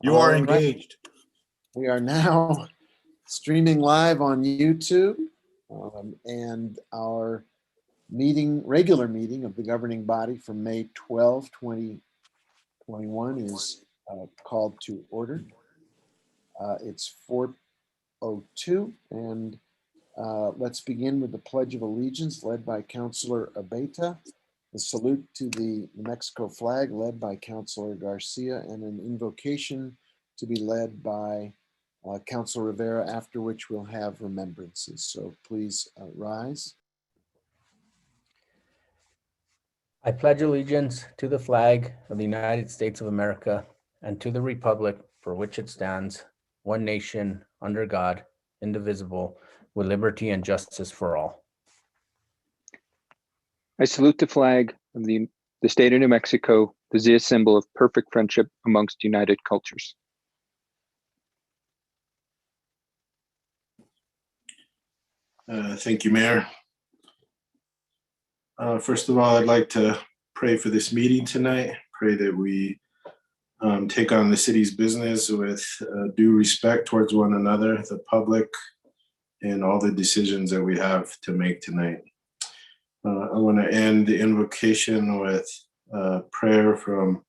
You are All right. engaged. We are now streaming live on YouTube, and our regular meeting of the governing body from May 12, 2021 is called to order. It's 4:02, and let's begin with the Pledge of Allegiance led by Councilor Abeyta, the salute to the New Mexico flag led by Councilor Garcia, and an invocation to be led by Councilor Rivera, after which we'll have remembrances. So please rise. I pledge allegiance to the flag of the United States of America and to the republic for which it stands, one nation, under God, indivisible, with liberty and justice for all. I salute the flag of the state of New Mexico, the symbol of perfect friendship amongst united cultures. Thank you, Mayor. First of all, I'd like to pray for this meeting tonight. Pray that we take on the city's business with due respect towards one another, the public, and all the decisions that we have to make tonight. I want to end the invocation with prayer from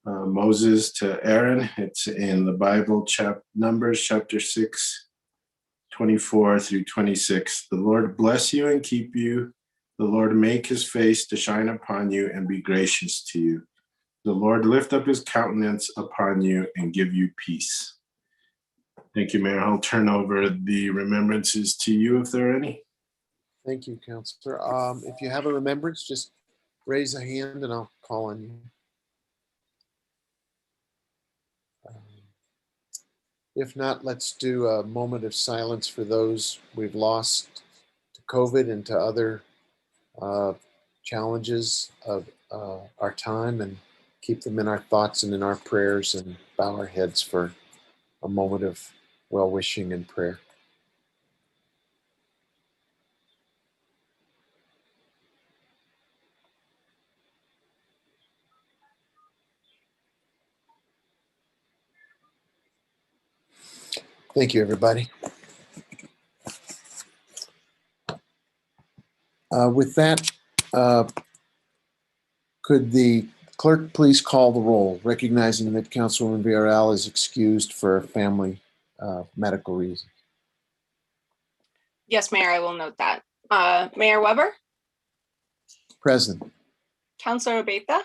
Moses to Aaron. It's in the Bible, Numbers chapter 6, 24 through 26. The Lord bless you and keep you. The Lord make his face to shine upon you and be gracious to you. The Lord lift up his countenance upon you and give you peace. Thank you, Mayor. I'll turn over the remembrances to you if there are any. Thank you, Councilor. If you have a remembrance, just raise a hand and I'll call on you. If not, let's do a moment of silence for those we've lost to COVID and to other challenges of our time, and keep them in our thoughts and in our prayers, and bow our heads for a moment of well-wishing and prayer. Thank you, everybody. With that, could the clerk please call the roll, recognizing that Councilwoman Villarreal is excused for family medical reasons? Yes, Mayor, I will note that. Mayor Weber? Present. Councilor Abeyta?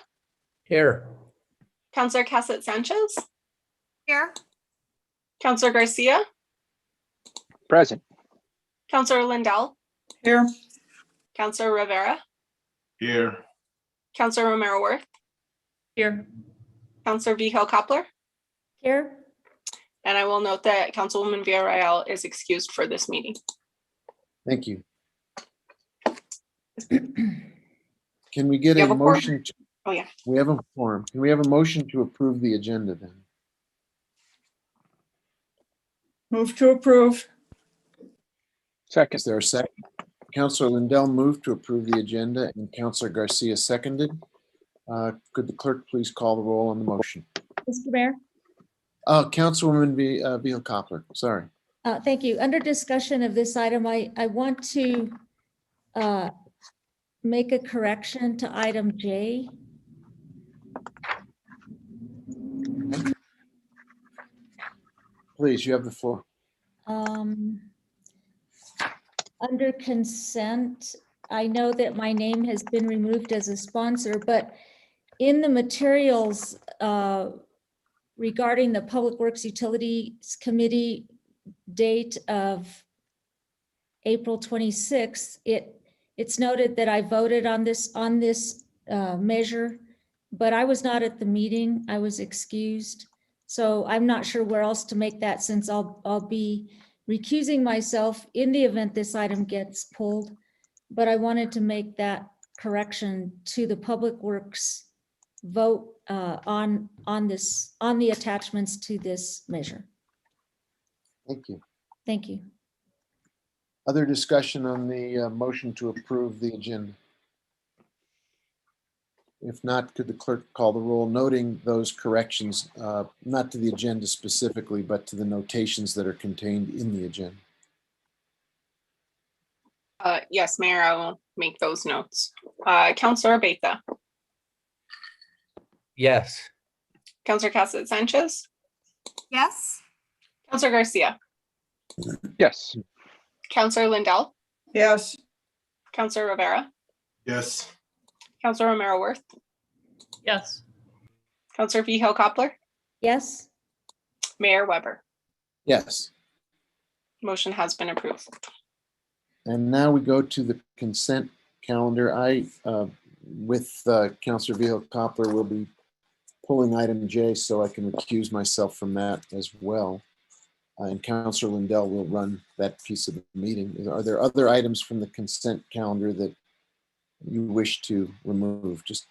Here. Councilor Cassett Sanchez? Here. Councilor Garcia? Present. Councilor Lindell? Here. Councilor Rivera? Here. Councilor Romero Worth? Here. Councilor Vigil Koppler? Here. And I will note that Councilwoman Villarreal is excused for this meeting. Thank you. Can we get You a have a quorum? motion? Oh, yeah. We have a quorum. Can we have a motion to approve the agenda then? Move to approve. Second. Is there a second? Councilor Lindell moved to approve the agenda and Councilor Garcia seconded. Could the clerk please call the roll on the motion? Mr. Mayor? Councilwoman Vigil Koppler, sorry. Thank you. Under discussion of this item, I want to make a correction to item J. Please, you have the floor. Under consent, I know that my name has been removed as a sponsor, but in the materials regarding the Public Works Utilities Committee date of April 26th, it's noted that I voted on this measure, but I was not at the meeting. I was excused. So I'm not sure where else to make that, since I'll be recusing myself in the event this item gets pulled. But I wanted to make that correction to the Public Works vote on the attachments to this measure. Thank you. Thank you. Other discussion on the motion to approve the agenda? If not, could the clerk call the roll, noting those corrections, not to the agenda specifically, but to the notations that are contained in the agenda? Yes, Mayor, I will make those notes. Counselor Abeyta, Yes. Counselor Cassett Sanchez, Yes. Counselor Garcia, Yes. Counselor Lindell, Yes. Counselor Rivera, Yes. Counselor Romero Worth, Yes. Counselor Vihel Coppler, Yes, Mayor Weber. Yes. Motion has been approved. And now we go to the consent calendar. I, with Counselor Vihel Coppler, will be pulling item J, so I can recuse myself from that as well. And Counselor Lindell will run that piece of the meeting. Are there other items from the consent calendar that you wish to remove? Just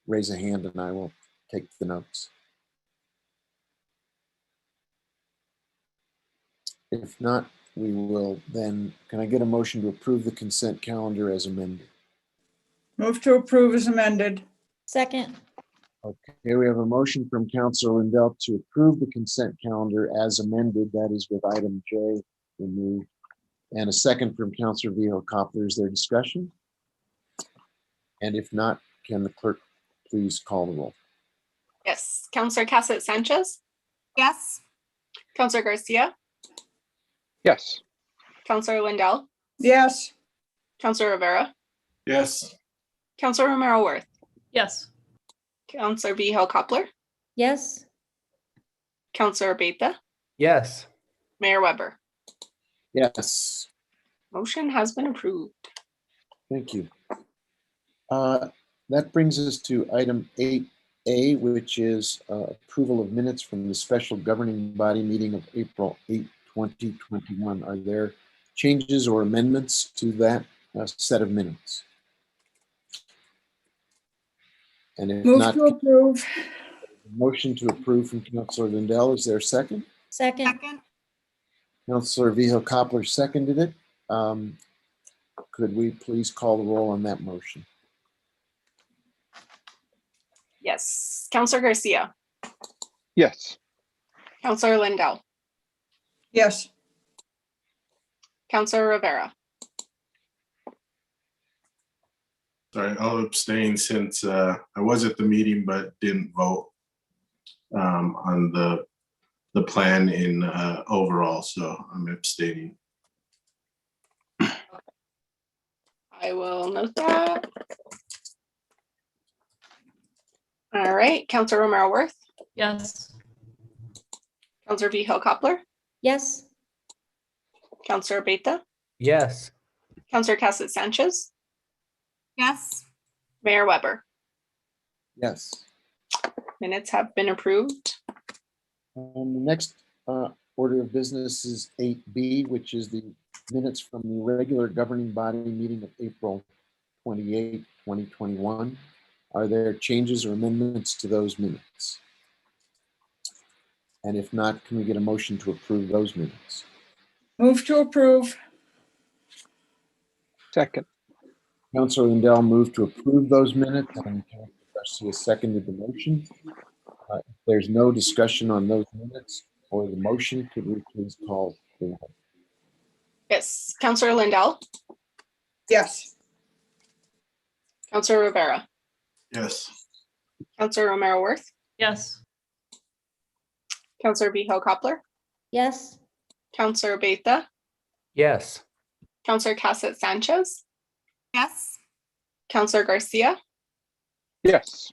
raise a hand and I will take the notes. If not, we will then, can I get a motion to approve the consent calendar as amended? Move to approve as amended. second, Okay, we have a motion from Counselor Lindell to approve the consent calendar as amended. That is with item J removed. And a second from Counselor Vihel Coppler. Is there discussion? And if not, can the clerk please call the roll? Yes, Counselor Cassett Sanchez, Yes. Counselor Garcia, Yes. Counselor Lindell, Yes. Counselor Rivera, Yes. Counselor Romero Worth, Yes. Counselor Vihel Coppler, yes, Counselor Abeyta, Yes. Mayor Weber. Yes, Motion has been approved. thank you. That brings us to item 8A, which is approval of minutes from the special governing body meeting of April 8, 2021. Are there changes or amendments to that set of minutes? And if Move not, to approve. motion to approve from Counselor Lindell. Is there a second? second, Counselor Vihel Coppler seconded it. Could we please call the roll on that motion? Yes, Counselor Garcia, Yes. Counselor Lindell, Yes. Counselor Rivera, Sorry, I'll abstain since I was at the meeting but didn't vote on the plan in overall, so I'm abstaining. I will note that. All right, Counselor Romero Worth, Yes. Counselor Vihel Coppler, yes, Counselor Abeyta, Yes. Counselor Cassett Sanchez, Yes. Mayor Weber. Yes. Minutes have been approved. The next order of business is 8B, which is the minutes from the regular governing body meeting of April 28, 2021. Are there changes or amendments to those minutes? And if not, can we get a motion to approve those minutes? Move to approve. Second. Counselor Lindell moved to approve those minutes, and Counselor Garcia seconded the motion. If there's no discussion on those minutes or the motion, could we please call the roll? Yes, Counselor Lindell, Yes. Counselor Rivera, Yes. Counselor Romero Worth, Yes. Counselor Vihel Coppler, yes, Counselor Abeyta, Yes. Counselor Cassett Sanchez, Yes. Counselor Garcia, Yes.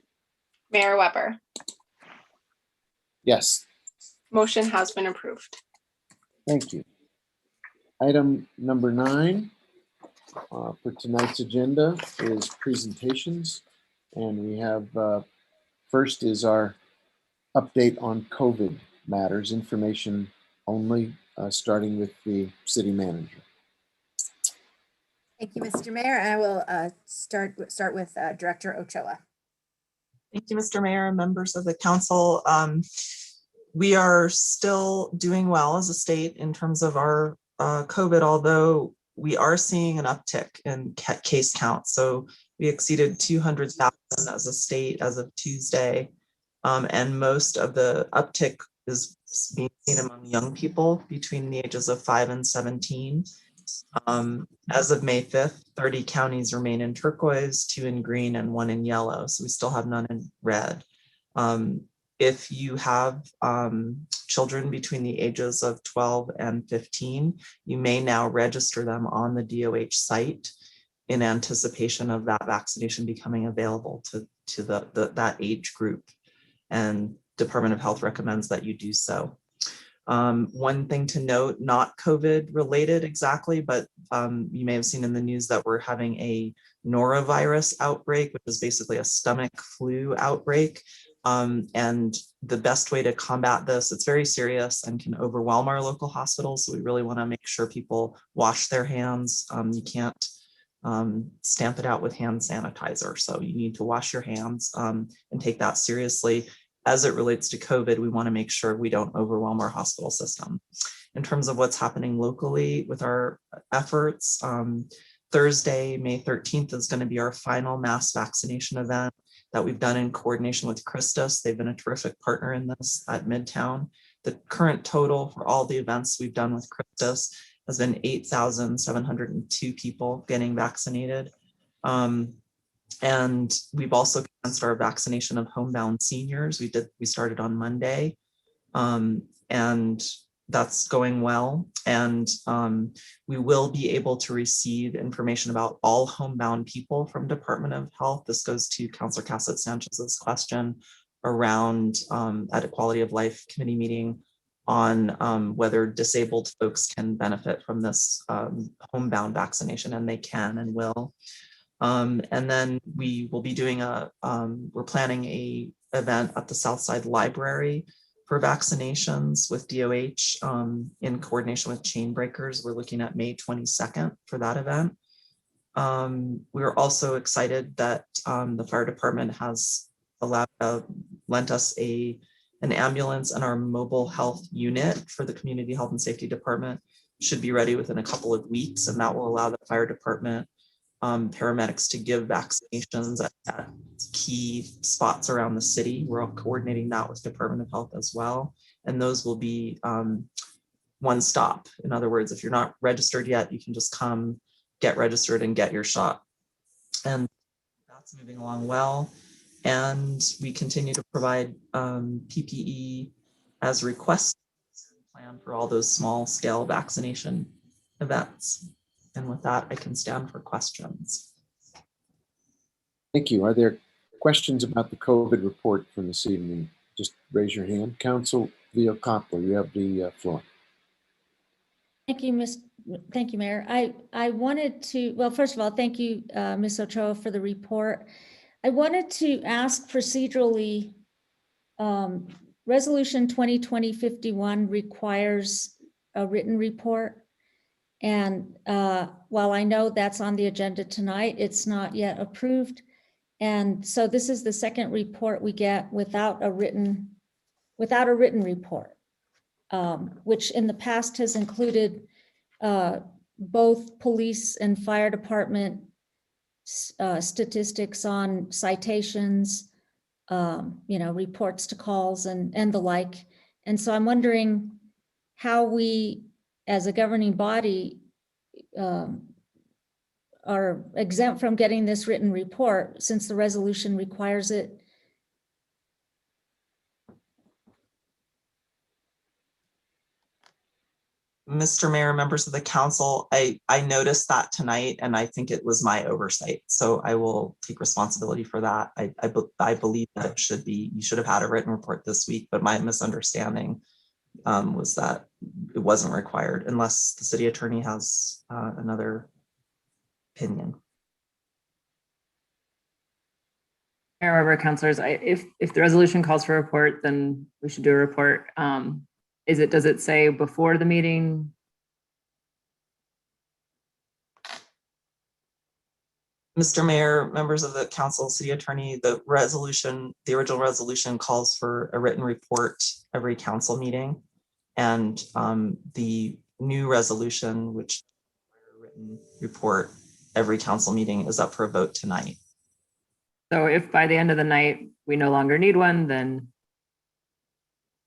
Mayor Weber. Yes, Motion has been approved. thank you. Item number 9 for tonight's agenda is presentations. And we have, first is our update on COVID matters, information only, starting with the city manager. Thank you, Mr. Mayor. I will start with Director Ochoa. Thank you, Mr. Mayor and members of the council. We are still doing well as a state in terms of our COVID, although we are seeing an uptick in case count. So We exceeded 200,000 as a state as of Tuesday. And most of the uptick is being seen among young people between the ages of 5 and 17. As of May 5th, 30 counties remain in turquoise, 2 in green, and 1 in yellow. So we still have none in red. If you have children between the ages of 12 and 15, you may now register them on the DOH site in anticipation of that vaccination becoming available to that age group. And Department of Health recommends that you do so. One thing to note, not COVID related exactly, but you may have seen in the news that we're having a norovirus outbreak, which is basically a stomach flu outbreak. And the best way to combat this, it's very serious and can overwhelm our local hospitals. So we really want to make sure people wash their hands. You can't stamp it out with hand sanitizer. So you need to wash your hands and take that seriously. As it relates to COVID, we want to make sure we don't overwhelm our hospital system. In terms of what's happening locally with our efforts, Thursday, May 13th is going to be our final mass vaccination event that we've done in coordination with Christus. They've been a terrific partner in this at Midtown. The current total for all the events we've done with Christus has been 8,702 people getting vaccinated. And we've also commenced our vaccination of homebound seniors. We started on Monday, and that's going well. And we will be able to receive information about all homebound people from Department of Health. This goes to Councilor Cassett Sanchez's question around at a Quality of Life Committee meeting on whether disabled folks can benefit from this homebound vaccination, and they can and will. And then we will be doing we're planning a event at the Southside Library for vaccinations with DOH in coordination with Chain Breakers. We're looking at May 22nd for that event. We're also excited that the fire department has lent us an ambulance, and our mobile health unit for the community health and safety department should be ready within a couple of weeks, and that will allow the fire department paramedics to give vaccinations at key spots around the city. We're all coordinating that with Department of Health as well. And those will be one stop. In other words, if you're not registered yet, you can just come get registered and get your shot. And that's moving along well. And we continue to provide PPE as requested, plan for all those small scale vaccination events. And with that, I can stand for questions. Thank you. Are there questions about the COVID report from this evening? Just raise your hand. Council Leo Koppler, you have the floor. Thank you, Thank you, Mayor. I wanted to, well, first of all, thank you, Ms. Ochoa, for the report. I wanted to ask procedurally, Resolution 2020-51 requires a written report. And while I know that's on the agenda tonight, it's not yet approved. And so this is the second report we get without a written report, which in the past has included both police and fire department statistics on citations, reports to calls and the like. And so I'm wondering how we, as a governing body, are exempt from getting this written report since the resolution requires it. Mr. Mayor, members of the council, I noticed that tonight, and I think it was my oversight. So I will take responsibility for that. I believe that you should have had a written report this week, but my misunderstanding was that it wasn't required unless the city attorney has another opinion. Mayor Weber, councilors, if the resolution calls for a report, then we should do a report. Does it say before the meeting? Mr. Mayor, members of the council, city attorney, the original resolution calls for a written report every council meeting. And the new resolution, which requires a written report every council meeting, is up for a vote tonight. So if by the end of the night, we no longer need one, then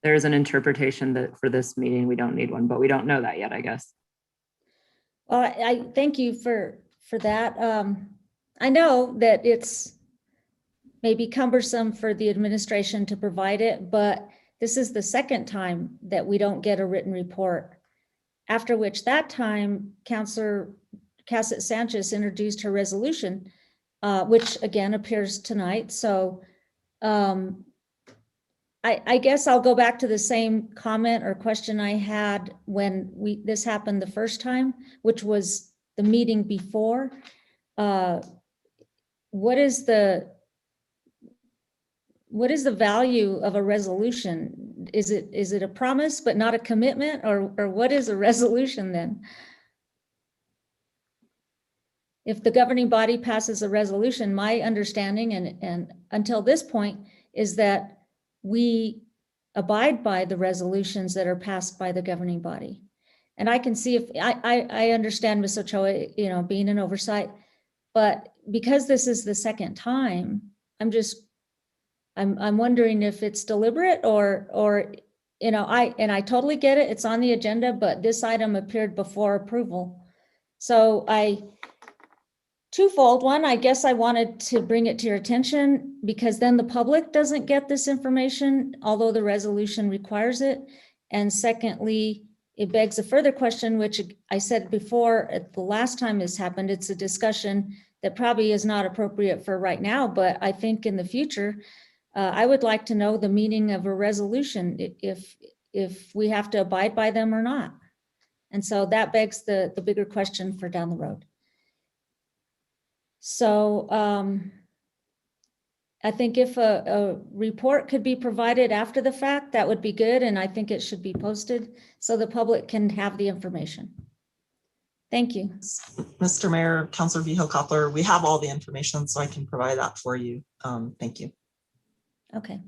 there's an interpretation that for this meeting, we don't need one, but we don't know that yet, I guess. Well, I thank you for that. I know that it's maybe cumbersome for the administration to provide it, but this is the second time that we don't get a written report. After which that time, Councilor Cassett Sanchez introduced her resolution, which again appears tonight. So I guess I'll go back to the same comment or question I had when this happened the first time, which was the meeting before. What is the value of a resolution? Is it a promise but not a commitment, or what is a resolution then? If the governing body passes a resolution, my understanding and until this point is that we abide by the resolutions that are passed by the governing body. And I can see if I understand Ms. Ochoa, being an oversight, but because this is the second time, I'm wondering if it's deliberate or I totally get it. It's on the agenda, but this item appeared before approval. So twofold. One, I guess I wanted to bring it to your attention because then the public doesn't get this information, although the resolution requires it. And secondly, it begs a further question, which I said before, the last time this happened, it's a discussion that probably is not appropriate for right now, but I think in the future, I would like to know the meaning of a resolution, if we have to abide by them or not. And so that begs the bigger question for down the road. So I think if a report could be provided after the fact, that would be good. And I think it should be posted so the public can have the information. Thank you. Mr. Mayor, Councilor Vihel-Coppler, we have all the information, so I can provide that for you. Thank you. Okay.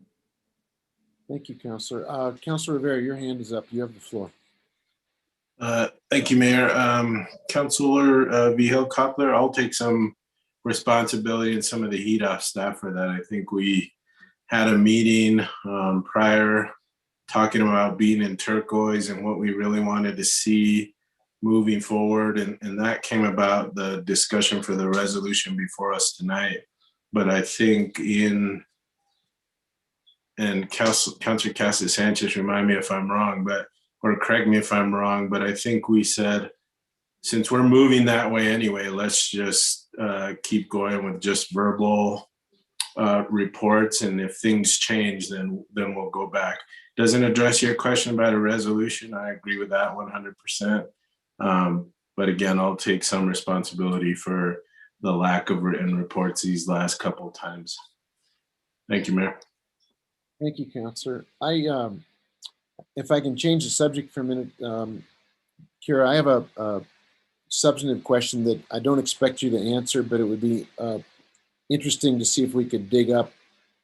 Thank you, Councilor. Councilor Rivera, your hand is up. You have the floor. Thank you, Mayor. Councilor Vihel-Coppler, I'll take some responsibility and some of the heat off staff for that. I think we had a meeting prior talking about being in turquoise and what we really wanted to see moving forward. And that came about the discussion for the resolution before us tonight. But I think and Councilor Cassett Sanchez, remind me if I'm wrong, or correct me if I'm wrong, but I think we said, since we're moving that way anyway, let's just keep going with just verbal reports. And if things change, then we'll go back. Doesn't address your question about a resolution. I agree with that 100%. But again, I'll take some responsibility for the lack of written reports these last couple of times. Thank you, Mayor. Thank you, Councilor. If I can change the subject for a minute, Kira, I have a substantive question that I don't expect you to answer, but it would be interesting to see if we could dig up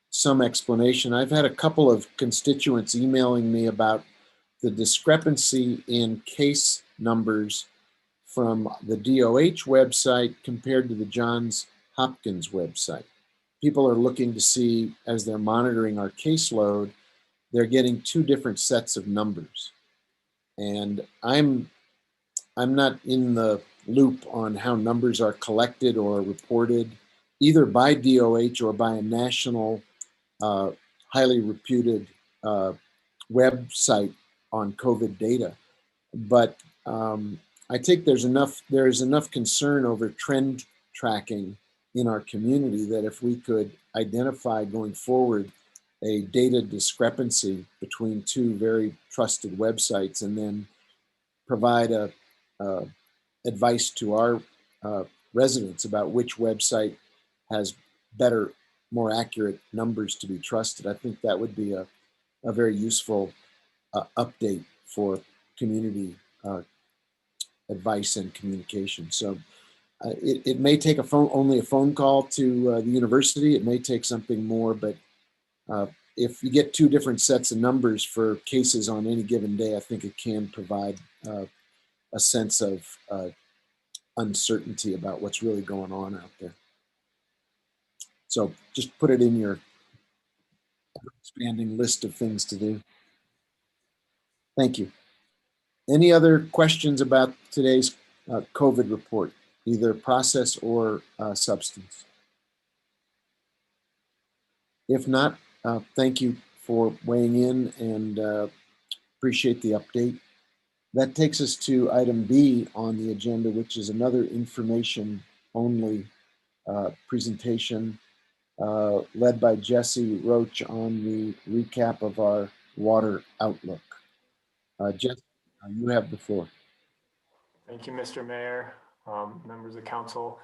some explanation. I've had a couple of constituents emailing me about the discrepancy in case numbers from the DOH website compared to the Johns Hopkins website. People are looking to see, as they're monitoring our caseload, they're getting two different sets of numbers. And I'm not in the loop on how numbers are collected or reported, either by DOH or by a national, highly reputed website on COVID data. But I think there is enough concern over trend tracking in our community that if we could identify going forward a data discrepancy between two very trusted websites and then provide advice to our residents about which website has better, more accurate numbers to be trusted, I think that would be a very useful update for community advice and communication. So it may take only a phone call to the university. It may take something more, but if you get two different sets of numbers for cases on any given day, I think it can provide a sense of uncertainty about what's really going on out there. So just put it in your expanding list of things to do. Thank you. Any other questions about today's COVID report, either process or substance? If not, thank you for weighing in and appreciate the update. That takes us to item B on the agenda, which is another information only presentation led by Jesse Roach on the recap of our water outlook. Jesse, you have the floor. Thank you, Mr. Mayor, members of council.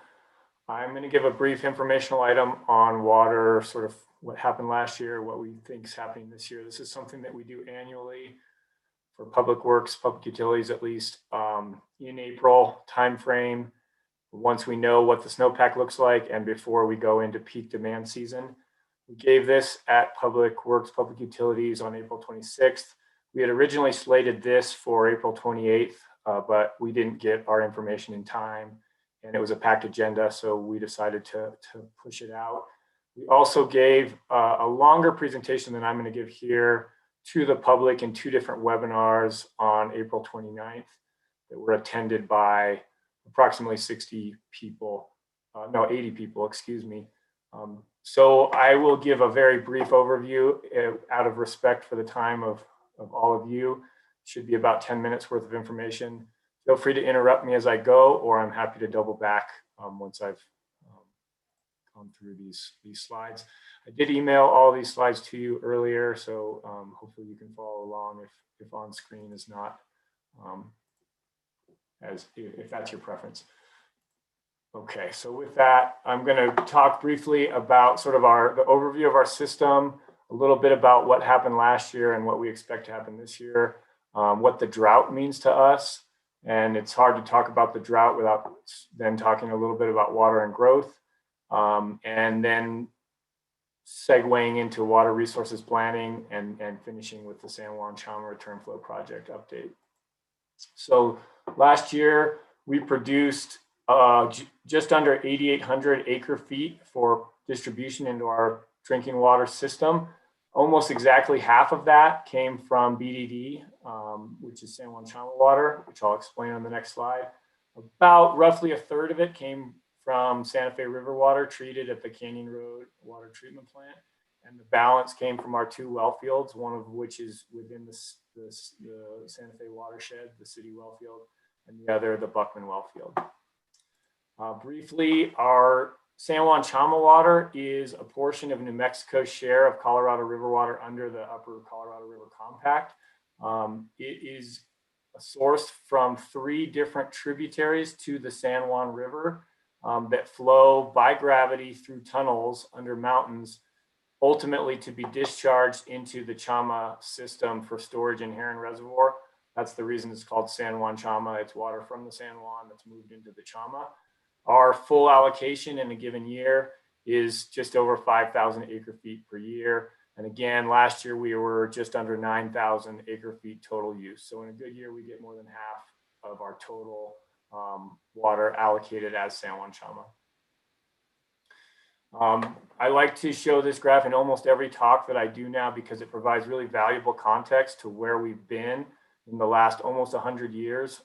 I'm going to give a brief informational item on water, sort of what happened last year, what we think is happening this year. This is something that we do annually for public works, public utilities, at least in April timeframe, once we know what the snowpack looks like and before we go into peak demand season. We gave this at Public Works, Public Utilities on April 26th. We had originally slated this for April 28th, but we didn't get our information in time and it was a packed agenda, so we decided to push it out. We also gave a longer presentation than I'm going to give here to the public in 2 different webinars on April 29th that were attended by approximately 60 people, 80 people, excuse me. So I will give a very brief overview out of respect for the time of all of you. Should be about 10 minutes worth of information. Feel free to interrupt me as I go, or I'm happy to double back once I've gone through these slides. I did email all these slides to you earlier, so hopefully you can follow along if on screen is not, if that's your preference. Okay, so with that, I'm going to talk briefly about sort of the overview of our system, a little bit about what happened last year and what we expect to happen this year, what the drought means to us. And it's hard to talk about the drought without then talking a little bit about water and growth, and then segueing into water resources planning and finishing with the San Juan Chama return flow project update. So last year we produced just under 8,800 acre feet for distribution into our drinking water system. Almost exactly half of that came from BDD, which is San Juan Chama water, which I'll explain on the next slide. About roughly a third of it came from Santa Fe River water treated at the Canyon Road water treatment plant. And the balance came from our 2 well fields, one of which is within the Santa Fe watershed, the city well field, and the other, the Buckman well field. Briefly, our San Juan Chama water is a portion of New Mexico's share of Colorado River water under the Upper Colorado River Compact. It is sourced from 3 different tributaries to the San Juan River that flow by gravity through tunnels under mountains, ultimately to be discharged into the Chama system for storage in Heron Reservoir. That's the reason it's called San Juan Chama. It's water from the San Juan that's moved into the Chama. Our full allocation in a given year is just over 5,000 acre feet per year. And again, last year we were just under 9,000 acre feet total use. So in a good year, we get more than half of our total water allocated as San Juan Chama. I like to show this graph in almost every talk that I do now because it provides really valuable context to where we've been in the last almost 100 years.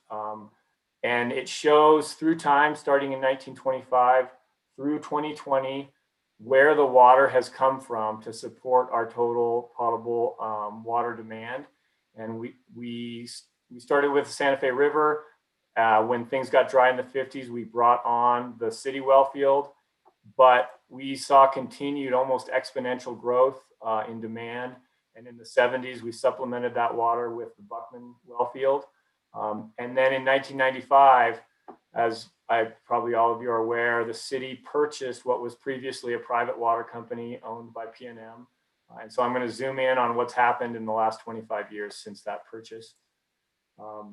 And it shows through time, starting in 1925 through 2020, where the water has come from to support our total potable water demand. And we started with the Santa Fe River. When things got dry in the 50s, we brought on the city well field, but we saw continued almost exponential growth in demand. And in the 70s, we supplemented that water with the Buckman well field. And then in 1995, as probably all of you are aware, the city purchased what was previously a private water company owned by P&M. And so I'm going to zoom in on what's happened in the last 25 years since that purchase. So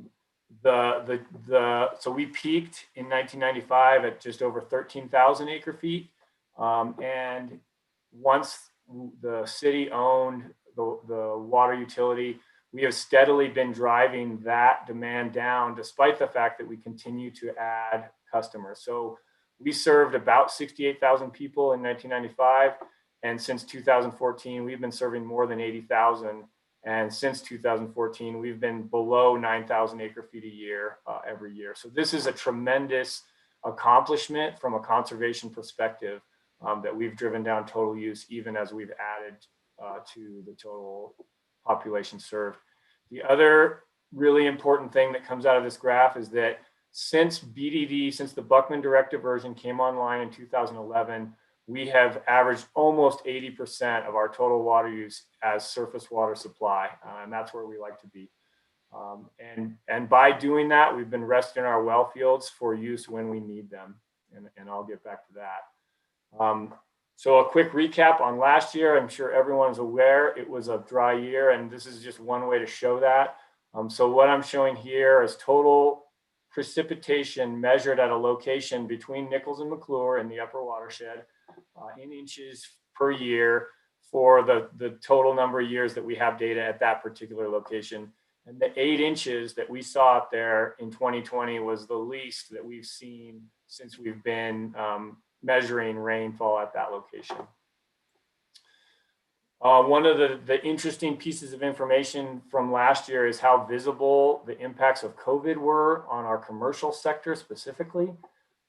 we peaked in 1995 at just over 13,000 acre feet. And once the city owned the water utility, we have steadily been driving that demand down despite the fact that we continue to add customers. So We served about 68,000 people in 1995. And since 2014, we've been serving more than 80,000. And since 2014, we've been below 9,000 acre feet a year every year. So this is a tremendous accomplishment from a conservation perspective, that we've driven down total use even as we've added to the total population served. The other really important thing that comes out of this graph is that since BDD, since the Buckman directive version came online in 2011, we have averaged almost 80% of our total water use as surface water supply, and that's where we like to be. And by doing that, we've been resting our well fields for use when we need them, and I'll get back to that. So a quick recap on last year. I'm sure everyone's aware it was a dry year, and this is just one way to show that. So what I'm showing here is total precipitation measured at a location between Nichols and McClure in the upper watershed in inches per year for the total number of years that we have data at that particular location. And the 8 inches that we saw up there in 2020 was the least that we've seen since we've been measuring rainfall at that location. One of the interesting pieces of information from last year is how visible the impacts of COVID were on our commercial sector specifically.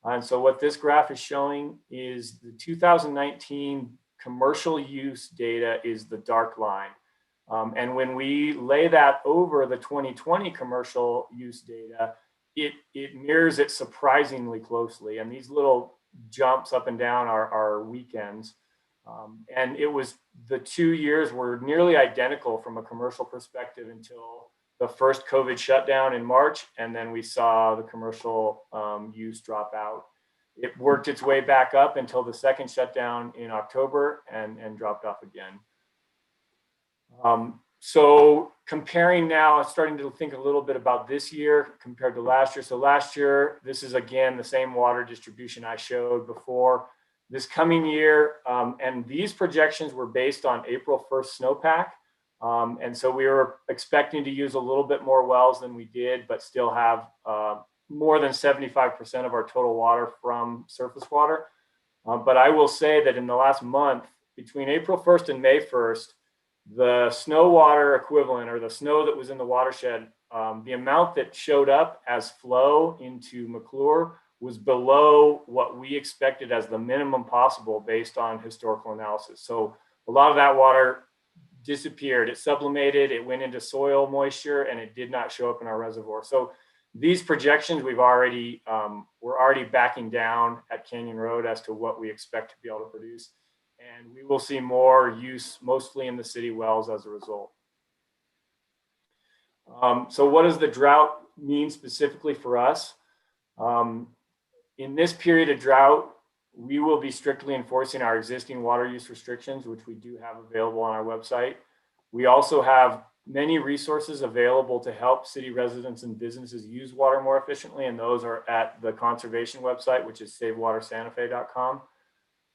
And so what this graph is showing is the 2019 commercial use data is the dark line. And when we lay that over the 2020 commercial use data, it mirrors it surprisingly closely. And these little jumps up and down are weekends. And it was the 2 years were nearly identical from a commercial perspective until the first COVID shutdown in March. And then we saw the commercial use drop out. It worked its way back up until the second shutdown in October and dropped off again. So comparing now, starting to think a little bit about this year compared to last year. So last year, this is again the same water distribution I showed before. This coming year, and these projections were based on April 1st snowpack. And so we were expecting to use a little bit more wells than we did, but still have more than 75% of our total water from surface water. But I will say that in the last month, between April 1st and May 1st, the snow water equivalent, or the snow that was in the watershed, the amount that showed up as flow into McClure was below what we expected as the minimum possible based on historical analysis. So a lot of that water disappeared. It sublimated, it went into soil moisture, and it did not show up in our reservoir. So these projections we're already backing down at Canyon Road as to what we expect to be able to produce. And we will see more use mostly in the city wells as a result. So what does the drought mean specifically for us? In this period of drought, we will be strictly enforcing our existing water use restrictions, which we do have available on our website. We also have many resources available to help city residents and businesses use water more efficiently, and those are at the conservation website, which is savewatersantafe.com.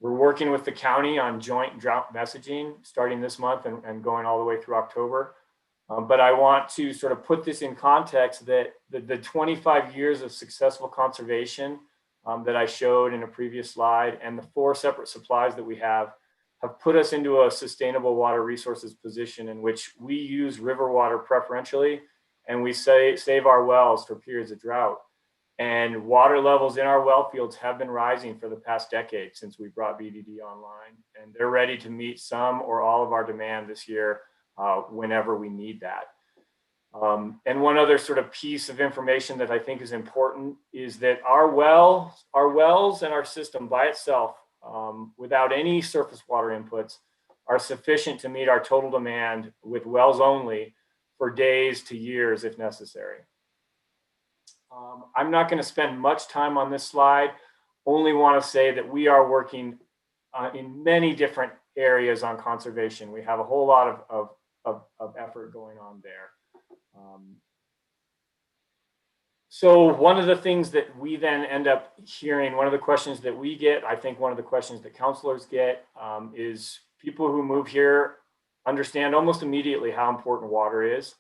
We're working with the county on joint drought messaging starting this month and going all the way through October. But I want to sort of put this in context that the 25 years of successful conservation that I showed in a previous slide and the 4 separate supplies that we have put us into a sustainable water resources position in which we use river water preferentially, and we save our wells for periods of drought. And water levels in our well fields have been rising for the past decade since we brought BDD online, and they're ready to meet some or all of our demand this year whenever we need that. And one other sort of piece of information that I think is important is that our wells and our system by itself, without any surface water inputs, are sufficient to meet our total demand with wells only for days to years if necessary. I'm not going to spend much time on this slide, only want to say that we are working in many different areas on conservation. We have a whole lot of effort going on there. So one of the things that we then end up hearing, one of the questions that we get, I think one of the questions that counselors get is people who move here understand almost immediately how important water is.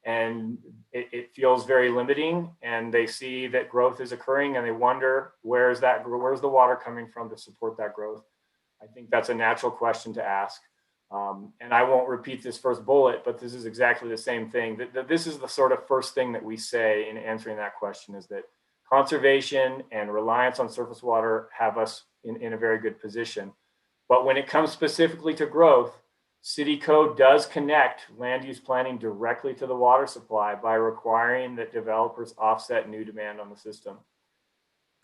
and it feels very limiting, and they see that growth is occurring and they wonder, where's the water coming from to support that growth? I think that's a natural question to ask. And I won't repeat this first bullet, but this is exactly the same thing. This is the sort of first thing that we say in answering that question, is that conservation and reliance on surface water have us in a very good position. But when it comes specifically to growth, City Code does connect land use planning directly to the water supply by requiring that developers offset new demand on the system.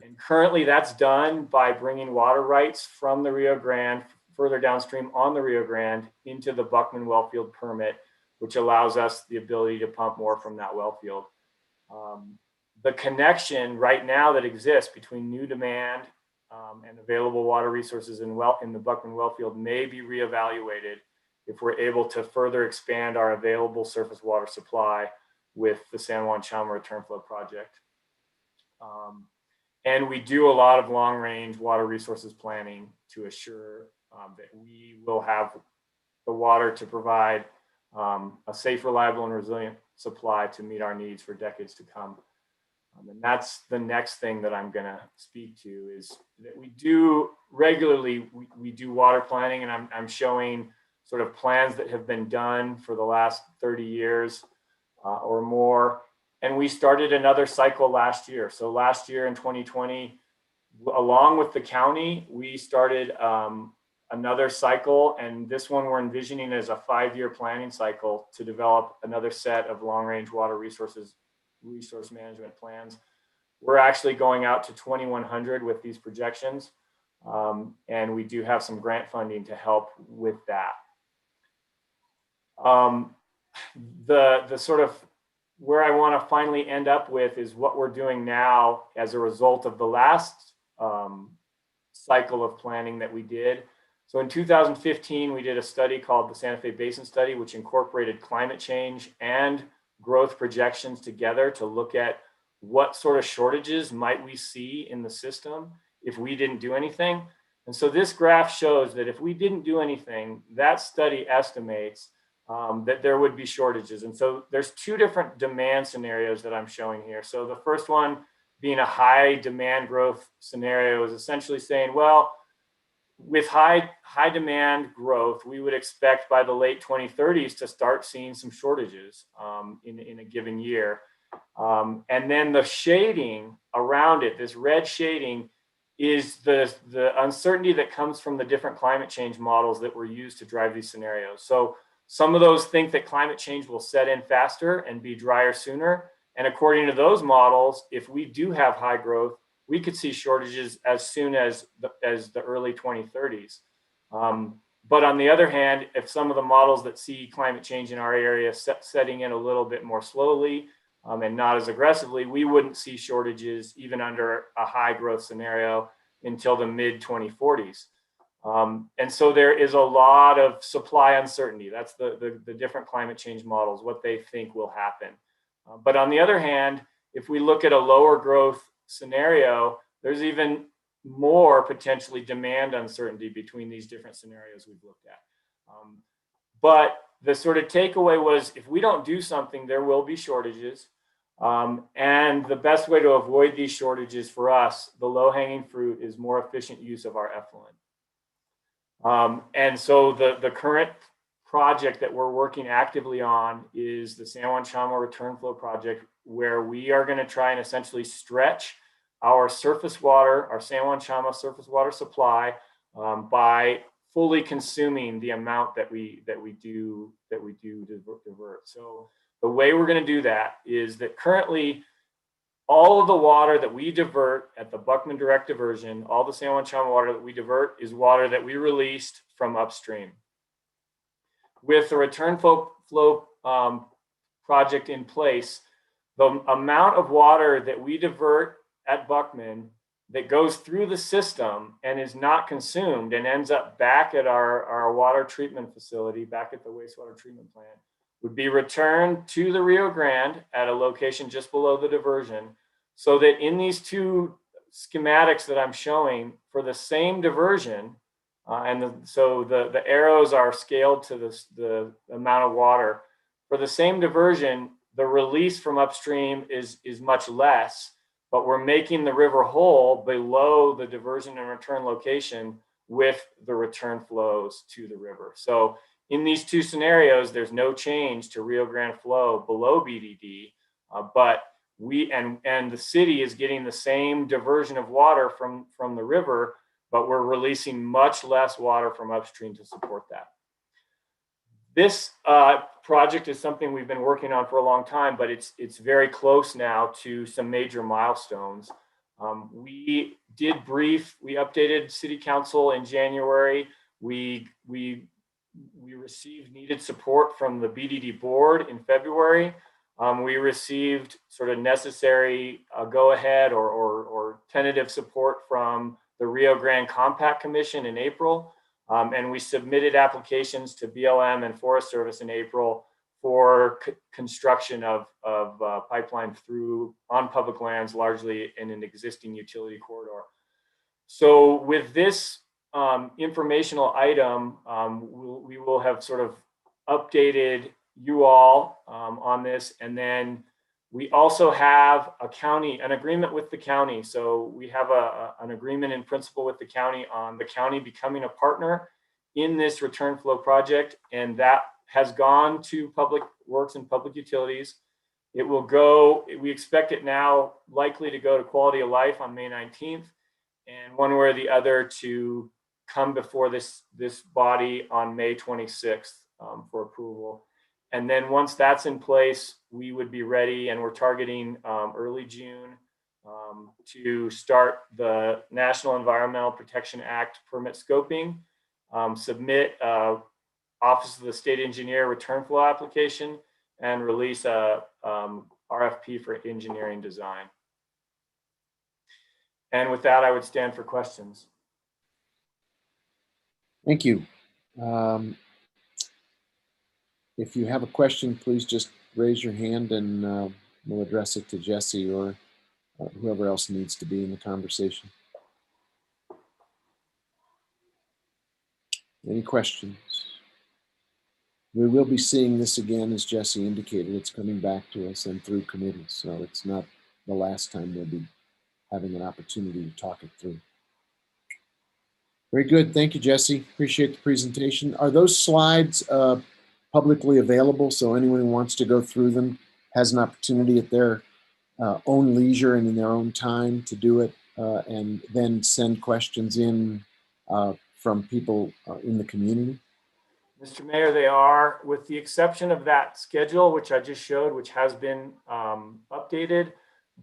And currently that's done by bringing water rights from the Rio Grande further downstream on the Rio Grande into the Buckman Wellfield permit, which allows us the ability to pump more from that wellfield. The connection right now that exists between new demand and available water resources in the Buckman Wellfield may be reevaluated if we're able to further expand our available surface water supply with the San Juan Chama return flow project. And we do a lot of long range water resources planning to assure that we will have the water to provide a safe, reliable, and resilient supply to meet our needs for decades to come. And that's the next thing that I'm going to speak to, is that we do regularly, we do water planning, and I'm showing sort of plans that have been done for the last 30 years or more. And we started another cycle last year. So last year in 2020, along with the county, we started another cycle. And this one we're envisioning as a 5-year planning cycle to develop another set of long-range water resource management plans. We're actually going out to 2100 with these projections. And we do have some grant funding to help with that. The sort of where I want to finally end up with is what we're doing now as a result of the last cycle of planning that we did. So in 2015, we did a study called the Santa Fe Basin Study, which incorporated climate change and growth projections together to look at what sort of shortages might we see in the system if we didn't do anything. And so this graph shows that if we didn't do anything, that study estimates that there would be shortages. And so there's 2 different demand scenarios that I'm showing here. So the first one being a high demand growth scenario is essentially saying, well, with high demand growth, we would expect by the late 2030s to start seeing some shortages in a given year. And then the shading around it, this red shading, is the uncertainty that comes from the different climate change models that were used to drive these scenarios. So some of those think that climate change will set in faster and be drier sooner. And according to those models, if we do have high growth, we could see shortages as soon as the early 2030s. But on the other hand, if some of the models that see climate change in our area setting in a little bit more slowly and not as aggressively, we wouldn't see shortages even under a high growth scenario until the mid 2040s. And so there is a lot of supply uncertainty. That's the different climate change models, what they think will happen. But on the other hand, if we look at a lower growth scenario, there's even more potentially demand uncertainty between these different scenarios we've looked at. But the sort of takeaway was, if we don't do something, there will be shortages. And the best way to avoid these shortages for us, the low-hanging fruit, is more efficient use of our effluent. And so the current project that we're working actively on is the San Juan Chama return flow project, where we are going to try and essentially stretch our surface water, our San Juan Chama surface water supply, by fully consuming the amount that we do divert. So the way we're going to do that is that currently all of the water that we divert at the Buckman direct diversion, all the San Juan Chama water that we divert, is water that we released from upstream. With the return flow project in place, the amount of water that we divert at Buckman that goes through the system and is not consumed and ends up back at our water treatment facility, back at the wastewater treatment plant, would be returned to the Rio Grande at a location just below the diversion, so that in these 2 schematics that I'm showing, for the same diversion, so the arrows are scaled to the amount of water. For the same diversion, the release from upstream is much less, but we're making the river whole below the diversion and return location with the return flows to the river. So in these two scenarios, there's no change to Rio Grande flow below BDD, but the city is getting the same diversion of water from the river, but we're releasing much less water from upstream to support that. This project is something we've been working on for a long time, but it's very close now to some major milestones. We updated City Council in January. We received needed support from the BDD board in February. We received sort of necessary go-ahead or tentative support from the Rio Grande Compact Commission in April. And we submitted applications to BLM and Forest Service in April for construction of pipeline on public lands, largely in an existing utility corridor. So with this informational item, we will have sort of updated you all on this. And then we also have an agreement with the county. So we have an agreement in principle with the county on the county becoming a partner in this return flow project. And that has gone to Public Works and Public Utilities. It will go, we expect it now likely to go to Quality of Life on May 19th, and one way or the other to come before this body on May 26th for approval. And then once that's in place, we would be ready, and we're targeting early June to start the National Environmental Protection Act permit scoping, submit Office of the State Engineer return flow application, and release a RFP for engineering design. And with that, I would stand for questions. Thank you. If you have a question, please just raise your hand and we'll address it to Jesse or whoever else needs to be in the conversation. Any questions? We will be seeing this again, as Jesse indicated. It's coming back to us and through committees, so it's not the last time we'll be having an opportunity to talk it through. Very good. Thank you, Jesse. Appreciate the presentation. Are those slides publicly available, so anyone who wants to go through them has an opportunity at their own leisure and in their own time to do it, and then send questions in from people in the community? Mr. Mayor, they are, with the exception of that schedule, which I just showed, which has been updated.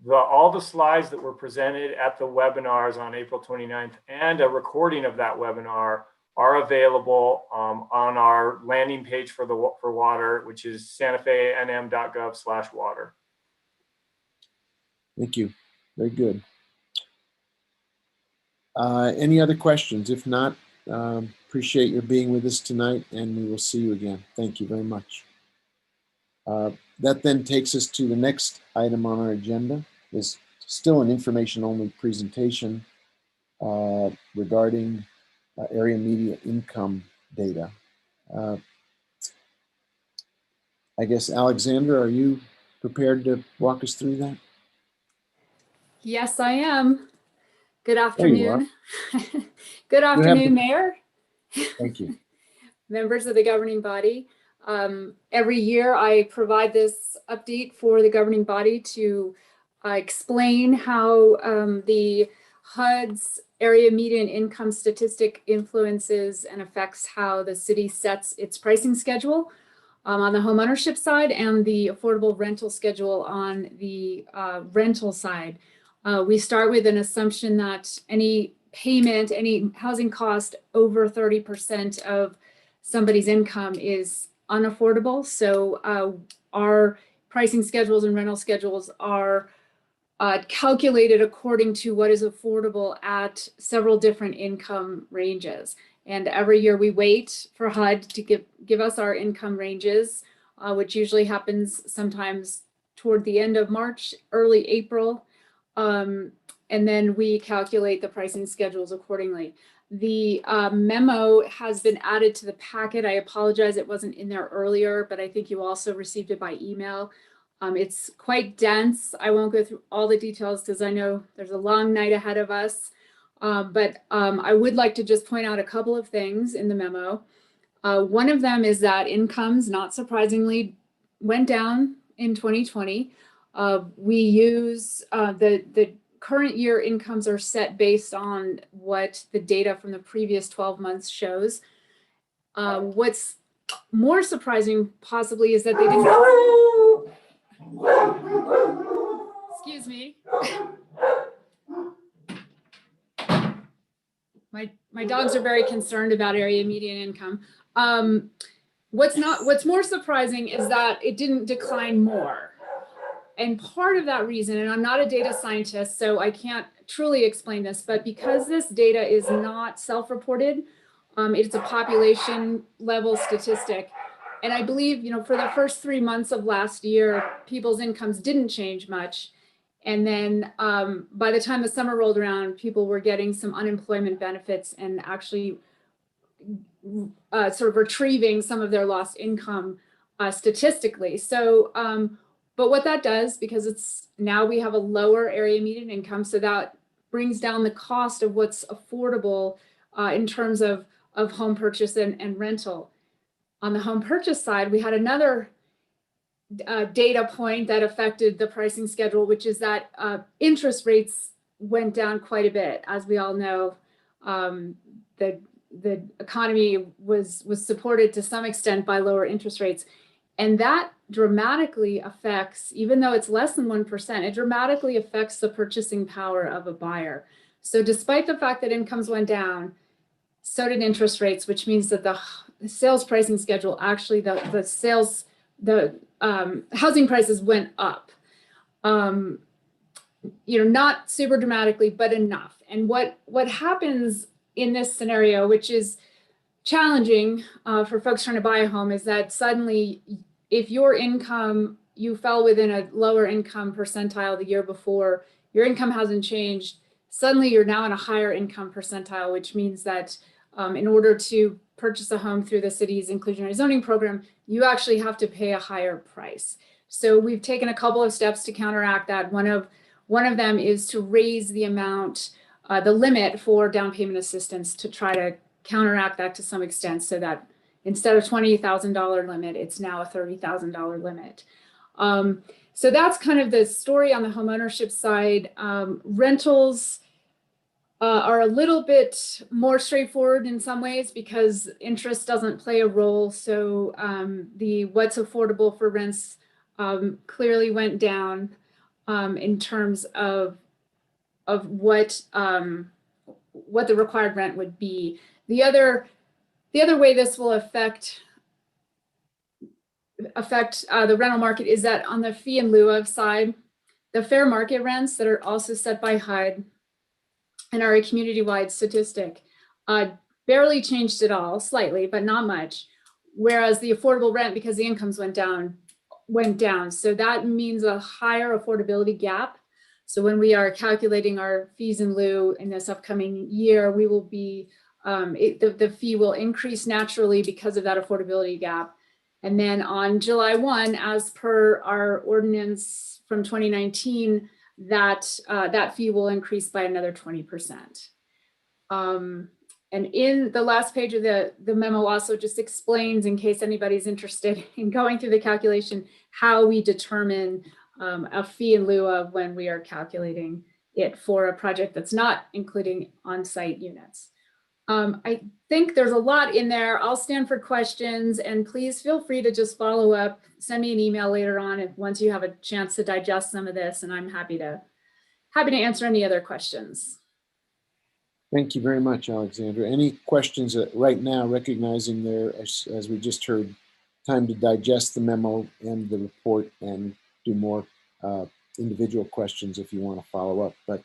All the slides that were presented at the webinars on April 29th and a recording of that webinar are available on our landing page for water, which is santafenm.gov/water. Thank you. Very good. Any other questions? If not, appreciate your being with us tonight, and we will see you again. Thank you very much. That then takes us to the next item on our agenda. Is still an information-only presentation regarding area media income data. I guess, Alexandra, are you prepared to walk us through that? Yes, I am. Good afternoon. Good Good afternoon, Mayor. Thank you. Members of the governing body. Every year I provide this update for the governing body to explain how the HUD's area median income statistic influences and affects how the city sets its pricing schedule on the home ownership side and the affordable rental schedule on the rental side. We start with an assumption that any payment, any housing cost over 30% of somebody's income is unaffordable. So our pricing schedules and rental schedules are calculated according to what is affordable at several different income ranges. And every year we wait for HUD to give us our income ranges, which usually happens sometimes toward the end of March, early April. And then we calculate the pricing schedules accordingly. The memo has been added to the packet. I apologize it wasn't in there earlier, but I think you also received it by email. It's quite dense. I won't go through all the details because I know there's a long night ahead of us. But I would like to just point out a couple of things in the memo. One of them is that incomes, not surprisingly, went down in 2020. We use the current year incomes are set based on what the data from the previous 12 months shows. What's more surprising possibly is that they didn't. Excuse me. My dogs are very concerned about area median income. What's more surprising is that it didn't decline more. And part of that reason, and I'm not a data scientist, so I can't truly explain this, but because this data is not self-reported, it's a population level statistic. And I believe, for the first 3 months of last year, people's incomes didn't change much. And then by the time the summer rolled around, people were getting some unemployment benefits and actually sort of retrieving some of their lost income statistically. So, but what that does, because now we have a lower area median income, so that brings down the cost of what's affordable in terms of home purchase and rental. On the home purchase side, we had another data point that affected the pricing schedule, which is that interest rates went down quite a bit. As we all know, the economy was supported to some extent by lower interest rates. And that dramatically affects, even though it's less than 1%, it dramatically affects the purchasing power of a buyer. So despite the fact that incomes went down, so did interest rates, which means that the sales pricing schedule, actually the housing prices went up. Not super dramatically, but enough. And what happens in this scenario, which is challenging for folks trying to buy a home, is that suddenly, if your income, you fell within a lower income percentile the year before, your income hasn't changed, suddenly you're now in a higher income percentile, which means that in order to purchase a home through the city's inclusionary zoning program, you actually have to pay a higher price. So we've taken a couple of steps to counteract that. One of them is to raise the amount, the limit for down payment assistance, to try to counteract that to some extent, so that instead of $20,000 limit, it's now a $30,000 limit. So that's kind of the story on the homeownership side. Rentals are a little bit more straightforward in some ways because interest doesn't play a role. So the what's affordable for rents clearly went down in terms of what the required rent would be. The other way this will affect the rental market is that on the fee in lieu of side, the fair market rents that are also set by HUD and are a community-wide statistic barely changed at all, slightly, but not much. Whereas the affordable rent, because the incomes went down. So that means a higher affordability gap. So when we are calculating our fees in lieu in this upcoming year, we will be, the fee will increase naturally because of that affordability gap. And then on July 1, as per our ordinance from 2019, that fee will increase by another 20%. And in the last page of the memo also just explains, in case anybody's interested in going through the calculation, how we determine a fee in lieu of when we are calculating it for a project that's not including on-site units. I think there's a lot in there. I'll stand for questions, and please feel free to just follow up, send me an email later on once you have a chance to digest some of this, and I'm happy to answer any other questions. Thank you very much, Alexandra. Any questions right now, recognizing there, as we just heard, time to digest the memo and the report and do more individual questions if you want to follow up. But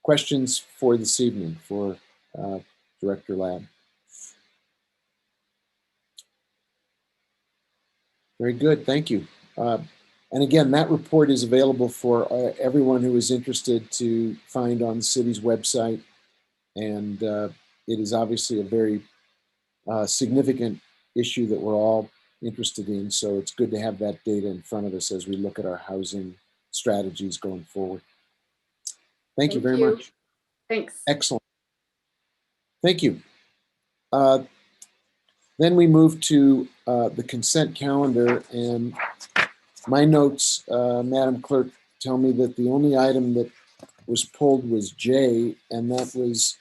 questions for this evening for Director Ladd. Very good, thank you. And again, that report is available for everyone who is interested to find on the city's website. And it is obviously a very significant issue that we're all interested in. So it's good to have that data in front of us as we look at our housing strategies going forward. Thank you very much. Thanks. Excellent. Thank you. Then we move to the consent calendar, and my notes, Madam Clerk, tell me that the only item that was pulled was J, and that was,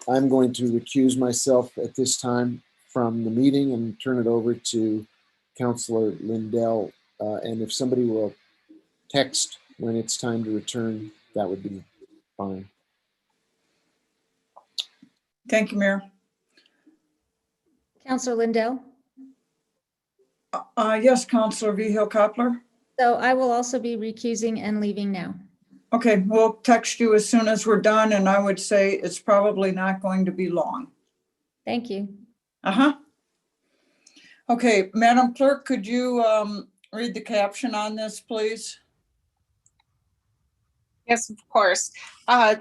I'm going to recuse myself at this time from the meeting and turn it over to Councilor Lindell. And if somebody will text when it's time to return, that would be fine. Thank you, Mayor. Counselor Lindell? Yes, Counselor Vihil Coppler. So I will also be recusing and leaving now. Okay, we'll text you as soon as we're done, and I would say it's probably not going to be long. Thank you. Uh-huh. Okay, Madam Clerk, could you read the caption on this, please? Yes, of course.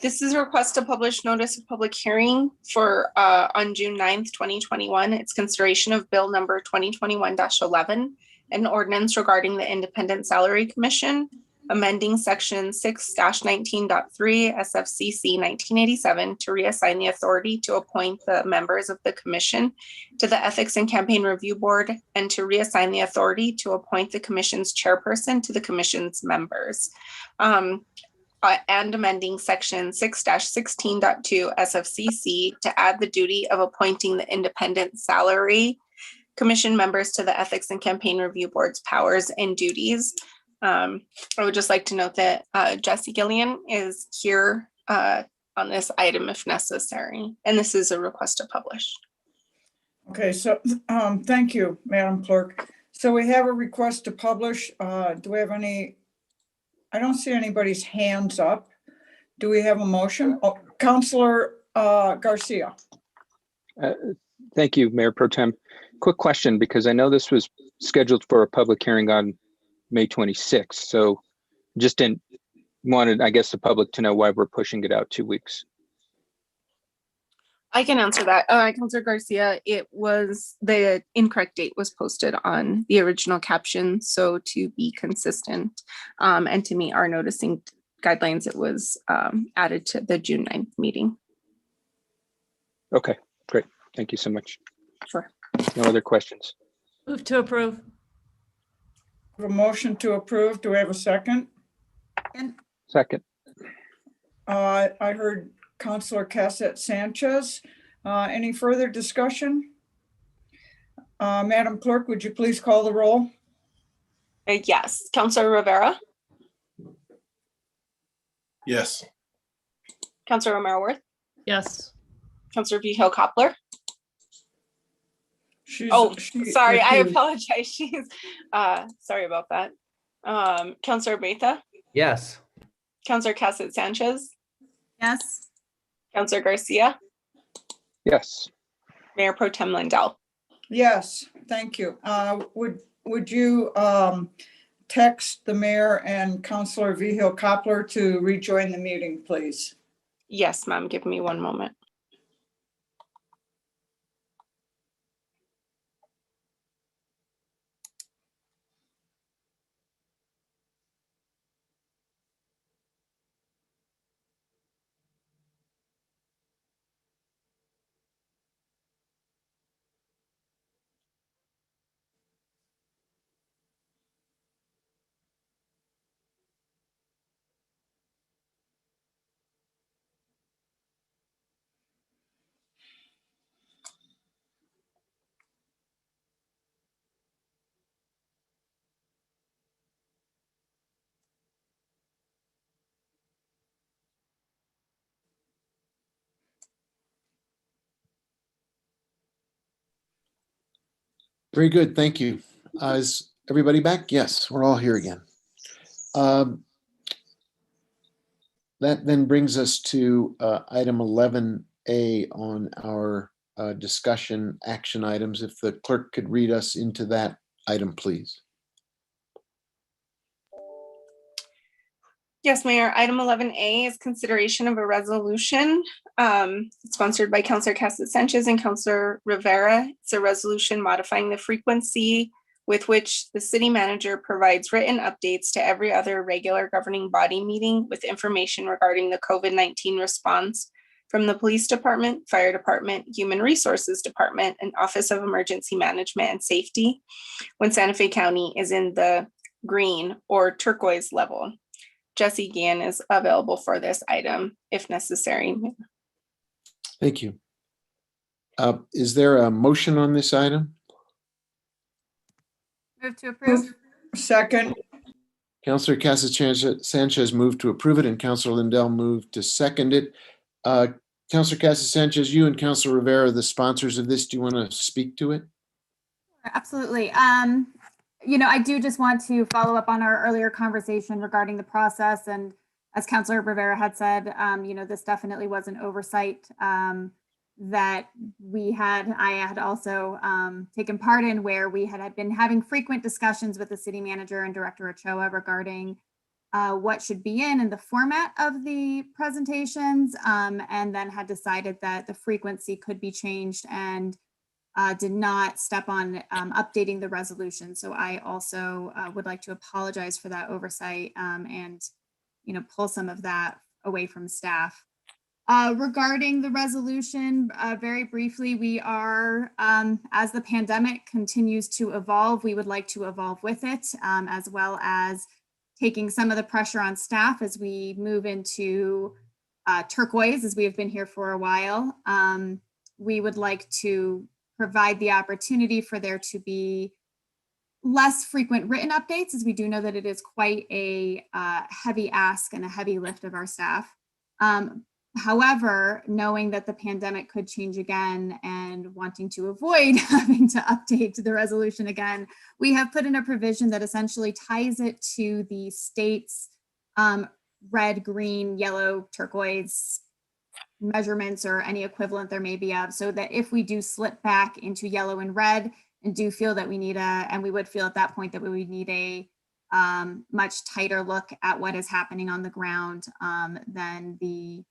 This is a request to publish notice of public hearing for on June 9th, 2021. It's consideration of bill number 2021-11, an ordinance regarding the Independent Salary Commission, amending section 6-19.3 SFCC 1987 to reassign the authority to appoint the members of the commission to the Ethics and Campaign Review Board, and to reassign the authority to appoint the commission's chairperson to the commission's members. And amending section 6-16.2 SFCC to add the duty of appointing the Independent Salary Commission members to the Ethics and Campaign Review Board's powers and duties. I would just like to note that Jesse Gillian is here on this item if necessary, and this is a request to publish. Okay, so thank you, Madam Clerk. So we have a request to publish. Do we have any? I don't see anybody's hands up. Do we have a motion? Oh, Councilor Garcia. Thank you, Mayor Pro Tem. Quick question, because I know this was scheduled for a public hearing on May 26th. So just wanted, I guess, the public to know why we're pushing it out 2 weeks. I can answer that. Councilor Garcia, it was the incorrect date was posted on the original caption. So to be consistent and to meet our noticing guidelines, it was added to the June 9th meeting. Okay, great. Thank you so much. Sure. No other questions. Move to approve. A motion to approve. Do we have a second? Second. I heard Councilor Cassette Sanchez. Any further discussion? Madam Clerk, would you please call the roll? Yes. Councilor Rivera. Yes. Councilor Romero-Worth. Yes. Councilor Vihil Coppler. She's sorry, I recused. apologize. She's sorry about that. Councilor Betha. Yes. Councilor Cassette Sanchez. Yes. Councilor Garcia. Yes. Mayor Pro Tem Lindell. Yes, thank you. Would you text the mayor and Councilor Vihil Coppler to rejoin the meeting, please? Yes, ma'am. Give me one moment. Very good, thank you. Is everybody back? Yes, we're all here again. That then brings us to item 11A on our discussion action items. If the clerk could read us into that item, please. Yes, Mayor. Item 11A is consideration of a resolution sponsored by Councilor Cassidy Sanchez and Councilor Rivera. It's a resolution modifying the frequency with which the city manager provides written updates to every other regular governing body meeting with information regarding the COVID-19 response from the Police Department, Fire Department, Human Resources Department, and Office of Emergency Management and Safety when Santa Fe County is in the green or turquoise level. Jesse Gann is available for this item if necessary. Thank you. Is there a motion on this item? Move to approve. Second, Councilor Cassidy Sanchez moved to approve it and Councilor Lindell moved to second it. Councilor Cassidy Sanchez, you and Councilor Rivera are the sponsors of this. Do you want to speak to it? Absolutely. I do just want to follow up on our earlier conversation regarding the process. And as Councilor Rivera had said, this definitely was an oversight that I had also taken part in, where we had been having frequent discussions with the city manager and Director Ochoa regarding what should be in the format of the presentations, and then had decided that the frequency could be changed and did not step on updating the resolution. So I also would like to apologize for that oversight and pull some of that away from staff. Regarding the resolution, very briefly, we are, as the pandemic continues to evolve, we would like to evolve with it, as well as taking some of the pressure on staff as we move into turquoise, as we have been here for a while. We would like to provide the opportunity for there to be less frequent written updates, as we do know that it is quite a heavy ask and a heavy lift of our staff. However, knowing that the pandemic could change again and wanting to avoid having to update the resolution again, we have put in a provision that essentially ties it to the state's red, green, yellow, turquoise measurements or any equivalent there may be of, so that if we do slip back into yellow and red and do feel that we need and we would feel at that point that we would need a much tighter look at what is happening on the ground, then the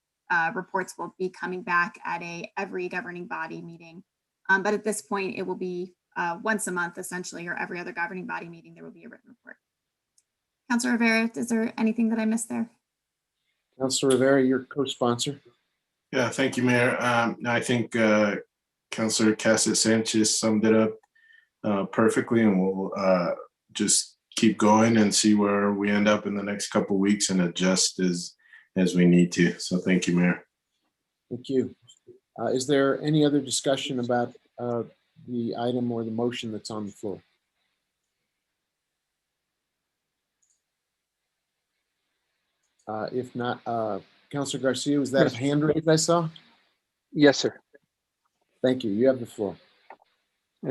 reports will be coming back at every governing body meeting. But at this point, it will be once a month, essentially, or every other governing body meeting, there will be a written report. Councilor Rivera, is there anything that I missed there? Councilor Rivera, your co-sponsor. Yeah, thank you, Mayor. I think Councilor Cassidy Sanchez summed it up perfectly, and we'll just keep going and see where we end up in the next couple of weeks and adjust as we need to. So thank you, Mayor. Thank you. Is there any other discussion about the item or the motion that's on the floor? If not, Councilor Garcia, was that a hand raised I saw? Yes, sir. Thank you. You have the floor.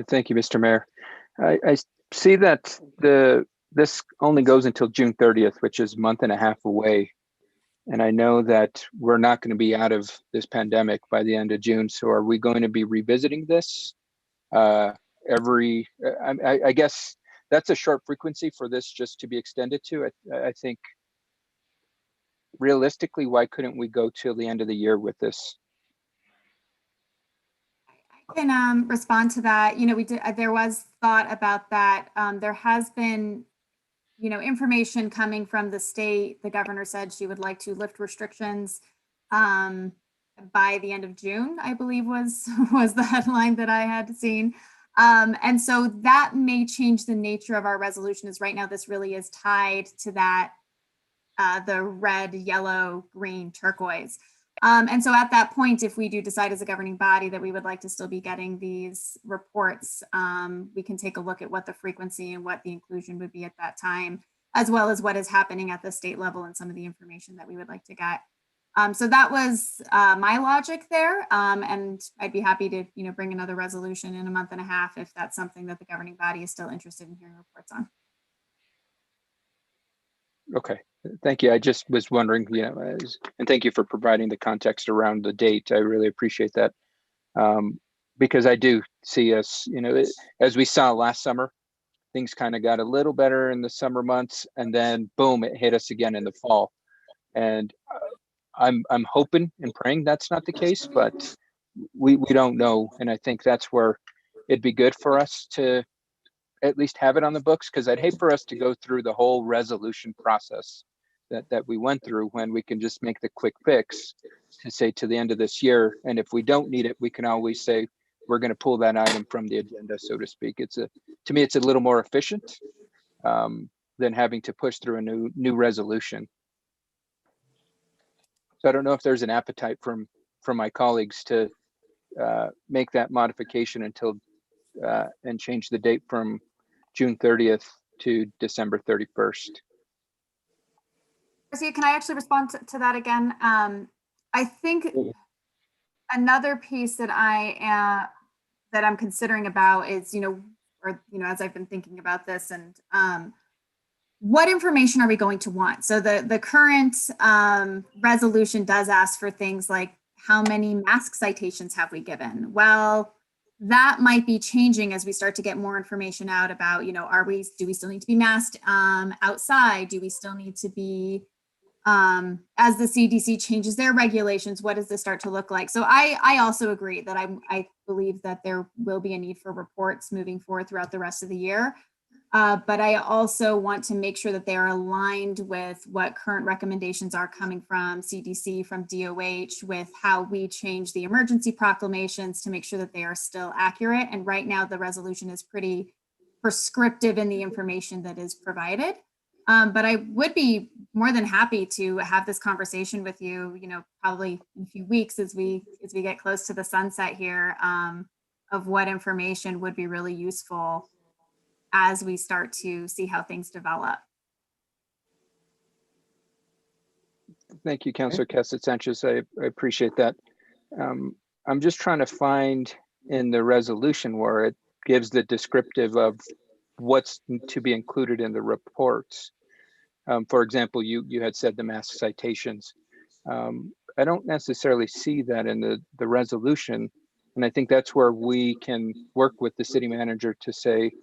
Thank you, Mr. Mayor. I see that this only goes until June 30th, which is a month and a half away. And I know that we're not going to be out of this pandemic by the end of June. So are we going to be revisiting this I guess that's a short frequency for this just to be extended to. I think realistically, why couldn't we go till the end of the year with this? I can respond to that. There was thought about that. There has been information coming from the state. The governor said she would like to lift restrictions by the end of June, I believe was the headline that I had seen. And so that may change the nature of our resolution, as right now this really is tied to that, the red, yellow, green, turquoise. And so at that point, if we do decide as a governing body that we would like to still be getting these reports, we can take a look at what the frequency and what the inclusion would be at that time, as well as what is happening at the state level and some of the information that we would like to get. So that was my logic there. And I'd be happy to bring another resolution in a month and a half if that's something that the governing body is still interested in hearing reports on. Okay, thank you. I just was wondering, and thank you for providing the context around the date. I really appreciate that. Because I do see us, as we saw last summer, things kind of got a little better in the summer months, and then boom, it hit us again in the fall. And I'm hoping and praying that's not the case, but we don't know. And I think that's where it'd be good for us to at least have it on the books, because I'd hate for us to go through the whole resolution process that we went through when we can just make the quick fix to say to the end of this year. And if we don't need it, we can always say we're going to pull that item from the agenda, so to speak. To me, it's a little more efficient than having to push through a new resolution. So I don't know if there's an appetite from my colleagues to make that modification until and change the date from June 30th to December 31st. Garcia, can I actually respond to that again? I think another piece that I'm considering about is, as I've been thinking about this, and what information are we going to want? So the current resolution does ask for things like, how many mask citations have we given? Well, that might be changing as we start to get more information out about, do we still need to be masked outside? Do we still need to be, as the CDC changes their regulations, what does this start to look like? So I also agree that I believe that there will be a need for reports moving forward throughout the rest of the year. But I also want to make sure that they are aligned with what current recommendations are coming from CDC, from DOH, with how we change the emergency proclamations to make sure that they are still accurate. And right now, the resolution is pretty prescriptive in the information that is provided. But I would be more than happy to have this conversation with you, probably in a few weeks as we get close to the sunset here, of what information would be really useful as we start to see how things develop. Thank you, Councilor Cassett-Sanchez. I appreciate that. I'm just trying to find in the resolution where it gives the descriptive of what's to be included in the reports. For example, you had said the mask citations. I don't necessarily see that in the resolution. And I think that's where we can work with the city manager to say,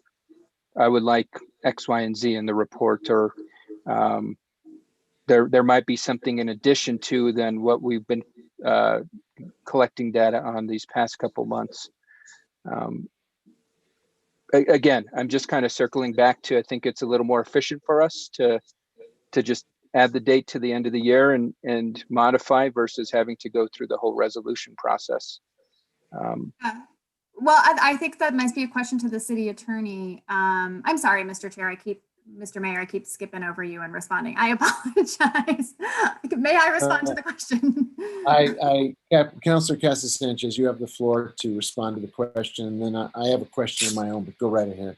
I would like X, Y, and Z in the report, or there might be something in addition to than what we've been collecting data on these past couple months. Again, I'm just kind of circling back to, I think it's a little more efficient for us to just add the date to the end of the year and modify versus having to go through the whole resolution process. Well, I think that might be a question to the city attorney. I'm sorry, Mr. Chair, Mr. Mayor, I keep skipping over you and responding. I apologize. May I respond to the question? Councilor Cassett-Sanchez, you have the floor to respond to the question, and then I have a question of my own, but go right ahead.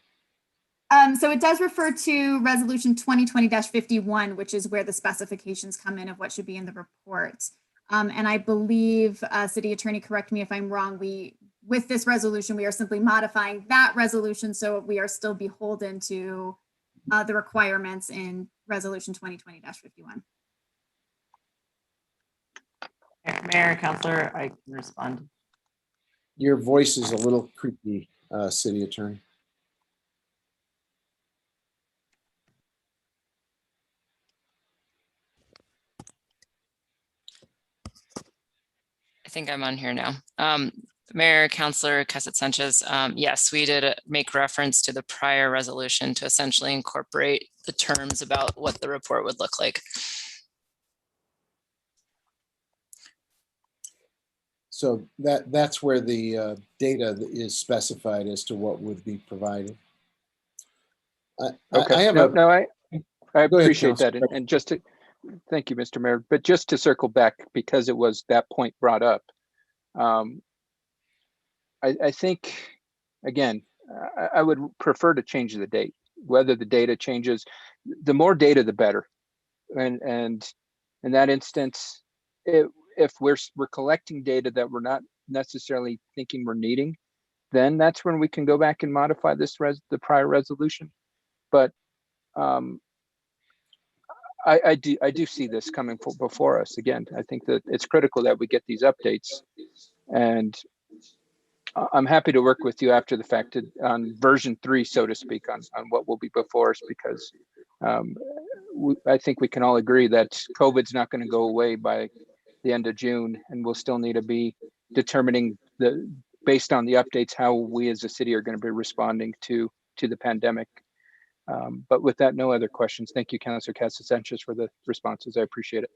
So it does refer to Resolution 2020-51, which is where the specifications come in of what should be in the report. And I believe, city attorney, correct me if I'm wrong, with this resolution, we are simply modifying that resolution, so we are still beholden to the requirements in Resolution 2020-51. Mayor, Councilor, I can respond. Your voice is a little creepy, city attorney. I think I'm on here now. Mayor, Councilor Cassett-Sanchez, yes, we did make reference to the prior resolution to essentially incorporate the terms about what the report would look like. So that's where the data is specified as to what would be provided. Okay. I appreciate that. And just to, thank you, Mr. Mayor, but just to circle back, because it was that point brought up, I think, again, I would prefer to change the date. Whether the data changes, the more data, the better. And in that instance, if we're collecting data that we're not necessarily thinking we're needing, then that's when we can go back and modify the prior resolution. But I do see this coming before us. Again, I think that it's critical that we get these updates, and I'm happy to work with you after the fact on version 3, so to speak, on what will be before us, because I think we can all agree that COVID's not going to go away by the end of June, and we'll still need to be determining based on the updates, how we as a city are going to be responding to the pandemic. But with that, no other questions. Thank you, Councilor Casas-Sanchez, for the responses. I appreciate it.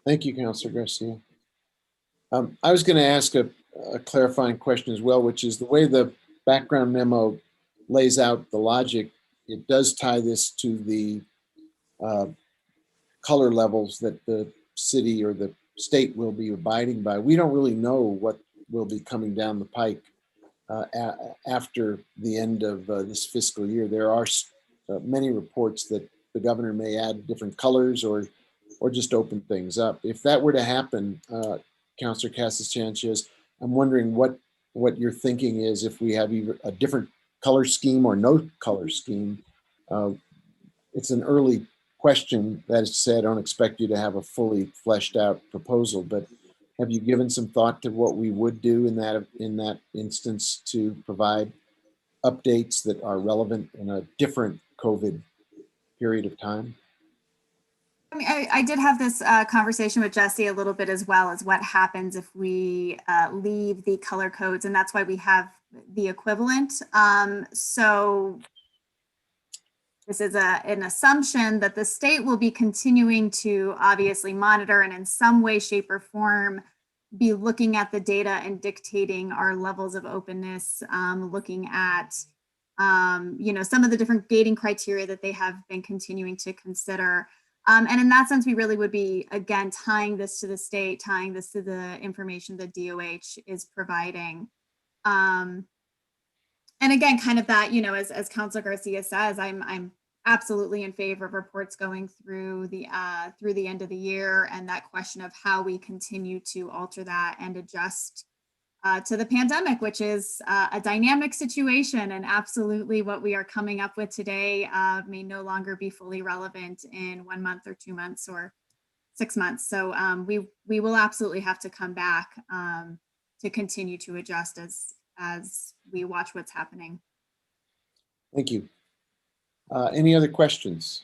Thank you, Councilor Garcia. I was going to ask a clarifying question as well, which is the way the background memo lays out the logic, it does tie this to the color levels that the city or the state will be abiding by. We don't really know what will be coming down the pike after the end of this fiscal year. There are many reports that the governor may add different colors or just open things up. If that were to happen, Councilor Casas-Sanchez, I'm wondering what your thinking is if we have either a different color scheme or no color scheme. It's an early question. That is to say, I don't expect you to have a fully fleshed out proposal, but have you given some thought to what we would do in that instance to provide updates that are relevant in a different COVID period of time? I mean, I did have this conversation with Jesse a little bit as well, as what happens if we leave the color codes, and that's why we have the equivalent. So this is an assumption that the state will be continuing to obviously monitor and in some way, shape, or form be looking at the data and dictating our levels of openness, looking at some of the different gating criteria that they have been continuing to consider. And in that sense, we really would be, again, tying this to the state, tying this to the information that DOH is providing. And again, kind of that, as Councilor Garcia says, I'm absolutely in favor of reports going through the end of the year, and that question of how we continue to alter that and adjust to the pandemic, which is a dynamic situation, and absolutely what we are coming up with today may no longer be fully relevant in 1 month or 2 months or 6 months. So we will absolutely have to come back to continue to adjust as we watch what's happening. Thank you. Any other questions?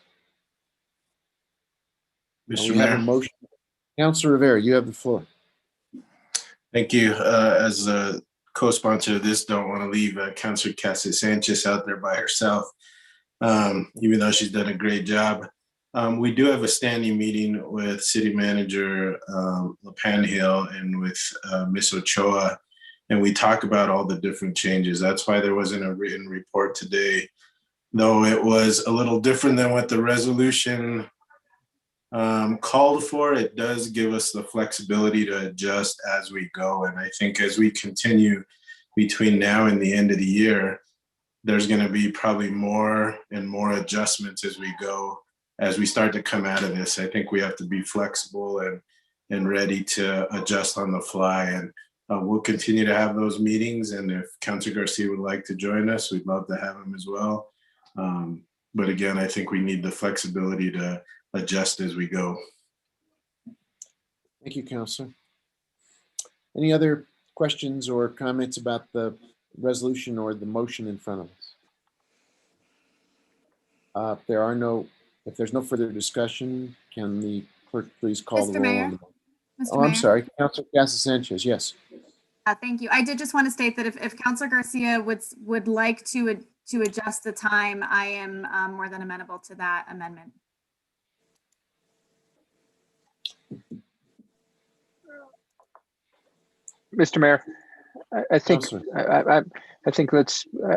Mr. Mayor. Motion. Councilor Rivera, you have the floor. Thank you. As a co-sponsor of this, don't want to leave Councilor Casas-Sanchez out there by herself, even though she's done a great job. We do have a standing meeting with City Manager LaPanhill and with Ms. Ochoa, and we talk about all the different changes. That's why there wasn't a written report today, though it was a little different than what the resolution called for. It does give us the flexibility to adjust as we go. And I think as we continue between now and the end of the year, there's going to be probably more and more adjustments as we go, as we start to come out of this. I think we have to be flexible and ready to adjust on the fly. And we'll continue to have those meetings. And if Councilor Garcia would like to join us, we'd love to have him as well. But again, I think we need the flexibility to adjust as we go. Thank you, Councilor. Any other questions or comments about the resolution or the motion in front of us? If there's no further discussion, can the clerk please call the roll on the motion? I'm sorry, Councilor Casas-Sanchez, yes. Thank you. I did just want to state that if Councilor Garcia would like to adjust the time, I am more than amenable to that amendment. Mr. Mayor, I think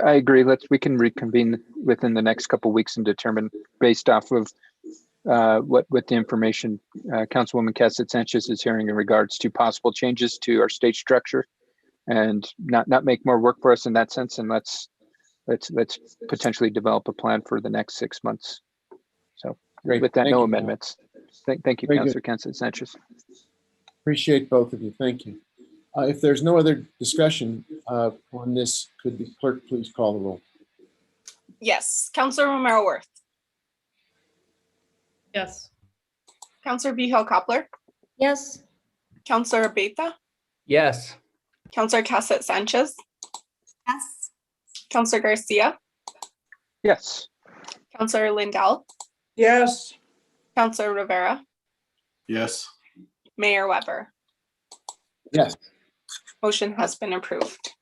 I agree. We can reconvene within the next couple of weeks and determine based off of what the information Councilwoman Casas-Sanchez is hearing in regards to possible changes to our state structure, and not make more work for us in that sense. And let's potentially develop a plan for the next 6 months. So great. With that, Thank no you, amendments. Thank you, Councilor Casas-Sanchez. Appreciate both of you. Thank you. If there's no other discussion on this, could the clerk please call the roll? Yes. Councilor Romero-Worth. Yes. Councilor Vigil-Koppler. Yes. Councilor Beta. Yes. Councilor Casas-Sanchez. Yes. Councilor Garcia. Yes. Councilor Lindell. Yes. Counselor Rivera, Yes. Mayor Weber. Yes, Motion has been approved.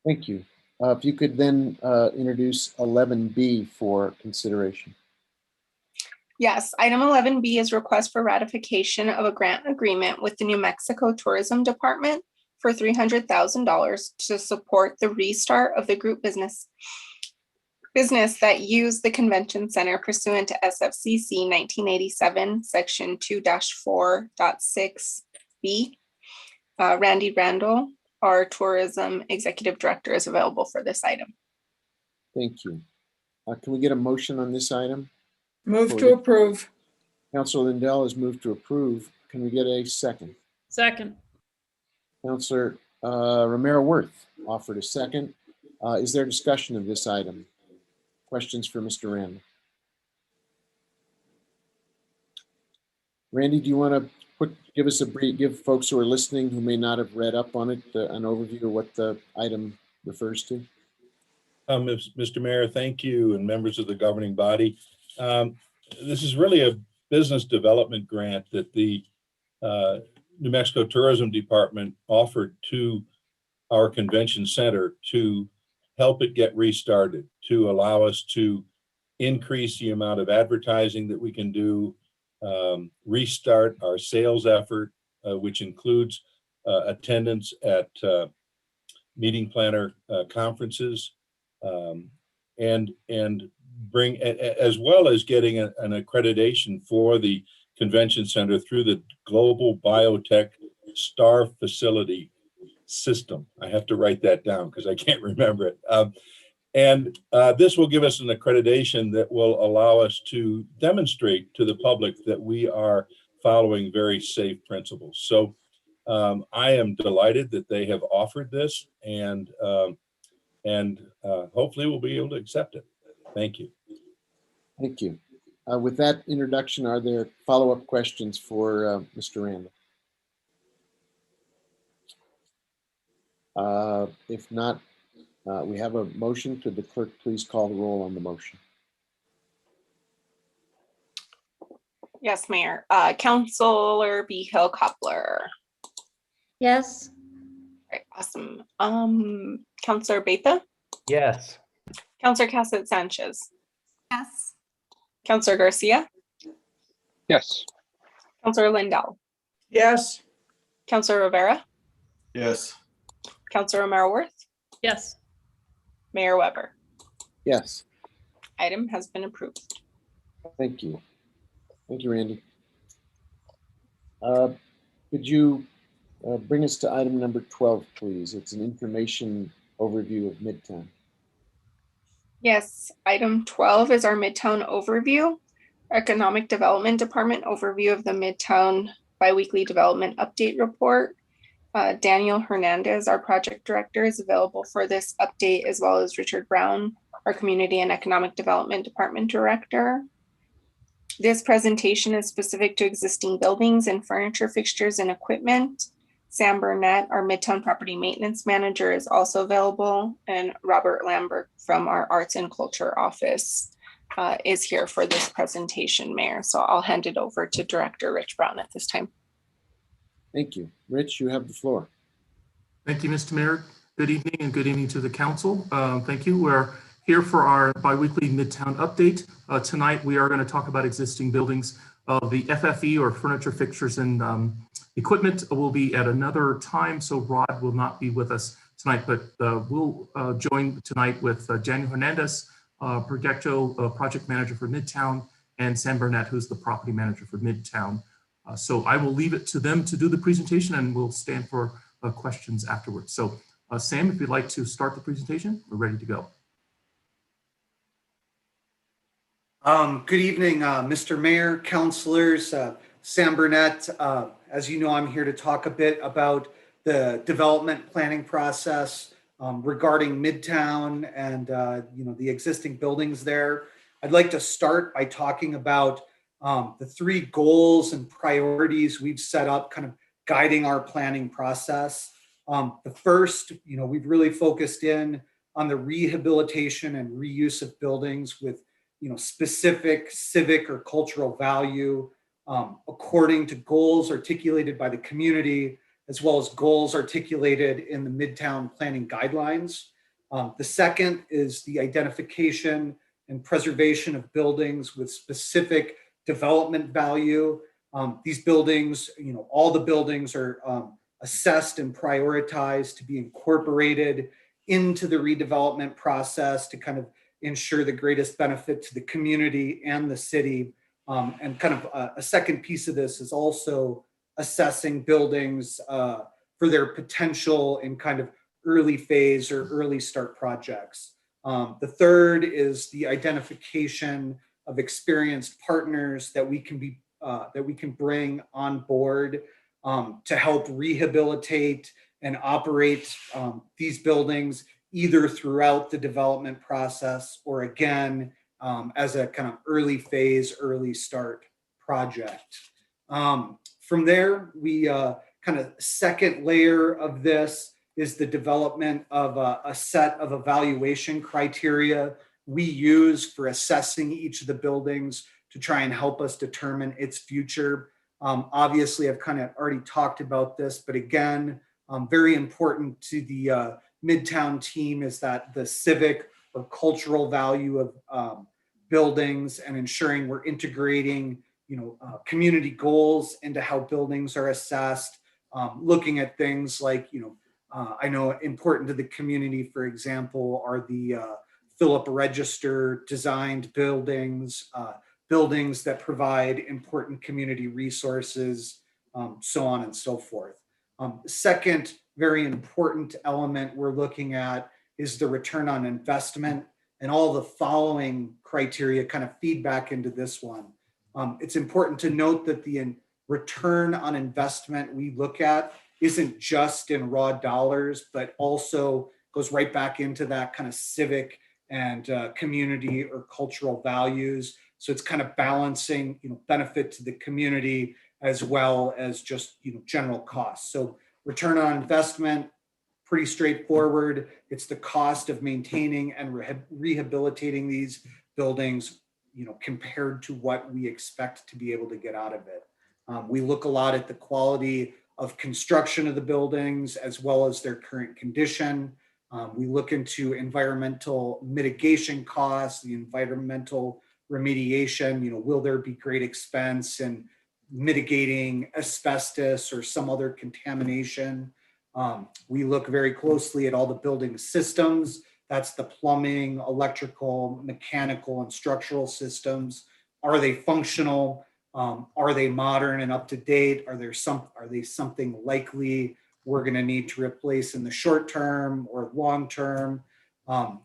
thank you. If you could then introduce 11B for consideration. Yes, item 11B is request for ratification of a grant agreement with the New Mexico Tourism Department for $300,000 to support the restart of the group business that use the convention center pursuant to SFCC 1987, section 2-4.6B. Randy Randall, our tourism executive director, is available for this item. Thank you. Can we get a motion on this item? Move to approve. Councilor Lindell has moved to approve. Can we get a second? Second. Councilor Romero Worth offered a second. Is there discussion of this item? Questions for Mr. Randall? Randy, do you want to give us a brief, give folks who are listening who may not have read up on it an overview of what the item refers to? Mr. Mayor, thank you, and members of the governing body. This is really a business development grant that the New Mexico Tourism Department offered to our convention center to help it get restarted, to allow us to increase the amount of advertising that we can do, restart our sales effort, which includes attendance at meeting planner conferences, and bring, as well as getting an accreditation for the convention center through the Global Biotech STAR Facility System. I have to write that down because I can't remember it. This will give us an accreditation that will allow us to demonstrate to the public that we are following very safe principles. So I am delighted that they have offered this, and hopefully we'll be able to accept it. Thank you. Thank you. With that introduction, are there follow-up questions for Mr. Randall? If not, we have a motion. Could the clerk please call the roll on the motion? Yes, Mayor. Counselor B. Hill Coppler. Yes. All right, awesome. Counselor Beta. Yes. Counselor Cassett Sanchez. Yes. Counselor Garcia. Yes. Counselor Lindell. Yes. Counselor Rivera. Yes. Counselor Romero Worth. Yes. Mayor Weber. Yes. Item has been approved. Thank you. Thank you, Randy. Could you bring us to item number 12, please? It's an information overview of Midtown. Yes, item 12 is our Midtown overview. Economic Development Department overview of the Midtown Biweekly Development Update Report. Daniel Hernandez, our project director, is available for this update, as well as Richard Brown, our Community and Economic Development Department director. This presentation is specific to existing buildings and furniture, fixtures, and equipment. Sam Burnett, our Midtown Property Maintenance Manager, is also available, and Robert Lambert from our Arts and Culture Office is here for this presentation, Mayor. So I'll hand it over to Director Rich Brown at this time. Thank you. Rich, you have the floor. Thank you, Mr. Mayor. Good evening, and good evening to the council. Thank you. We're here for our biweekly Midtown update. Tonight, we are going to talk about existing buildings. The FFE, or furniture, fixtures, and equipment, will be at another time, so Rod will not be with us tonight, but we'll join tonight with Daniel Hernandez, project manager for Midtown, and Sam Burnett, who's the property manager for Midtown. So I will leave it to them to do the presentation, and we'll stand for questions afterwards. So Sam, if you'd like to start the presentation, we're ready to go. Good evening, Mr. Mayor, councilors, Sam Burnett. As you know, I'm here to talk a bit about the development planning process regarding Midtown and the existing buildings there. I'd like to start by talking about the three goals and priorities we've set up, kind of guiding our planning process. The first, we've really focused in on the rehabilitation and reuse of buildings with specific civic or cultural value according to goals articulated by the community, as well as goals articulated in the Midtown planning guidelines. The second is the identification and preservation of buildings with specific development value. These buildings, all the buildings are assessed and prioritized to be incorporated into the redevelopment process to kind of ensure the greatest benefit to the community and the city. And kind of a second piece of this is also assessing buildings for their potential in kind of early phase or early start projects. The third is the identification of experienced partners that we can bring on board to help rehabilitate and operate these buildings either throughout the development process or again as a kind of early phase, early start project. From there, we kind of second layer of this is the development of a set of evaluation criteria we use for assessing each of the buildings to try and help us determine its future. Obviously, I've kind of already talked about this, but again, very important to the Midtown team is that the civic or cultural value of buildings and ensuring we're integrating community goals into how buildings are assessed, looking at things like, I know important to the community, for example, are the Philip Register designed buildings, buildings that provide important community resources, so on and so forth. Second, very important element we're looking at is the return on investment, and all the following criteria kind of feed back into this one. It's important to note that the return on investment we look at isn't just in raw dollars, but also goes right back into that kind of civic and community or cultural values. So it's kind of balancing, benefit to the community as well as just, general costs. So return on investment, pretty straightforward. It's the cost of maintaining and rehabilitating these buildings, compared to what we expect to be able to get out of it. We look a lot at the quality of construction of the buildings as well as their current condition. We look into environmental mitigation costs, the environmental remediation, will there be great expense in mitigating asbestos or some other contamination? We look very closely at all the building systems. That's the plumbing, electrical, mechanical, and structural systems. Are they functional? Are they modern and up to date? Are they something likely we're going to need to replace in the short term or long term?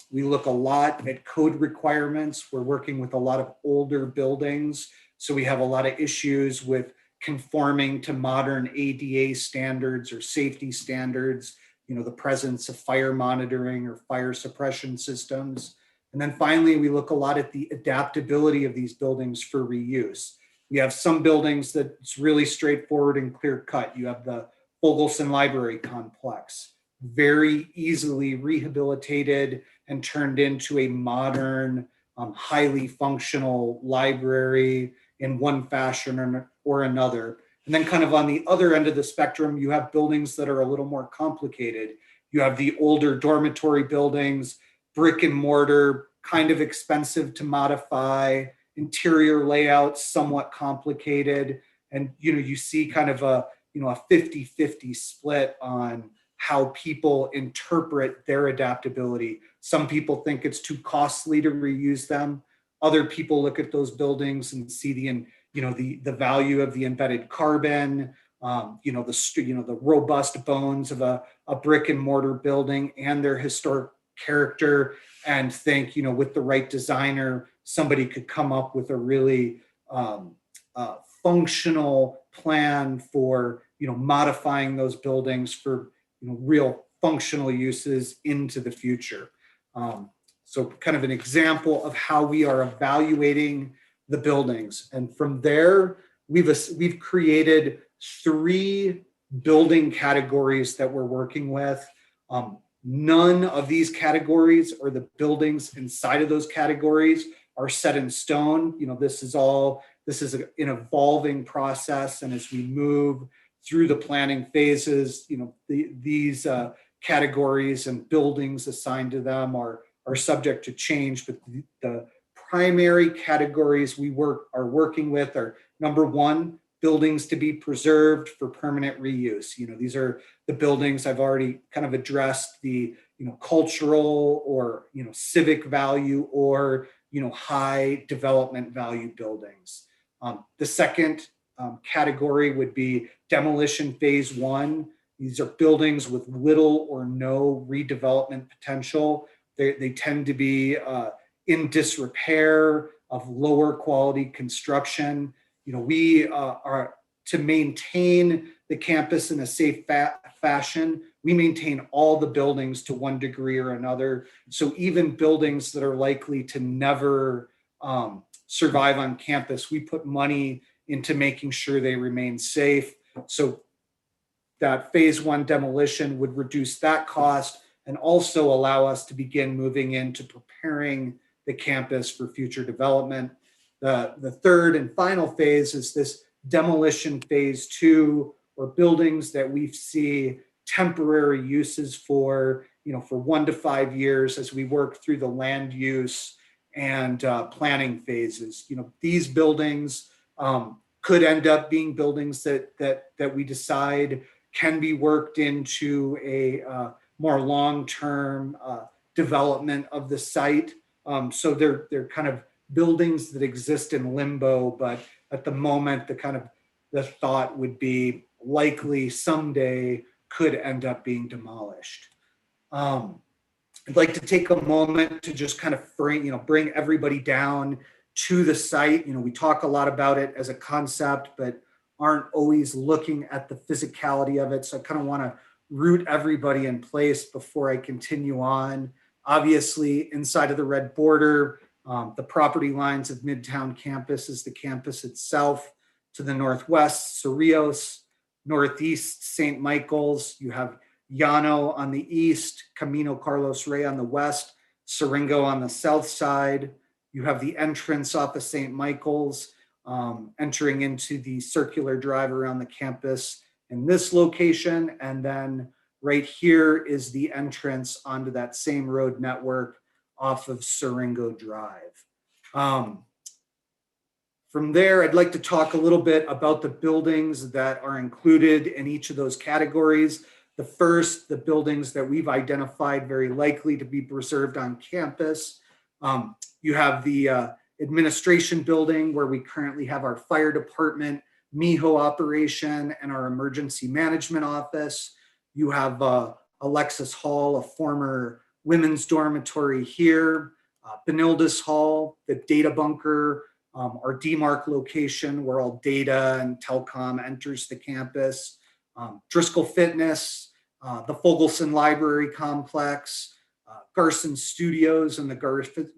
We look a lot at code requirements. We're working with a lot of older buildings, so we have a lot of issues with conforming to modern ADA standards or safety standards, the presence of fire monitoring or fire suppression systems. And then finally, we look a lot at the adaptability of these buildings for reuse. We have some buildings that's really straightforward and clear cut. You have the Fogelson Library Complex, very easily rehabilitated and turned into a modern, highly functional library in one fashion or another. And then kind of on the other end of the spectrum, you have buildings that are a little more complicated. You have the older dormitory buildings, brick and mortar, kind of expensive to modify, interior layouts somewhat complicated. And you see kind of a 50-50 split on how people interpret their adaptability. Some people think it's too costly to reuse them. Other people look at those buildings and see the value of the embedded carbon, the robust bones of a brick and mortar building and their historic character, and think, with the right designer, somebody could come up with a really functional plan for, modifying those buildings for, real functional uses into the future. So kind of an example of how we are evaluating the buildings. And from there, we've created 3 building categories that we're working with. None of these categories or the buildings inside of those categories are set in stone. This is an evolving process. And as we move through the planning phases, these categories and buildings assigned to them are subject to change. But the primary categories we are working with are, number one, buildings to be preserved for permanent reuse. These are the buildings I've already kind of addressed, the cultural or civic value or high development value buildings. The second category would be demolition phase one. These are buildings with little or no redevelopment potential. They tend to be in disrepair, of lower quality construction. We are to maintain the campus in a safe fashion. We maintain all the buildings to one degree or another. So even buildings that are likely to never survive on campus, we put money into making sure they remain safe. So that phase one demolition would reduce that cost and also allow us to begin moving into preparing the campus for future development. The third and final phase is this demolition phase two, or buildings that we see temporary uses for 1 to 5 years as we work through the land use and planning phases. These buildings could end up being buildings that we decide can be worked into a more long-term development of the site. So they're kind of buildings that exist in limbo, but at the moment, the thought would be likely someday could end up being demolished. I'd like to take a moment to just kind of bring everybody down to the site. We talk a lot about it as a concept, but aren't always looking at the physicality of it. So I kind of want to root everybody in place before I continue on. Obviously, inside of the red border, the property lines of Midtown campus is the campus itself. To the northwest, Cerrillos, northeast, St. Michael's. You have Llano on the east, Camino Carlos Rey on the west, Siringo on the south side. You have the entrance off of St. Michael's, entering into the circular drive around the campus in this location. And then right here is the entrance onto that same road network off of Siringo Drive. From there, I'd like to talk a little bit about the buildings that are included in each of those categories. The first, the buildings that we've identified very likely to be preserved on campus. You have the administration building where we currently have our fire department, MIHO operation, and our emergency management office. You have Alexis Hall, a former women's dormitory here, Benildes Hall, the data bunker, our DMARC location where all data and telecom enters the campus, Driscoll Fitness, the Fogelson Library Complex, Garson Studios and the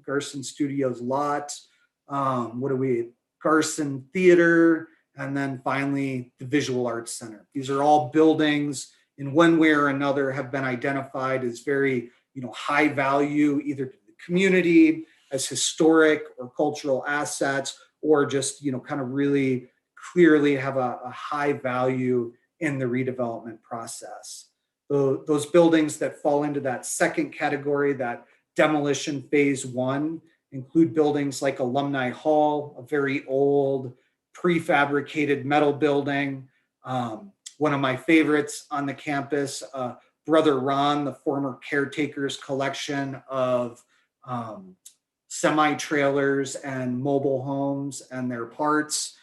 Garson Studios lot, Garson Theater, and then finally the Visual Arts Center. These are all buildings in one way or another have been identified as very high value, either to the community, as historic or cultural assets, or just kind of really clearly have a high value in the redevelopment process. Those buildings that fall into that second category, that demolition phase one, include buildings like Alumni Hall, a very old prefabricated metal building. One of my favorites on the campus, Brother Ron, the former caretaker's collection of semi-trailers and mobile homes and their parts.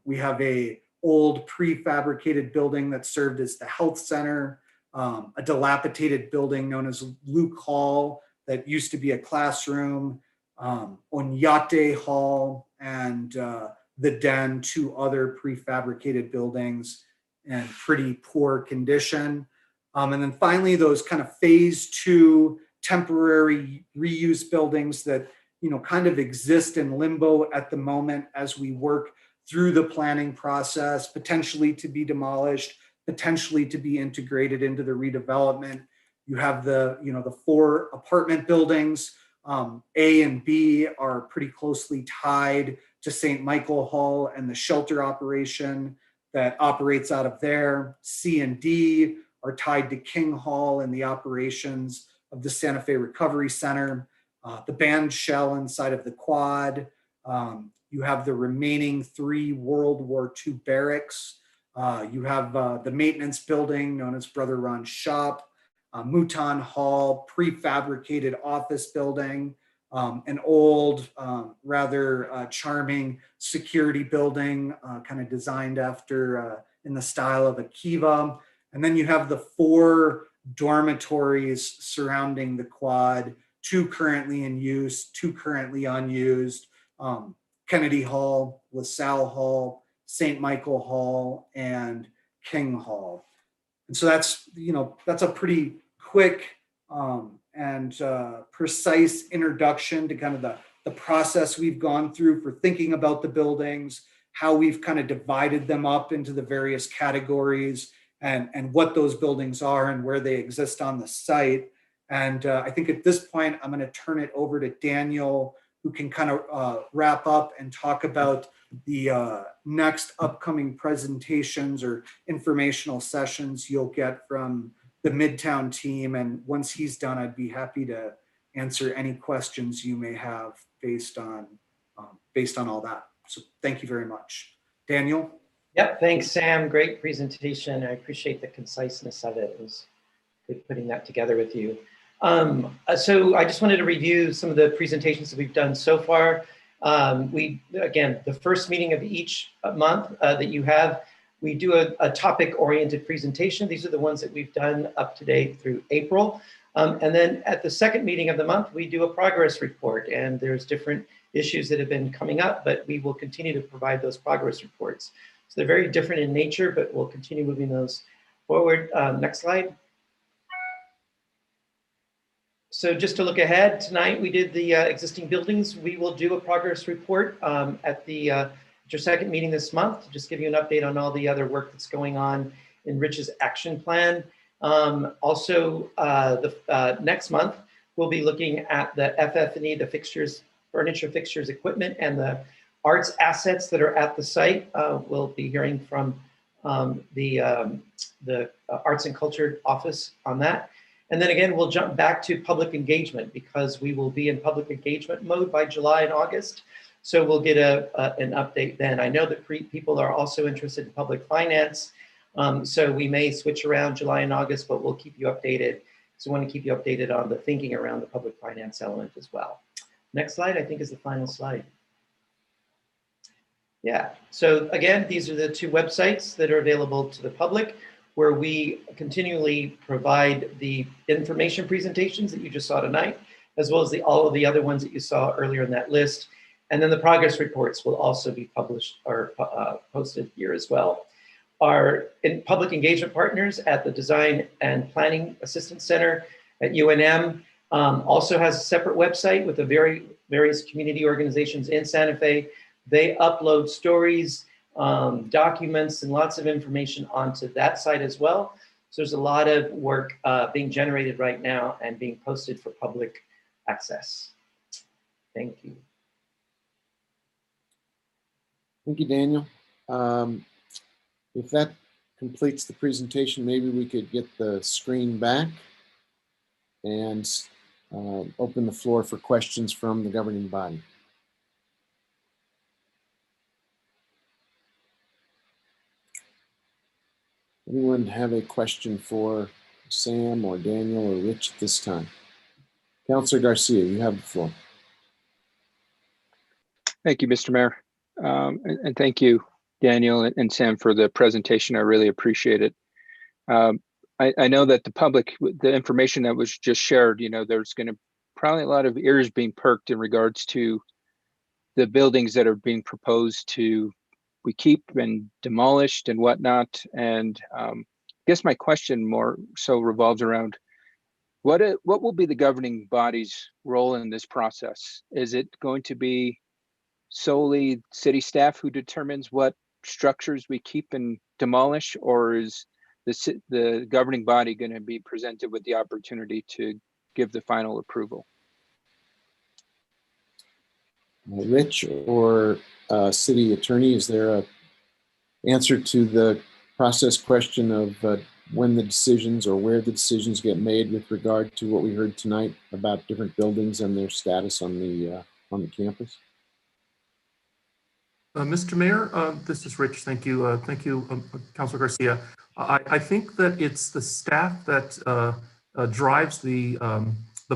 We have a old prefabricated building that served as the health center, a dilapidated building known as Luke Hall that used to be a classroom, Onyate Hall, and the Den, two other prefabricated buildings in pretty poor condition. And then finally, those kind of phase two temporary reuse buildings that kind of exist in limbo at the moment as we work through the planning process, potentially to be demolished, potentially to be integrated into the redevelopment. You have the 4 apartment buildings A and B are pretty closely tied to St. Michael Hall and the shelter operation that operates out of there. C and D are tied to King Hall and the operations of the Santa Fe Recovery Center. The band shell inside of the quad. You have the remaining 3 World War II barracks. You have the maintenance building known as Brother Ron's shop, Midtown Hall, prefabricated office building, an old, rather charming security building, kind of designed after in the style of a Kiva. And then you have the 4 dormitories surrounding the quad, 2 currently in use, 2 currently unused, Kennedy Hall, LaSalle Hall, St. Michael Hall, and King Hall. And so that's, that's a pretty quick and precise introduction to kind of the process we've gone through for thinking about the buildings, how we've kind of divided them up into the various categories and what those buildings are and where they exist on the site. And I think at this point, I'm going to turn it over to Daniel, who can kind of wrap up and talk about the next upcoming presentations or informational sessions you'll get from the Midtown team. And once he's done, I'd be happy to answer any questions you may have based on all that. So thank you very much. Daniel? Yep, thanks, Sam. Great presentation. I appreciate the conciseness of it. It was good putting that together with you. So I just wanted to review some of the presentations that we've done so far. Again, the first meeting of each month that you have, we do a topic-oriented presentation. These are the ones that we've done up to date through April. And then at the second meeting of the month, we do a progress report, and there's different issues that have been coming up, but we will continue to provide those progress reports. So they're very different in nature, but we'll continue moving those forward. Next slide. So just to look ahead, tonight we did the existing buildings. We will do a progress report at your second meeting this month to just give you an update on all the other work that's going on in Rich's action plan. Also, next month, we'll be looking at the FF&E, the fixtures, furniture, fixtures, equipment, and the arts assets that are at the site. We'll be hearing from the Arts and Culture Office on that. And then again, we'll jump back to public engagement because we will be in public engagement mode by July and August. So we'll get an update then. I know that people are also interested in public finance. So we may switch around July and August, but we'll keep you updated. So we want to keep you updated on the thinking around the public finance element as well. Next slide, I think, is the final slide. Yeah, so again, these are the 2 websites that are available to the public, where we continually provide the information presentations that you just saw tonight, as well as all of the other ones that you saw earlier in that list. And then the progress reports will also be published or posted here as well. Our public engagement partners at the Design and Planning Assistance Center at UNM also has a separate website with the various community organizations in Santa Fe. They upload stories, documents, and lots of information onto that site as well. So there's a lot of work being generated right now and being posted for public access. Thank you. Thank you, Daniel. If that completes the presentation, maybe we could get the screen back and open the floor for questions from the governing body. Anyone have a question for Sam or Daniel or Rich at this time? Councilor Garcia, you have the floor. Thank you, Mr. Mayor. And thank you, Daniel and Sam, for the presentation. I really appreciate it. I know that the public, the information that was just shared, there's going to probably a lot of ears being perked in regards to the buildings that are being proposed to we keep and demolished and whatnot. And I guess my question more so revolves around what will be the governing body's role in this process? Is it going to be solely city staff who determines what structures we keep and demolish, or is the governing body going to be presented with the opportunity to give the final approval? Rich or city attorney, is there a answer to the process question of when the decisions or where the decisions get made with regard to what we heard tonight about different buildings and their status on the campus? Mr. Mayor, this is Rich. Thank you. Thank you, Councilor Garcia. I think that it's the staff that drives the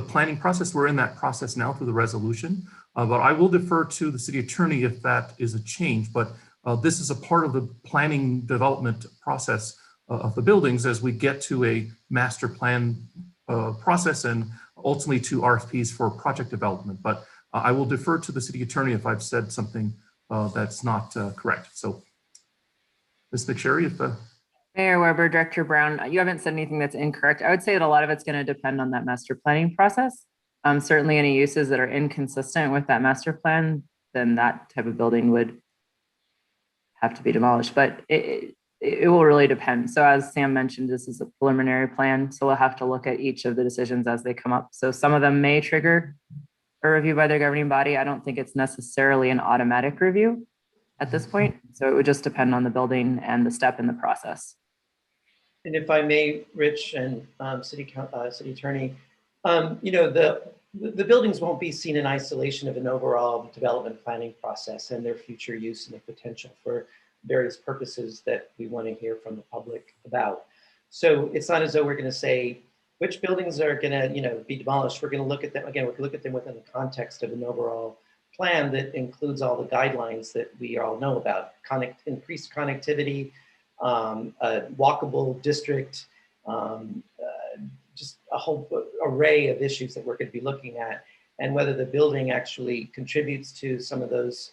planning process. We're in that process now through the resolution, but I will defer to the city attorney if that is a change. But this is a part of the planning development process of the buildings as we get to a master plan process and ultimately to RFPs for project development. But I will defer to the city attorney if I've said something that's not correct. So, Ms. McSherry, if Mayor Weber, Director Brown, you haven't said anything that's incorrect. I would say that a lot of it's going to depend on that master planning process. Certainly any uses that are inconsistent with that master plan, then that type of building would have to be demolished, but it will really depend. So as Sam mentioned, this is a preliminary plan, so we'll have to look at each of the decisions as they come up. So some of them may trigger a review by their governing body. I don't think it's necessarily an automatic review at this point. So it would just depend on the building and the step in the process. And if I may, Rich and city attorney, you know, the buildings won't be seen in isolation of an overall development planning process and their future use and the potential for various purposes that we want to hear from the public about. So it's not as though we're going to say which buildings are going to, you know, be demolished. We're going to look at them again. We can look at them within the context of an overall plan that includes all the guidelines that we all know about: increased connectivity, a walkable district, just a whole array of issues that we're going to be looking at, and whether the building actually contributes to some of those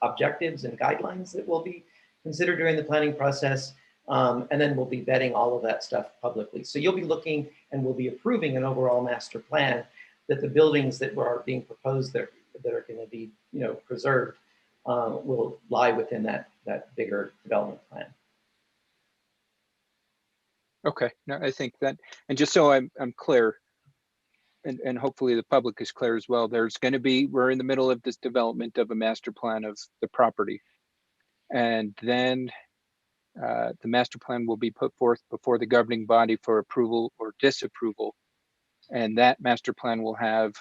objectives and guidelines that will be considered during the planning process. And then we'll be vetting all of that stuff publicly. So you'll be looking and we'll be approving an overall master plan that the buildings that are being proposed that are going to be, you know, preserved will lie within that bigger development plan. Okay, no, I think that, and just so I'm clear, and hopefully the public is clear as well, we're in the middle of this development of a master plan of the property. And then the master plan will be put forth before the governing body for approval or disapproval. And that master plan will have,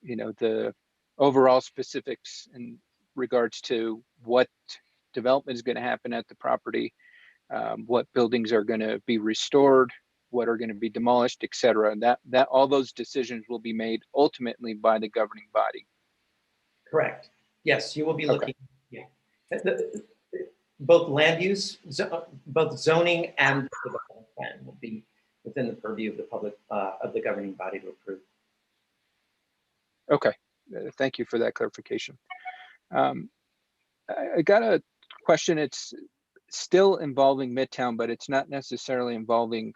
you know, the overall specifics in regards to what development is going to happen at the property, what buildings are going to be restored, what are going to be demolished, et cetera. And that all those decisions will be made ultimately by the governing body. Correct. Yes, you will be looking, yeah. Both land use, both zoning and development plan will be within the purview of the public, of the governing body to approve. Okay, thank you for that clarification. I got a question. It's still involving Midtown, but it's not necessarily involving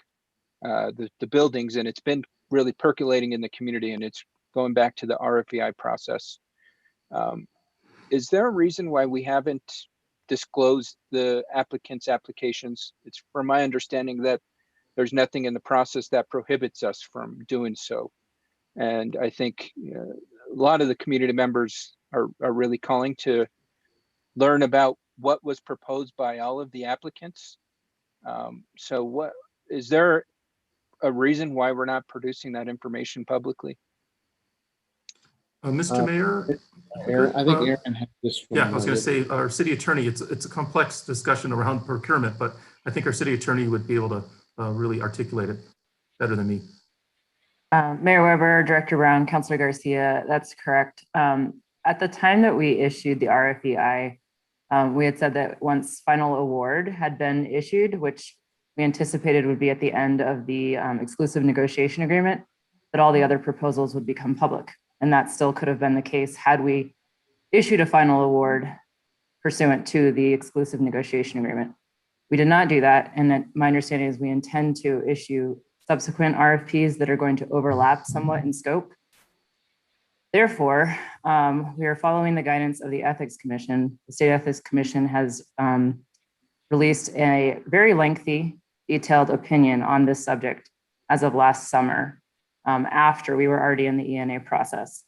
the buildings, and it's been really percolating in the community, and it's going back to the RFEI process. Is there a reason why we haven't disclosed the applicants' applications? It's from my understanding that there's nothing in the process that prohibits us from doing so. And I think a lot of the community members are really calling to learn about what was proposed by all of the applicants. So what is there a reason why we're not producing that information publicly? Mr. Mayor? I think Aaron had this one. Yeah, I was going to say, our city attorney, it's a complex discussion around procurement, but I think our city attorney would be able to really articulate it better than me. Mayor Weber, Director Brown, Councilor Garcia, that's correct. At the time that we issued the RFEI, we had said that once final award had been issued, which we anticipated would be at the end of the exclusive negotiation agreement, that all the other proposals would become public. And that still could have been the case had we issued a final award pursuant to the exclusive negotiation agreement. We did not do that. And my understanding is we intend to issue subsequent RFPs that are going to overlap somewhat in scope. Therefore, we are following the guidance of the Ethics Commission. The State Ethics Commission has released a very lengthy, detailed opinion on this subject as of last summer, after we were already in the ENA process.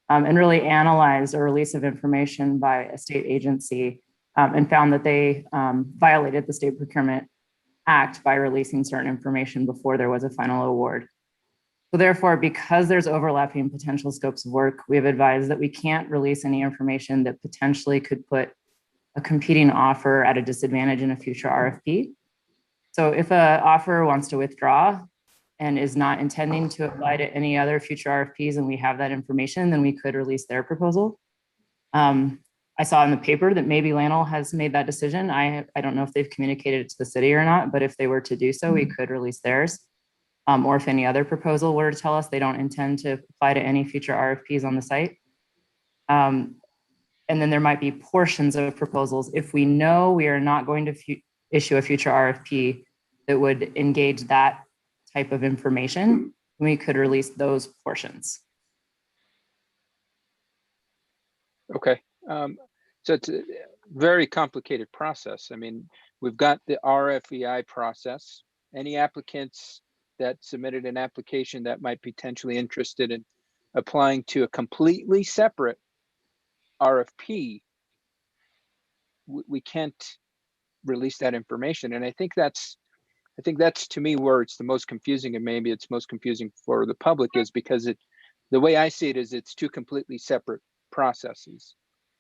and really analyzed a release of information by a state agency and found that they violated the State Procurement Act by releasing certain information before there was a final award. So therefore, because there's overlapping potential scopes of work, we have advised that we can't release any information that potentially could put a competing offer at a disadvantage in a future RFP. So if an offeror wants to withdraw and is not intending to apply to any other future RFPs and we have that information, then we could release their proposal. I saw in the paper that maybe Lanel has made that decision. I don't know if they've communicated it to the city or not, but if they were to do so, we could release theirs. Or if any other proposal were to tell us they don't intend to apply to any future RFPs on the site. And then there might be portions of proposals. If we know we are not going to issue a future RFP that would engage that type of information, we could release those portions. Okay. So it's a very complicated process. I mean, we've got the RFEI process. Any applicants that submitted an application that might be potentially interested in applying to a completely separate RFP, we can't release that information. And I think that's to me where it's the most confusing, and maybe it's most confusing for the public, is because the way I see it is it's two completely separate processes,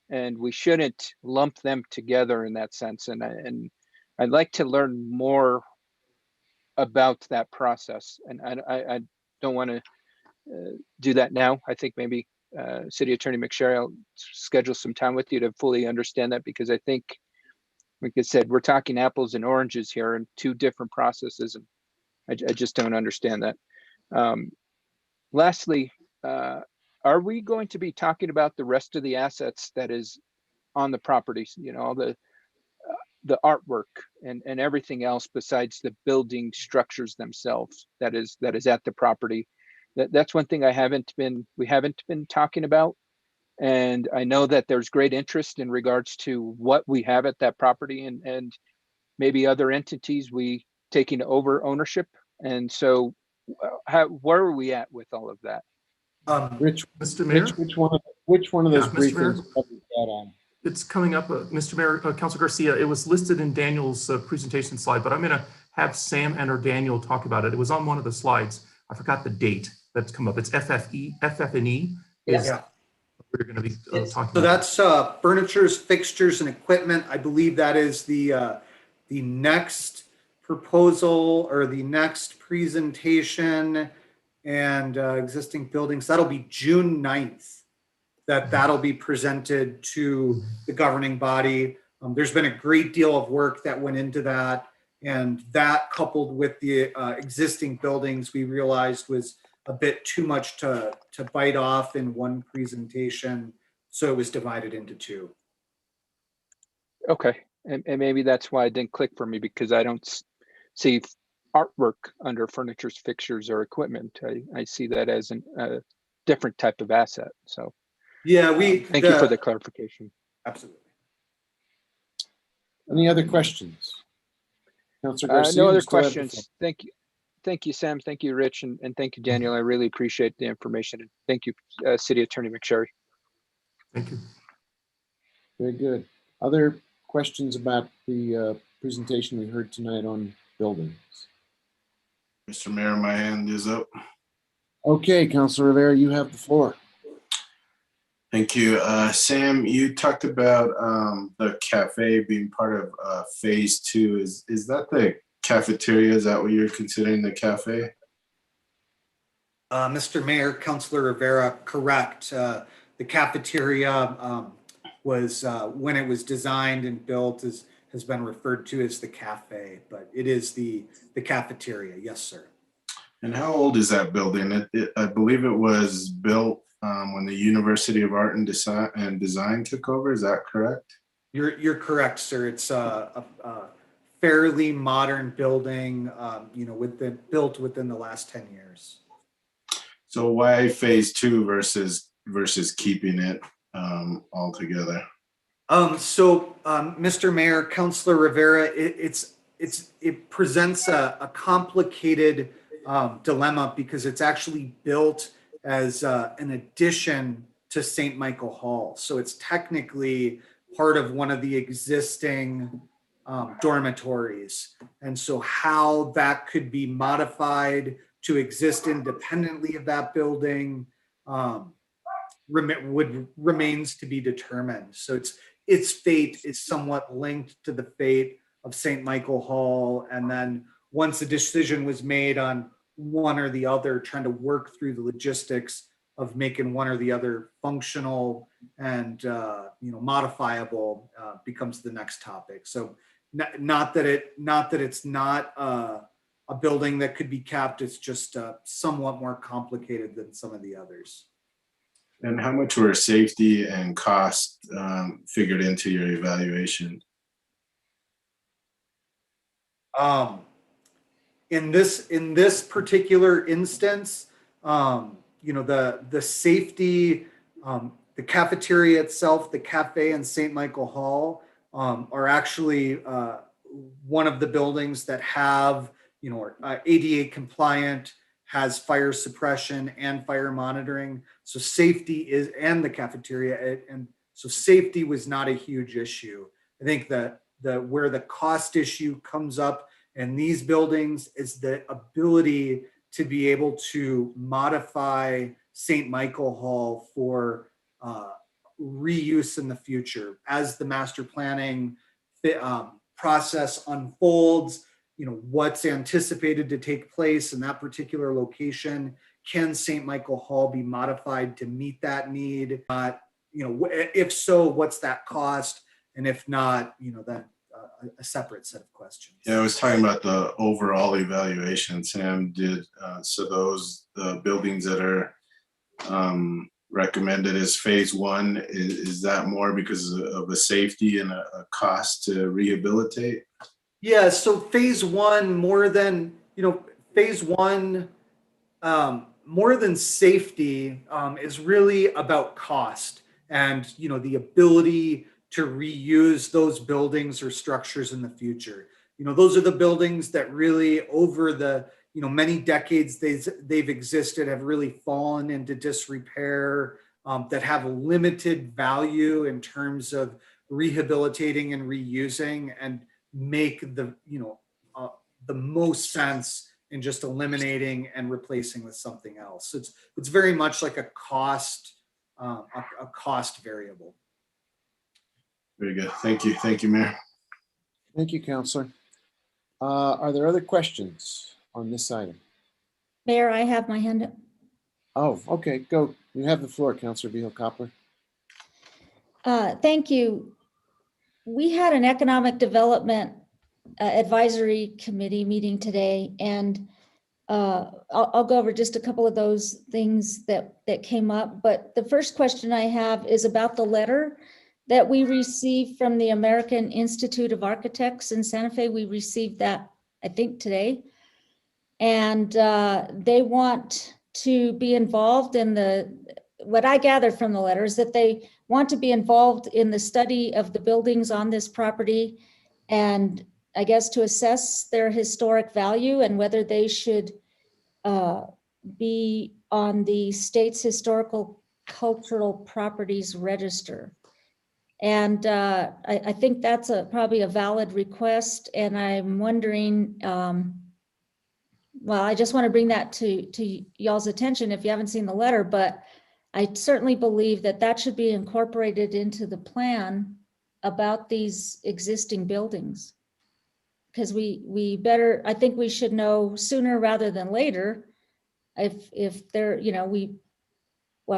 and we shouldn't lump them together in that sense. And I'd like to learn more about that process. And I don't want to do that now. I think maybe City Attorney McSherry, I'll schedule some time with you to fully understand that, because I think, like I said, we're talking apples and oranges here and two different processes, and I just don't understand that. Lastly, are we going to be talking about the rest of the assets that is on the properties, you know, all the artwork and everything else besides the building structures themselves that is at the property? That's one thing we haven't been talking about. And I know that there's great interest in regards to what we have at that property, and maybe other entities we taking over ownership. And so where are we at with all of that? Rich, Mr. Mayor? which one of those Yeah, Mr. Mayor? briefings have you got on? It's coming up, Mr. Mayor, Councilor Garcia. It was listed in Daniel's presentation slide, but I'm going to have Sam and or Daniel talk about it. It was on one of the slides. I forgot the date that's come up. It's FF&E. Yeah. We're going to be talking so about. That's furnitures, fixtures, and equipment. I believe that is the next proposal or the next presentation, and existing buildings. That'll be June 9th. That'll be presented to the governing body. There's been a great deal of work that went into that, and that coupled with the existing buildings, we realized was a bit too much to bite off in one presentation, so it was divided into two. Okay, and maybe that's why it didn't click for me, because I don't see artwork under furnitures, fixtures, or equipment. I see that as a different type of asset. So yeah, thank you for the clarification. Absolutely. Any other questions? Councilor Garcia, no other you still have the questions. Thank you, Sam. Thank you, Rich, and thank you, Daniel. I really appreciate the information. And thank you, City Attorney McSherry. Thank you. Very good. Other questions about the presentation we heard tonight on buildings? Mr. Mayor, my hand is up. Okay, Councilor Rivera, you have the floor. Thank you. Sam, you talked about the cafe being part of phase 2. Is that the cafeteria? Is that what you're considering, the cafe? Mr. Mayor, Councilor Rivera, correct. The cafeteria was, when it was designed and built, has been referred to as the cafe, but it is the cafeteria. Yes, sir. And how old is that building? I believe it was built when the University of Art and Design took over. Is that correct? You're correct, sir. It's a fairly modern building, built within the last 10 years. So why phase 2 versus keeping it all together? Mr. Mayor, Councilor Rivera, it presents a complicated dilemma, because it's actually built as an addition to St. Michael Hall. So it's technically part of one of the existing dormitories. And so how that could be modified to exist independently of that building remains to be determined. So its fate is somewhat linked to the fate of St. Michael Hall. And then once a decision was made on one or the other, trying to work through the logistics of making one or the other functional and modifiable becomes the next topic. So not that it's not a building that could be kept. It's just somewhat more complicated than some of the others. And how much were safety and cost figured into your evaluation? In this particular instance, the safety, the cafeteria itself, the cafe in St. Michael Hall are actually one of the buildings that have, are ADA compliant, has fire suppression and fire monitoring. So safety is, and the cafeteria, and so safety was not a huge issue. I think that where the cost issue comes up in these buildings is the ability to be able to modify St. Michael Hall for reuse in the future. As the master planning process unfolds, what's anticipated to take place in that particular location. Can St. Michael Hall be modified to meet that need? If so, what's that cost? And if not, then a separate set of questions. Yeah, I was talking about the overall evaluation. Sam did, so those buildings that are recommended as phase one, is that more because of the safety and a cost to rehabilitate? Yeah, so phase one, more than safety is really about cost and, the ability to reuse those buildings or structures in the future. Those are the buildings that really over the, many decades they've existed, have really fallen into disrepair, that have limited value in terms of rehabilitating and reusing, and make the most sense in just eliminating and replacing with something else. So it's very much like a cost variable. Very good. Thank you, Mayor. Thank you, Counselor. Are there other questions on this item? Mayor, I have my hand up. Oh, okay, go. You have the floor, Counselor Vihel-Coppler. Thank you. We had an economic development advisory committee meeting today, and I'll go over just a couple of those things that came up. But the first question I have is about the letter that we received from the American Institute of Architects in Santa Fe. We received that, I think, today. And they want to be involved in what I gathered from the letter is that they want to be involved in the study of the buildings on this property, and I guess to assess their historic value and whether they should be on the state's historical cultural properties register. And I think that's probably a valid request. And I'm wondering, well, I just want to bring that to y'all's attention if you haven't seen the letter, but I certainly believe that should be incorporated into the plan about these existing buildings. Because I think we should know sooner rather than later if they're,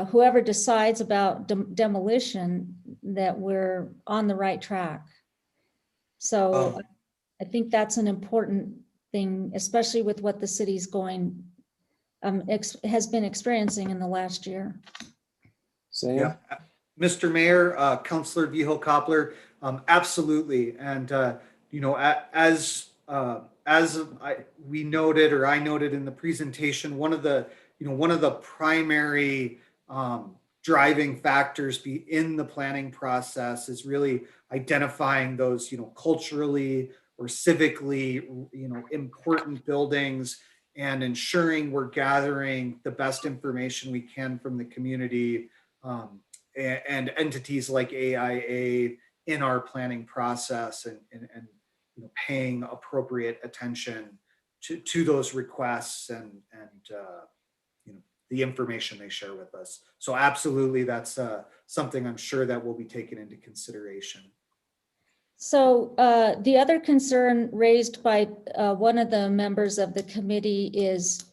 whoever decides about demolition, that we're on the right track. So I think that's an important thing, especially with what the city's has been experiencing in the last year. Sam? Yeah, Mr. Mayor, Councilor Vihel-Coppler, absolutely. And we noted, or I noted in the presentation, one of the primary driving factors in the planning process is really identifying those culturally or civically important buildings, and ensuring we're gathering the best information we can from the community and entities like AIA in our planning process and paying appropriate attention to those requests and the information they share with us. So absolutely, that's something I'm sure that will be taken into consideration. So the other concern raised by one of the members of the committee is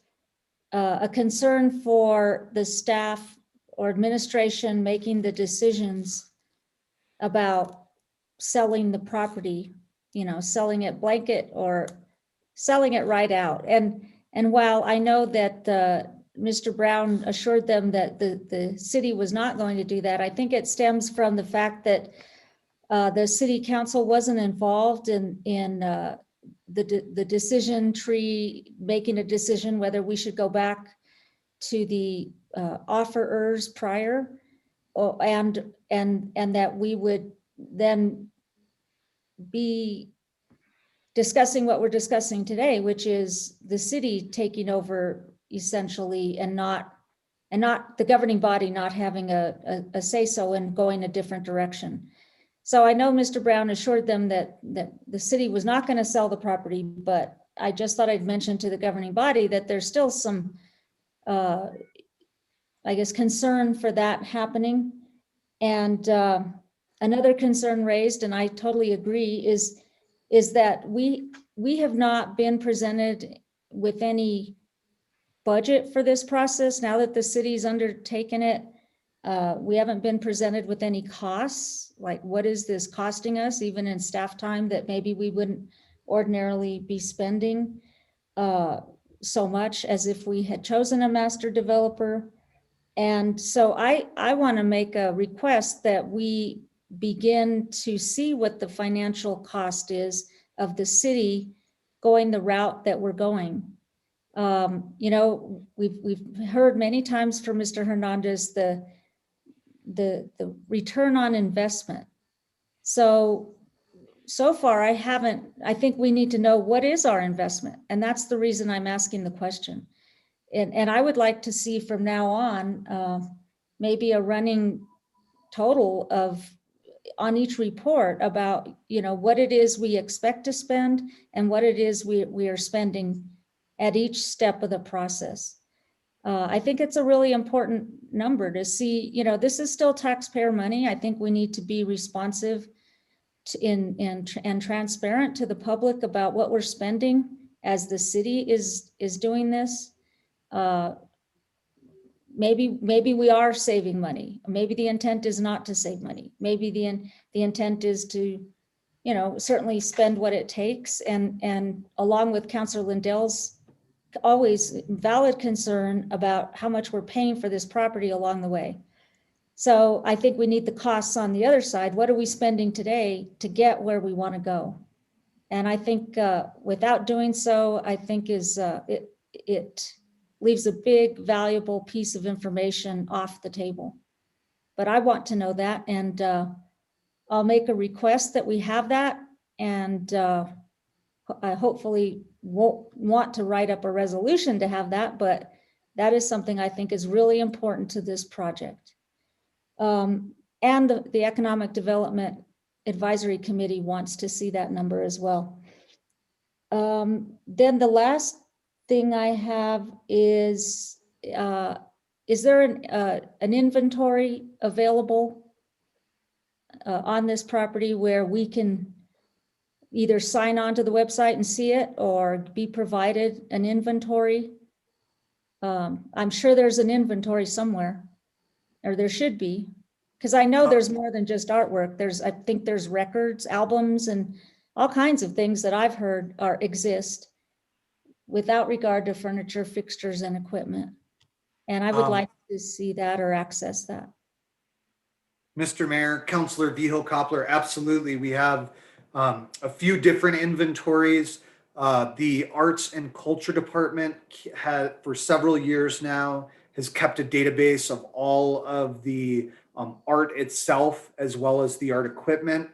a concern for the staff or administration making the decisions about selling the property, selling it blanket or selling it right out. And while I know that Mr. Brown assured them that the city was not going to do that, I think it stems from the fact that the city council wasn't involved in the decision tree, making a decision whether we should go back to the offerers prior, and that we would then be discussing what we're discussing today, which is the city taking over essentially, and not the governing body not having a say-so and going a different direction. So I know Mr. Brown assured them that the city was not going to sell the property, but I just thought I'd mention to the governing body that there's still some, I guess, concern for that happening. And another concern raised, and I totally agree, is that we have not been presented with any budget for this process. Now that the city's undertaken it, we haven't been presented with any costs, like what is this costing us, even in staff time that maybe we wouldn't ordinarily be spending so much as if we had chosen a master developer. And so I want to make a request that we begin to see what the financial cost is of the city going the route that we're going. We've heard many times from Mr. Hernandez the return on investment. So far I think we need to know what is our investment. And that's the reason I'm asking the question. And I would like to see from now on, maybe a running total on each report about, what it is we expect to spend and what it is we are spending at each step of the process. I think it's a really important number to see, this is still taxpayer money. I think we need to be responsive and transparent to the public about what we're spending as the city is doing this. Maybe we are saving money. Maybe the intent is not to save money. Maybe the intent is to, certainly spend what it takes. And along with Councilor Lindell's always valid concern about how much we're paying for this property along the way. So I think we need the costs on the other side. What are we spending today to get where we want to go? And I think without doing so, I think it leaves a big, valuable piece of information off the table. But I want to know that, and I'll make a request that we have that, and I hopefully won't want to write up a resolution to have that, but that is something I think is really important to this project. And the Economic Development Advisory Committee wants to see that number as well. Then the last thing I have is there an inventory available on this property where we can either sign on to the website and see it or be provided an inventory? I'm sure there's an inventory somewhere, or there should be, because I know there's more than just artwork. I think there's records, albums, and all kinds of things that I've heard exist without regard to furniture, fixtures, and equipment. And I would like to see that or access that. Mr. Mayor, Councilor Vigil-Koppler, absolutely. We have a few different inventories. The Arts and Culture Department for several years now has kept a database of all of the art itself, as well as the art equipment.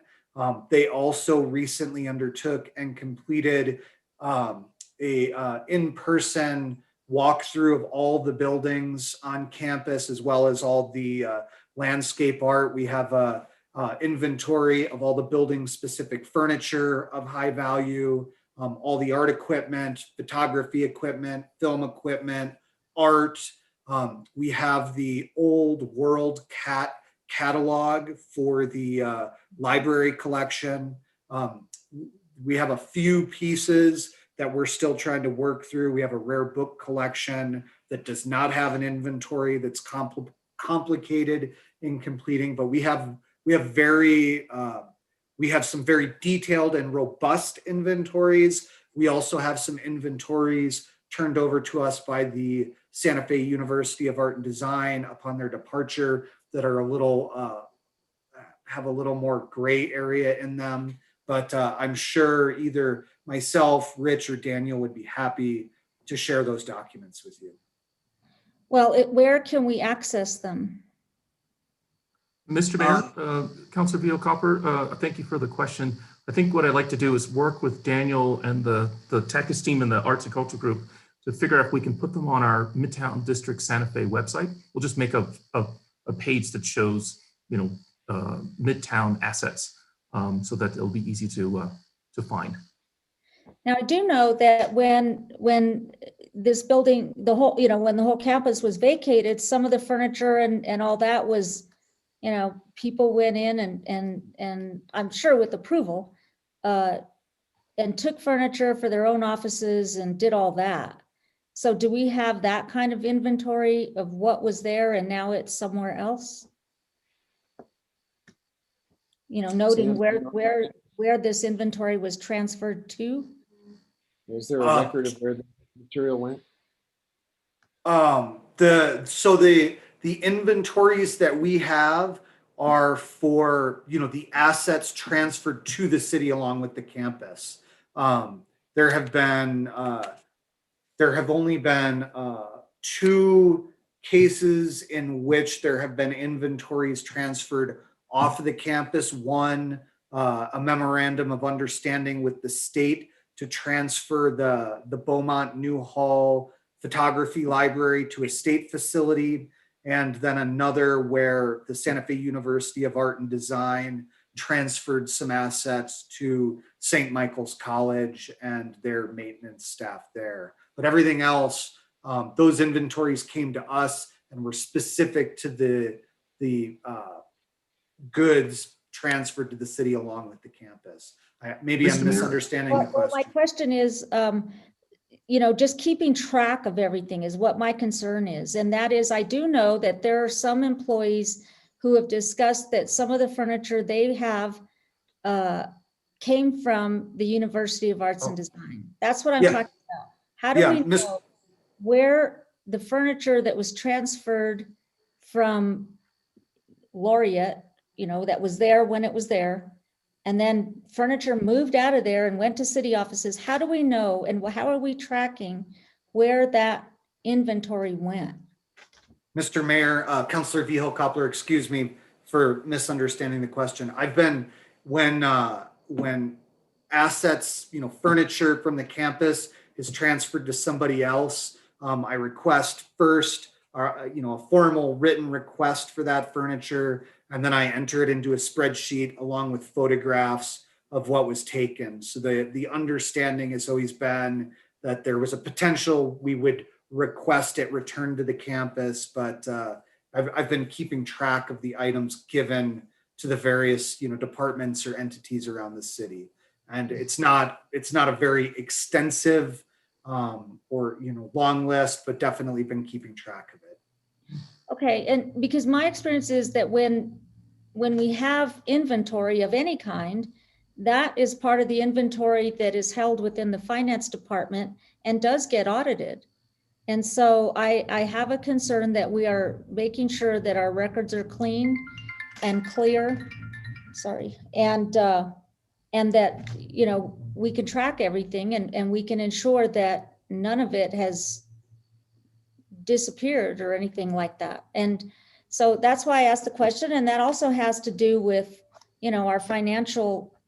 They also recently undertook and completed a in-person walkthrough of all the buildings on campus, as well as all the landscape art. We have a inventory of all the building specific furniture of high value, all the art equipment, photography equipment, film equipment, art. We have the old World Cat catalog for the library collection. We have a few pieces that we're still trying to work through. We have a rare book collection that does not have an inventory that's complicated in completing, but we have some very detailed and robust inventories. We also have some inventories turned over to us by the Santa Fe University of Art and Design upon their departure that are have a little more gray area in them. But I'm sure either myself, Rich, or Daniel would be happy to share those documents with you. Well, where can we access them? Mr. Mayor, Councilor Vio Copper, thank you for the question. I think what I'd like to do is work with Daniel and the Techis team and the Arts and Culture Group to figure out if we can put them on our Midtown District Santa Fe website. We'll just make a page that shows, Midtown assets, so that it'll be easy to find. Now, I do know that when this building, when the whole campus was vacated, some of the furniture and all that was, people went in and I'm sure with approval, and took furniture for their own offices and did all that. So do we have that kind of inventory of what was there and now it's somewhere else? Noting where this inventory was transferred to? Is there a record of where the material went? The inventories that we have are for, the assets transferred to the city along with the campus. There have only been 2 cases in which there have been inventories transferred off of the campus. One, a memorandum of understanding with the state to transfer the Beaumont Newhall Photography Library to a state facility. And then another where the Santa Fe University of Art and Design transferred some assets to St. Michael's College and their maintenance staff there. But everything else, those inventories came to us and were specific to the goods transferred to the city along with the campus. Maybe I'm misunderstanding the question. Well, my question is, just keeping track of everything is what my concern is. And that is, I do know that there are some employees who have discussed that some of the furniture they have came from the University of Arts and Design. That's what I'm talking about. How do we know where the furniture that was transferred from Laureate, that was there when it was there, and then furniture moved out of there and went to city offices? How do we know, and how are we tracking where that inventory went? Mr. Mayor, Councilor Vihel Koppler, excuse me for misunderstanding the question. I've been, when assets, furniture from the campus is transferred to somebody else, I request first, a formal written request for that furniture, and then I enter it into a spreadsheet along with photographs of what was taken. So the understanding has always been that there was a potential we would request it returned to the campus, but I've been keeping track of the items given to the various departments or entities around the city, and it's not a very extensive or long list, but definitely been keeping track of it. Okay, and because my experience is that when we have inventory of any kind, that is part of the inventory that is held within the finance department and does get audited. And so I have a concern that we are making sure that our records are clean and clear, and that, we can track everything and we can ensure that none of it has disappeared or anything like that. And so that's why I asked the question. And that also has to do with, our financial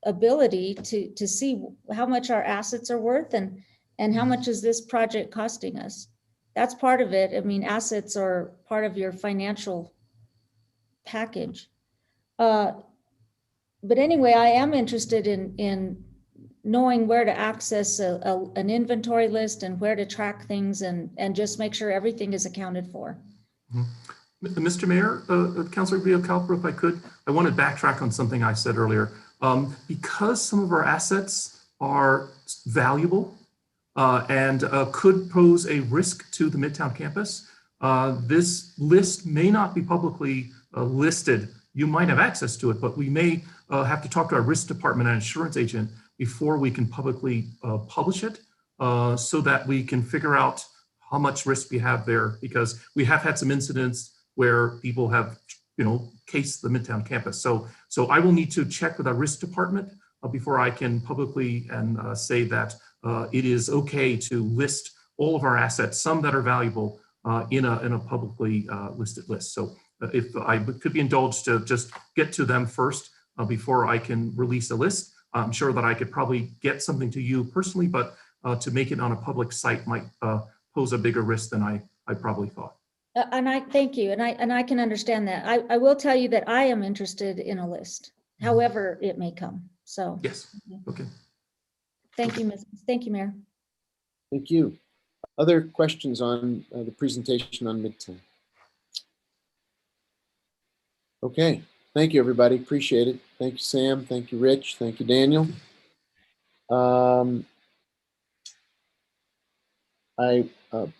ability to see how much our assets are worth and how much is this project costing us. That's part of it. I mean, assets are part of your financial package. But anyway, I am interested in knowing where to access an inventory list and where to track things and just make sure everything is accounted for. Mr. Mayor, Councilor Villacalper, if I could, I want to backtrack on something I said earlier. Because some of our assets are valuable and could pose a risk to the Midtown campus, this list may not be publicly listed. You might have access to it, but we may have to talk to our risk department and insurance agent before we can publicly publish it so that we can figure out how much risk we have there, because we have had some incidents where people have, cased the Midtown campus. So I will need to check with our risk department before I can publicly and say that it is okay to list all of our assets, some that are valuable, in a publicly listed list. So if I could be indulged to just get to them first before I can release a list, I'm sure that I could probably get something to you personally, but to make it on a public site might pose a bigger risk than I probably thought. And I thank you, and I can understand that. I will tell you that I am interested in a list, however it may come. So yes, okay. Thank you, Thank you, Mayor. Thank you. Other questions on the presentation on Midtown? Okay, thank you, everybody. Appreciate it. Thank you, Sam. Thank you, Rich. Thank you, Daniel. I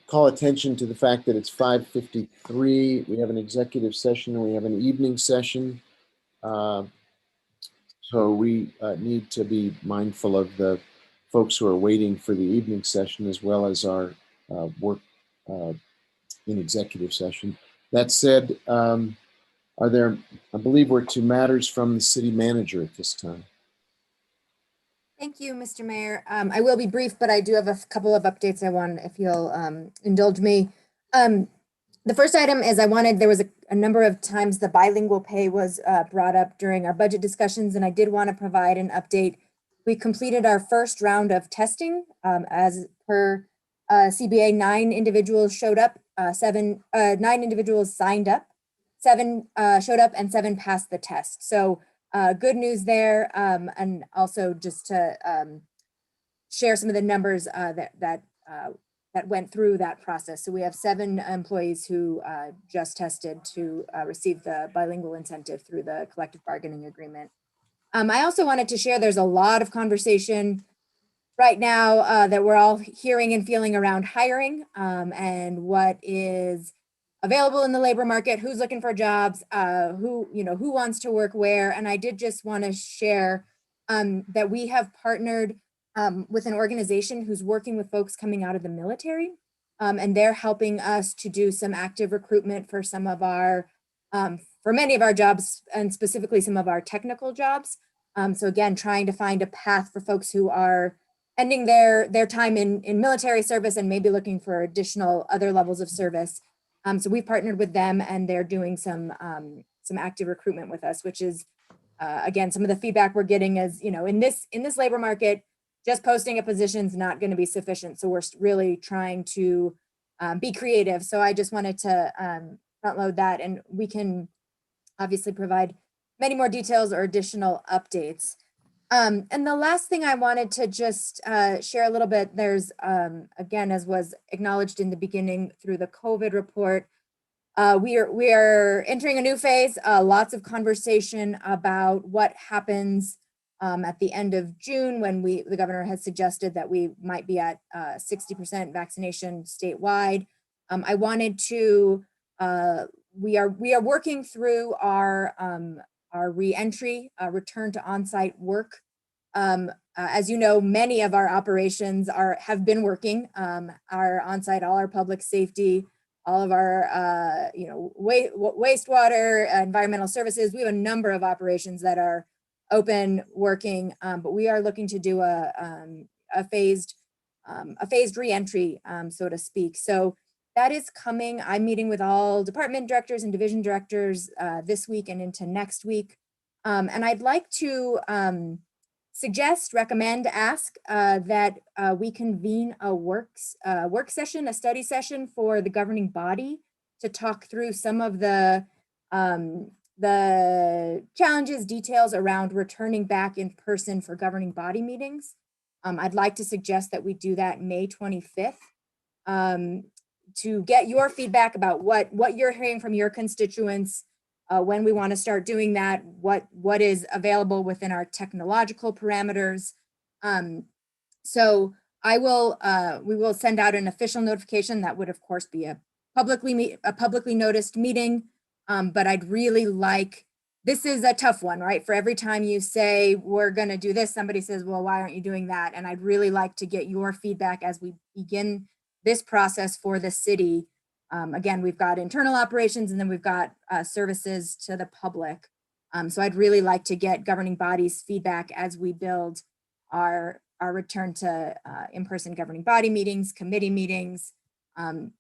call attention to the fact that it's 5:53. We have an executive session and we have an evening session. So we need to be mindful of the folks who are waiting for the evening session as well as our work in executive session. That said, are there, I believe we're to matters from the city manager at this time. Thank you, Mr. Mayor. I will be brief, but I do have a couple of updates I want, if you'll indulge me. The first item is there was a number of times the bilingual pay was brought up during our budget discussions, and I did want to provide an update. We completed our first round of testing. As per CBA, 9 individuals showed up, 9 individuals signed up, 7 showed up, and 7 passed the test. So good news there, and also just to share some of the numbers that went through that process. So we have 7 employees who just tested to receive the bilingual incentive through the collective bargaining agreement. I also wanted to share there's a lot of conversation right now that we're all hearing and feeling around hiring and what is available in the labor market, who's looking for jobs, who wants to work where. And I did just want to share that we have partnered with an organization who's working with folks coming out of the military. And they're helping us to do some active recruitment for some of our, for many of our jobs, and specifically some of our technical jobs. So again, trying to find a path for folks who are ending their time in military service and maybe looking for additional other levels of service. So we've partnered with them, and they're doing some active recruitment with us, which is, again, some of the feedback we're getting is, in this labor market, just posting a position is not going to be sufficient. So we're really trying to be creative. So I just wanted to front load that, and we can obviously provide many more details or additional updates. And the last thing I wanted to just share a little bit, there's, again, as was acknowledged in the beginning through the COVID report, we are entering a new phase, lots of conversation about what happens at the end of June when the governor has suggested that we might be at 60% vaccination statewide. I wanted to, we are working through our reentry, return to on-site work. As you know, many of our operations have been working. Our on-site, all our public safety, all of our wastewater, environmental services. We have a number of operations that are open, working, but we are looking to do a phased reentry, so to speak. So that is coming. I'm meeting with all department directors and division directors this week and into next week. And I'd like to suggest, recommend, ask that we convene a work session, a study session for the governing body to talk through some of the the challenges, details around returning back in person for governing body meetings. I'd like to suggest that we do that May 25th to get your feedback about what you're hearing from your constituents, when we want to start doing that, what is available within our technological parameters. So we will send out an official notification that would of course be a publicly noticed meeting. But I'd really like, this is a tough one, right? For every time you say, we're gonna do this, somebody says, well, why aren't you doing that? And I'd really like to get your feedback as we begin this process for the city. Again, we've got internal operations and then we've got services to the public. So I'd really like to get governing bodies feedback as we build our return to in-person governing body meetings, committee meetings, and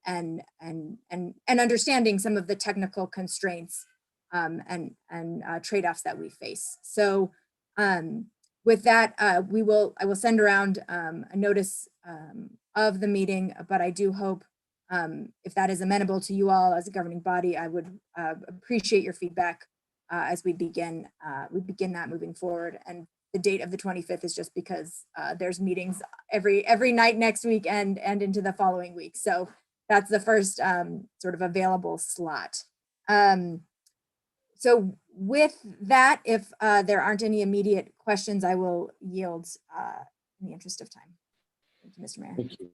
understanding some of the technical constraints and trade-offs that we face. So with that, I will send around a notice of the meeting, but I do hope if that is amenable to you all as a governing body, I would appreciate your feedback as we begin that moving forward. And the date of the 25th is just because there's meetings every night next week and into the following week. So that's the first sort of available slot. So with that, if there aren't any immediate questions, I will yield in the interest of time. Thank you, Mr. Mayor. Thank you.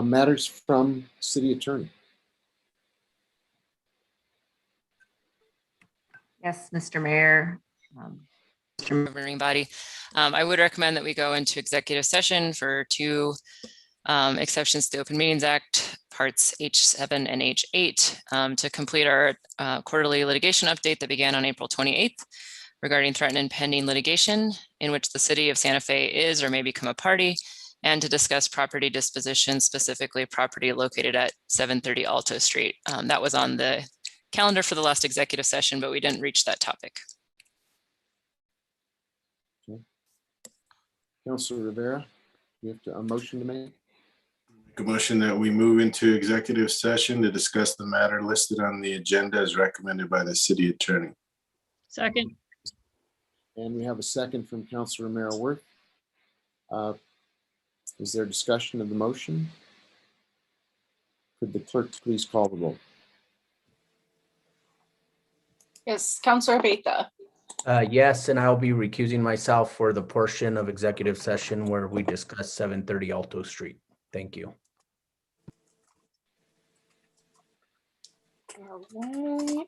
Matters from City Attorney. Yes, Mr. Mayor. Governing body. I would recommend that we go into executive session for two exceptions to the Open Meetings Act, parts H7 and H8, to complete our quarterly litigation update that began on April 28th regarding threatened and pending litigation in which the city of Santa Fe is or may become a party, and to discuss property disposition, specifically property located at 730 Alto Street. That was on the calendar for the last executive session, but we didn't reach that topic. Okay. Councilor Rivera, you have a motion to make? A motion that we move into executive session to discuss the matter listed on the agenda as recommended by the city attorney. Second. And we have a second from Councilor Romero Worth. Is there discussion of the motion? Could the clerk please call the roll? Yes, Councilor Beta. Yes, and I'll be recusing myself for the portion of executive session where we discuss 730 Alto Street. Thank you. All right.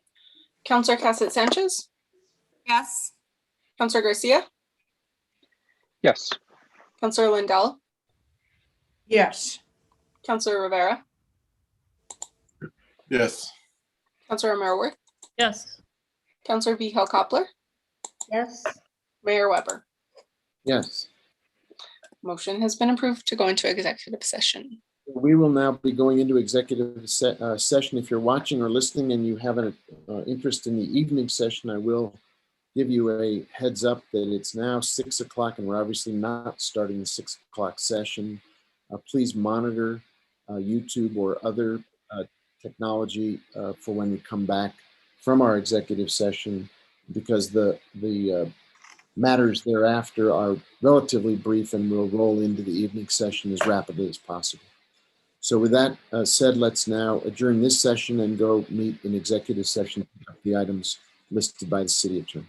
Councilor Cassett Sanchez. Yes. Councilor Garcia. Yes. Councilor Lindell. Yes. Councilor Rivera. Yes. Councilor Romero Worth. Yes. Councilor Vihel Coppler. Yes. Mayor Weber. Yes. Motion has been approved to go into executive session. We will now be going into executive session. If you're watching or listening and you have an interest in the evening session, I will give you a heads up that it's now 6 o'clock and we're obviously not starting the 6 o'clock session. Please monitor YouTube or other technology for when we come back from our executive session, because the matters thereafter are relatively brief and we'll roll into the evening session as rapidly as possible. So with that said, let's now adjourn this session and go meet in executive session, the items listed by the city attorney.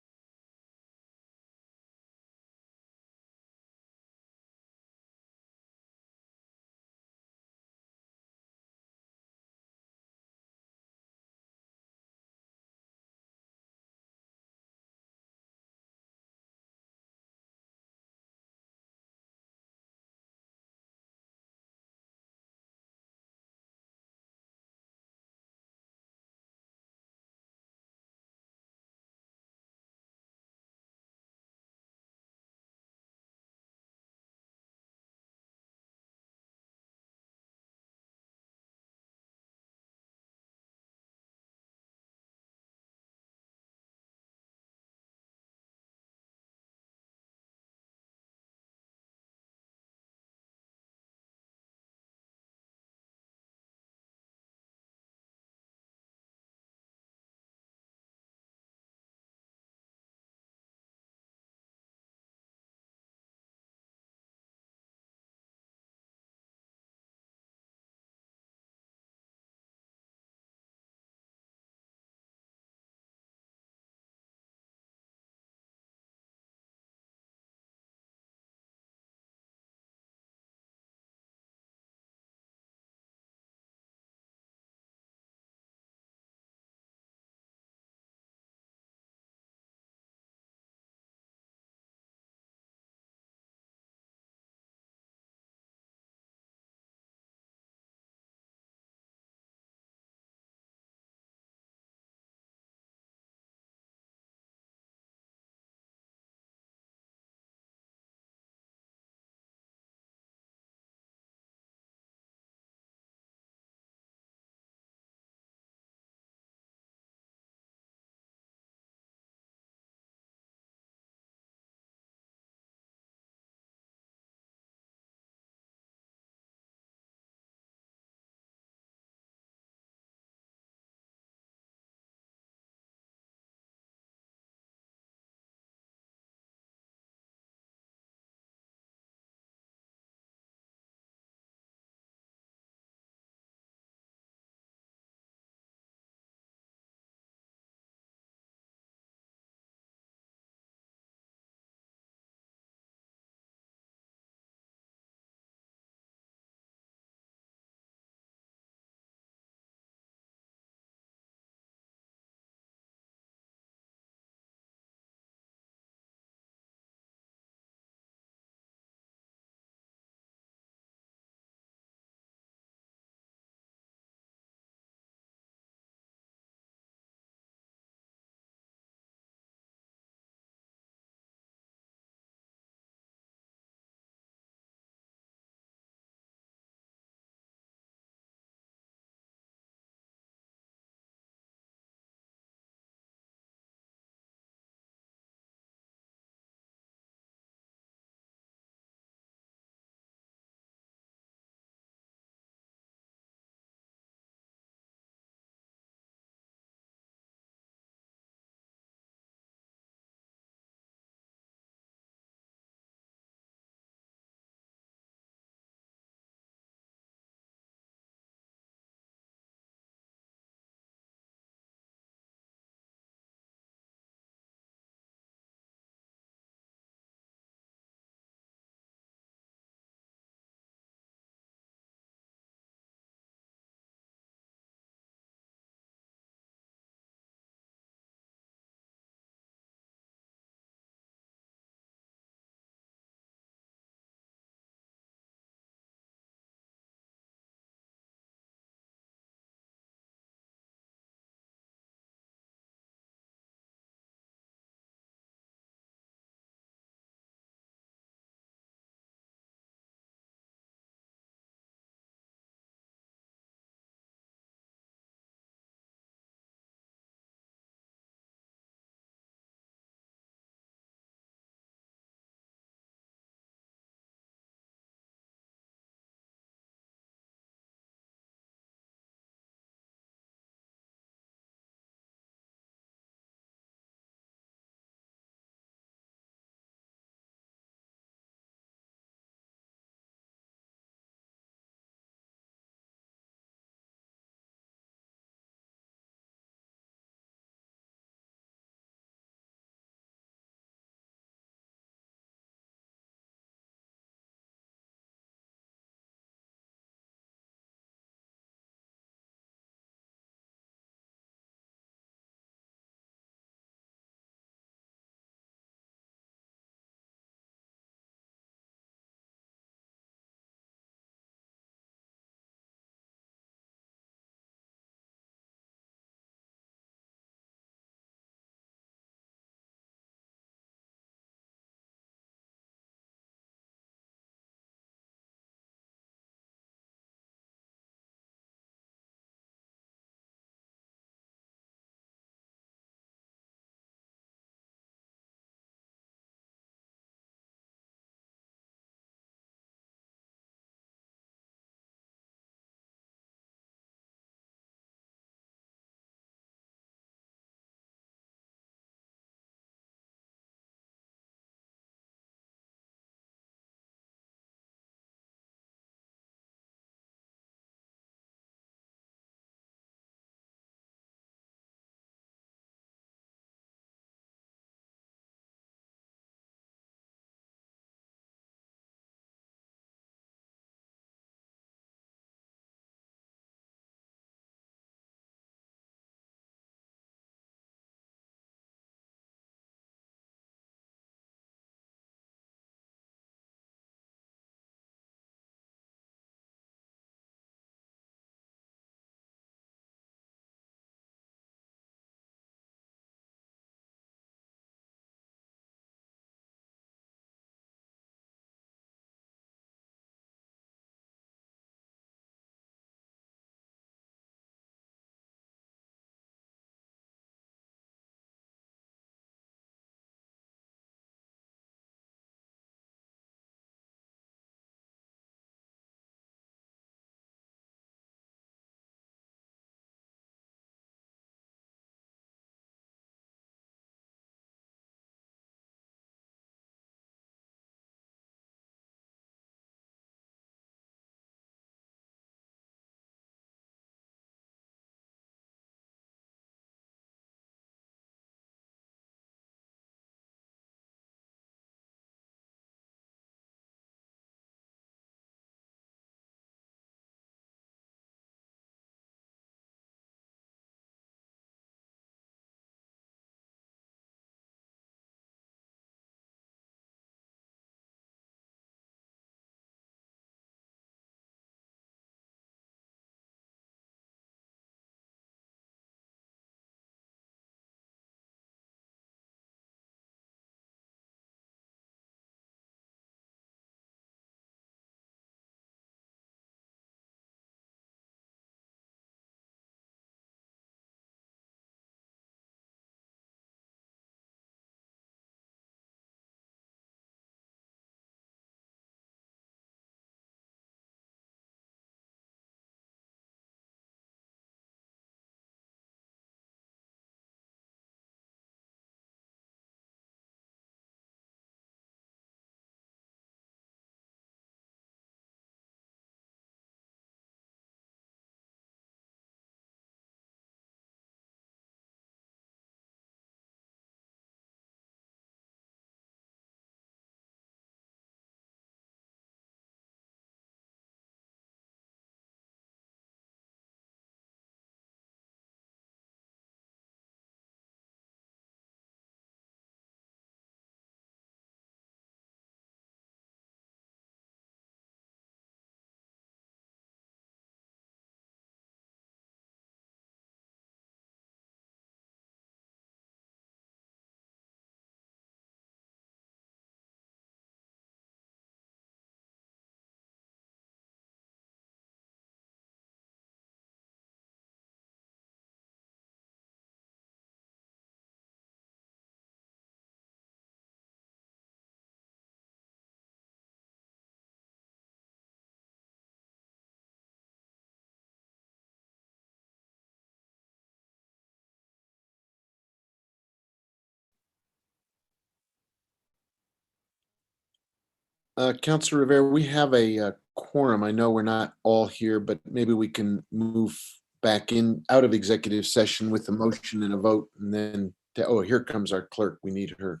Councilor Rivera, we have a quorum. I know we're not all here, but maybe we can move back in, out of executive session with a motion and a vote, and then, oh, here comes our clerk. We need her.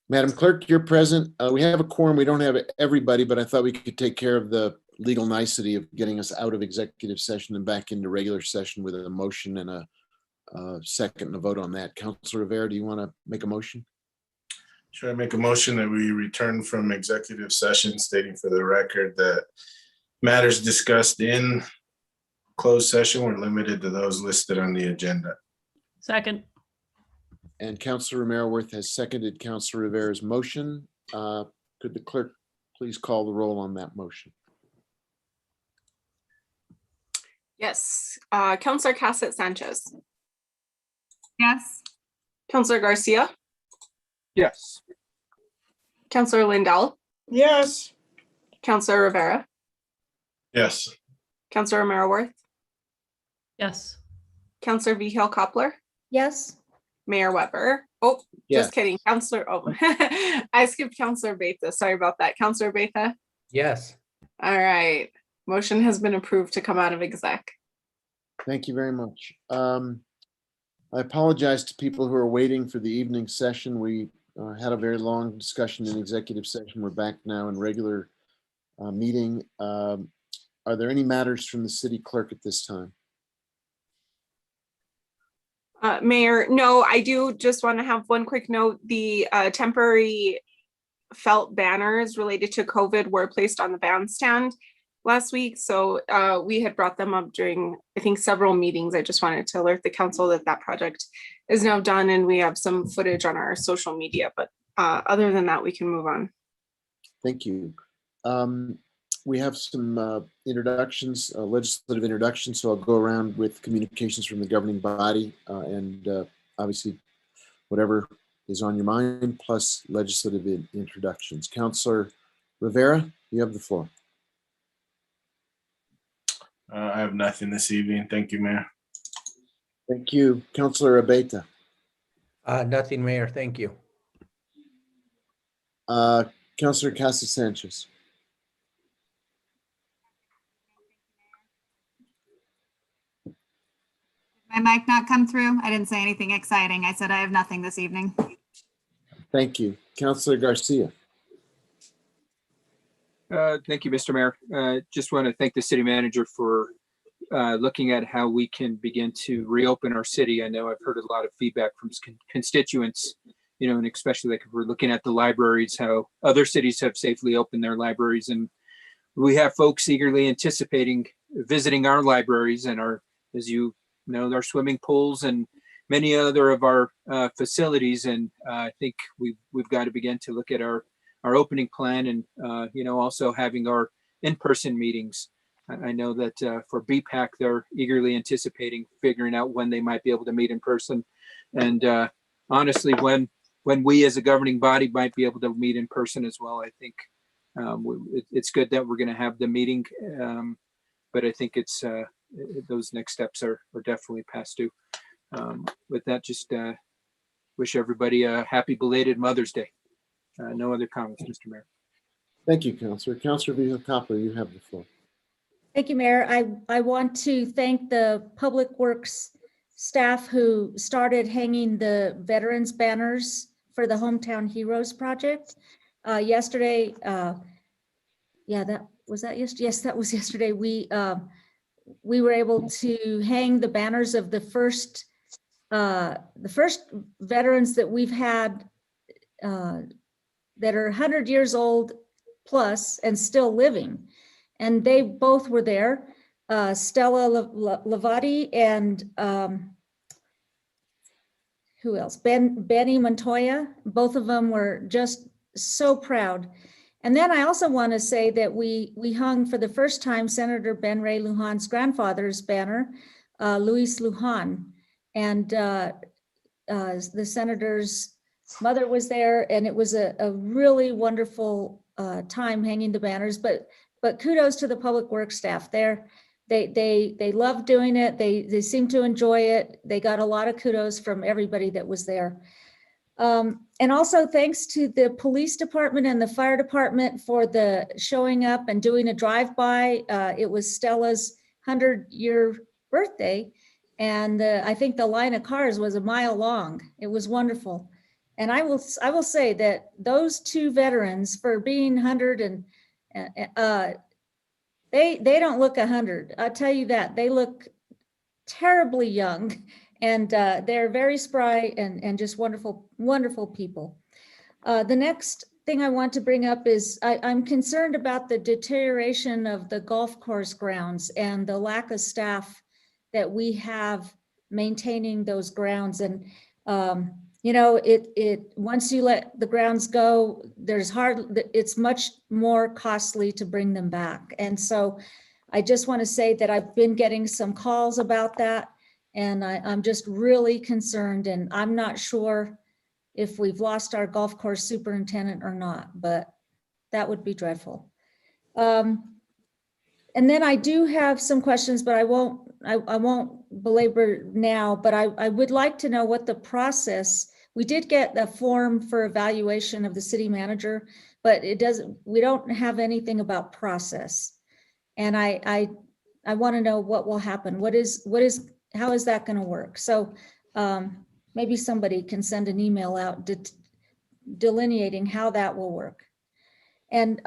Madam Clerk, you're present. We have a quorum. We don't have everybody, but I thought we could take care of the legal nicety of getting us out of executive session and back into regular session with a motion and a second and a vote on that. Councilor Rivera, do you want to make a motion? Sure, I make a motion that we return from executive session, stating for the record that matters discussed in closed session were limited to those listed on the agenda. Second. And Councilor Romero-Worth has seconded Councilor Rivera's motion. Could the clerk please call the roll on that motion? Yes. Counselor Cassett Sanchez. Yes. Counselor Garcia. Yes. Counselor Lindell. Yes. Counselor Rivera. Yes. Counselor Romero-Worth. Yes. Counselor Vihel Coppler. Yes. Mayor Weber. Oh, Yes. just kidding. Counselor, oh, I skipped Counselor Betha. Sorry about that. Counselor Betha. Yes. All right. Motion has been approved to come out of exec. Thank you very much. I apologize to people who are waiting for the evening session. We had a very long discussion in executive session. We're back now in regular meeting. Are there any matters from the city clerk at this time? Mayor, no, I do just want to have one quick note. The temporary felt banners related to COVID were placed on the bandstand last week. So we had brought them up during, I think, several meetings. I just wanted to alert the council that that project is now done and we have some footage on our social media. But other than that, we can move on. Thank you. We have some introductions, legislative introductions, so I'll go around with communications from the governing body and obviously whatever is on your mind, plus legislative introductions. Councilor Rivera, you have the floor. I have nothing this evening. Thank you, Mayor. Thank you. Councilor Abeyta. Nothing, Mayor. Thank you. Councilor Casa Sanchez. My mic not come through? I didn't say anything exciting. I said I have nothing this evening. Thank you. Councilor Garcia. Thank you, Mr. Mayor. Just want to thank the city manager for looking at how we can begin to reopen our city. I know I've heard a lot of feedback from constituents, you know, and especially like if we're looking at the libraries, how other cities have safely opened their libraries. And we have folks eagerly anticipating visiting our libraries and our, as you know, our swimming pools and many other of our facilities. And I think we've got to begin to look at our opening plan and, you know, also having our in-person meetings. I know that for BPAC, they're eagerly anticipating figuring out when they might be able to meet in person. And honestly, when we as a governing body might be able to meet in person as well, I think it's good that we're going to have the meeting. But I think it's those next steps are definitely past due. With that, just wish everybody a happy belated Mother's Day. No other comments, Mr. Mayor. Thank you, Councilor. Councilor Vihel-Coppler, you have the floor. Thank you, Mayor. I want to thank the Public Works staff who started hanging the veterans banners for the Hometown Heroes project. Yesterday, yeah, that was yesterday. Yes, that was yesterday. We were able to hang the banners of the first veterans that we've had that are 100 years old plus and still living. And they both were there, Stella Lavati and who else? Benny Montoya. Both of them were just so proud. And then I also want to say that we hung for the first time Senator Ben Ray Lujan's grandfather's banner, Luis Lujan. And the senator's mother was there, and it was a really wonderful time hanging the banners. But kudos to the Public Works staff there. They loved doing it. They seemed to enjoy it. They got a lot of kudos from everybody that was there. And also thanks to the police department and the fire department for the showing up and doing a drive-by. It was Stella's 100-year birthday. And I think the line of cars was a mile long. It was wonderful. And I will say that those two veterans, for being 100 and they don't look 100. I'll tell you that. They look terribly young, and they're very spry and just wonderful, wonderful people. The next thing I want to bring up is I'm concerned about the deterioration of the golf course grounds and the lack of staff that we have maintaining those grounds. And you know, once you let the grounds go, it's much more costly to bring them back. And so I just want to say that I've been getting some calls about that, and I'm just really concerned, and I'm not sure if we've lost our golf course superintendent or not, but that would be dreadful. And then I do have some questions, but I won't belabor now, but I would like to know what the process. We did get the form for evaluation of the city manager, but we don't have anything about process. And I want to know what will happen. How is that going to work? So maybe somebody can send an email out delineating how that will work. And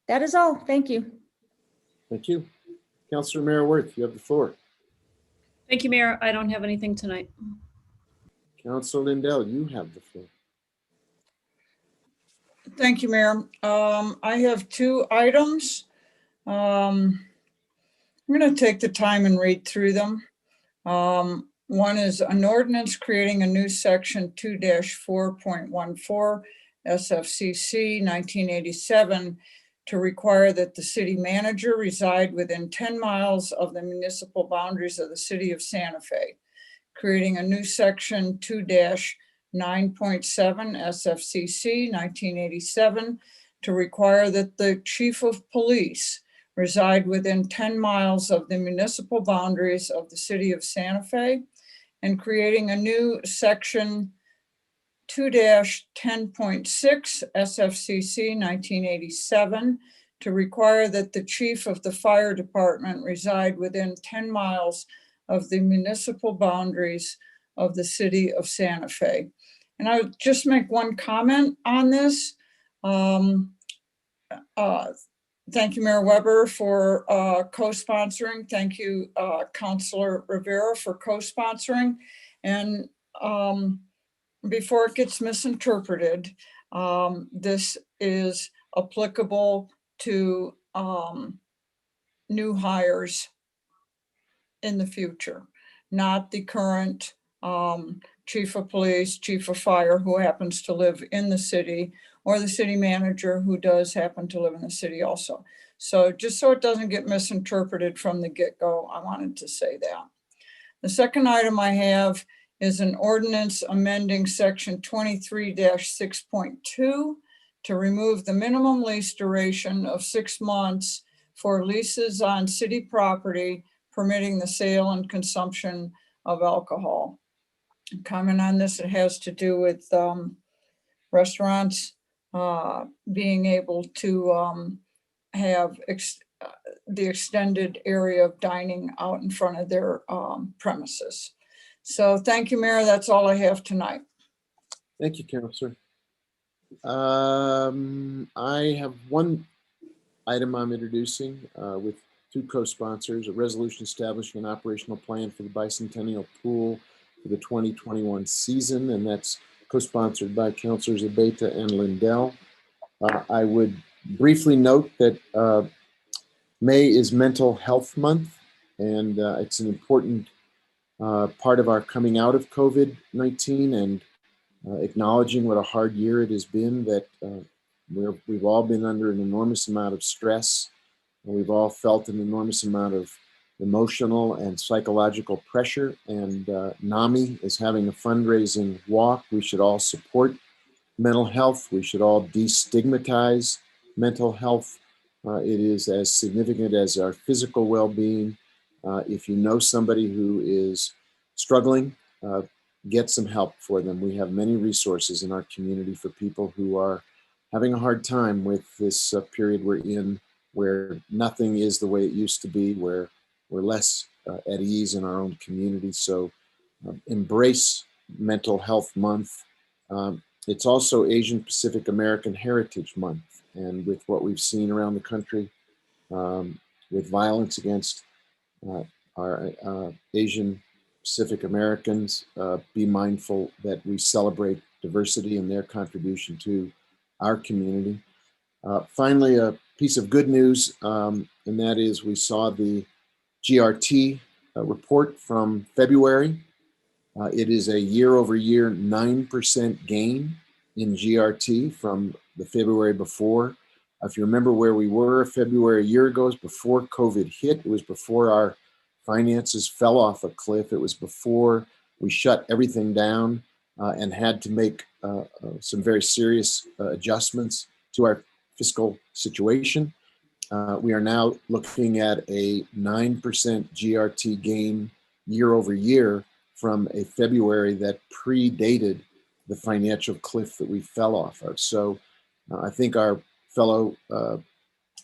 that is all. Thank you. Thank you. Councilor Mayor Worth, you have the floor. Thank you, Mayor. I don't have anything tonight. Councilor Lindell, you have the floor. Thank you, Mayor. I have two items. I'm going to take the time and read through them. One is an ordinance creating a new section 2-4.14 SFCC 1987 to require that the city manager reside within 10 miles of the municipal boundaries of the city of Santa Fe, creating a new section 2-9.7 SFCC 1987 to require that the chief of police reside within 10 miles of the municipal boundaries of the city of Santa Fe, and creating a new section 2-10.6 SFCC 1987 to require that the chief of the fire department reside within 10 miles of the municipal boundaries of the city of Santa Fe. And I would just make one comment on this. Thank you, Mayor Weber, for co-sponsoring. Thank you, Councilor Rivera, for co-sponsoring. And before it gets misinterpreted, this is applicable to new hires in the future, not the current chief of police, chief of fire who happens to live in the city, or the city manager who does happen to live in the city also. So just so it doesn't get misinterpreted from the get-go, I wanted to say that. The second item I have is an ordinance amending section 23-6.2 to remove the minimum lease duration of 6 months for leases on city property permitting the sale and consumption of alcohol. Comment on this, it has to do with restaurants being able to have the extended area of dining out in front of their premises. So thank you, Mayor. That's all I have tonight. Thank you, Councilor. I have one item I'm introducing with two co-sponsors, a resolution establishing an operational plan for the bicentennial pool for the 2021 season, and that's co-sponsored by Councilors Abeyta and Lindell. I would briefly note that May is Mental Health Month, and it's an important part of our coming out of COVID-19 and acknowledging what a hard year it has been, that we've all been under an enormous amount of stress, and we've all felt an enormous amount of emotional and psychological pressure, and NAMI is having a fundraising walk. We should all support mental health. We should all destigmatize mental health. It is as significant as our physical well-being. If you know somebody who is struggling, get some help for them. We have many resources in our community for people who are having a hard time with this period we're in, where nothing is the way it used to be, where we're less at ease in our own community. So embrace Mental Health Month. It's also Asian Pacific American Heritage Month. And with what we've seen around the country, with violence against our Asian Pacific Americans, be mindful that we celebrate diversity and their contribution to our community. Finally, a piece of good news, and that is we saw the GRT report from February. It is a year-over-year 9% gain in GRT from the February before. If you remember where we were February a year ago, it was before COVID hit. It was before our finances fell off a cliff. It was before we shut everything down and had to make some very serious adjustments to our fiscal situation. We are now looking at a 9% GRT gain year over year from a February that predated the financial cliff that we fell off of. So I think our fellow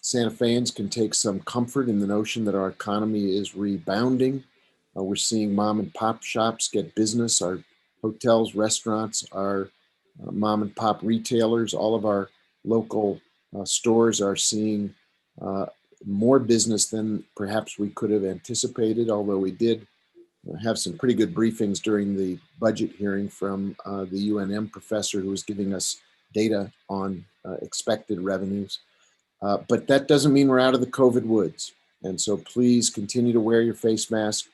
Santa Feans can take some comfort in the notion that our economy is rebounding. We're seeing mom and pop shops get business, our hotels, restaurants, our mom and pop retailers, all of our local stores are seeing more business than perhaps we could have anticipated, although we did have some pretty good briefings during the budget hearing from the UNM professor who was giving us data on expected revenues. But that doesn't mean we're out of the COVID woods. And so please continue to wear your face mask.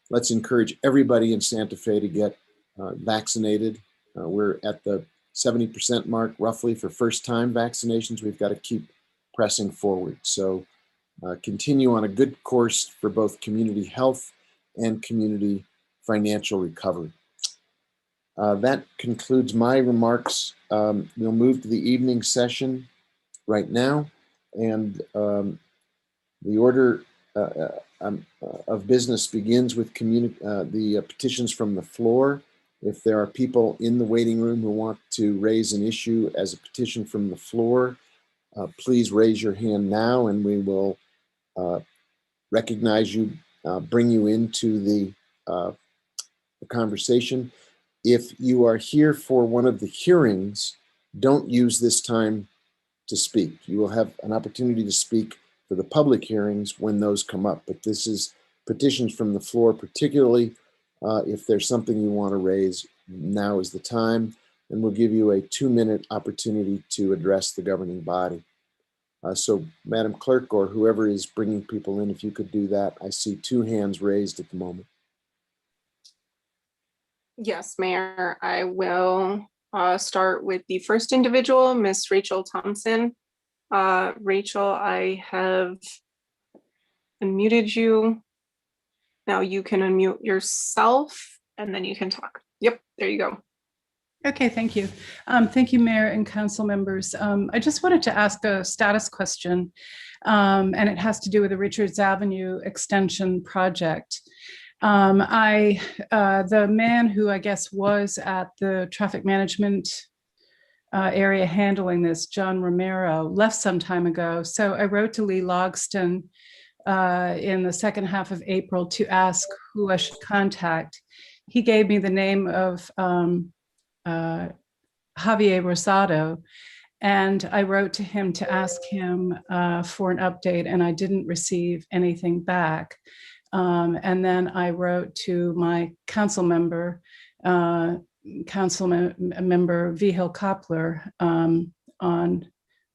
Let's encourage everybody in Santa Fe to get vaccinated. We're at the 70% mark roughly for first-time vaccinations. We've got to keep pressing forward. So continue on a good course for both community health and community financial recovery. That concludes my remarks. We'll move to the evening session right now. And the order of business begins with the petitions from the floor. If there are people in the waiting room who want to raise an issue as a petition from the floor, please raise your hand now and we will recognize you, bring you into the conversation. If you are here for one of the hearings, don't use this time to speak. You will have an opportunity to speak for the public hearings when those come up, but this is petitions from the floor, particularly if there's something you want to raise, now is the time, and we'll give you a 2-minute opportunity to address the governing body. So Madam Clerk or whoever is bringing people in, if you could do that. I see 2 hands raised at the moment. Yes, Mayor, I will start with the first individual, Miss Rachel Thompson. Rachel, I have unmuted you. Now you can unmute yourself and then you can talk. Yep, there you go. Okay, thank you. Thank you, Mayor and council members. I just wanted to ask a status question, and it has to do with the Richards Avenue extension project. The man who I guess was at the traffic management area handling this, John Romero, left some time ago. So I wrote to Lee Logston in the second half of April to ask who I should contact. He gave me the name of Javier Rosado, and I wrote to him to ask him for an update, and I didn't receive anything back. And then I wrote to my council member, Vigil Koppler, on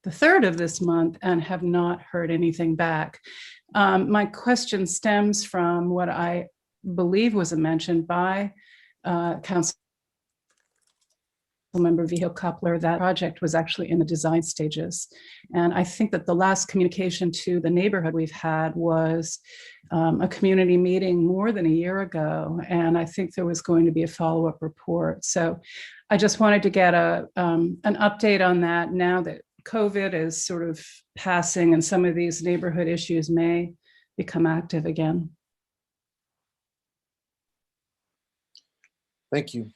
the 3rd of this month and have not heard anything back. My question stems from what I believe was mentioned by Council Member Vigil Koppler. That project was actually in the design stages. And I think that the last communication to the neighborhood we've had was a community meeting more than a year ago. And I think there was going to be a follow-up report. So I just wanted to get an update on that now that COVID is sort of passing and some of these neighborhood issues may become active again. Thank you.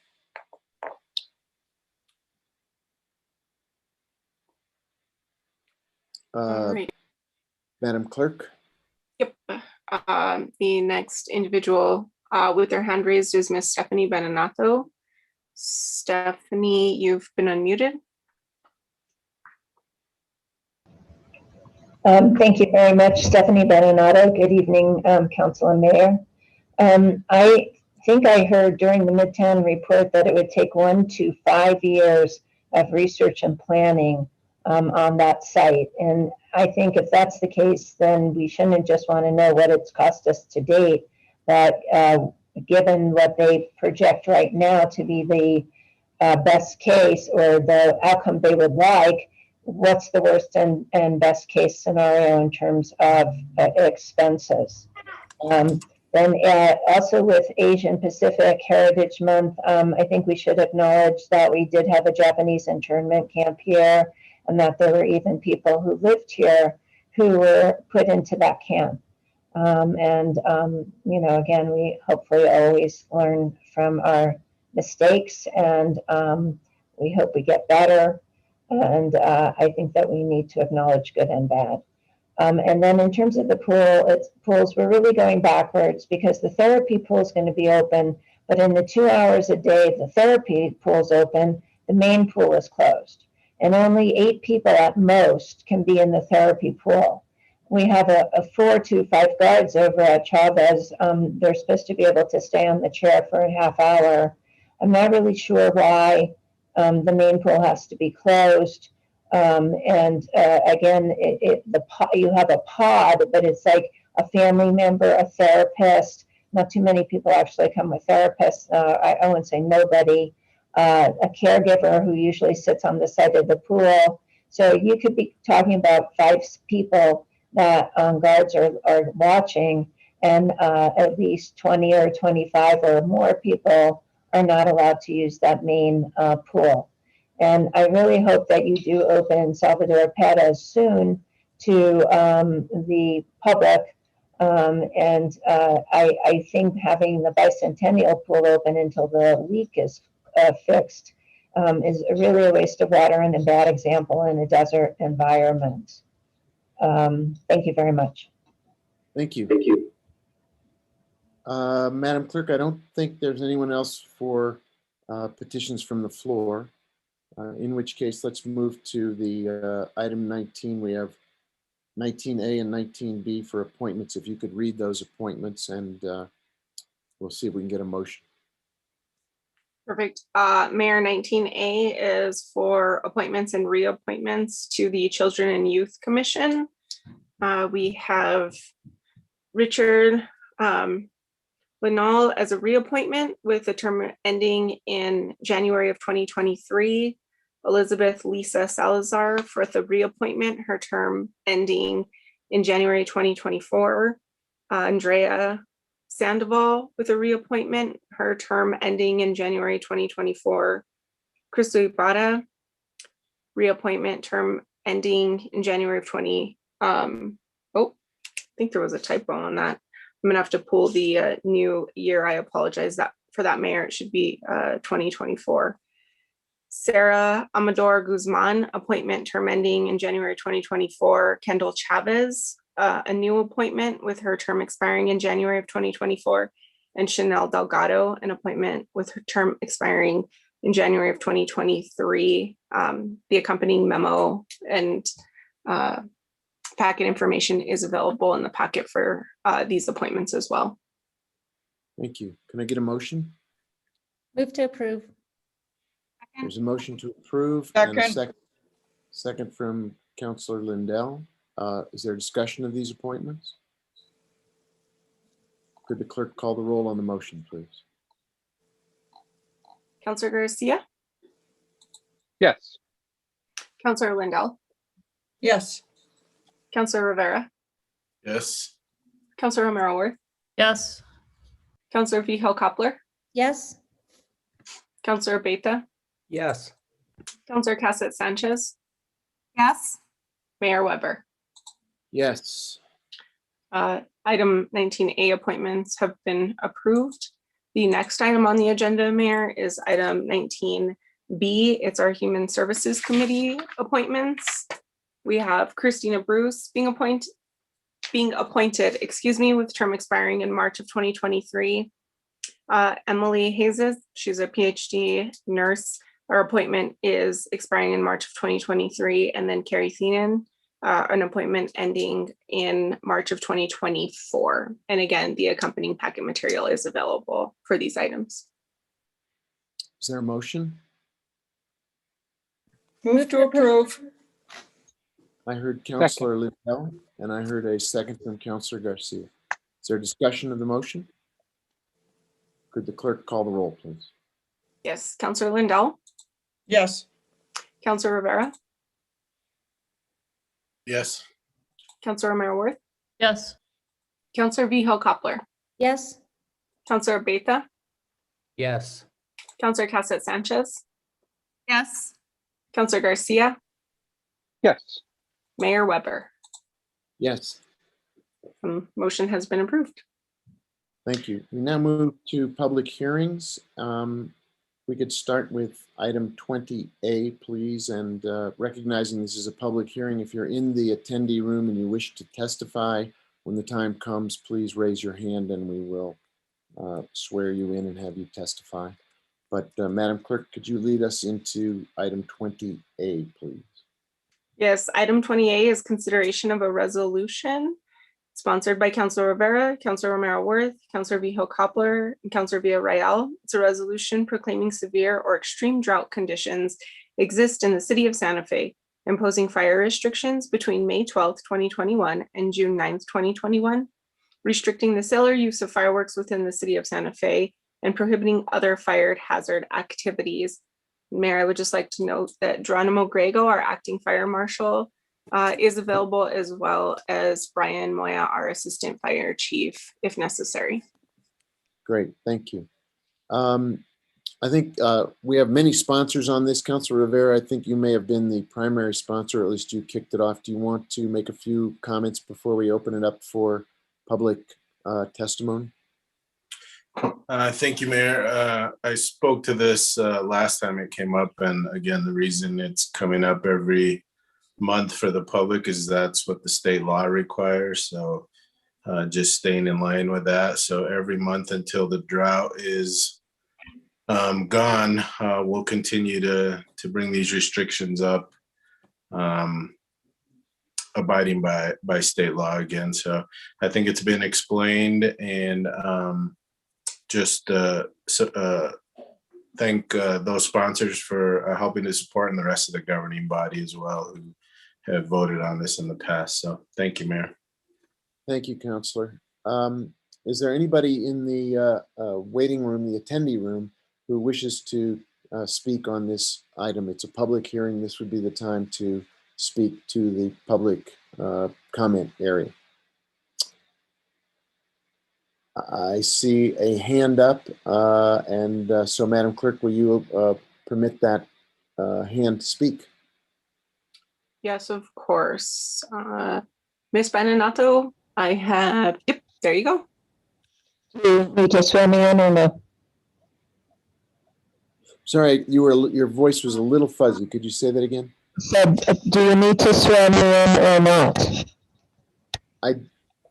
All right. Madam Clerk? Yep. The next individual with their hand raised is Miss Stephanie Benenato. Stephanie, you've been unmuted. Thank you very much, Stephanie Benenato. Good evening, Council and Mayor. I think I heard during the Midtown report that it would take 1 to 5 years of research and planning on that site. And I think if that's the case, then we shouldn't just want to know what it's cost us to date, but given what they project right now to be the best case or the outcome they would like, what's the worst and best case scenario in terms of expenses? Then also with Asian Pacific Heritage Month, I think we should acknowledge that we did have a Japanese internment camp here and that there were even people who lived here who were put into that camp. You know, again, we hopefully always learn from our mistakes and we hope we get better. And I think that we need to acknowledge good and bad. And then in terms of the pools, we're really going backwards because the therapy pool is going to be open, but in the 2 hours a day the therapy pool is open, the main pool is closed. And only 8 people at most can be in the therapy pool. We have a 4 to 5 guards over at Chavez. They're supposed to be able to stay on the chair for a half hour. I'm not really sure why the main pool has to be closed. Again, you have a pod, but it's like a family member, a therapist. Not too many people actually come with therapists. I wouldn't say nobody. A caregiver who usually sits on the side of the pool. So you could be talking about 5 people that guards are watching, and at least 20 or 25 or more people are not allowed to use that main pool. And I really hope that you do open Salvador Perez soon to the public. I think having the bicentennial pool open until the leak is fixed is really a waste of water and a bad example in a desert environment. Thank you very much. Thank you. Thank you. Madam Clerk, I don't think there's anyone else for petitions from the floor. In which case, let's move to the item 19. We have 19A and 19B for appointments. If you could read those appointments, and we'll see if we can get a motion. Perfect. Mayor, 19A is for appointments and reappointments to the Children and Youth Commission. We have Richard Linall as a reappointment with a term ending in January of 2023. Elizabeth Lisa Salazar for the reappointment, her term ending in January 2024. Andrea Sandoval with a reappointment, her term ending in January 2024. Crystal Ibarra, reappointment, term ending in January of 20. I think there was a typo on that. I'm gonna have to pull the new year. I apologize for that, Mayor. It should be 2024. Sarah Amador Guzman, appointment, term ending in January 2024. Kendall Chavez, a new appointment with her term expiring in January of 2024. And Chanel Delgado, an appointment with her term expiring in January of 2023. The accompanying memo and packet information is available in the packet for these appointments as well. Thank you. Can I get a motion? Move to approve. There's a motion to approve and a second from Councilor Lindell. Is there discussion of these appointments? Could the clerk call the roll on the motion, please? Councilor Garcia? Yes. Councilor Lindell? Yes. Councilor Rivera? Yes. Councilor Romero-Worth? Yes. Councilor Vigil Koppler? Yes. Councilor Beta? Yes. Councilor Cassett Sanchez? Yes. Mayor Weber? Yes. Item 19A appointments have been approved. The next item on the agenda, Mayor, is item 19B. It's our Human Services Committee appointments. We have Christina Bruce being appointed, with term expiring in March of 2023. Emily Hazes, she's a PhD nurse. Her appointment is expiring in March of 2023. And then Carrie Thienan, an appointment ending in March of 2024. And again, the accompanying packet material is available for these items. Is there a motion? Move to approve. I heard Councillor Liddell, and I heard a second from Councillor Garcia. Is there discussion of the motion? Could the clerk call the roll, please? Yes, Councillor Lindell, Yes. Councillor Rivera, Yes. Councillor Romero-Worth, Yes. Councillor Vihel Coppler, Yes. Councillor Beta, Yes. Councillor Cassett Sanchez, Yes. Councillor Garcia, Yes. Mayor Weber. Yes, Motion has been approved. thank you. We now move to public hearings. We could start with item 20A, please, and recognizing this is a public hearing, if you're in the attendee room and you wish to testify, when the time comes, please raise your hand and we will swear you in and have you testify. But Madam Clerk, could you lead us into item 20A, please? Yes, item 20A is consideration of a resolution sponsored by Councilor Rivera, Councilor Romero-Worth, Councilor Vihel Coppler, and Councilor Villarreal. It's a resolution proclaiming severe or extreme drought conditions exist in the city of Santa Fe, imposing fire restrictions between May 12th, 2021 and June 9th, 2021, restricting the sale or use of fireworks within the city of Santa Fe, and prohibiting other fire hazard activities. Mayor, I would just like to note that Geronimo Grego, our acting fire marshal, is available, as well as Brian Moya, our assistant fire chief, if necessary. Great, thank you. I think we have many sponsors on this. Councilor Rivera, I think you may have been the primary sponsor, or at least you kicked it off. Do you want to make a few comments before we open it up for public testimony? Thank you, Mayor. I spoke to this last time it came up, and again, the reason it's coming up every month for the public is that's what the state law requires. So just staying in line with that. So every month until the drought is gone, we'll continue to bring these restrictions up, abiding by state law again. So I think it's been explained, and just thank those sponsors for helping to support, and the rest of the governing body as well, who have voted on this in the past. So thank you, Mayor. Thank you, Councilor. Is there anybody in the waiting room, the attendee room, who wishes to speak on this item? It's a public hearing. This would be the time to speak to the public comment area. I see a hand up, and so Madam Clerk, will you permit that hand to speak? Yes, of course. Ms. Beninato, I have, yep, there you go. Do you need to swear me in or no? Sorry, your voice was a little fuzzy. Could you say that again? Said, do you need to swear me in or not?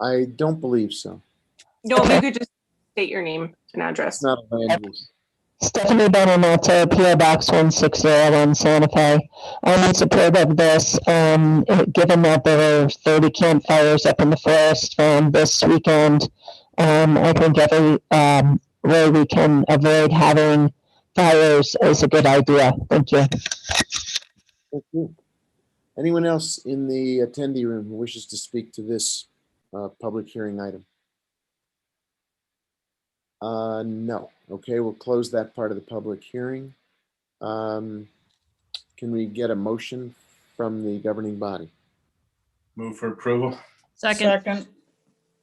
I don't believe so. No, if you could just state your name and address. Not a land use. Stephanie Beninato, PO Box 1601, Santa Fe. I'm in support of this, given that there are 30 campfires up in the forest this weekend. I think every way we can avoid having fires is a good idea. Thank you. Thank you. Anyone else in the attendee room who wishes to speak to this public hearing item? No. Okay, we'll close that part of the public hearing. Can we get a motion from the governing body? Move for approval. Second.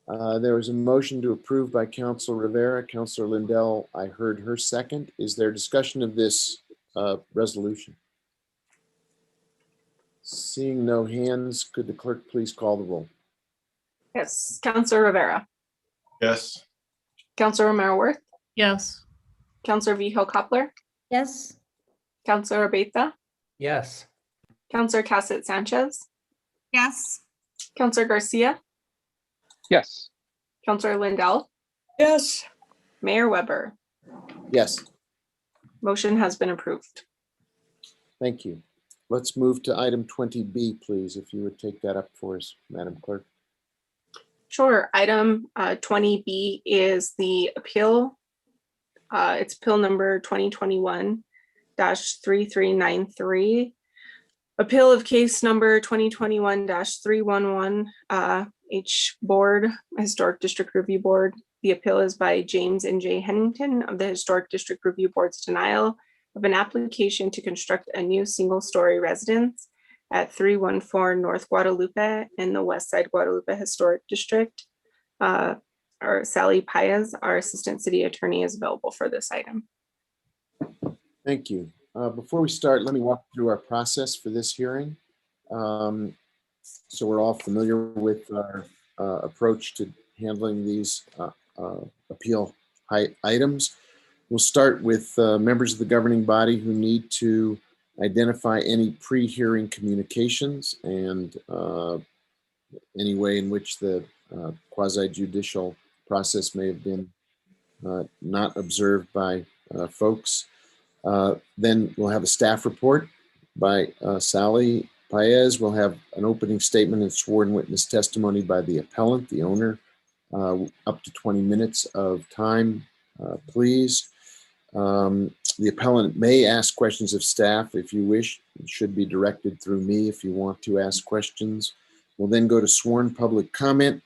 There was a motion to approve by Councilor Rivera. Councilor Lindell, I heard her second. Is there discussion of this resolution? Seeing no hands, could the clerk please call the roll? Yes, Councilor Rivera, Yes. Councilor Romero-Worth, Yes. Councilor Vihel Coppler, Yes. Councilor Beta, Yes. Councilor Cassett Sanchez, Yes. Counselor Garcia, Yes. Counselor Lindell, Yes. Mayor Weber. Yes, Motion has been approved. thank you. Let's move to item 20B, please, if you would take that up for us, Madam Clerk. Sure. Item 20B is the appeal. It's appeal number 2021-3393. Appeal of case number 2021-311 H Board, Historic District Review Board. The appeal is by James and J. Hennington of the Historic District Review Board's denial of an application to construct a new single-story residence at 314 North Guadalupe in the West Side Guadalupe Historic District. Our Sally Paez, our Assistant City Attorney, is available for this item. Thank you. Before we start, let me walk through our process for this hearing. So we're all familiar with our approach to handling these appeal items. We'll start with members of the governing body who need to identify any pre-hearing communications and any way in which the quasi-judicial process may have been not observed by folks. Then we'll have a staff report by Sally Paez. We'll have an opening statement and sworn witness testimony by the appellant, the owner, up to 20 minutes of time, please. The appellant may ask questions of staff if you wish. It should be directed through me if you want to ask questions. We'll then go to sworn public comment,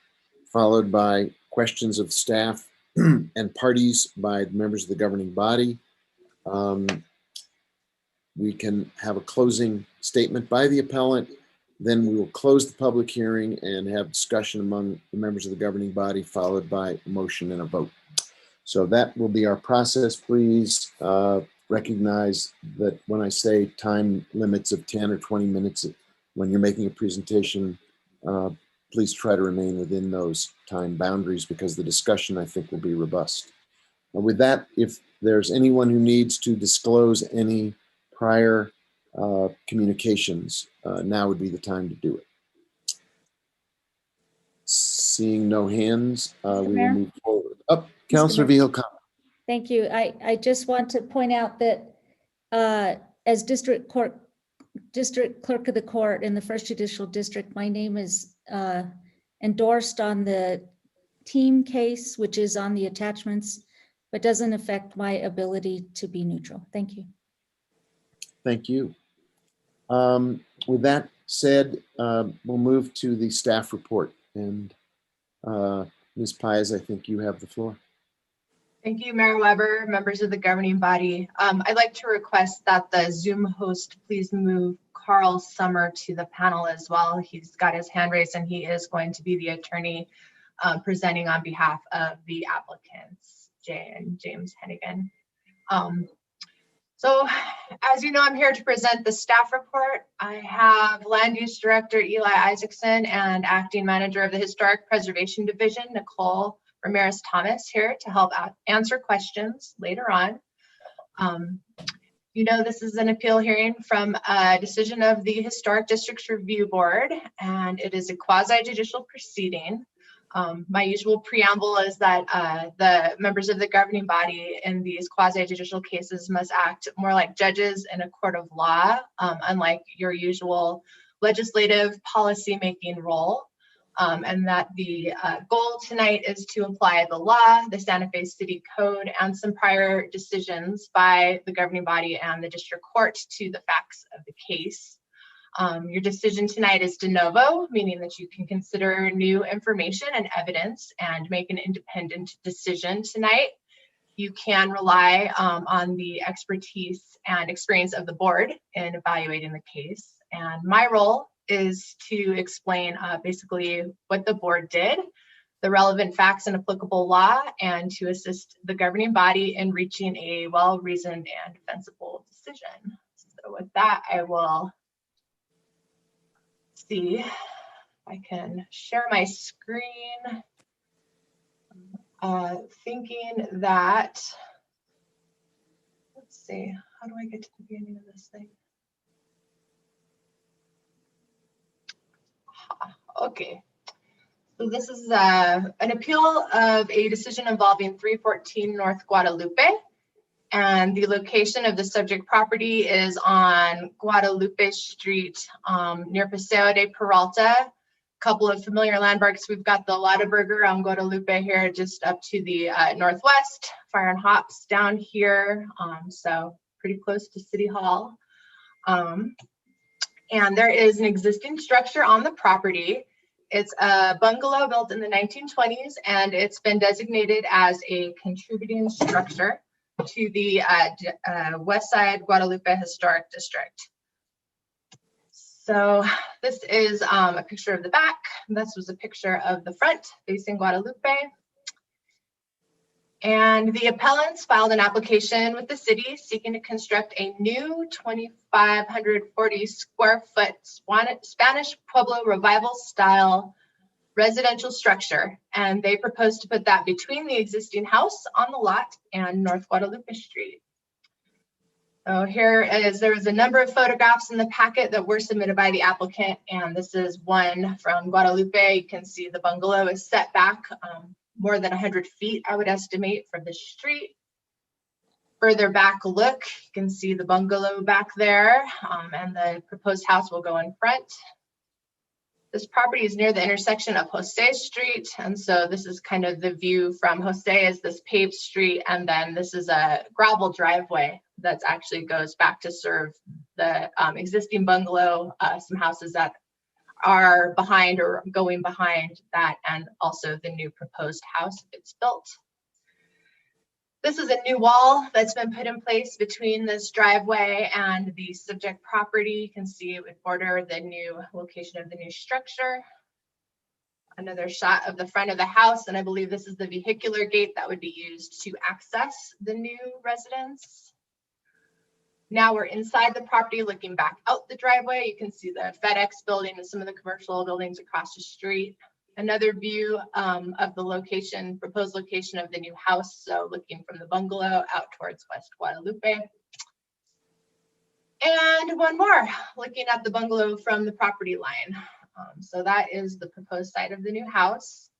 followed by questions of staff and parties by members of the governing body. We can have a closing statement by the appellant. Then we will close the public hearing and have discussion among the members of the governing body, followed by a motion and a vote. So that will be our process. Please recognize that when I say time limits of 10 or 20 minutes, when you're making a presentation, please try to remain within those time boundaries because the discussion, I think, will be robust. With that, if there's anyone who needs to disclose any prior communications, now would be the time to do it. Seeing no hands, we will move forward. Up, Councilor Vihil. Thank you. I just want to point out that as district clerk of the court in the First Judicial District, my name is endorsed on the team case, which is on the attachments, but doesn't affect my ability to be neutral. Thank you. Thank you. With that said, we'll move to the staff report. And Ms. Paez, I think you have the floor. Thank you, Mayor Weber, members of the governing body. I'd like to request that the Zoom host please move Carl Summer to the panel as well. He's got his hand raised and he is going to be the attorney presenting on behalf of the applicants, Jay and James Hennigan. So as you know, I'm here to present the staff report. I have Land Use Director Eli Isaacson and Acting Manager of the Historic Preservation Division, Nicole Ramirez Thomas, here to help answer questions later on. You know, this is an appeal hearing from a decision of the Historic Districts Review Board, and it is a quasi-judicial proceeding. My usual preamble is that the members of the governing body in these quasi-judicial cases must act more like judges in a court of law, unlike your usual legislative policy-making role. And that the goal tonight is to apply the law, the Santa Fe City Code, and some prior decisions by the governing body and the district court to the facts of the case. Your decision tonight is de novo, meaning that you can consider new information and evidence and make an independent decision tonight. You can rely on the expertise and experience of the board in evaluating the case. And my role is to explain basically what the board did, the relevant facts and applicable law, and to assist the governing body in reaching a well-reasoned and defensible decision. So with that, I will see if I can share my screen. Thinking that, let's see, how do I get to the beginning of this thing? Okay. So this is an appeal of a decision involving 314 North Guadalupe. And the location of the subject property is on Guadalupe Street near Paseo de Peralta. Couple of familiar landmarks. We've got the Lotta Burger on Guadalupe here, just up to the northwest, Fire and Hops down here. So pretty close to City Hall. And there is an existing structure on the property. It's a bungalow built in the 1920s, and it's been designated as a contributing structure to the West Side Guadalupe Historic District. So this is a picture of the back. This was a picture of the front facing Guadalupe. And the appellants filed an application with the city seeking to construct a new 2,540 square foot Spanish Pueblo Revival style residential structure. And they propose to put that between the existing house on the lot and North Guadalupe Street. So there was a number of photographs in the packet that were submitted by the applicant, and this is one from Guadalupe. You can see the bungalow is set back more than 100 feet, I would estimate, from the street. Further back look, you can see the bungalow back there, and the proposed house will go in front. This property is near the intersection of Jose Street, and so this is kind of the view from Jose as this paved street, and then this is a gravel driveway that actually goes back to serve the existing bungalow, some houses that are behind or going behind that, and also the new proposed house if it's built. This is a new wall that's been put in place between this driveway and the subject property. You can see it would border the new location of the new structure. Another shot of the front of the house, and I believe this is the vehicular gate that would be used to access the new residence. Now we're inside the property looking back out the driveway. You can see the FedEx building and some of the commercial buildings across the street. Another view of the location, proposed location of the new house. So looking from the bungalow out towards West Guadalupe. And one more, looking at the bungalow from the property line. So that is the proposed site of the new house.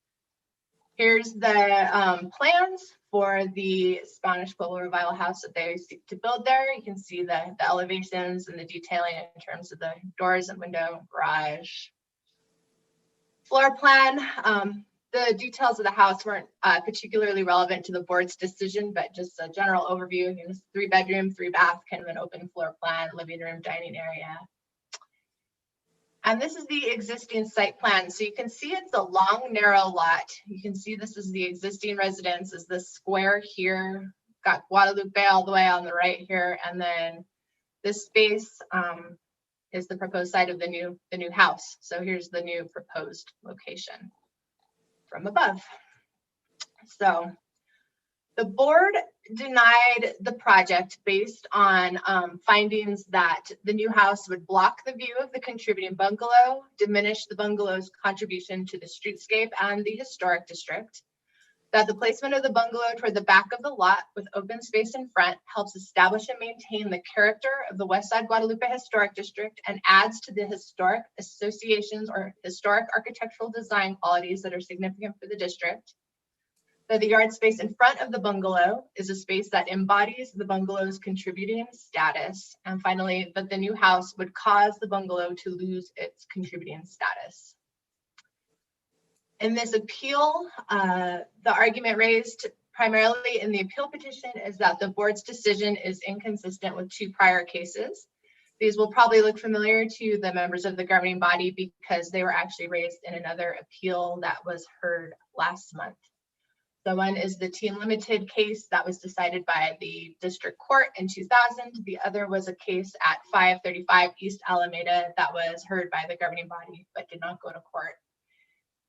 Here's the plans for the Spanish Pueblo Revival house that they seek to build there. You can see the elevations and the detailing in terms of the doors and window, garage. Floor plan, the details of the house weren't particularly relevant to the board's decision, but just a general overview. You know, 3-bedroom, 3-bath, kind of an open floor plan, living room, dining area. And this is the existing site plan. So you can see it's a long, narrow lot. You can see this is the existing residence, is this square here. Got Guadalupe all the way on the right here. And then this space is the proposed site of the new house. So here's the new proposed location from above. So the board denied the project based on findings that the new house would block the view of the contributing bungalow, diminish the bungalow's contribution to the streetscape and the historic district, that the placement of the bungalow toward the back of the lot with open space in front helps establish and maintain the character of the West Side Guadalupe Historic District and adds to the historic associations or historic architectural design qualities that are significant for the district. That the yard space in front of the bungalow is a space that embodies the bungalow's contributing status. And finally, that the new house would cause the bungalow to lose its contributing status. In this appeal, the argument raised primarily in the appeal petition is that the board's decision is inconsistent with 2 prior cases. These will probably look familiar to the members of the governing body because they were actually raised in another appeal that was heard last month. The one is the Team Limited case that was decided by the district court in 2000. The other was a case at 535 East Alameda that was heard by the governing body but did not go to court.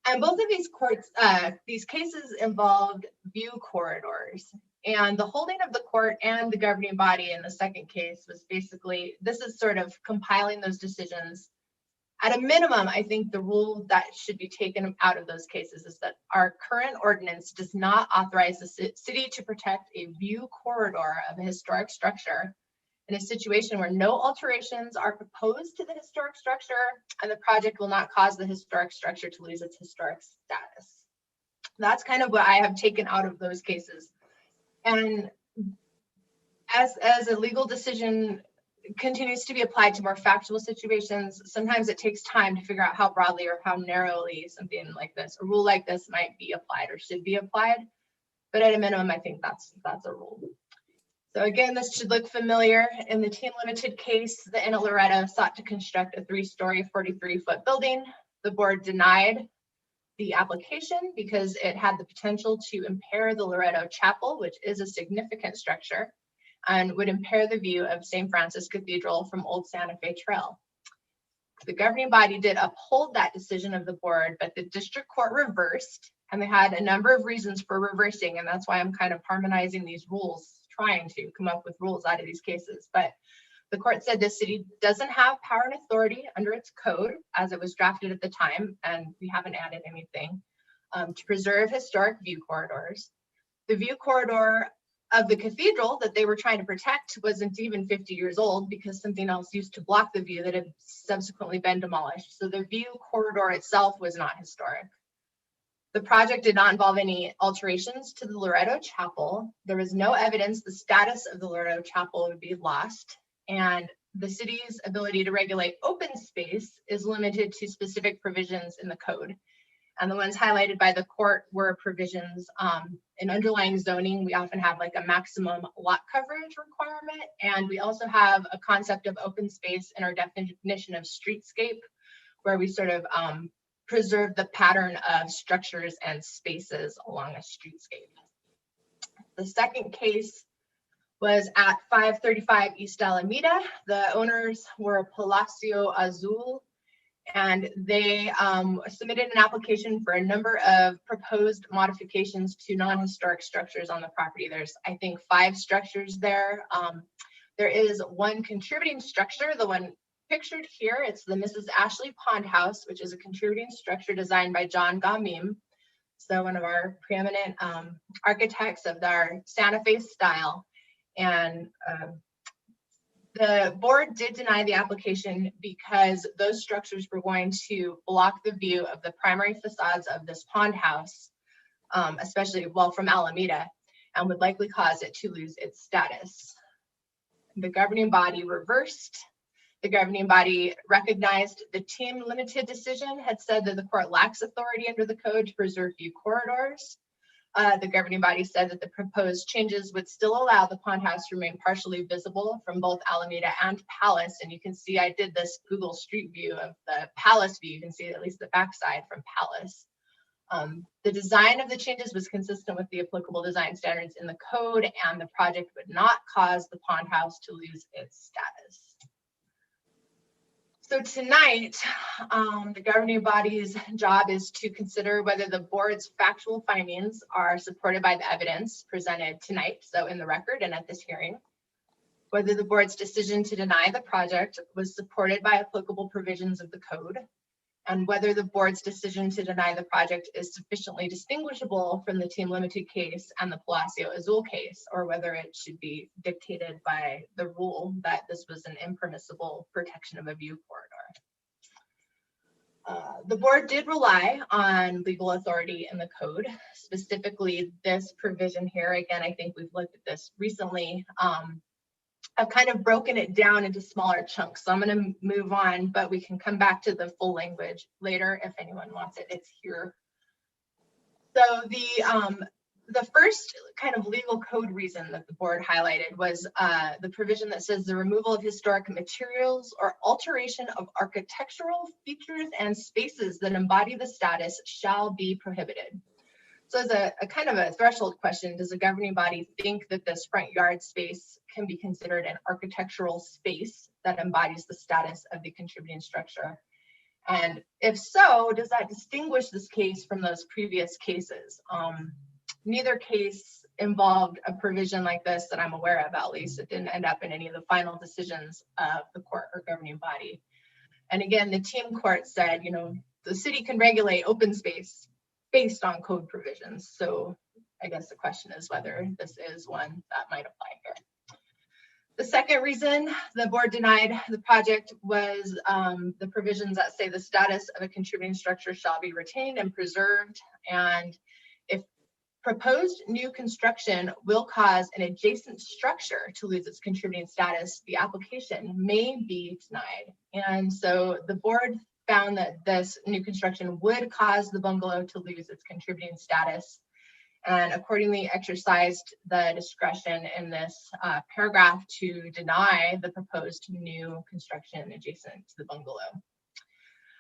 And both of these cases involved view corridors. And the holding of the court and the governing body in the second case was basically, this is sort of compiling those decisions. At a minimum, I think the rule that should be taken out of those cases is that our current ordinance does not authorize the city to protect a view corridor of a historic structure in a situation where no alterations are proposed to the historic structure and the project will not cause the historic structure to lose its historic status. That's kind of what I have taken out of those cases. And as a legal decision continues to be applied to more factual situations, sometimes it takes time to figure out how broadly or how narrowly something like this, a rule like this, might be applied or should be applied. But at a minimum, I think that's a rule. So again, this should look familiar. In the Team Limited case, the Inn at Loretto sought to construct a 3-story, 43-foot building. The board denied the application because it had the potential to impair the Loretto Chapel, which is a significant structure, and would impair the view of St. Francis Cathedral from Old Santa Fe Trail. The governing body did uphold that decision of the board, but the district court reversed, and they had a number of reasons for reversing, and that's why I'm kind of harmonizing these rules, trying to come up with rules out of these cases. But the court said the city doesn't have power and authority under its code as it was drafted at the time, and we haven't added anything, to preserve historic view corridors. The view corridor of the cathedral that they were trying to protect wasn't even 50 years old because something else used to block the view that had subsequently been demolished. So the view corridor itself was not historic. The project did not involve any alterations to the Loretto Chapel. There was no evidence the status of the Loretto Chapel would be lost, and the city's ability to regulate open space is limited to specific provisions in the code. And the ones highlighted by the court were provisions in underlying zoning. We often have like a maximum lot coverage requirement. And we also have a concept of open space in our definition of streetscape, where we sort of preserve the pattern of structures and spaces along a streetscape. The second case was at 535 East Alameda. The owners were Palacio Azul, and they submitted an application for a number of proposed modifications to non-historic structures on the property. There's, I think, 5 structures there. There is one contributing structure, the one pictured here. It's the Mrs. Ashley Pond House, which is a contributing structure designed by John Gamim, so one of our preeminent architects of our Santa Fe style. And the board did deny the application because those structures were going to block the view of the primary facades of this pond house, especially, well, from Alameda, and would likely cause it to lose its status. The governing body reversed. The governing body recognized the Team Limited decision had said that the court lacks authority under the code to preserve view corridors. The governing body said that the proposed changes would still allow the pond house to remain partially visible from both Alameda and Palace. And you can see I did this Google Street View of the Palace view. You can see at least the backside from Palace. The design of the changes was consistent with the applicable design standards in the code, and the project would not cause the pond house to lose its status. So tonight, the governing body's job is to consider whether the board's factual findings are supported by the evidence presented tonight, so in the record and at this hearing, whether the board's decision to deny the project was supported by applicable provisions of the code, and whether the board's decision to deny the project is sufficiently distinguishable from the Team Limited case and the Palacio Azul case, or whether it should be dictated by the rule that this was an impermissible protection of a view corridor. The board did rely on legal authority in the code, specifically this provision here. Again, I think we've looked at this recently. I've kind of broken it down into smaller chunks, so I'm going to move on, but we can come back to the full language later if anyone wants it. It's here. So the first kind of legal code reason that the board highlighted was the provision that says the removal of historic materials or alteration of architectural features and spaces that embody the status shall be prohibited. So as a kind of a threshold question, does the governing body think that this front yard space can be considered an architectural space that embodies the status of the contributing structure? And if so, does that distinguish this case from those previous cases? Neither case involved a provision like this that I'm aware of, at least. It didn't end up in any of the final decisions of the court or governing body. And again, the team court said, you know, the city can regulate open space based on code provisions. So I guess the question is whether this is one that might apply here. The second reason the board denied the project was the provisions that say the status of a contributing structure shall be retained and preserved. And if proposed new construction will cause an adjacent structure to lose its contributing status, the application may be denied. And so the board found that this new construction would cause the bungalow to lose its contributing status, and accordingly exercised the discretion in this paragraph to deny the proposed new construction adjacent to the bungalow.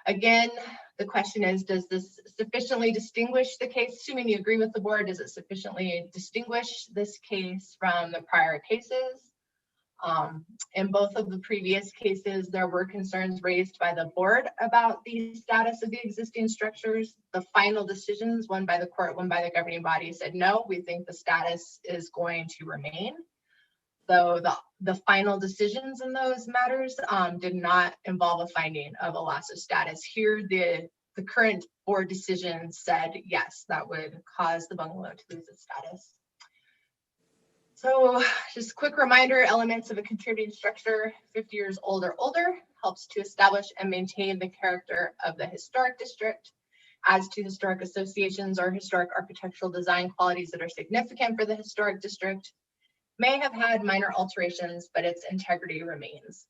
Again, the question is, does this sufficiently distinguish the case? Assuming you agree with the board, does it sufficiently distinguish this case from the prior cases? In both of the previous cases, there were concerns raised by the board about the status of the existing structures. The final decisions, one by the court, one by the governing body, said, no, we think the status is going to remain. So the final decisions in those matters did not involve a finding of a loss of status. Here, the current board decision said, yes, that would cause the bungalow to lose its status. So just a quick reminder, elements of a contributing structure 50 years old or older helps to establish and maintain the character of the historic district. As to historic associations or historic architectural design qualities that are significant for the historic district, may have had minor alterations, but its integrity remains.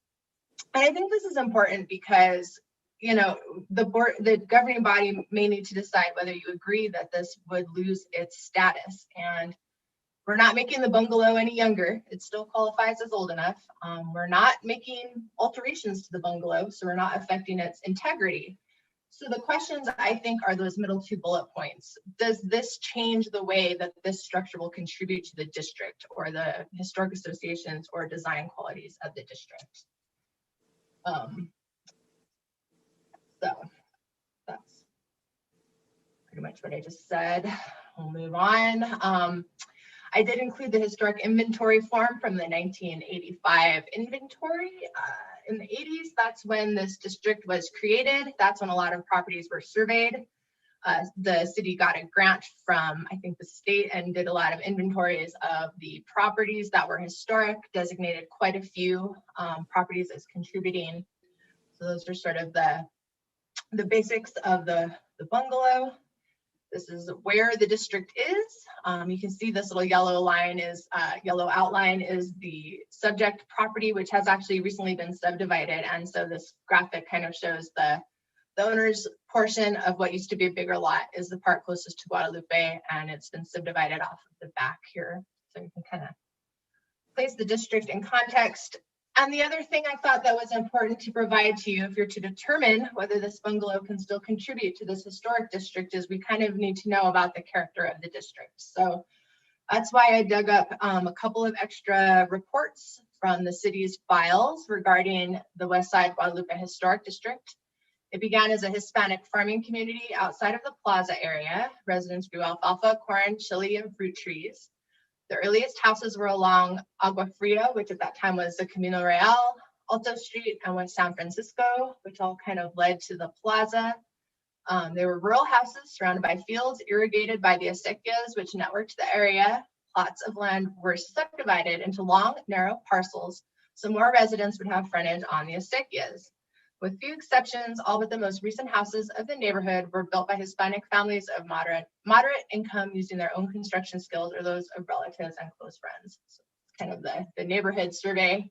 And I think this is important because, you know, the governing body may need to decide whether you agree that this would lose its status. And we're not making the bungalow any younger. It still qualifies as old enough. We're not making alterations to the bungalow, so we're not affecting its integrity. So the questions, I think, are those middle two bullet points. Does this change the way that this structure will contribute to the district or the historic associations or design qualities of the district? So that's pretty much what I just said. We'll move on. I did include the historic inventory form from the 1985 inventory. In the 80s, that's when this district was created. That's when a lot of properties were surveyed. The city got a grant from, I think, the state and did a lot of inventories of the properties that were historic, designated quite a few properties as contributing. So those are sort of the basics of the bungalow. This is where the district is. You can see this little yellow line is, yellow outline is the subject property, which has actually recently been subdivided. And so this graphic kind of shows the owner's portion of what used to be a bigger lot is the part closest to Guadalupe, and it's been subdivided off of the back here. So you can kind of place the district in context. And the other thing I thought that was important to provide to you if you're to determine whether this bungalow can still contribute to this historic district is we kind of need to know about the character of the district. So that's why I dug up a couple of extra reports from the city's files regarding the West Side Guadalupe Historic District. It began as a Hispanic farming community outside of the plaza area. Residents grew alfalfa, corn, chili, and fruit trees. The earliest houses were along Agua Fria, which at that time was the Camino Real, Alto Street, and West San Francisco, which all kind of led to the plaza. They were rural houses surrounded by fields, irrigated by the acequias, which networked the area. Plots of land were subdivided into long, narrow parcels, so more residents would have frontage on the acequias. With few exceptions, all but the most recent houses of the neighborhood were built by Hispanic families of moderate income using their own construction skills or those of relatives and close friends. So it's kind of the neighborhood survey.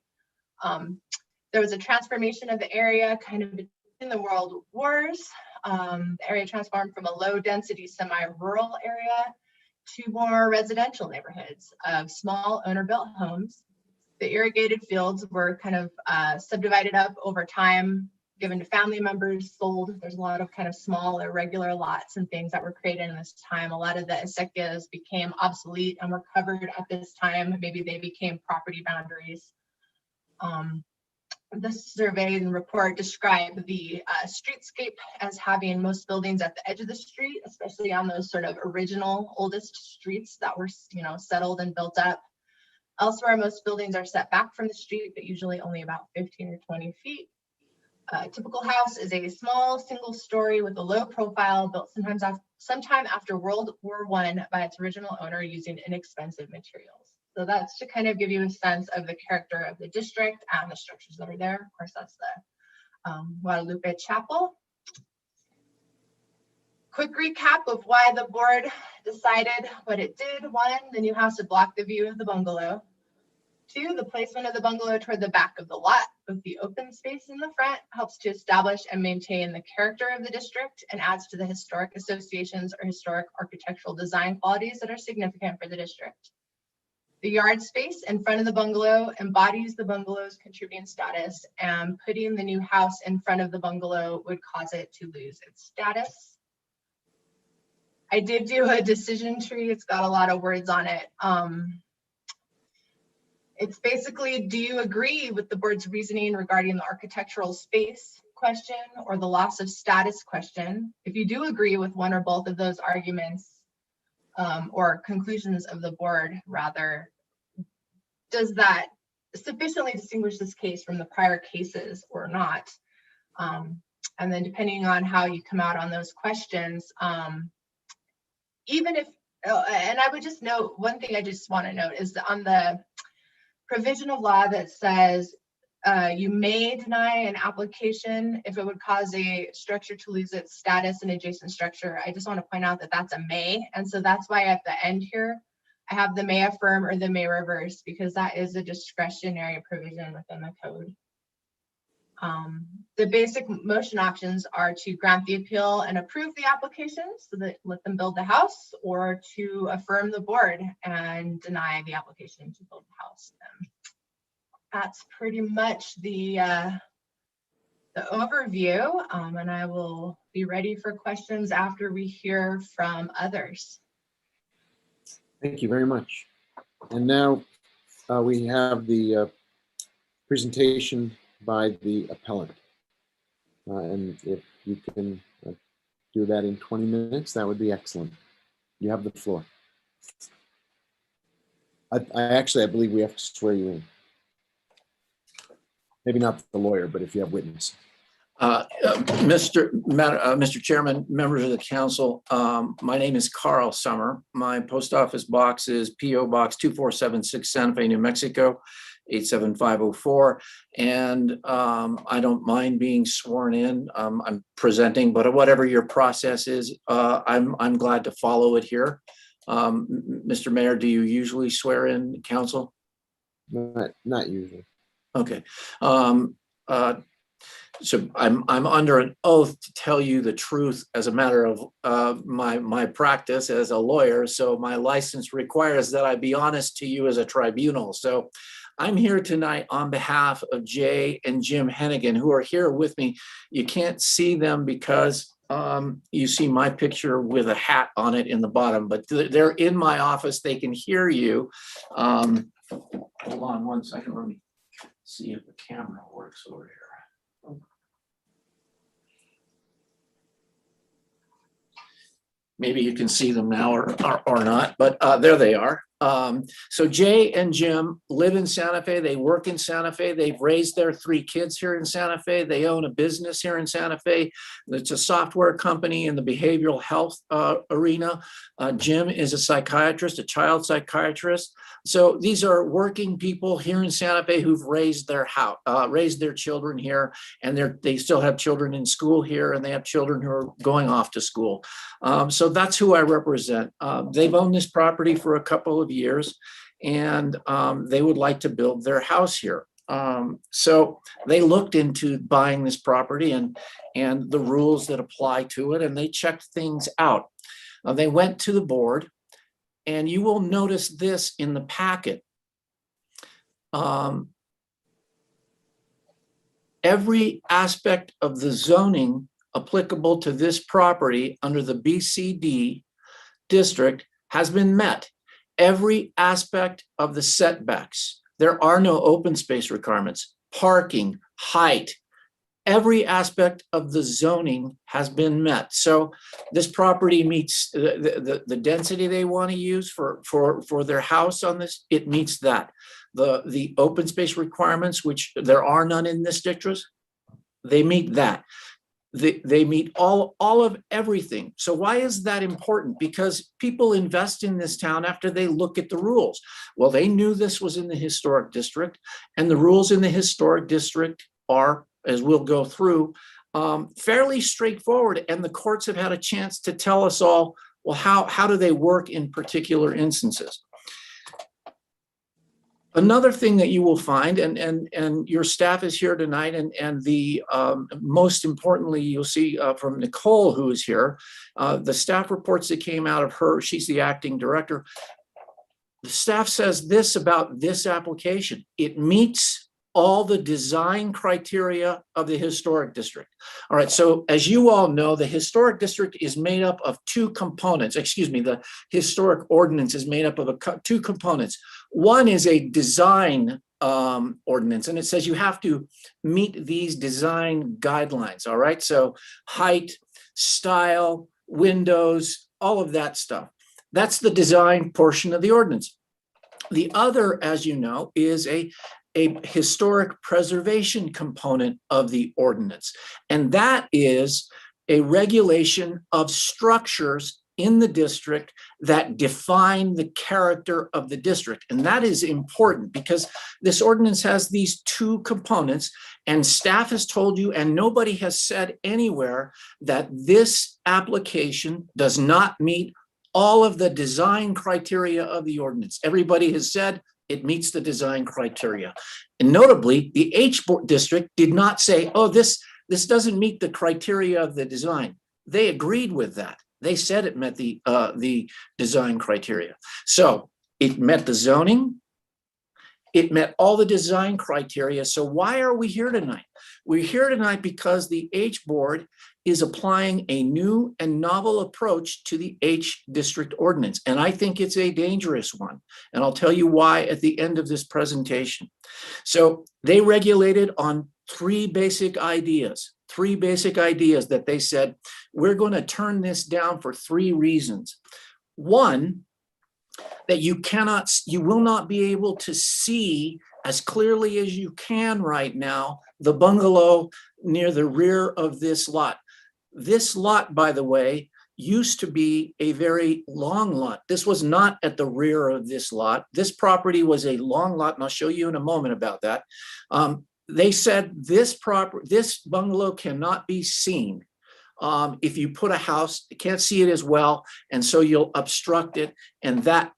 There was a transformation of the area kind of between the world wars. The area transformed from a low density semi-rural area to more residential neighborhoods of small owner-built homes. The irrigated fields were kind of subdivided up over time, given to family members, sold. There's a lot of kind of small irregular lots and things that were created in this time. A lot of the acequias became obsolete and were covered at this time. Maybe they became property boundaries. This survey and report describe the streetscape as having most buildings at the edge of the street, especially on those sort of original oldest streets that were, you know, settled and built up. Elsewhere, most buildings are set back from the street, but usually only about 15 or 20 feet. A typical house is a small single story with a low profile, built sometime after World War I by its original owner using inexpensive materials. So that's to kind of give you a sense of the character of the district and the structures that are there. Of course, that's the Guadalupe Chapel. Quick recap of why the board decided what it did. 1, the new house would block the view of the bungalow. 2, the placement of the bungalow toward the back of the lot with the open space in the front helps to establish and maintain the character of the district and adds to the historic associations or historic architectural design qualities that are significant for the district. The yard space in front of the bungalow embodies the bungalow's contributing status, and putting the new house in front of the bungalow would cause it to lose its status. I did do a decision tree. It's got a lot of words on it. It's basically, do you agree with the board's reasoning regarding the architectural space question or the loss of status question? If you do agree with one or both of those arguments, or conclusions of the board rather, does that sufficiently distinguish this case from the prior cases or not? And then depending on how you come out on those questions, even if, and I would just note, one thing I just want to note is that on the provision of law that says you may deny an application if it would cause a structure to lose its status in adjacent structure. I just want to point out that that's a may. And so that's why at the end here, I have the may affirm or the may reverse, because that is a discretionary provision within the code. The basic motion options are to grant the appeal and approve the application so that let them build the house, or to affirm the board and deny the application to build the house. And that's pretty much the overview, and I will be ready for questions after we hear from others. Thank you very much. And now we have the presentation by the appellant. And if you can do that in 20 minutes, that would be excellent. You have the floor. I believe we have to swear you in. Maybe not the lawyer, but if you have witness. Mr. Chairman, members of the council, my name is Carl Summer. My post office box is P.O. Box 2476, Santa Fe, New Mexico, 87504. And I don't mind being sworn in. I'm presenting, but whatever your process is, I'm glad to follow it here. Mr. Mayor, do you usually swear in council? Not usually. Okay. So I'm under an oath to tell you the truth as a matter of my practice as a lawyer. So my license requires that I be honest to you as a tribunal. So I'm here tonight on behalf of Jay and Jim Hennigan, who are here with me. You can't see them because you see my picture with a hat on it in the bottom, but they're in my office. They can hear you. Hold on one second. Let me see if the camera works over here. Maybe you can see them now or not, but there they are. So Jay and Jim live in Santa Fe. They work in Santa Fe. They've raised their 3 kids here in Santa Fe. They own a business here in Santa Fe. It's a software company in the behavioral health arena. Jim is a psychiatrist, a child psychiatrist. So these are working people here in Santa Fe who've raised their house, raised their children here, and they still have children in school here, and they have children who are going off to school. So that's who I represent. They've owned this property for a couple of years, and they would like to build their house here. So they looked into buying this property and the rules that apply to it, and they checked things out. They went to the board, and you will notice this in the packet. Every aspect of the zoning applicable to this property under the BCD district has been met. Every aspect of the setbacks. There are no open space requirements, parking, height. Every aspect of the zoning has been met. So this property meets the density they want to use for their house on this. It meets that. The open space requirements, which there are none in this district, they meet that. They meet all of everything. So why is that important? Because people invest in this town after they look at the rules. Well, they knew this was in the historic district, and the rules in the historic district are, as we'll go through, fairly straightforward. And the courts have had a chance to tell us all, well, how do they work in particular instances? Another thing that you will find, and your staff is here tonight, and the most importantly, you'll see from Nicole, who is here, the staff reports that came out of her, she's the acting director. The staff says this about this application: it meets all the design criteria of the historic district. All right, so as you all know, the historic district is made up of two components. Excuse me, the historic ordinance is made up of two components. One is a design ordinance, and it says you have to meet these design guidelines, all right? So height, style, windows, all of that stuff. That's the design portion of the ordinance. The other, as you know, is a historic preservation component of the ordinance. And that is a regulation of structures in the district that define the character of the district. And that is important because this ordinance has these two components, and staff has told you, and nobody has said anywhere, that this application does not meet all of the design criteria of the ordinance. Everybody has said it meets the design criteria. And notably, the H district did not say, oh, this doesn't meet the criteria of the design. They agreed with that. They said it met the design criteria. So it met the zoning, it met all the design criteria. So why are we here tonight? We're here tonight because the H board is applying a new and novel approach to the H district ordinance. And I think it's a dangerous one. And I'll tell you why at the end of this presentation. So they regulated on three basic ideas that they said, we're going to turn this down for three reasons. One, that you will not be able to see as clearly as you can right now the bungalow near the rear of this lot. This lot, by the way, used to be a very long lot. This was not at the rear of this lot. This property was a long lot, and I'll show you in a moment about that. They said this bungalow cannot be seen. If you put a house, you can't see it as well, and so you'll obstruct it, and that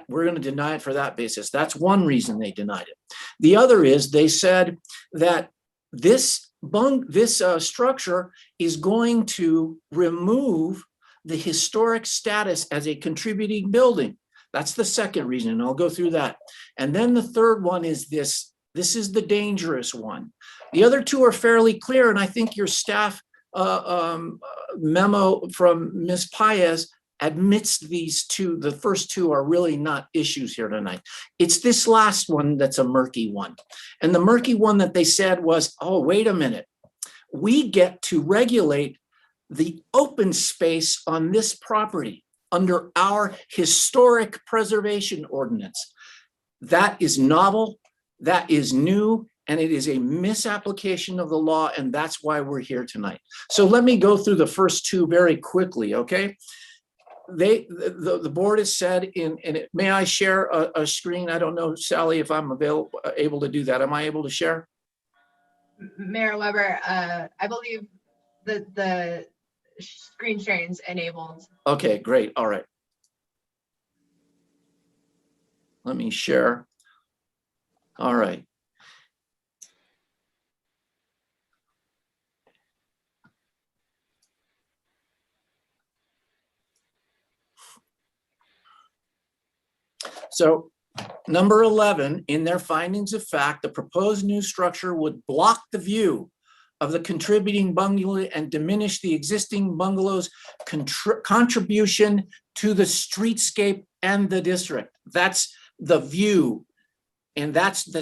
we're going to deny it for that basis. That's one reason they denied it. The other is they said that this structure is going to remove the historic status as a contributing building. That's the second reason, and I'll go through that. And then the third one is this. This is the dangerous one. The other two are fairly clear, and I think your staff memo from Ms. Paez admits these two. The first two are really not issues here tonight. It's this last one that's a murky one. And the murky one that they said was, oh, wait a minute. We get to regulate the open space on this property under our historic preservation ordinance. That is novel, that is new, and it is a misapplication of the law, and that's why we're here tonight. So let me go through the first two very quickly, okay? The board has said, may I share a screen? I don't know, Sally, if I'm able to do that. Am I able to share? Mayor Weber, I believe that the screen sharing is enabled. Okay, great, all right. Let me share. All right. So number 11, in their findings of fact, the proposed new structure would block the view of the contributing bungalow and diminish the existing bungalow's contribution to the streetscape and the district. That's the view. And that's the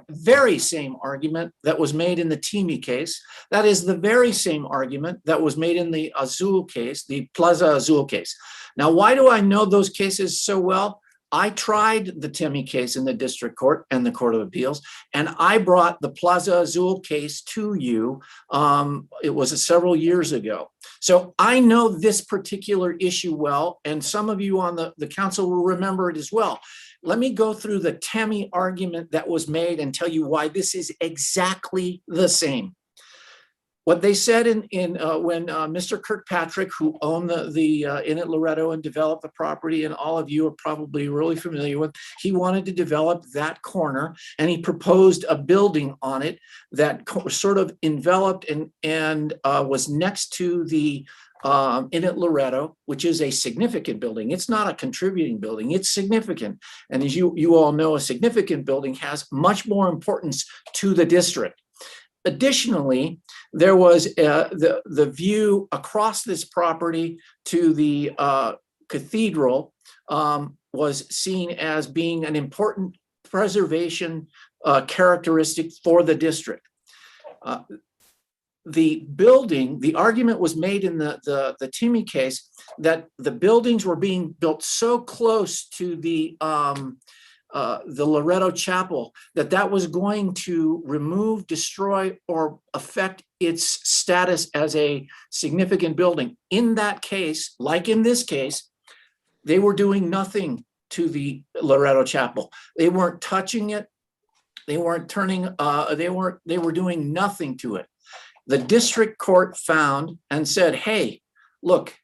very same argument that was made in the Timi case. That is the very same argument that was made in the Azul case, the Plaza Azul case. Now, why do I know those cases so well? I tried the Timmy case in the district court and the Court of Appeals, and I brought the Plaza Azul case to you. It was several years ago. So I know this particular issue well, and some of you on the council will remember it as well. Let me go through the Timmy argument that was made and tell you why this is exactly the same. What they said when Mr. Kirkpatrick, who owned the Inn at Loretto and developed the property, and all of you are probably really familiar with, he wanted to develop that corner, and he proposed a building on it that sort of enveloped and was next to the Inn at Loretto, which is a significant building. It's not a contributing building, it's significant. And as you all know, a significant building has much more importance to the district. Additionally, there was the view across this property to the cathedral was seen as being an important preservation characteristic for the district. The argument was made in the Timmy case that the buildings were being built so close to the Loretto Chapel that was going to remove, destroy, or affect its status as a significant building. In that case, like in this case, they were doing nothing to the Loretto Chapel. They weren't touching it. They weren't turning, they were doing nothing to it. The district court found and said, hey, look,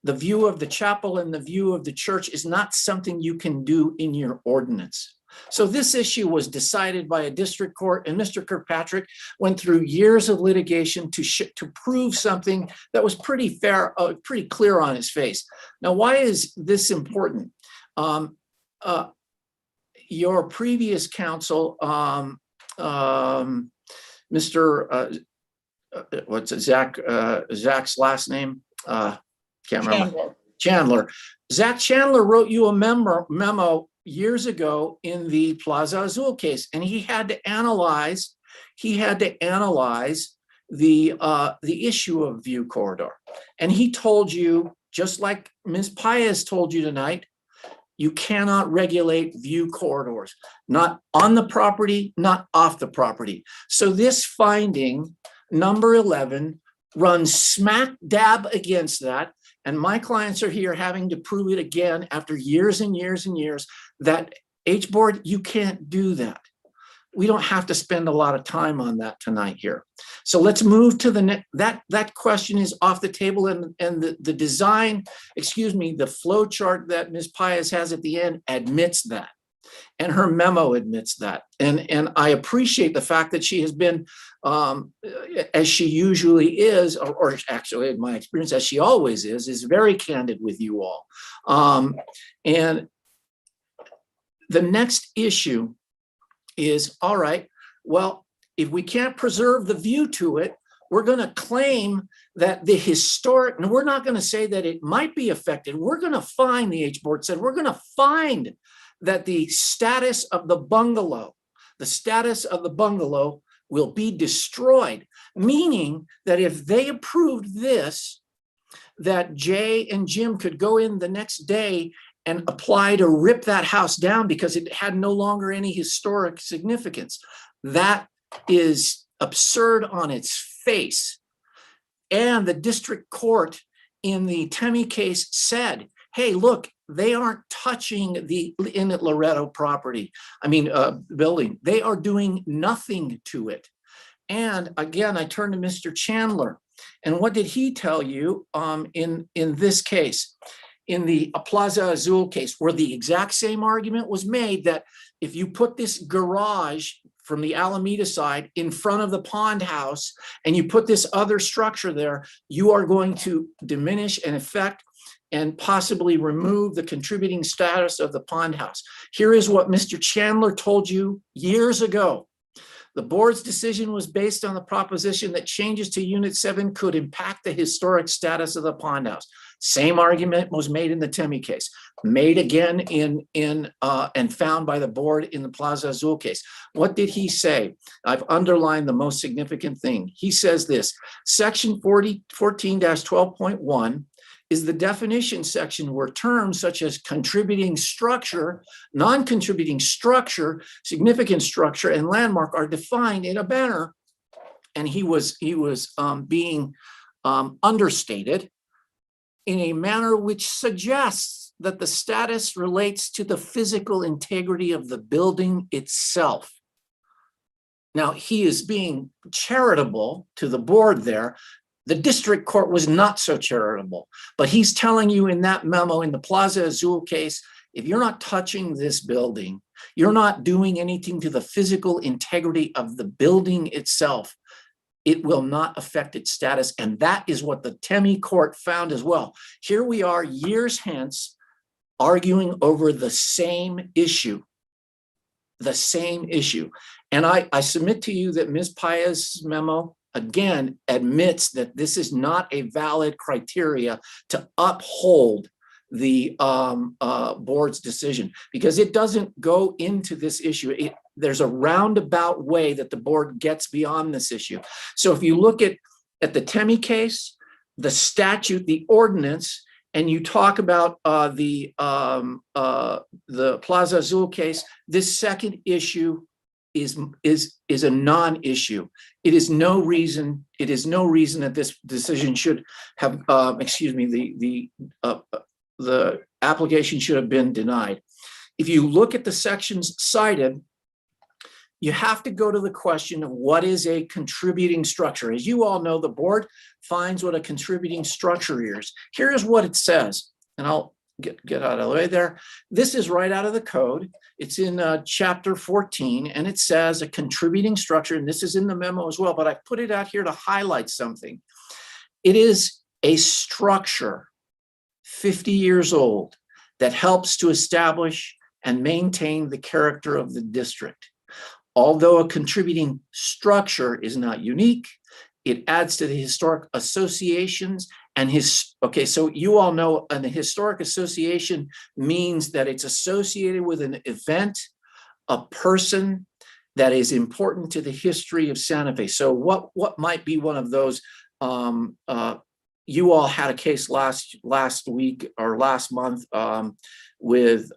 the view of the chapel and the view of the church is not something you can do in your ordinance. So this issue was decided by a district court, and Mr. Kirkpatrick went through years of litigation to prove something that was pretty fair, pretty clear on his face. Now, why is this important? Your previous counsel, Mr. What's it, Zach's last name? Can't remember. Chandler. Zach Chandler wrote you a memo years ago in the Plaza Azul case, and he had to analyze the issue of view corridor. And he told you, just like Ms. Paez told you tonight, you cannot regulate view corridors, not on the property, not off the property. So this finding, number 11, runs smack dab against that. And my clients are here having to prove it again after years and years and years that H-Board, you can't do that. We don't have to spend a lot of time on that tonight here. So let's move to the next. That question is off the table, and the design, the flow chart that Ms. Paez has at the end admits that. And her memo admits that. And I appreciate the fact that she has been, as she usually is, or actually in my experience, as she always is very candid with you all. And the next issue is, all right, well, if we can't preserve the view to it, we're going to claim that the historic, and we're not going to say that it might be affected. We're going to find, the H-Board said, we're going to find that the status of the bungalow will be destroyed, meaning that if they approved this, that Jay and Jim could go in the next day and apply to rip that house down because it had no longer any historic significance. That is absurd on its face. And the district court in the Temmie case said, hey, look, they aren't touching the Inn at Loretto building. They are doing nothing to it. And again, I turn to Mr. Chandler. And what did he tell you in this case? In the Plaza Azul case, where the exact same argument was made that if you put this garage from the Alameda side in front of the pond house and you put this other structure there, you are going to diminish and affect and possibly remove the contributing status of the pond house. Here is what Mr. Chandler told you years ago. The board's decision was based on the proposition that changes to Unit 7 could impact the historic status of the pond house. Same argument was made in the Temmie case, made again and found by the board in the Plaza Azul case. What did he say? I've underlined the most significant thing. He says this, section 14-12.1 is the definition section where terms such as contributing structure, non-contributing structure, significant structure, and landmark are defined in a manner, and he was being understated in a manner which suggests that the status relates to the physical integrity of the building itself. Now, he is being charitable to the board there. The district court was not so charitable, but he's telling you in that memo in the Plaza Azul case, if you're not touching this building, you're not doing anything to the physical integrity of the building itself, it will not affect its status. And that is what the Temi court found as well. Here we are years hence arguing over the same issue. And I submit to you that Ms. Paez's memo, again, admits that this is not a valid criteria to uphold the board's decision, because it doesn't go into this issue. There's a roundabout way that the board gets beyond this issue. So if you look at the Temi case, the statute, the ordinance, and you talk about the Plaza Azul case, this second issue is a non-issue. It is no reason that this decision should have, the application should have been denied. If you look at the sections cited, you have to go to the question of what is a contributing structure. As you all know, the board finds what a contributing structure is. Here's what it says, and I'll get out of the way there. This is right out of the code. It's in chapter 14, and it says a contributing structure, and this is in the memo as well, but I put it out here to highlight something. It is a structure 50 years old that helps to establish and maintain the character of the district. Although a contributing structure is not unique, it adds to the historic associations and so you all know an historic association means that it's associated with an event, a person that is important to the history of Santa Fe. So what might be one of those? You all had a case last week or last month with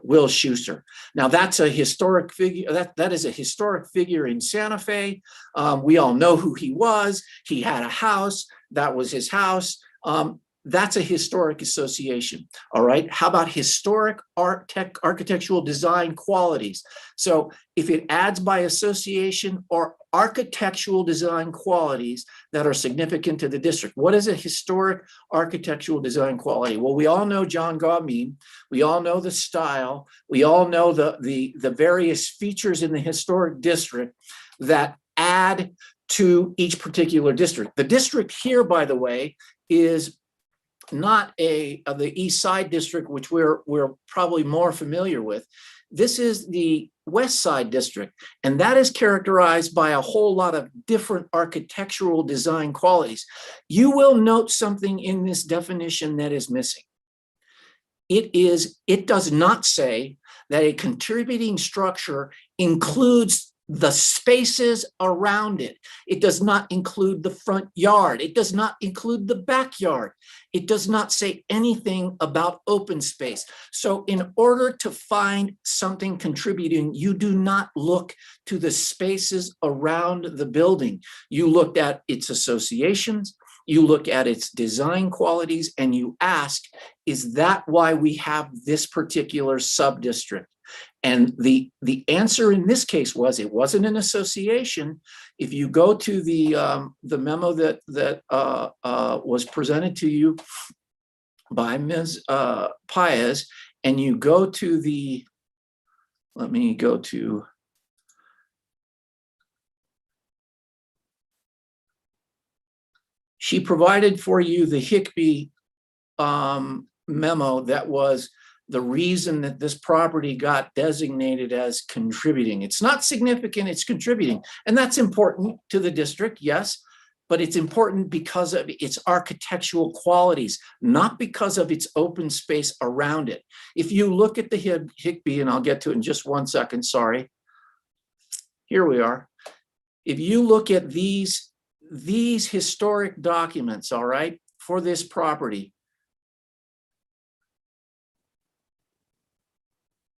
Will Schuster. Now that's a historic figure. That is a historic figure in Santa Fe. We all know who he was. He had a house. That was his house. That's a historic association. All right. How about historic architectural design qualities? So if it adds by association or architectural design qualities that are significant to the district, what is a historic architectural design quality? Well, we all know John Gaumin. We all know the style. We all know the various features in the historic district that add to each particular district. The district here, by the way, is not the East Side district, which we're probably more familiar with. This is the West Side district, and that is characterized by a whole lot of different architectural design qualities. You will note something in this definition that is missing. It does not say that a contributing structure includes the spaces around it. It does not include the front yard. It does not include the backyard. It does not say anything about open space. So in order to find something contributing, you do not look to the spaces around the building. You looked at its associations, you look at its design qualities, and you ask, is that why we have this particular sub-district? And the answer in this case was it wasn't an association. If you go to the memo that was presented to you by Ms. Paez, and you go to the, let me go to, she provided for you the Hickby memo that was the reason that this property got designated as contributing. It's not significant, it's contributing. And that's important to the district, yes, but it's important because of its architectural qualities, not because of its open space around it. If you look at the Hickby, and I'll get to it in just 1 second, sorry. Here we are. If you look at these these historic documents, all right, for this property,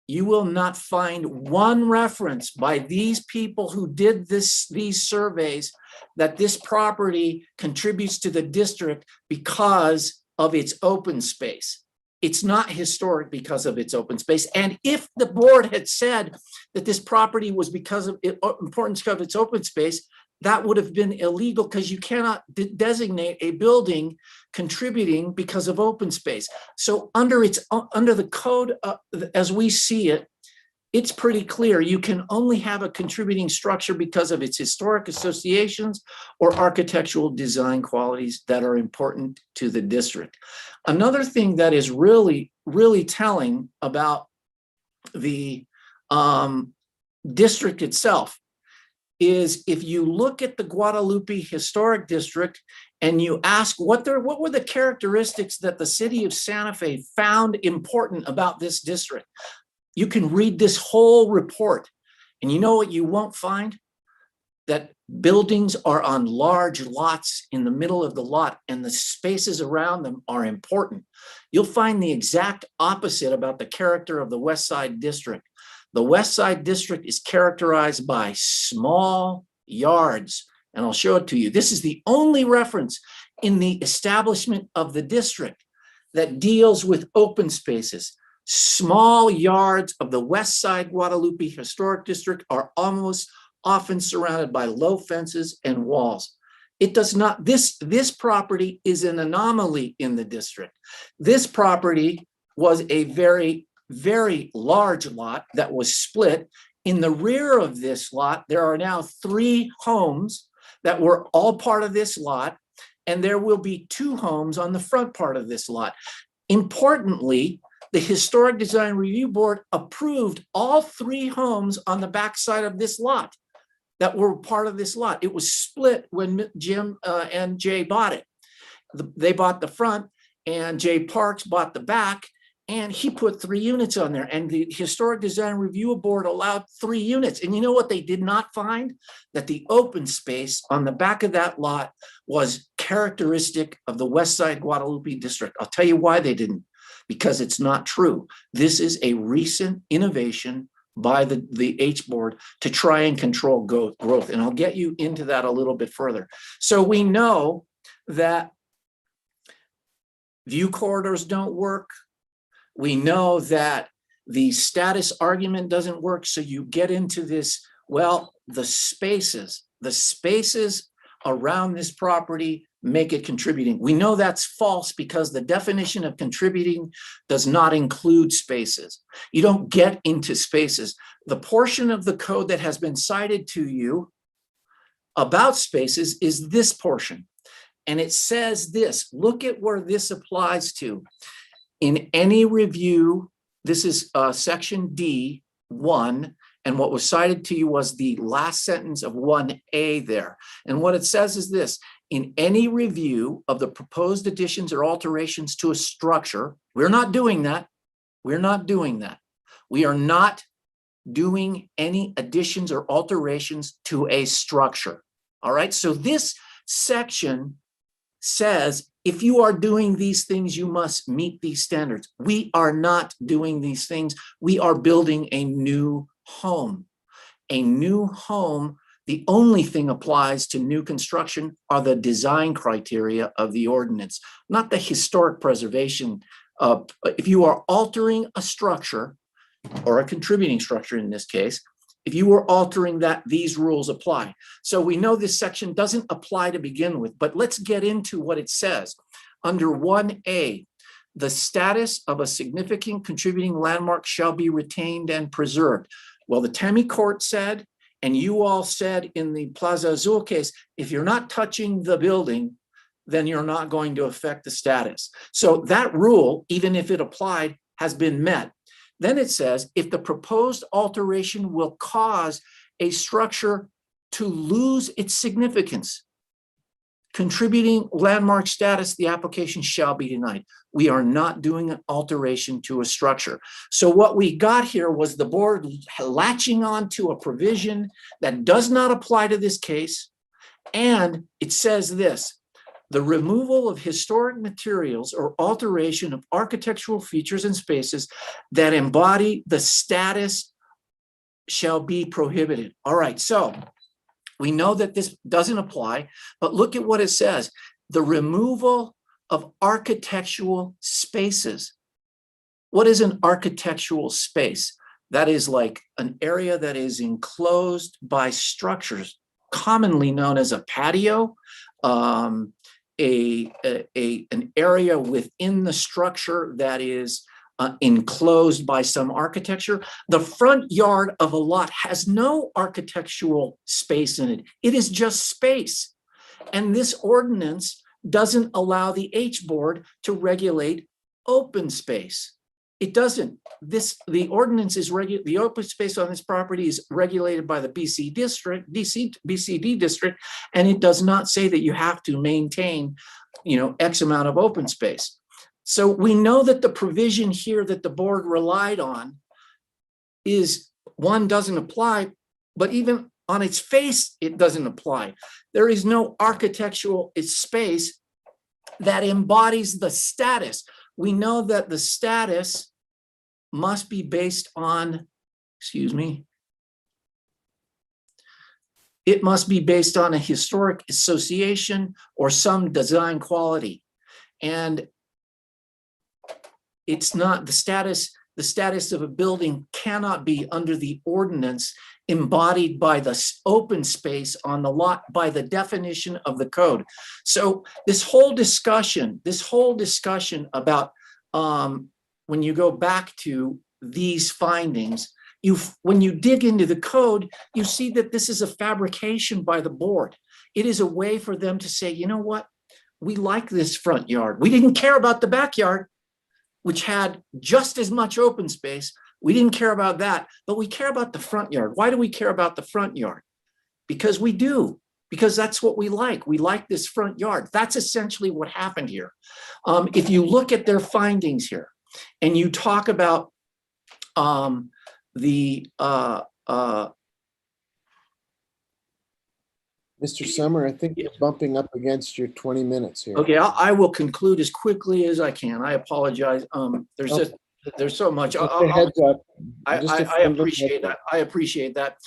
you will not find one reference by these people who did these surveys that this property contributes to the district because of its open space. It's not historic because of its open space. And if the board had said that this property was because of importance of its open space, that would have been illegal because you cannot designate a building contributing because of open space. So under the code, as we see it, it's pretty clear. You can only have a contributing structure because of its historic associations or architectural design qualities that are important to the district. Another thing that is really, really telling about the district itself is if you look at the Guadalupe Historic District and you ask what were the characteristics that the city of Santa Fe found important about this district, you can read this whole report and you know what you won't find? That buildings are on large lots in the middle of the lot and the spaces around them are important. You'll find the exact opposite about the character of the West Side District. The West Side District is characterized by small yards, and I'll show it to you. This is the only reference in the establishment of the district that deals with open spaces. Small yards of the West Side Guadalupe Historic District are almost often surrounded by low fences and walls. It does not, this property is an anomaly in the district. This property was a very large lot that was split. In the rear of this lot, there are now 3 homes that were all part of this lot, and there will be 2 homes on the front part of this lot. Importantly, the Historic Design Review Board approved all 3 homes on the backside of this lot that were part of this lot. It was split when Jim and Jay bought it. They bought the front and Jay Parks bought the back, and he put 3 units on there, and the Historic Design Review Board allowed 3 units. And you know what they did not find? That the open space on the back of that lot was characteristic of the West Side Guadalupe District. I'll tell you why they didn't, because it's not true. This is a recent innovation by the H board to try and control growth. And I'll get you into that a little bit further. So we know that view corridors don't work. We know that the status argument doesn't work. So you get into this, well, the spaces around this property make it contributing. We know that's false because the definition of contributing does not include spaces. You don't get into spaces. The portion of the code that has been cited to you about spaces is this portion. And it says this, look at where this applies to. In any review, this is section D1, and what was cited to you was the last sentence of 1A there. And what it says is this: in any review of the proposed additions or alterations to a structure, we're not doing that. We're not doing that. We are not doing any additions or alterations to a structure. All right, so this section says, if you are doing these things, you must meet these standards. We are not doing these things. We are building a new home. A new home, the only thing applies to new construction are the design criteria of the ordinance, not the historic preservation. If you are altering a structure, or a contributing structure in this case, if you were altering that, these rules apply. So we know this section doesn't apply to begin with, but let's get into what it says. Under 1A, the status of a significant contributing landmark shall be retained and preserved. Well, the Temme Court said, and you all said in the Plaza Azul case, if you're not touching the building, then you're not going to affect the status. So that rule, even if it applied, has been met. Then it says, if the proposed alteration will cause a structure to lose its significance, contributing landmark status, the application shall be denied. We are not doing an alteration to a structure. So what we got here was the board latching on to a provision that does not apply to this case And it says this: the removal of historic materials or alteration of architectural features and spaces that embody the status shall be prohibited. All right, so we know that this doesn't apply, but look at what it says: the removal of architectural spaces. What is an architectural space? That is like an area that is enclosed by structures, commonly known as a patio, an area within the structure that is enclosed by some architecture. The front yard of a lot has no architectural space in it. It is just space. And this ordinance doesn't allow the H board to regulate open space. It doesn't. The ordinance is the open space on this property is regulated by the BCD district, and it does not say that you have to maintain, X amount of open space. So we know that the provision here that the board relied on is, one, doesn't apply, but even on its face, it doesn't apply. There is no architectural space that embodies the status. We know that the status must be based on, it must be based on a historic association or some design quality. And it's not the status of a building cannot be under the ordinance embodied by the open space on the lot by the definition of the code. So this whole discussion about when you go back to these findings, when you dig into the code, you see that this is a fabrication by the board. It is a way for them to say, you know what? We like this front yard. We didn't care about the backyard, which had just as much open space. We didn't care about that, but we care about the front yard. Why do we care about the front yard? Because we do, because that's what we like. We like this front yard. That's essentially what happened here. If you look at their findings here and you talk about Mr. Summer, I think you're bumping up against your 20 minutes here. Okay, I will conclude as quickly as I can. I apologize. There's so much. I appreciate that. I appreciate that.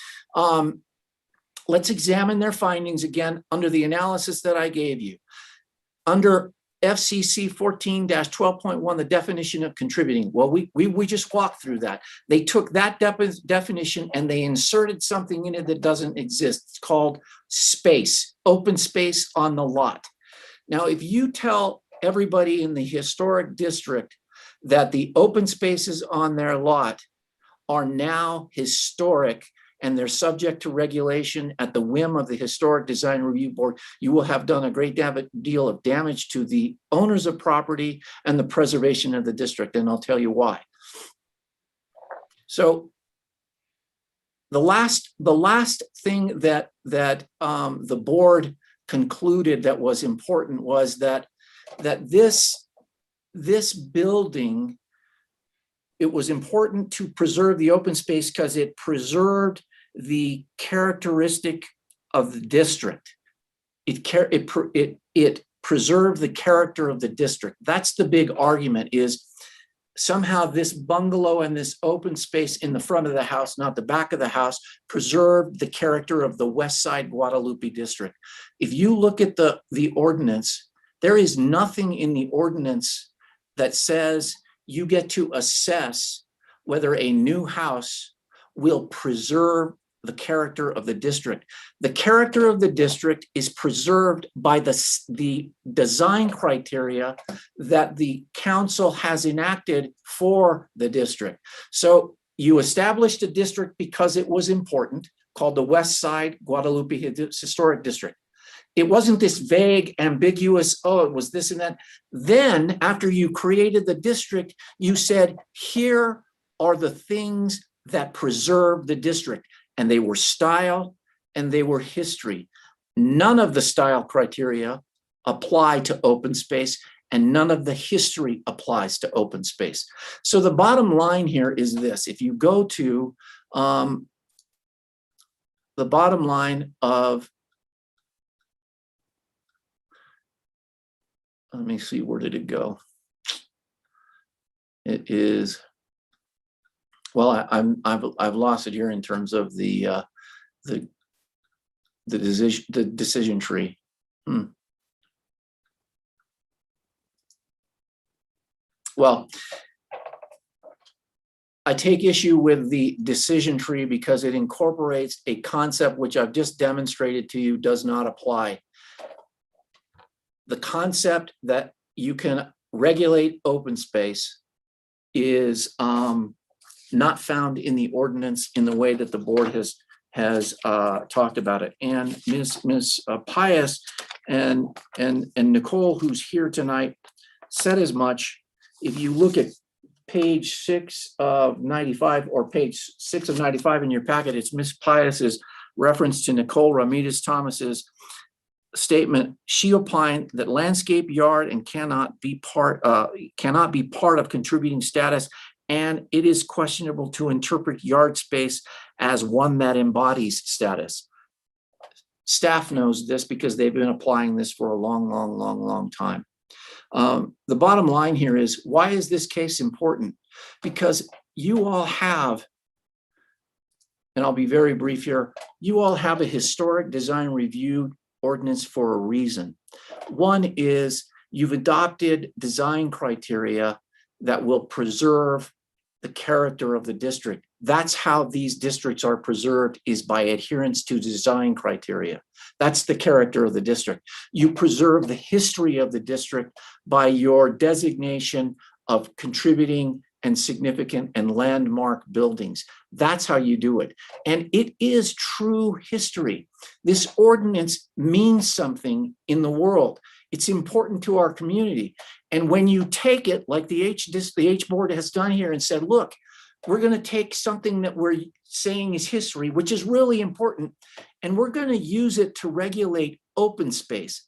Let's examine their findings again under the analysis that I gave you. Under FCC 14-12.1, the definition of contributing. Well, we just walked through that. They took that definition and they inserted something in it that doesn't exist. It's called space, open space on the lot. Now, if you tell everybody in the historic district that the open spaces on their lot are now historic and they're subject to regulation at the whim of the Historic Design Review Board, you will have done a great deal of damage to the owners of property and the preservation of the district, and I'll tell you why. So the last thing that the board concluded that was important was that this building, it was important to preserve the open space because it preserved the characteristic of the district. It preserved the character of the district. That's the big argument, is somehow this bungalow and this open space in the front of the house, not the back of the house, preserved the character of the West Side Guadalupe district. If you look at the ordinance, there is nothing in the ordinance that says you get to assess whether a new house will preserve the character of the district. The character of the district is preserved by the design criteria that the council has enacted for the district. So you established a district because it was important, called the West Side Guadalupe Historic District. It wasn't this vague, ambiguous, oh, it was this and that. Then after you created the district, you said, here are the things that preserve the district. And they were style and they were history. None of the style criteria apply to open space and none of the history applies to open space. So the bottom line here is this. If you go to the bottom line of let me see, where did it go? It is, well, I've lost it here in terms of the decision tree. Well, I take issue with the decision tree because it incorporates a concept which I've just demonstrated to you does not apply. The concept that you can regulate open space is not found in the ordinance in the way that the board has talked about it. And Ms. Pius and Nicole, who's here tonight, said as much. If you look at page 6 of 95 or page 6 of 95 in your packet, it's Ms. Pius's reference to Nicole Ramirez Thomas's statement. She opined that landscape yard and cannot be part of contributing status, and it is questionable to interpret yard space as one that embodies status. Staff knows this because they've been applying this for a long time. The bottom line here is, why is this case important? Because you all have, and I'll be very brief here, you all have a historic design review ordinance for a reason. One is you've adopted design criteria that will preserve the character of the district. That's how these districts are preserved, is by adherence to design criteria. That's the character of the district. You preserve the history of the district by your designation of contributing and significant and landmark buildings. That's how you do it. And it is true history. This ordinance means something in the world. It's important to our community. And when you take it, like the H board has done here, and said, look, we're going to take something that we're saying is history, which is really important, and we're going to use it to regulate open space.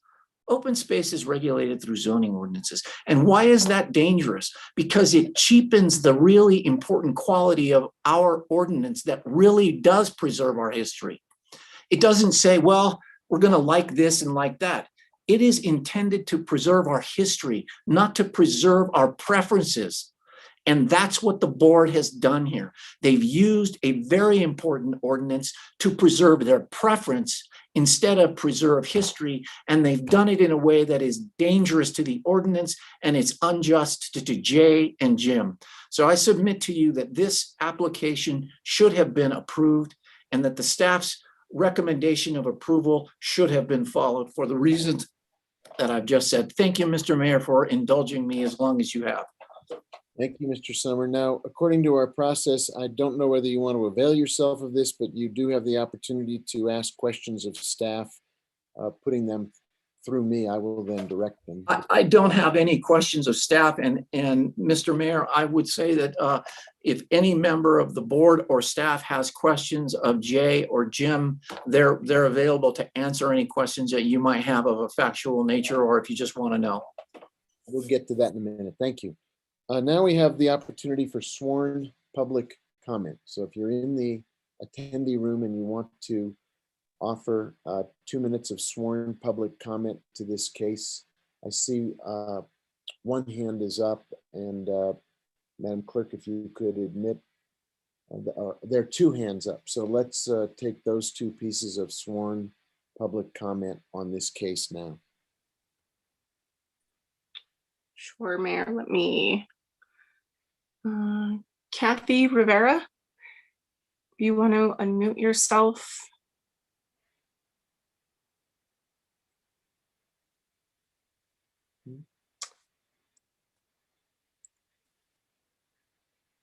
Open space is regulated through zoning ordinances. And why is that dangerous? Because it cheapens the really important quality of our ordinance that really does preserve our history. It doesn't say, well, we're going to like this and like that. It is intended to preserve our history, not to preserve our preferences. And that's what the board has done here. They've used a very important ordinance to preserve their preference instead of preserve history. And they've done it in a way that is dangerous to the ordinance, and it's unjust to Jay and Jim. So I submit to you that this application should have been approved, and that the staff's recommendation of approval should have been followed for the reasons that I've just said. Thank you, Mr. Mayor, for indulging me as long as you have. Thank you, Mr. Summer. Now, according to our process, I don't know whether you want to avail yourself of this, but you do have the opportunity to ask questions of staff, putting them through me. I will then direct them. I don't have any questions of staff, and Mr. Mayor, I would say that if any member of the board or staff has questions of Jay or Jim, they're available to answer any questions that you might have of a factual nature, or if you just want to know. We'll get to that in a minute. Thank you. Now we have the opportunity for sworn public comment. So if you're in the attendee room and you want to offer 2 minutes of sworn public comment to this case, I see one hand is up, and Madam Clerk, if you could admit, there are 2 hands up. So let's take those 2 pieces of sworn public comment on this case now. Sure, Mayor. Let me, Kathy Rivera, you want to unmute yourself?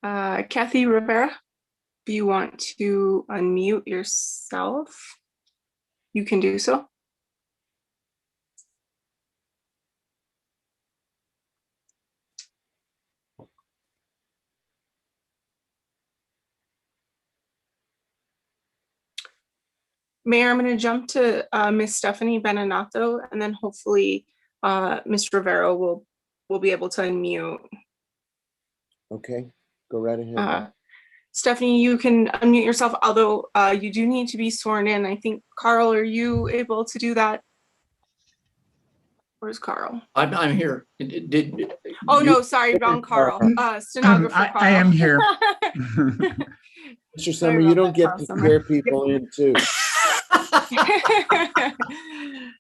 Kathy Rivera, do you want to unmute yourself? You can do so. Mayor, I'm going to jump to Miss Stephanie Beninato, and then hopefully Ms. Rivera will be able to unmute. Okay, go right ahead. Stephanie, you can unmute yourself, although you do need to be sworn in. I think, Carl, are you able to do that? Where's Carl? I'm here. Did? Oh, you- no, sorry, wrong Carl. Stenographer Carl. I am here. Mr. Sorry Summer, about you don't that, get Carl to Summer. swear people in too.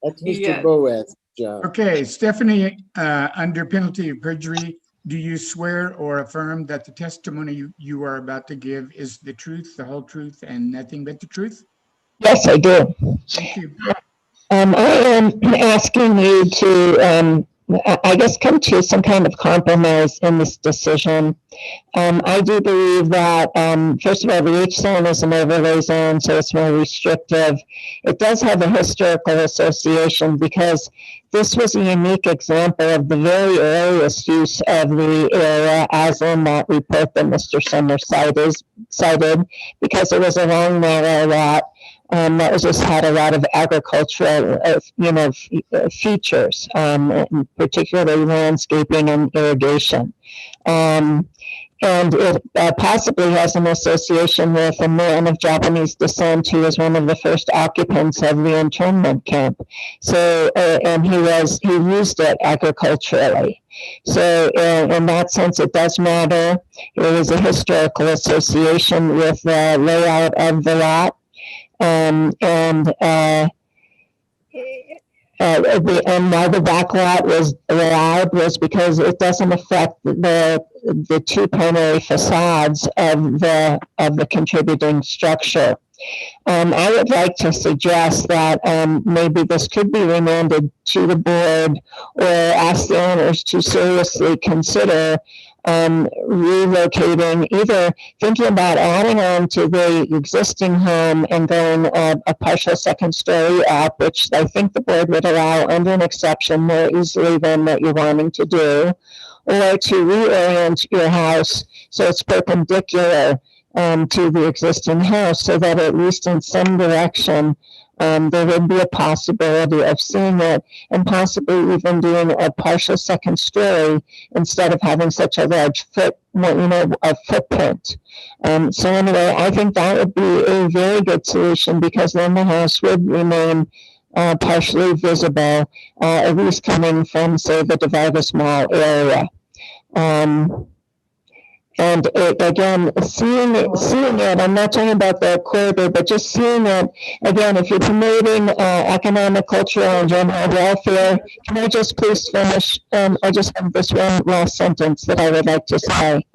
That's Mr. Yes. Boaz's job. Okay, Stephanie, under penalty of perjury, do you swear or affirm that the testimony you are about to give is the truth, the whole truth, and nothing but the truth? Yes, I do. Thank you. I am asking you to, I guess, come to some kind of compromise in this decision. I do believe that, first of all, the H zone is an overlay zone, so it's more restrictive. It does have a historical association because this was a unique example of the very earliest use of the area, as in that report that Mr. Summer cited, because it was a long, narrow lot. That was just had a lot of agricultural, features, particularly landscaping and irrigation. And it possibly has an association with a man of Japanese descent who was one of the first occupants of the internment camp. So, and he used it agriculturally. So, in that sense, it does matter. It was a historical association with the layout of the lot. And why the back lot was allowed was because it doesn't affect the two primary facades of the contributing structure. I would like to suggest that maybe this could be remanded to the board, or ask the owners to seriously consider relocating, either thinking about adding on to the existing home and going a partial second story up, which I think the board would allow under an exception more easily than what you're wanting to do, or to reorient your house so it's perpendicular to the existing house, so that at least in some direction there would be a possibility of seeing it, and possibly even doing a partial second story instead of having such a large footprint. So anyway, I think that would be a very good solution, because then the house would remain partially visible, at least coming from, say, the Devargas Mall area. And again, seeing it, I'm not talking about the corridor, but just seeing it, again, if you're promoting economic, cultural, and general welfare, can I just please finish? I just have this one last sentence that I would like to say.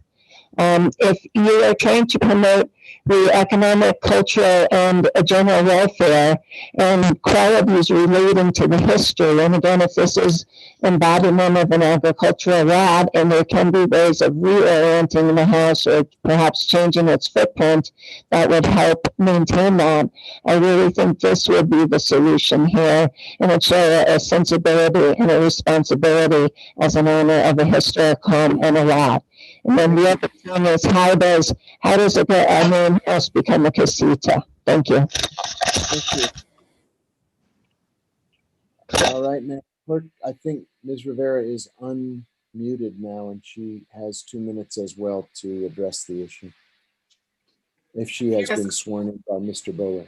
If you are trying to promote the economic, cultural, and general welfare, and qualities relating to the history, and again, if this is embodiment of an agricultural lot, and there can be ways of reorienting the house or perhaps changing its footprint that would help maintain that, I really think this would be the solution here, and it show a sensibility and a responsibility as an owner of a historic home and a lot. And then the other thing is, how does a main house become a casita? Thank you. Thank you. All right, now, clerk, I think Ms. Rivera is unmuted now, and she has 2 minutes as well to address the issue, if she has been sworn in by Mr. Boaz.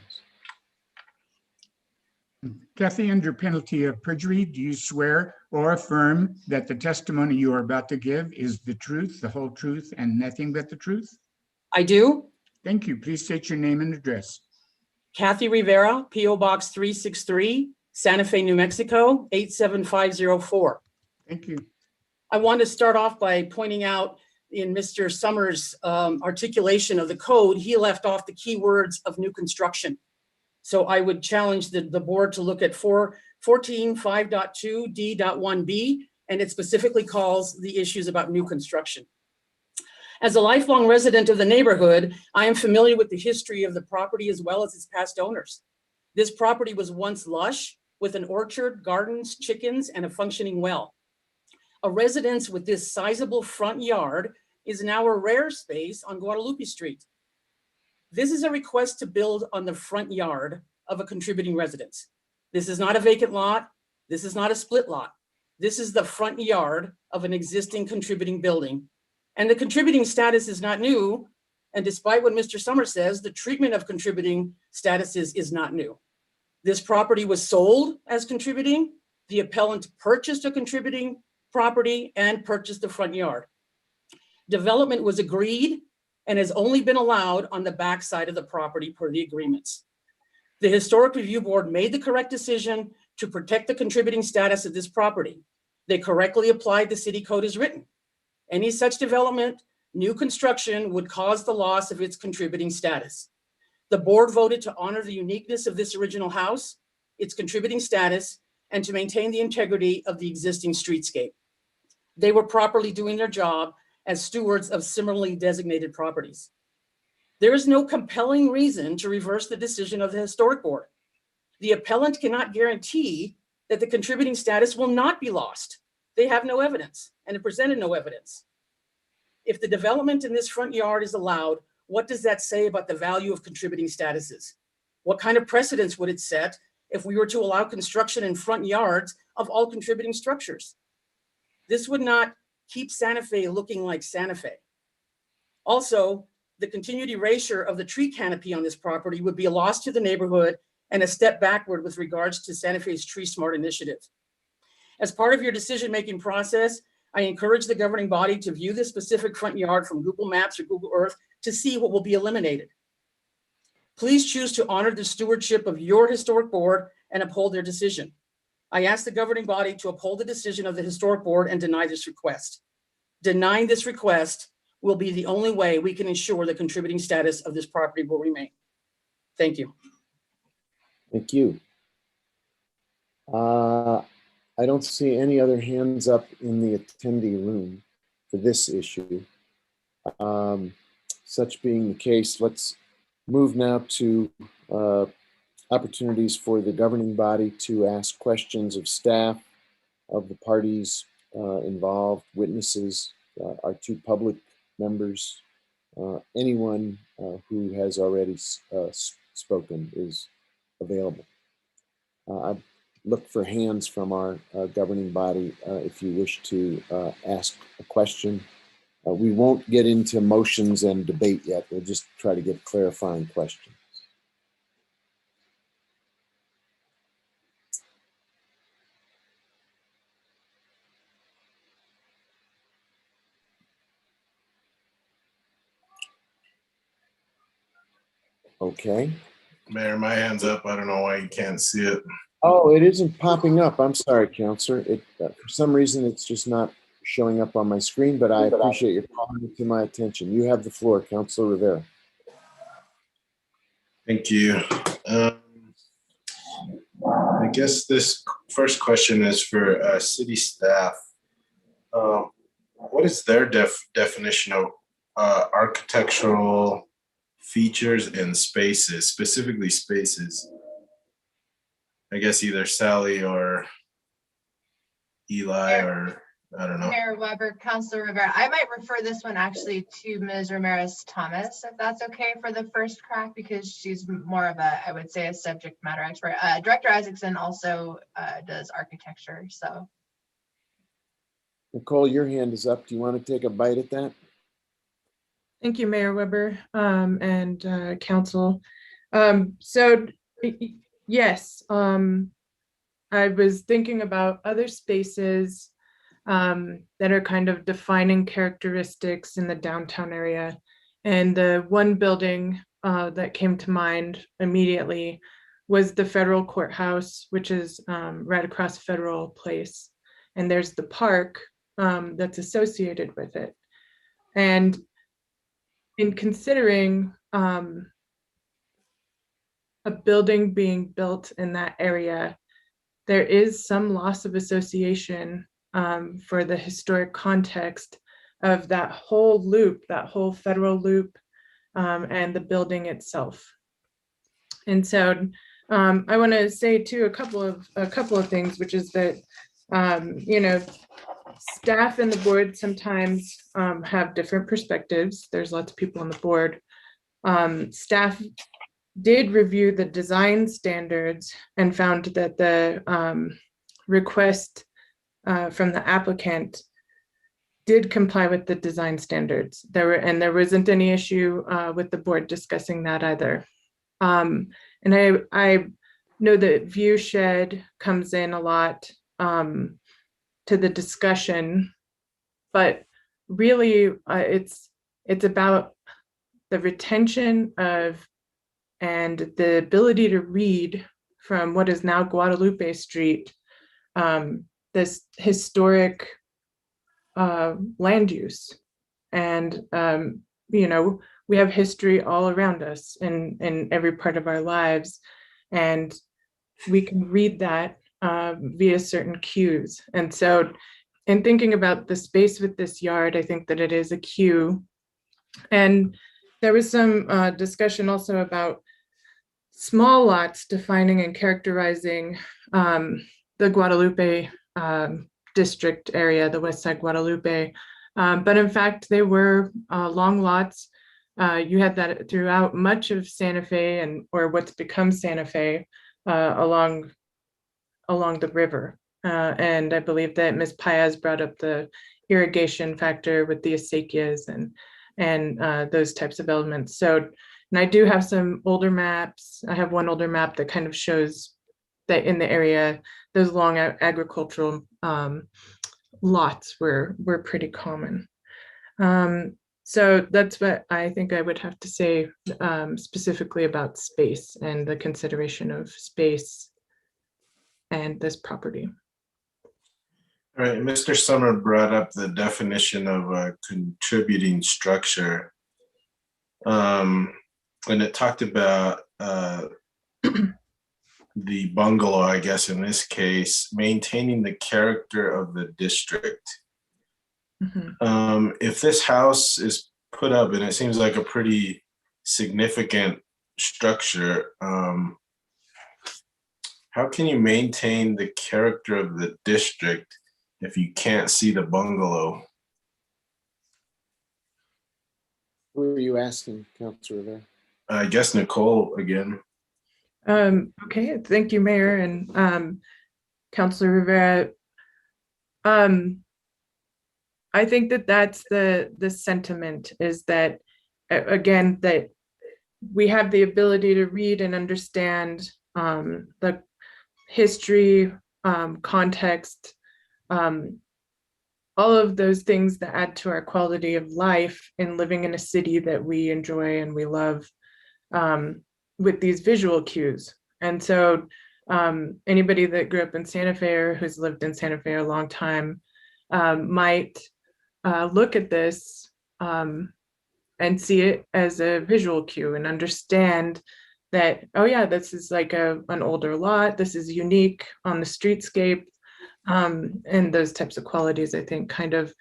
Kathy, under penalty of perjury, do you swear or affirm that the testimony you are about to give is the truth, the whole truth, and nothing but the truth? I do. Thank you. Please state your name and address. Kathy Rivera, P.O. Box 363, Santa Fe, New Mexico, 87504. Thank you. I want to start off by pointing out, in Mr. Summers' articulation of the code, he left off the key words of new construction. So I would challenge the board to look at 14.5.2D.1B, and it specifically calls the issues about new construction. As a lifelong resident of the neighborhood, I am familiar with the history of the property as well as its past owners. This property was once lush with an orchard, gardens, chickens, and a functioning well. A residence with this sizable front yard is now a rare space on Guadalupe Street. This is a request to build on the front yard of a contributing residence. This is not a vacant lot. This is not a split lot. This is the front yard of an existing contributing building. And the contributing status is not new. And despite what Mr. Summers says, the treatment of contributing statuses is not new. This property was sold as contributing. The appellant purchased a contributing property and purchased the front yard. Development was agreed and has only been allowed on the back side of the property per the agreements. The Historic Review Board made the correct decision to protect the contributing status of this property. They correctly applied the city code as written. Any such development, new construction would cause the loss of its contributing status. The board voted to honor the uniqueness of this original house, its contributing status, and to maintain the integrity of the existing streetscape. They were properly doing their job as stewards of similarly designated properties. There is no compelling reason to reverse the decision of the Historic Board. The appellant cannot guarantee that the contributing status will not be lost. They have no evidence and have presented no evidence. If the development in this front yard is allowed, what does that say about the value of contributing statuses? What kind of precedence would it set if we were to allow construction in front yards of all contributing structures? This would not keep Santa Fe looking like Santa Fe. Also, the continued erasure of the tree canopy on this property would be a loss to the neighborhood and a step backward with regards to Santa Fe's Tree Smart initiative. As part of your decision-making process, I encourage the governing body to view this specific front yard from Google Maps or Google Earth to see what will be eliminated. Please choose to honor the stewardship of your historic board and uphold their decision. I ask the governing body to uphold the decision of the historic board and deny this request. Denying this request will be the only way we can ensure the contributing status of this property will remain. Thank you. Thank you. I don't see any other hands up in the attendee room for this issue. Such being the case, let's move now to opportunities for the governing body to ask questions of staff, of the parties involved, witnesses, our two public members, anyone who has already spoken is available. I look for hands from our governing body if you wish to ask a question. We won't get into motions and debate yet. We'll just try to get clarifying questions. Okay. Mayor, my hand's up. I don't know why you can't see it. Oh, it isn't popping up. I'm sorry, Counselor. For some reason, it's just not showing up on my screen, but I appreciate your calling it to my attention. You have the floor, Counselor Rivera. Thank you. I guess this first question is for city staff. What is their definition of architectural features and spaces, specifically spaces? I guess either Sally or Eli or I don't know. Mayor Weber, Councilor Rivera, I might refer this one actually to Ms. Ramirez Thomas, if that's okay for the first crack, because she's more of a, I would say, a subject matter expert. Director Isaacson also does architecture, so. Nicole, your hand is up. Do you want to take a bite at that? Thank you, Mayor Weber and Council. So yes, I was thinking about other spaces that are kind of defining characteristics in the downtown area. And the one building that came to mind immediately was the federal courthouse, which is right across Federal Place. And there's the park that's associated with it. And in considering a building being built in that area, there is some loss of association for the historic context of that whole loop, that whole federal loop, and the building itself. And so I want to say too a couple of things, which is that you know, staff and the board sometimes have different perspectives. There's lots of people on the board. Staff did review the design standards and found that the request from the applicant did comply with the design standards. There wasn't any issue with the board discussing that either. And I know that view shed comes in a lot to the discussion, but really it's about the retention of and the ability to read from what is now Guadalupe Street, this historic land use. And, you know, we have history all around us in every part of our lives. And we can read that via certain cues. And so in thinking about the space with this yard, I think that it is a cue. And there was some discussion also about small lots defining and characterizing the Guadalupe district area, the West Side Guadalupe. But in fact, they were long lots. You had that throughout much of Santa Fe or what's become Santa Fe along the river. And I believe that Ms. Paez brought up the irrigation factor with the acequias and those types of elements. So, and I do have some older maps. I have one older map that kind of shows that in the area, those long agricultural lots were pretty common. So that's what I think I would have to say specifically about space and the consideration of space and this property. All right, Mr. Summer brought up the definition of a contributing structure. And it talked about the bungalow, I guess in this case, maintaining the character of the district. If this house is put up, and it seems like a pretty significant structure, how can you maintain the character of the district if you can't see the bungalow? Who are you asking, Councilor Rivera? I guess Nicole again. Okay, thank you, Mayor and Councilor Rivera. I think that that's the sentiment, is that, again, that we have the ability to read and understand the history, context, all of those things that add to our quality of life in living in a city that we enjoy and we love, with these visual cues. And so anybody that grew up in Santa Fe or who's lived in Santa Fe a long time might look at this and see it as a visual cue and understand that, oh yeah, this is like an older lot, this is unique on the streetscape. And those types of qualities, I think, kind of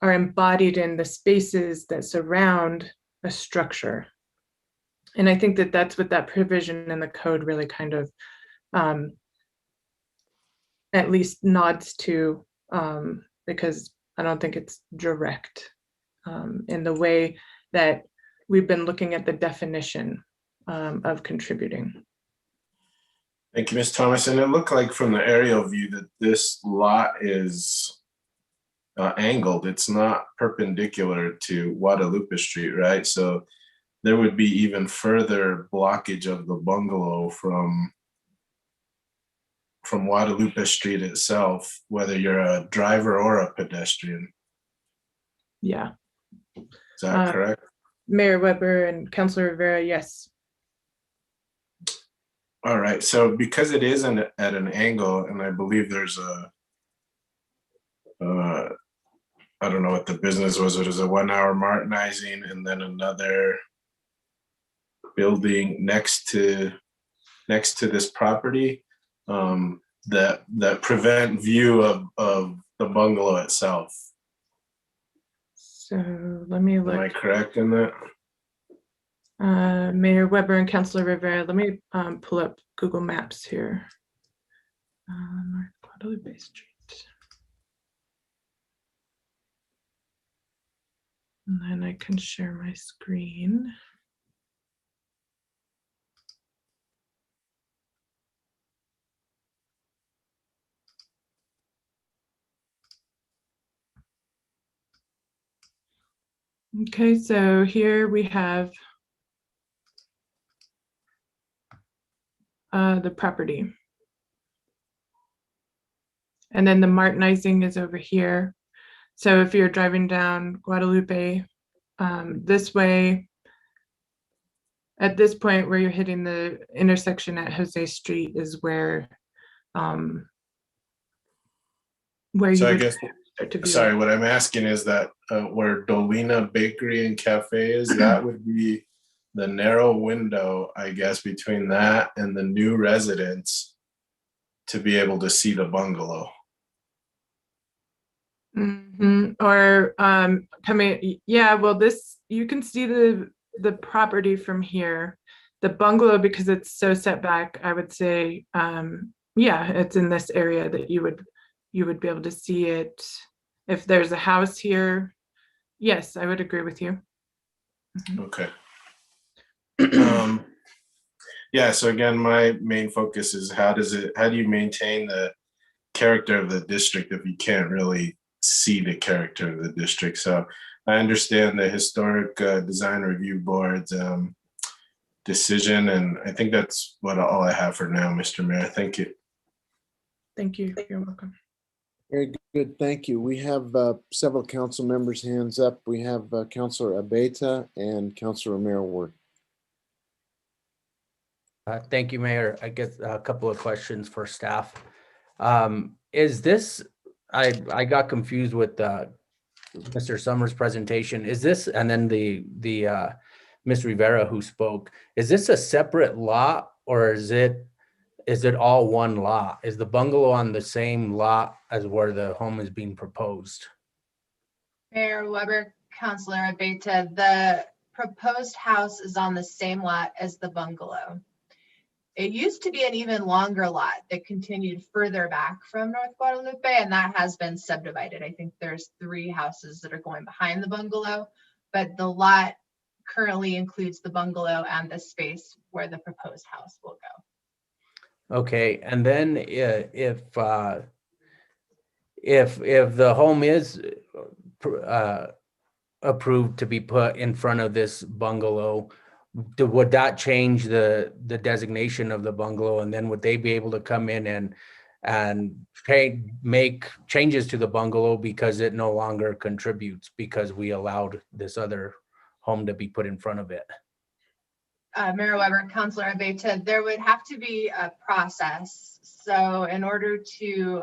are embodied in the spaces that surround a structure. And I think that that's what that provision in the code really kind of at least nods to, because I don't think it's direct in the way that we've been looking at the definition of contributing. Thank you, Ms. Thomas. And it looked like from the aerial view that this lot is angled. It's not perpendicular to Guadalupe Street, right? So there would be even further blockage of the bungalow from Guadalupe Street itself, whether you're a driver or a pedestrian. Yeah. Is that correct? Mayor Weber and Councilor Rivera, yes. All right, so because it is at an angle, and I believe there's I don't know what the business was, it was a 1 hour Martinizing and then another building next to this property that prevent view of the bungalow itself. So let me look. Am I correct in that? Mayor Weber and Councilor Rivera, let me pull up Google Maps here. North Guadalupe Street. And then I can share my screen. Okay, so here we have the property. And then the Martinizing is over here. So if you're driving down Guadalupe this way, at this point where you're hitting the intersection at Jose Street is where you So I would guess, start to view sorry, it. what I'm asking is that where Dolina Bakery and Cafe is, that would be the narrow window, I guess, between that and the new residence to be able to see the bungalow. Or coming, yeah, well, this, you can see the property from here. The bungalow, because it's so set back, I would say, yeah, it's in this area that you would be able to see it. If there's a house here, yes, I would agree with you. Okay. Yeah, so again, my main focus is how do you maintain the character of the district if you can't really see the character of the district? So I understand the historic design review board's decision, and I think that's all I have for now, Mr. Mayor. Thank you. Thank you. You're welcome. Very good, thank you. We have several council members' hands up. We have Councilor Abeyta and Councilor Romero Ward. Thank you, Mayor. I guess a couple of questions for staff. Is this, I got confused with Mr. Summers' presentation. Is this, and then the Ms. Rivera who spoke, is this a separate lot or is it all one lot? Is the bungalow on the same lot as where the home is being proposed? Mayor Weber, Councilor Abeyta, the proposed house is on the same lot as the bungalow. It used to be an even longer lot that continued further back from North Guadalupe, and that has been subdivided. I think there's 3 houses that are going behind the bungalow, but the lot currently includes the bungalow and the space where the proposed house will go. Okay, and then if the home is approved to be put in front of this bungalow, would that change the designation of the bungalow? And then would they be able to come in and make changes to the bungalow because it no longer contributes because we allowed this other home to be put in front of it? Mayor Weber, Councilor Abeyta, there would have to be a process. So in order to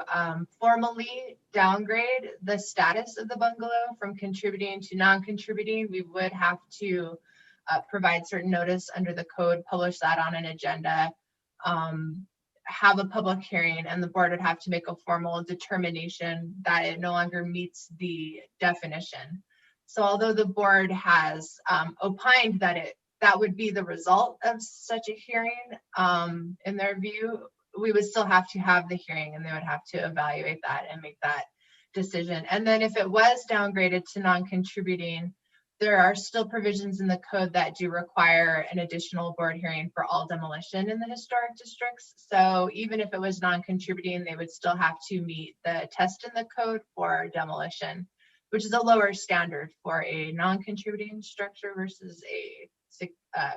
formally downgrade the status of the bungalow from contributing to non-contributing, we would have to provide certain notice under the code, publish that on an agenda, have a public hearing, and the board would have to make a formal determination that it no longer meets the definition. So although the board has opined that that would be the result of such a hearing, in their view, we would still have to have the hearing and they would have to evaluate that and make that decision. And then if it was downgraded to non-contributing, there are still provisions in the code that do require an additional board hearing for all demolition in the historic districts. So even if it was non-contributing, they would still have to meet the test in the code for demolition, which is a lower standard for a non-contributing structure versus a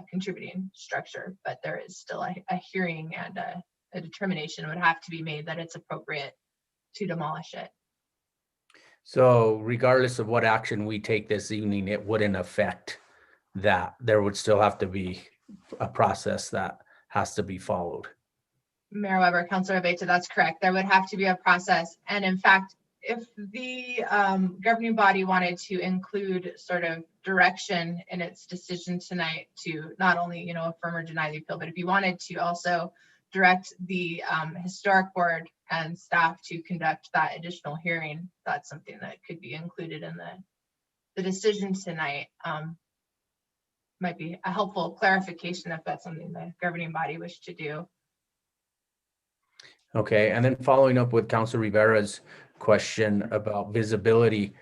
contributing structure. But there is still a hearing and a determination would have to be made that it's appropriate to demolish it. So regardless of what action we take this evening, it wouldn't affect that. There would still have to be a process that has to be followed. Mayor Weber, Councilor Abeyta, that's correct. There would have to be a process. And in fact, if the governing body wanted to include sort of direction in its decision tonight to not only, affirm or deny the appeal, but if you wanted to also direct the historic board and staff to conduct that additional hearing, that's something that could be included in the decision tonight. Might be a helpful clarification if that's something the governing body wished to do. Okay, and then following up with Councilor Rivera's question about visibility,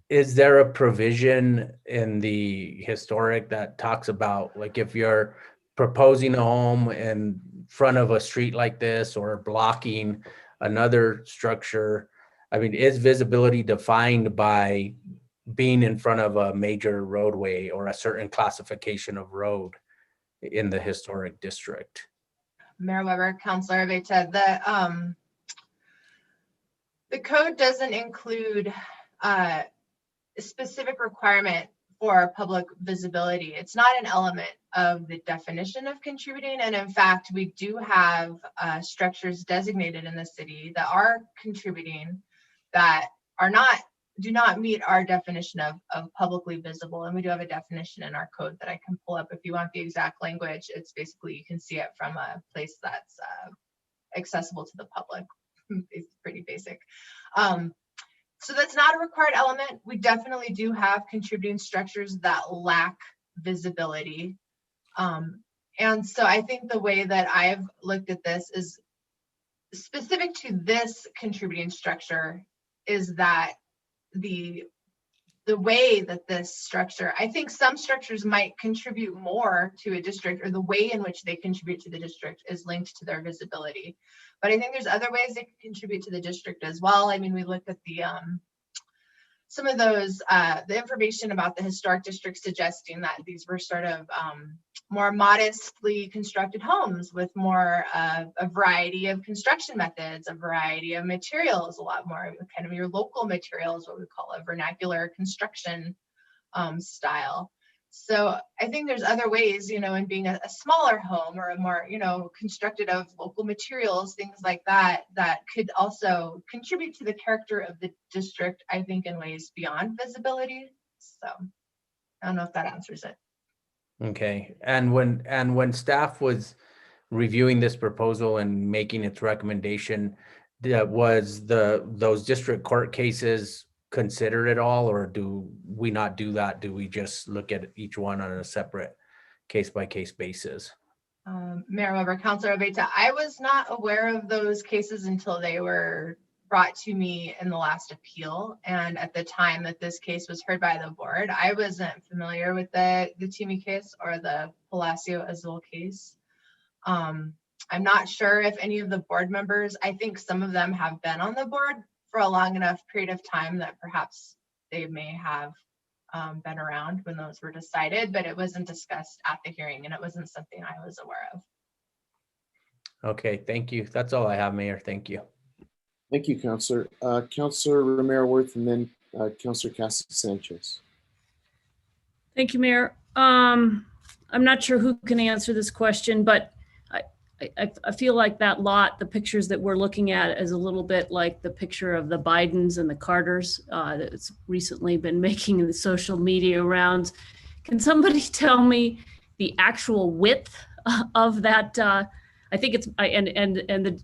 is there a provision in the historic that talks about, like, if you're proposing a home in front of a street like this or blocking another structure, I mean, is visibility defined by being in front of a major roadway or a certain classification of road in the historic district? Mayor Weber, Councilor Abeyta, The code doesn't include a specific requirement for public visibility. It's not an element of the definition of contributing. And in fact, we do have structures designated in the city that are contributing that do not meet our definition of publicly visible. And we do have a definition in our code that I can pull up if you want the exact language. It's basically, you can see it from a place that's accessible to the public. It's pretty basic. So that's not a required element. We definitely do have contributing structures that lack visibility. And so I think the way that I've looked at this is specific to this contributing structure is that the way that this structure, I think some structures might contribute more to a district, or the way in which they contribute to the district is linked to their visibility. But I think there's other ways they can contribute to the district as well. I mean, we looked at the some of those, the information about the historic district suggesting that these were sort of more modestly constructed homes with more a variety of construction methods, a variety of materials, a lot more kind of your local materials, what we call a vernacular construction style. So I think there's other ways, you know, in being a smaller home or a more, you know, constructed of local materials, things like that, that could also contribute to the character of the district, I think, in ways beyond visibility. So I don't know if that answers it. Okay, and when staff was reviewing this proposal and making its recommendation, was those district court cases considered at all, or do we not do that? Do we just look at each one on a separate case-by-case basis? Mayor Weber, Councilor Obeta, I was not aware of those cases until they were brought to me in the last appeal. And at the time that this case was heard by the board, I wasn't familiar with the Toomey case or the Palacio Azul case. I'm not sure if any of the board members, I think some of them have been on the board for a long enough period of time that perhaps they may have been around when those were decided, but it wasn't discussed at the hearing and it wasn't something I was aware of. Okay, thank you. That's all I have, Mayor. Thank you. Thank you, Councilor. Councilor Romero-Worth and then Councilor Casas-Sanchez. Thank you, Mayor. I'm not sure who can answer this question, but I feel like that lot, the pictures that we're looking at is a little bit like the picture of the Bidens and the Carters that's recently been making in the social media rounds. Can somebody tell me the actual width of that? I think it's, and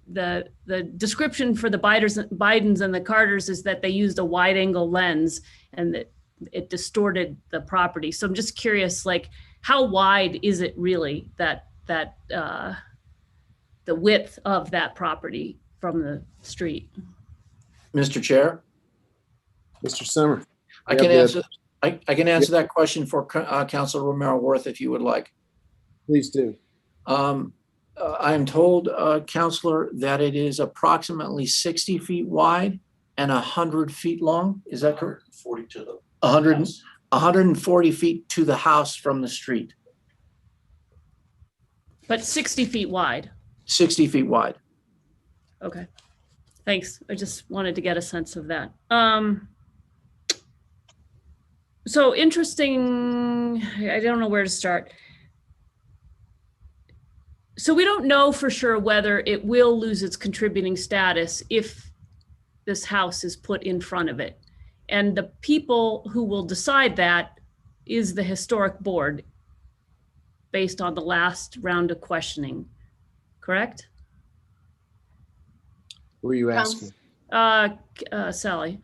the description for the Bidens and the Carters is that they used a wide angle lens and that it distorted the property. So I'm just curious, like, how wide is it really, that the width of that property from the street? Mr. Chair? Mr. Summer. I can answer. I can answer that question for Councilor Romero-Worth if you would like. Please do. I am told, Councilor, that it is approximately 60 feet wide and 100 feet long. Is that correct? 40 to the 140 feet to the house from the street. But 60 feet wide. 60 feet wide. Okay, thanks. I just wanted to get a sense of that. So interesting, I don't know where to start. So we don't know for sure whether it will lose its contributing status if this house is put in front of it. And the people who will decide that is the historic board based on the last round of questioning, correct? Who are you asking? Sally.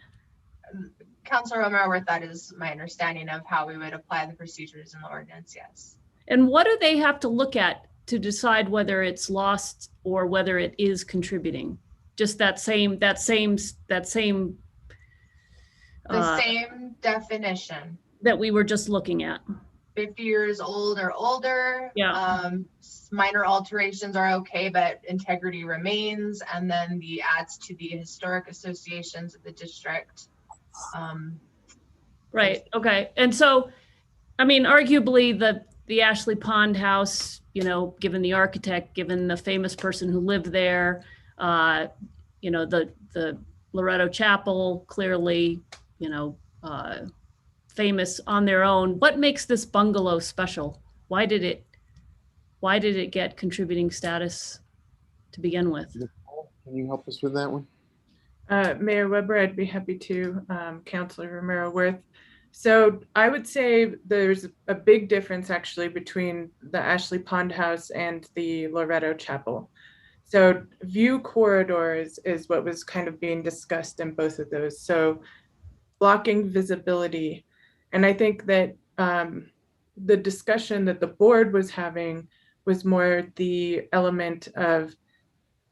Councilor Romero-Worth, that is my understanding of how we would apply the procedures in the ordinance, yes. And what do they have to look at to decide whether it's lost or whether it is contributing? Just that same the same definition that we were just looking at. 50 years old or older. Yeah. Minor alterations are okay, but integrity remains. And then the adds to the historic associations of the district. Right. Okay. And so, I mean, arguably the Ashley Pond house, you know, given the architect, given the famous person who lived there, you know, the Loretto Chapel, clearly, famous on their own. What makes this bungalow special? Why did it get contributing status to begin with? Can you help us with that one? Mayor Weber, I'd be happy to, Councilor Romero Worth. So I would say there's a big difference actually between the Ashley Pond House and the Loretto Chapel. So view corridors is what was kind of being discussed in both of those. So blocking visibility. And I think that the discussion that the board was having was more the element of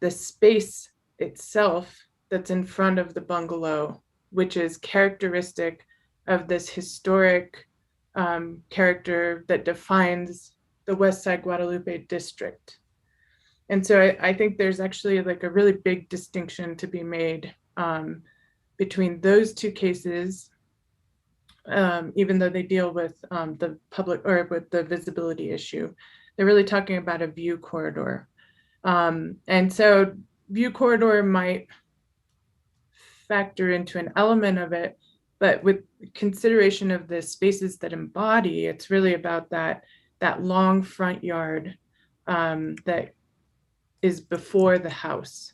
the space itself that's in front of the bungalow, which is characteristic of this historic character that defines the West Side Guadalupe district. And so I think there's actually like a really big distinction to be made between those two cases, even though they deal with the public or with the visibility issue. They're really talking about a view corridor. And so view corridor might factor into an element of it, but with consideration of the spaces that embody, it's really about that long front yard that is before the house.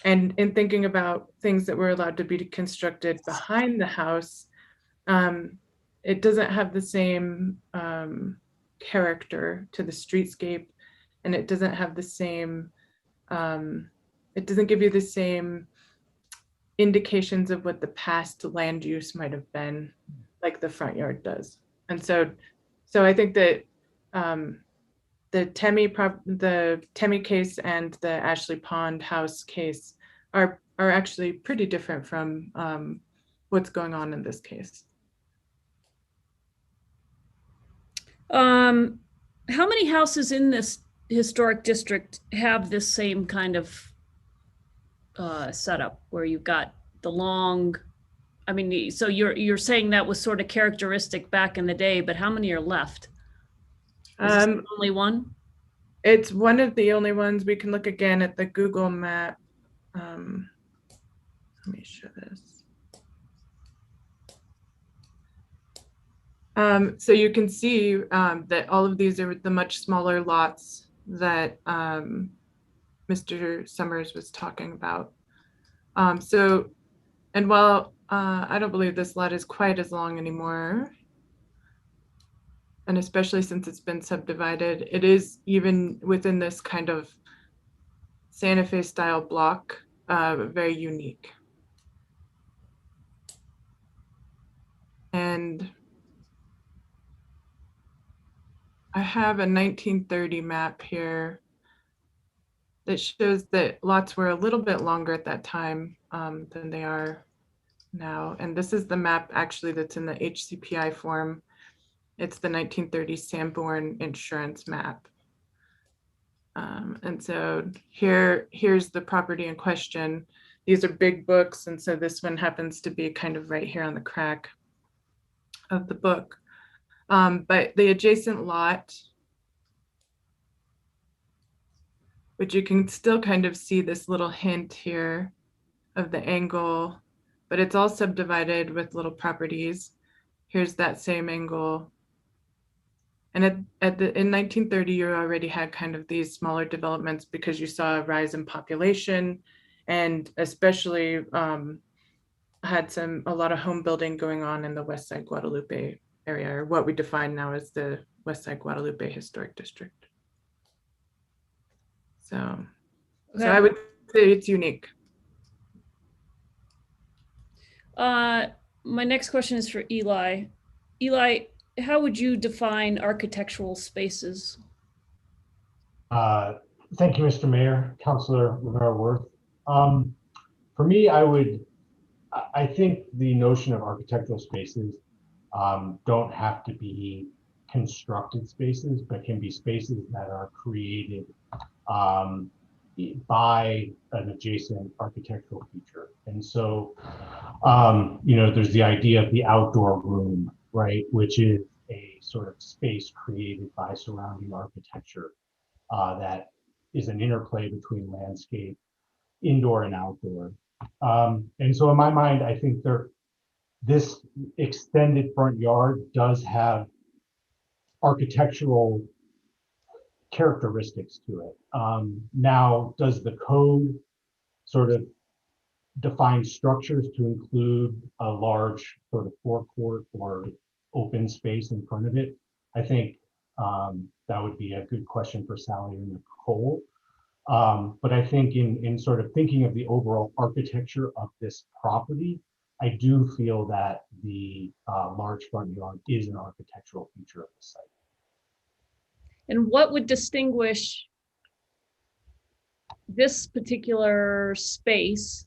And in thinking about things that were allowed to be constructed behind the house, it doesn't have the same character to the streetscape, and it doesn't have the same, it doesn't give you the same indications of what the past land use might have been like the front yard does. And so I think that the Temi case and the Ashley Pond House case are actually pretty different from what's going on in this case. How many houses in this historic district have this same kind of setup where you've got the long, I mean, so you're saying that was sort of characteristic back in the day, but how many are left? Is this the only one? It's one of the only ones. We can look again at the Google map. Let me show this. So you can see that all of these are the much smaller lots that Mr. Summers was talking about. And while I don't believe this lot is quite as long anymore, and especially since it's been subdivided, it is even within this kind of Santa Fe style block, very unique. And I have a 1930 map here that shows that lots were a little bit longer at that time than they are now. And this is the map actually that's in the HCPI form. It's the 1930 Sanborn insurance map. And so here's the property in question. These are big books. And so this one happens to be kind of right here on the crack of the book. But the adjacent lot, which you can still kind of see this little hint here of the angle, but it's all subdivided with little properties. Here's that same angle. And in 1930, you already had kind of these smaller developments because you saw a rise in population, and especially had a lot of home building going on in the West Side Guadalupe area, or what we define now as the West Side Guadalupe Historic District. So I would say it's unique. My next question is for Eli. Eli, how would you define architectural spaces? Thank you, Mr. Mayor, Councilor Romero Worth. For me, I think the notion of architectural spaces don't have to be constructed spaces, but can be spaces that are created by an adjacent architectural feature. And so, there's the idea of the outdoor room, right, which is a sort of space created by surrounding architecture that is an interplay between landscape, indoor and outdoor, And so in my mind, I think this extended front yard does have architectural characteristics to it. Now, does the code sort of define structures to include a large sort of forecourt or open space in front of it? I think that would be a good question for Sally and Nicole. But I think in sort of thinking of the overall architecture of this property, I do feel that the large front yard is an architectural feature of the site. And what would distinguish this particular space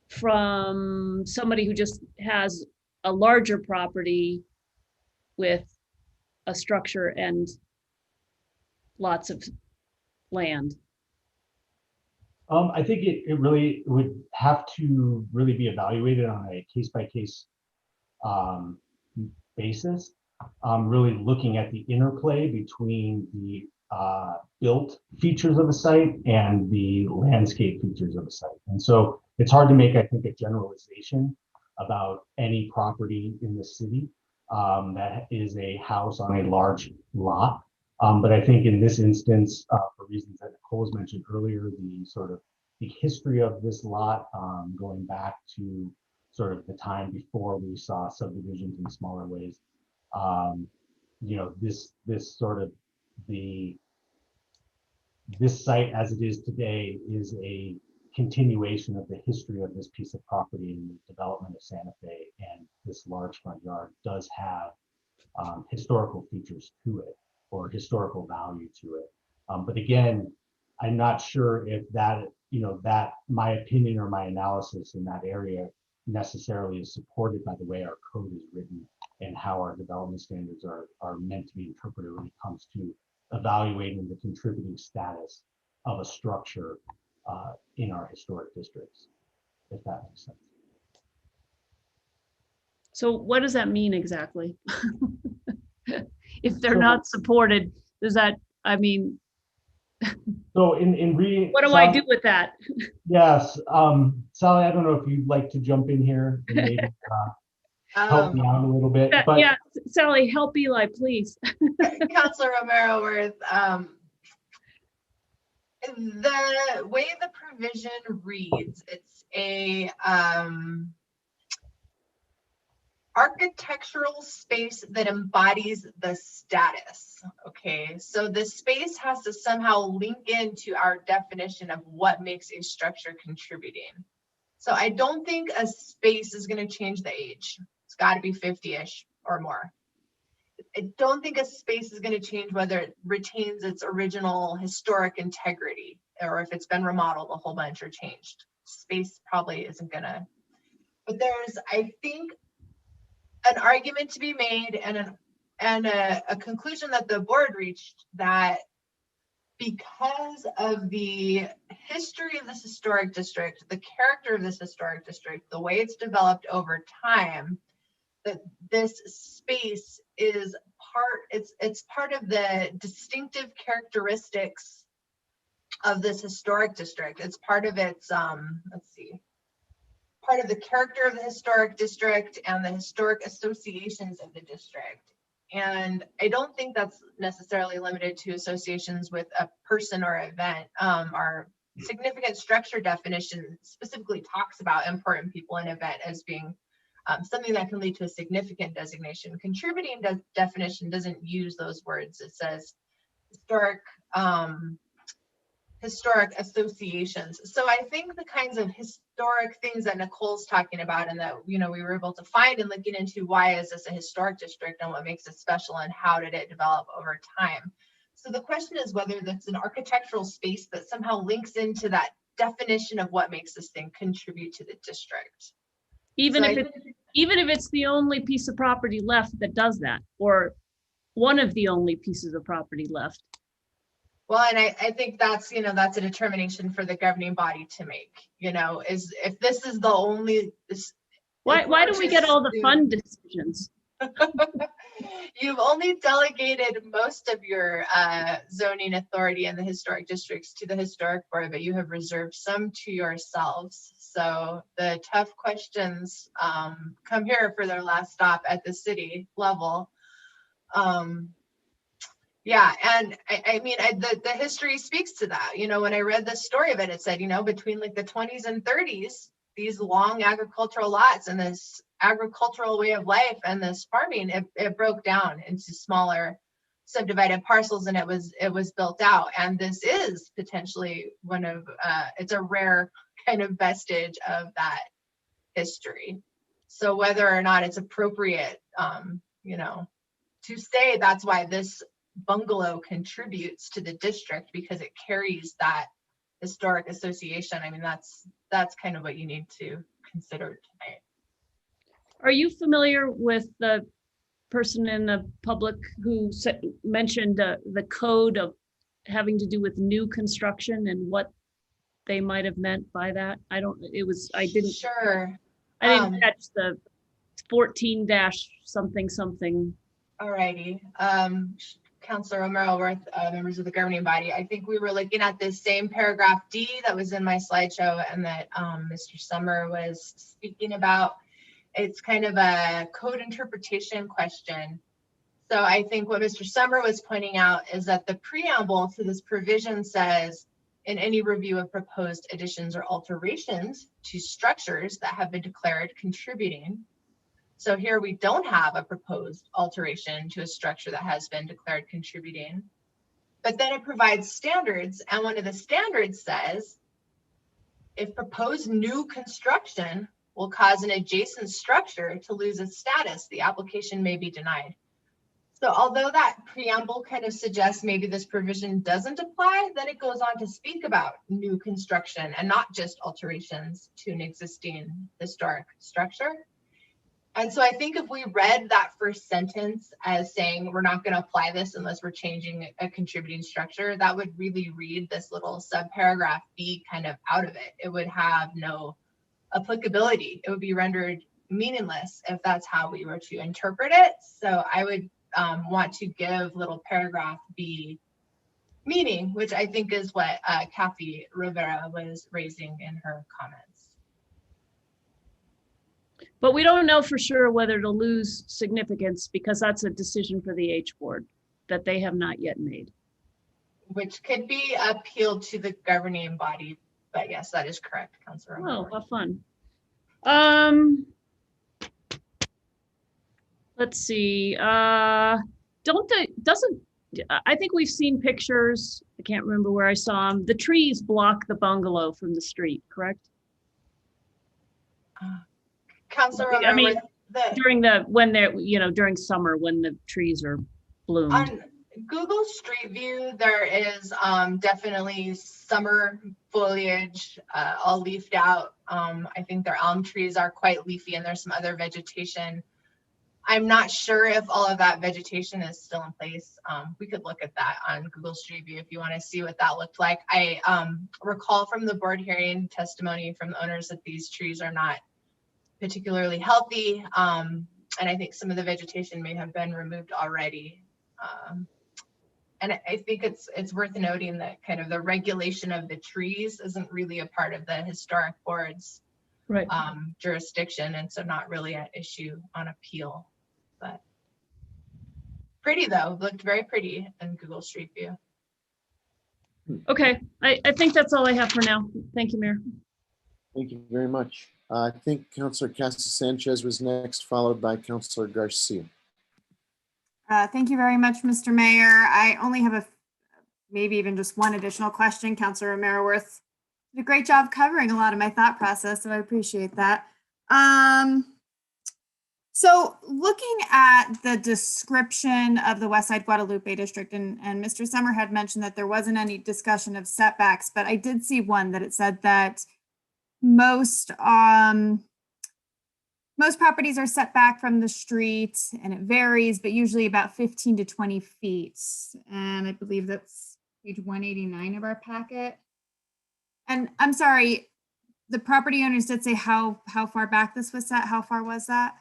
from somebody who just has a larger property with a structure and lots of land? I think it really would have to really be evaluated on a case-by-case basis. Really looking at the interplay between the built features of a site and the landscape features of a site. And so it's hard to make, I think, a generalization about any property in the city that is a house on a large lot. But I think in this instance, for reasons that Nicole's mentioned earlier, the history of this lot going back to sort of the time before we saw subdivisions in smaller ways, this site as it is today is a continuation of the history of this piece of property and the development of Santa Fe, and this large front yard does have historical features to it or historical value to it. But again, I'm not sure if that my opinion or my analysis in that area necessarily is supported by the way our code is written and how our development standards are meant to be interpreted when it comes to evaluating the contributing status of a structure in our historic districts, if that makes sense. So what does that mean exactly? If they're not supported, does that, I mean, so in reading, what do I do with that? Yes, Sally, I don't know if you'd like to jump in here and maybe help me out a little bit. But yeah, Sally, help Eli, please. Councilor Romero Worth, the way the provision reads, it's a architectural space that embodies the status. Okay, so the space has to somehow link into our definition of what makes a structure contributing. So I don't think a space is going to change the age. It's got to be 50-ish or more. I don't think a space is going to change whether it retains its original historic integrity or if it's been remodeled a whole bunch or changed. Space probably isn't going to. But there's, I think, an argument to be made and a conclusion that the board reached that because of the history of this historic district, the character of this historic district, the way it's developed over time, that this space is it's part of the distinctive characteristics of this historic district. It's part of its part of the character of the historic district and the historic associations of the district. And I don't think that's necessarily limited to associations with a person or event. Our significant structure definition specifically talks about important people and event as being something that can lead to a significant designation. Contributing definition doesn't use those words. It says historic associations. So I think the kinds of historic things that Nicole's talking about and that we were able to find and looking into why is this a historic district and what makes it special and how did it develop over time. So the question is whether that's an architectural space that somehow links into that definition of what makes this thing contribute to the district. Even if it's the only piece of property left that does that, or one of the only pieces of property left. Well, and I think that's, that's a determination for the governing body to make, is if this is the only. Why do we get all the fun decisions? You've only delegated most of your zoning authority in the historic districts to the historic board, but you have reserved some to yourselves. So the tough questions come here for their last stop at the city level. Yeah, and I mean, the history speaks to that. You know, when I read the story of it, it said, you know, between like the 20s and 30s, these long agricultural lots and this agricultural way of life and this farming, it broke down into smaller subdivided parcels, and it was built out. And this is potentially one of it's a rare kind of vestige of that history. So whether or not it's appropriate, you know, to say that's why this bungalow contributes to the district, because it carries that historic association. I mean, that's kind of what you need to consider tonight. Are you familiar with the person in the public who mentioned the code of having to do with new construction and what they might have meant by that? I didn't Sure. I didn't catch the 14 dash something something. All righty. Councilor Romero-Worth, members of the governing body, I think we were looking at this same paragraph D that was in my slideshow and that Mr. Summer was speaking about. It's kind of a code interpretation question. So I think what Mr. Summer was pointing out is that the preamble to this provision says, in any review of proposed additions or alterations to structures that have been declared contributing. So here we don't have a proposed alteration to a structure that has been declared contributing, but then it provides standards. And one of the standards says, if proposed new construction will cause an adjacent structure to lose its status, the application may be denied. So although that preamble kind of suggests maybe this provision doesn't apply, then it goes on to speak about new construction and not just alterations to an existing historic structure. And so I think if we read that first sentence as saying we're not going to apply this unless we're changing a contributing structure, that would really read this little subparagraph B kind of out of it. It would have no applicability. It would be rendered meaningless if that's how we were to interpret it. So I would want to give little paragraph B meaning, which I think is what Kathy Rivera was raising in her comments. But we don't know for sure whether it'll lose significance because that's a decision for the H board that they have not yet made. Which could be appealed to the governing body, but yes, that is correct, Councilor. Oh, how fun. Let's see. I think we've seen pictures. I can't remember where I saw them. The trees block the bungalow from the street, correct? Councilor, I mean, during summer when the trees are bloomed. On Google Street View, there is definitely summer foliage, all leafed out. I think their elm trees are quite leafy, and there's some other vegetation. I'm not sure if all of that vegetation is still in place. We could look at that on Google Street View if you want to see what that looked like. I recall from the board hearing testimony from the owners that these trees are not particularly healthy. And I think some of the vegetation may have been removed already. And I think it's worth noting that kind of the regulation of the trees isn't really a part of the historic board's jurisdiction, and so not really an issue on appeal. But pretty though, looked very pretty in Google Street View. Okay, I think that's all I have for now. Thank you, Mayor. Thank you very much. I think Councilor Casa Sanchez was next, followed by Councilor Garcia. Thank you very much, Mr. Mayor. I only have maybe even just one additional question. Councilor Romero-Worth did a great job covering a lot of my thought process, so I appreciate that. So looking at the description of the West Side Guadalupe district, and Mr. Summer had mentioned that there wasn't any discussion of setbacks, but I did see one that it said that most properties are set back from the street, and it varies, but usually about 15 to 20 feet. And I believe that's page 189 of our packet. And I'm sorry, the property owners did say how far back this was set. How far was that?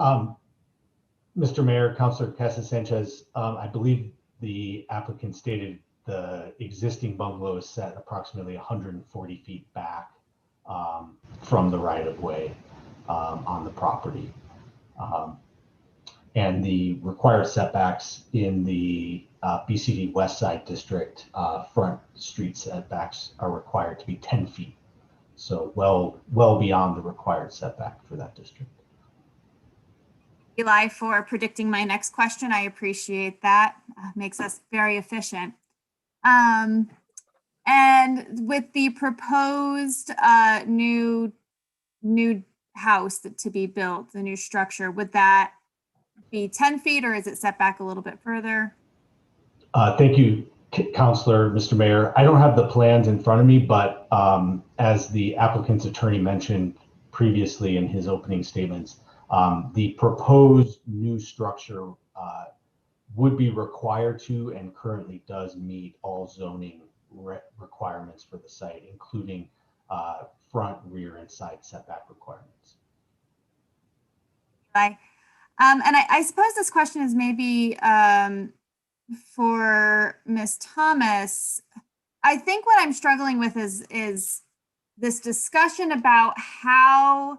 Mr. Mayor, Councilor Casa Sanchez, I believe the applicant stated the existing bungalow is set approximately 140 feet back from the right of way on the property. And the required setbacks in the BCD West Side District front street setbacks are required to be 10 feet. So well beyond the required setback for that district. Eli, for predicting my next question. I appreciate that. Makes us very efficient. And with the proposed new house to be built, the new structure, would that be 10 feet or is it set back a little bit further? Thank you, Councilor, Mr. Mayor. I don't have the plans in front of me, but as the applicant's attorney mentioned previously in his opening statements, the proposed new structure would be required to and currently does meet all zoning requirements for the site, including front, rear, and side setback requirements. And I suppose this question is maybe for Ms. Thomas. I think what I'm struggling with is this discussion about how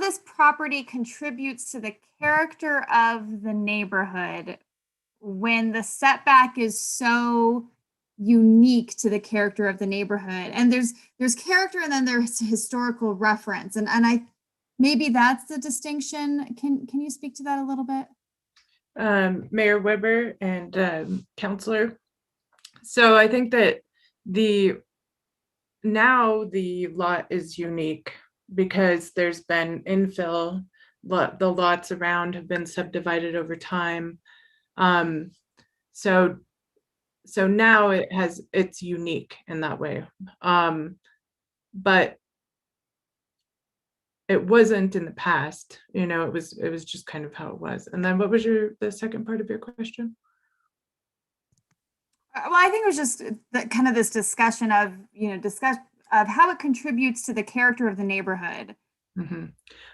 this property contributes to the character of the neighborhood when the setback is so unique to the character of the neighborhood. And there's character and then there's historical reference. And I maybe that's the distinction. Can you speak to that a little bit? Mayor Weber and Councilor. So I think that now the lot is unique because there's been infill. The lots around have been subdivided over time. So now it's unique in that way. But it wasn't in the past, it was just kind of how it was. And then what was the second part of your question? Well, I think it was just kind of this discussion of, of how it contributes to the character of the neighborhood. Mm-hmm.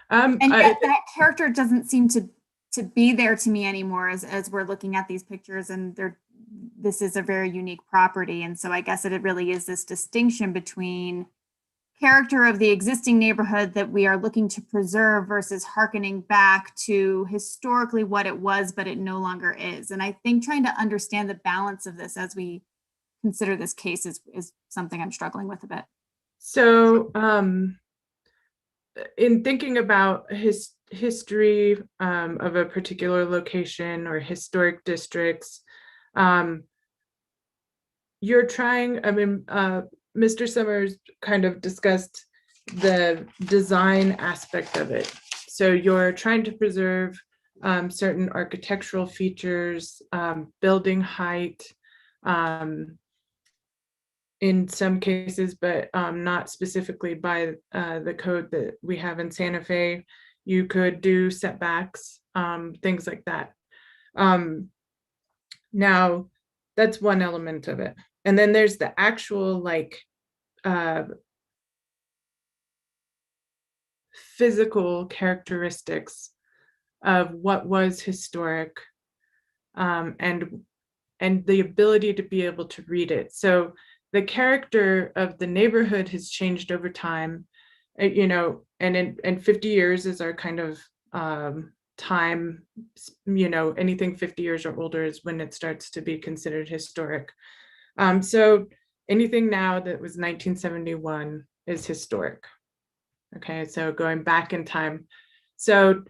And yet that character doesn't seem to be there to me anymore as we're looking at these pictures, and this is a very unique property. And so I guess it really is this distinction between character of the existing neighborhood that we are looking to preserve versus hearkening back to historically what it was, but it no longer is. And I think trying to understand the balance of this as we consider this case is something I'm struggling with a bit. So in thinking about history of a particular location or historic districts, you're trying, Mr. Summers kind of discussed the design aspect of it. So you're trying to preserve certain architectural features, building height, in some cases, but not specifically by the code that we have in Santa Fe. You could do setbacks, things like that. Now, that's one element of it. And then there's the actual physical characteristics of what was historic, and the ability to be able to read it. So the character of the neighborhood has changed over time, and 50 years is our kind of time, anything 50 years or older is when it starts to be considered historic. So anything now that was 1971 is historic. Okay, so going back in time. So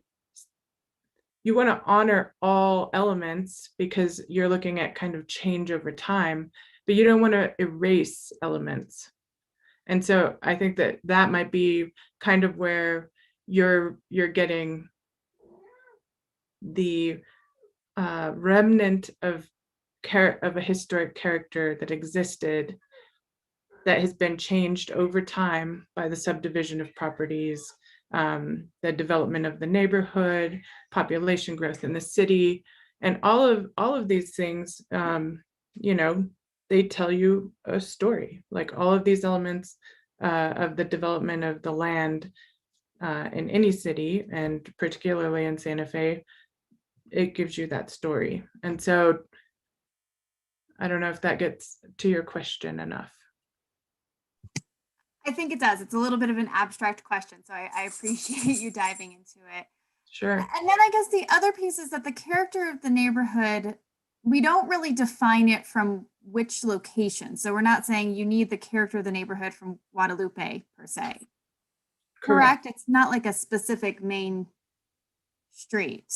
you want to honor all elements because you're looking at kind of change over time, but you don't want to erase elements. And so I think that might be kind of where you're getting the remnant of a historic character that existed that has been changed over time by the subdivision of properties, the development of the neighborhood, population growth in the city, and all of these things, they tell you a story. Like all of these elements of the development of the land in any city, and particularly in Santa Fe, it gives you that story. And so I don't know if that gets to your question enough. I think it does. It's a little bit of an abstract question, so I appreciate you diving into it. Sure. And then I guess the other piece is that the character of the neighborhood, we don't really define it from which location. So we're not saying you need the character of the neighborhood from Guadalupe per se. Correct? It's not like a specific main street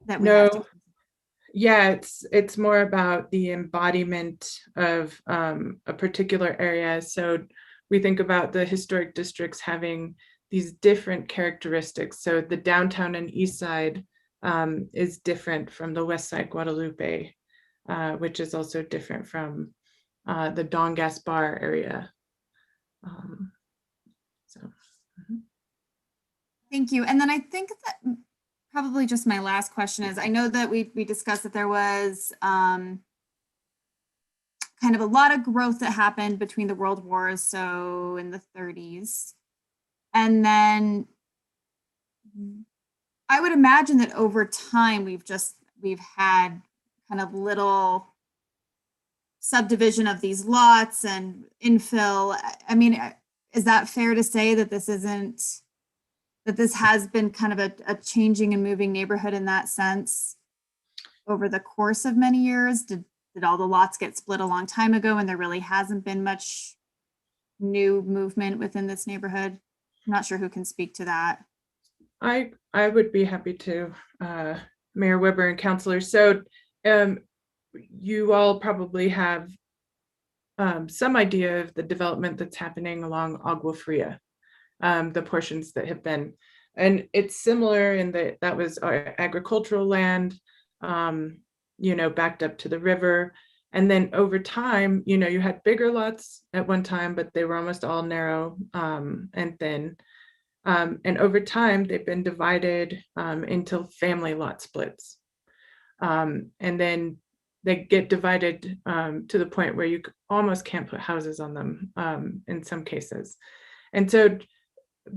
that we have to. No. Yeah, it's more about the embodiment of a particular area. So we think about the historic districts having these different characteristics. So the downtown and east side is different from the west side Guadalupe, which is also different from the Don Gaspar area. Thank you. And then I think that probably just my last question is, I know that we discussed that there was kind of a lot of growth that happened between the world wars, so in the 30s. And then I would imagine that over time, we've had kind of little subdivision of these lots and infill. I mean, is that fair to say that this has been kind of a changing and moving neighborhood in that sense over the course of many years? Did all the lots get split a long time ago and there really hasn't been much new movement within this neighborhood? I'm not sure who can speak to that. I would be happy to, Mayor Weber and councilors. So you all probably have some idea of the development that's happening along Agua Fria, the portions that have been, and it's similar in that was our agricultural land, backed up to the river. And then over time, you had bigger lots at one time, but they were almost all narrow and thin. And over time, they've been divided into family lot splits. And then they get divided to the point where you almost can't put houses on them in some cases. And so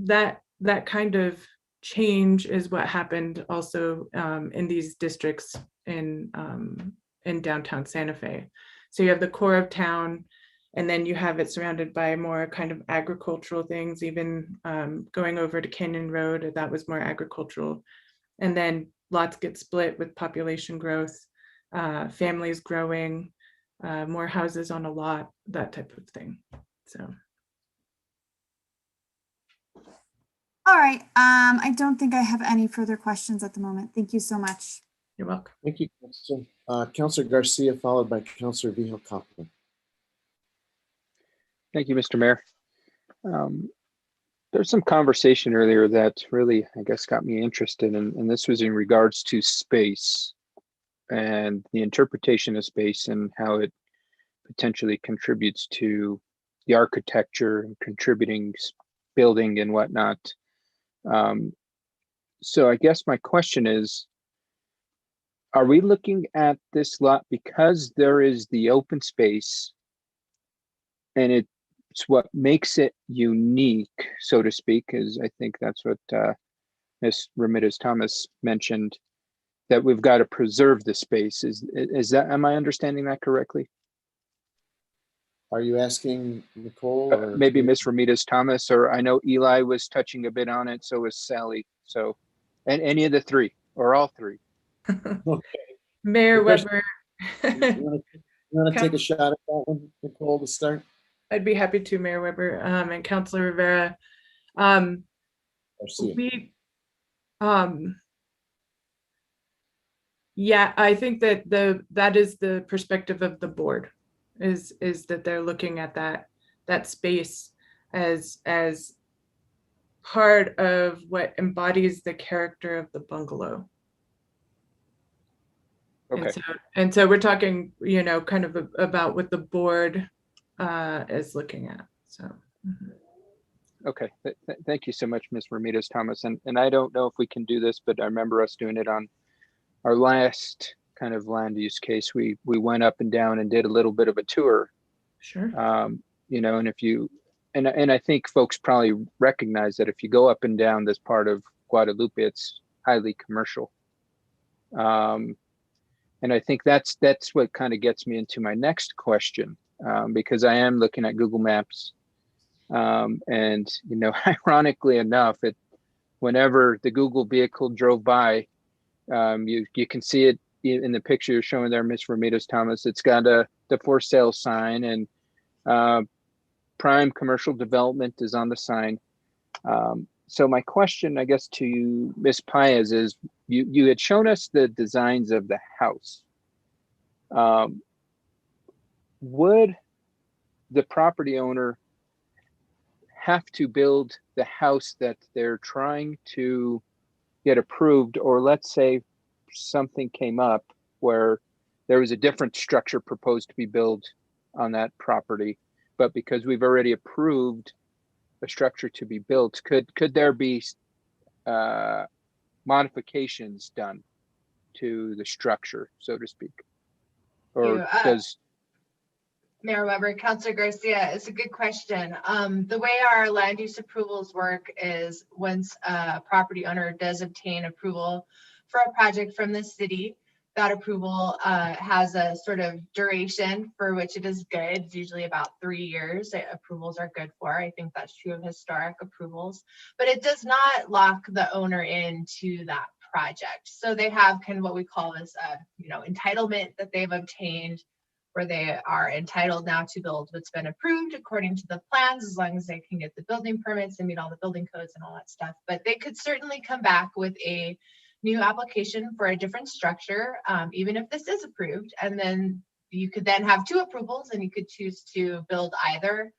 that kind of change is what happened also in these districts in downtown Santa Fe. So you have the core of town, and then you have it surrounded by more kind of agricultural things, even going over to Canyon Road, that was more agricultural. And then lots get split with population growth, families growing, more houses on a lot, that type of thing. So. All right. I don't think I have any further questions at the moment. Thank you so much. You're welcome. Thank you, Councilor. Councilor Garcia, followed by Councilor Vihel Copeland. Thank you, Mr. Mayor. There's some conversation earlier that really, I guess, got me interested, and this was in regards to space and the interpretation of space and how it potentially contributes to the architecture and contributing building and whatnot. So I guess my question is, are we looking at this lot because there is the open space and it's what makes it unique, so to speak, is I think that's what Ms. Ramirez-Thomas mentioned, that we've got to preserve the space. Is that, am I understanding that correctly? Are you asking Nicole? Or maybe Ms. Ramirez-Thomas, or I know Eli was touching a bit on it, so was Sally. So, and any of the three, or all three. Okay. Mayor Weber. You want to take a shot at that one, Nicole, to start? I'd be happy to, Mayor Weber and Councilor Rivera. Yeah, I think that that is the perspective of the board, is that they're looking at that space as part of what embodies the character of the bungalow. Okay. And so we're talking, kind of about what the board is looking at. So. Okay, thank you so much, Ms. Ramirez-Thomas. And I don't know if we can do this, but I remember us doing it on our last kind of land use case. We went up and down and did a little bit of a tour. Sure. And if you and I think folks probably recognize that if you go up and down this part of Guadalupe, it's highly commercial. And I think that's what kind of gets me into my next question, because I am looking at Google Maps, and you know, ironically enough, whenever the Google vehicle drove by, you can see it in the picture you're showing there, Ms. Ramirez Thomas. It's got the for sale sign, and prime commercial development is on the sign. So my question, I guess, to you, Ms. Paez, is you had shown us the designs of the house. Would the property owner have to build the house that they're trying to get approved, or let's say something came up where there was a different structure proposed to be built on that property, but because we've already approved a structure to be built, could there be modifications done to the structure, so to speak? Or does Mayor Weber, Councilor Garcia, it's a good question. The way our land use approvals work is once a property owner does obtain approval for a project from the city, that approval has a sort of duration for which it is good. It's usually about 3 years that approvals are good for. I think that's true of historic approvals, but it does not lock the owner into that project. So they have kind of what we call this, entitlement that they've obtained, where they are entitled now to build what's been approved according to the plans, as long as they can get the building permits and meet all the building codes and all that stuff. But they could certainly come back with a new application for a different structure, even if this is approved. And then you could then have 2 approvals and you could choose to build either.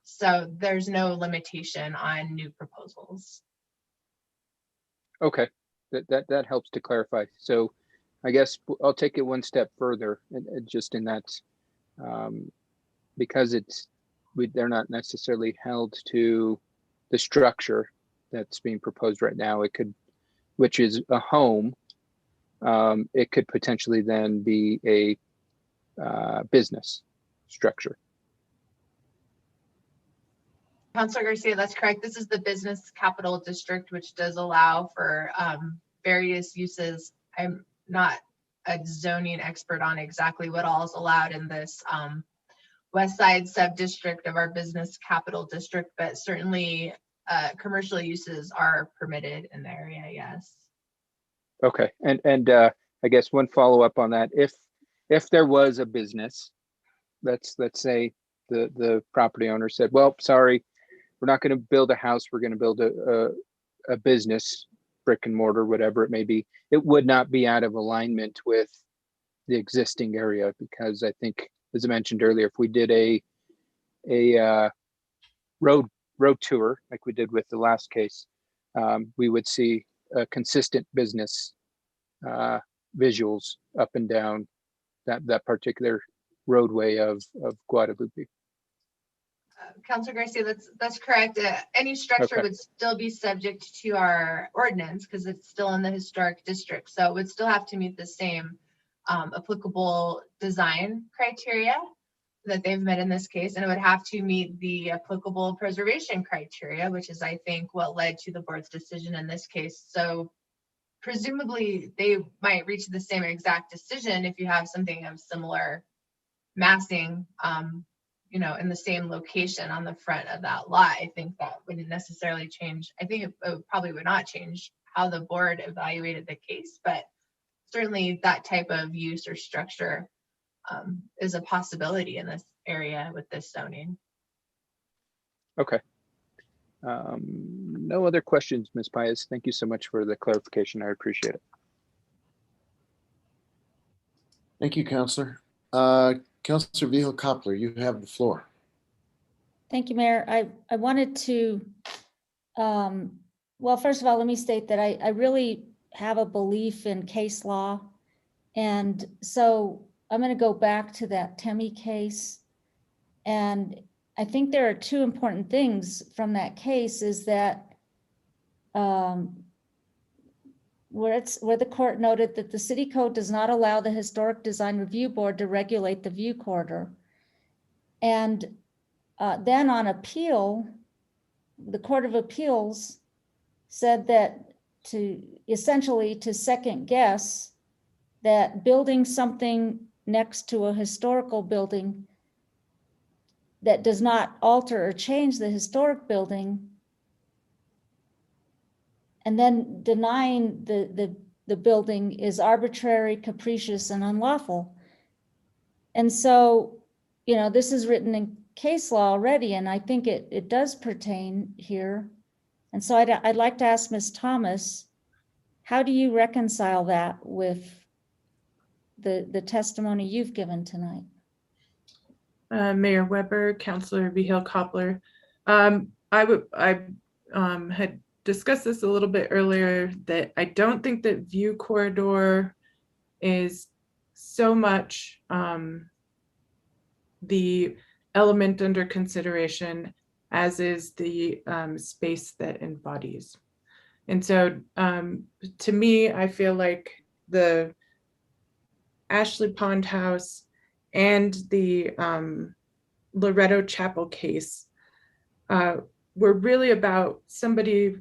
So there's no limitation on new proposals. okay, that helps to clarify. So I guess I'll take it one step further, and just in that, because they're not necessarily held to the structure that's being proposed right now. It could, which is a home, it could potentially then be a business structure. Councilor Garcia, that's correct. This is the business capital district, which does allow for various uses. I'm not a zoning expert on exactly what all is allowed in this west side sub-district of our business capital district, but certainly commercial uses are permitted in the area, yes. Okay, and I guess one follow-up on that, if there was a business, let's say the property owner said, well, sorry, we're not going to build a house, we're going to build a business, brick and mortar, whatever it may be, it would not be out of alignment with the existing area, because I think, as I mentioned earlier, if we did a road tour like we did with the last case, we would see consistent business visuals up and down that particular roadway of Guadalupe. Councilor Garcia, that's correct. Any structure Okay. would still be subject to our ordinance because it's still in the historic district. So it would still have to meet the same applicable design criteria that they've met in this case, and it would have to meet the applicable preservation criteria, which is, I think, what led to the board's decision in this case. So presumably they might reach the same exact decision if you have something of similar massing, in the same location on the front of that lot. I think that wouldn't necessarily change. I think it probably would not change how the board evaluated the case, but certainly that type of use or structure is a possibility in this area with this zoning. Okay. No other questions, Ms. Paez. Thank you so much for the clarification. I appreciate it. Thank you, Councilor. Councilor Vihel-Coppler, you have the floor. Thank you, Mayor. I wanted to, well, first of all, let me state that I really have a belief in case law. And so I'm going to go back to that Temmie case. And I think there are 2 important things from that case is that where the court noted that the city code does not allow the Historic Design Review Board to regulate the view corridor. And then on appeal, the Court of Appeals said that essentially to second guess that building something next to a historical building that does not alter or change the historic building, and then denying the building is arbitrary, capricious, and unlawful. And so, this is written in case law already, and I think it does pertain here. And so I'd like to ask Ms. Thomas, how do you reconcile that with the testimony you've given tonight? Mayor Weber, Councilor Vihil Coppler. I had discussed this a little bit earlier, that I don't think that view corridor is so much the element under consideration as is the space that embodies. And so to me, I feel like the Ashley Pond House and the Loretto Chapel case were really about somebody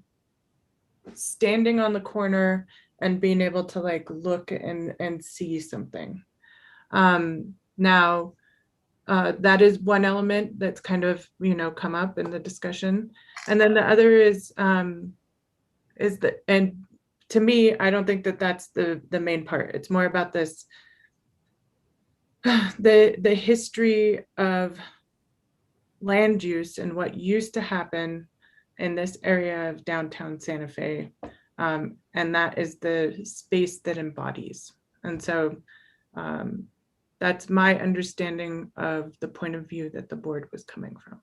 standing on the corner and being able to like look and see something. Now, that is one element that's kind of, come up in the discussion. And then the other is that, and to me, I don't think that that's the main part. It's more about this, the history of land use and what used to happen in this area of downtown Santa Fe. And that is the space that embodies. And so that's my understanding of the point of view that the board was coming from.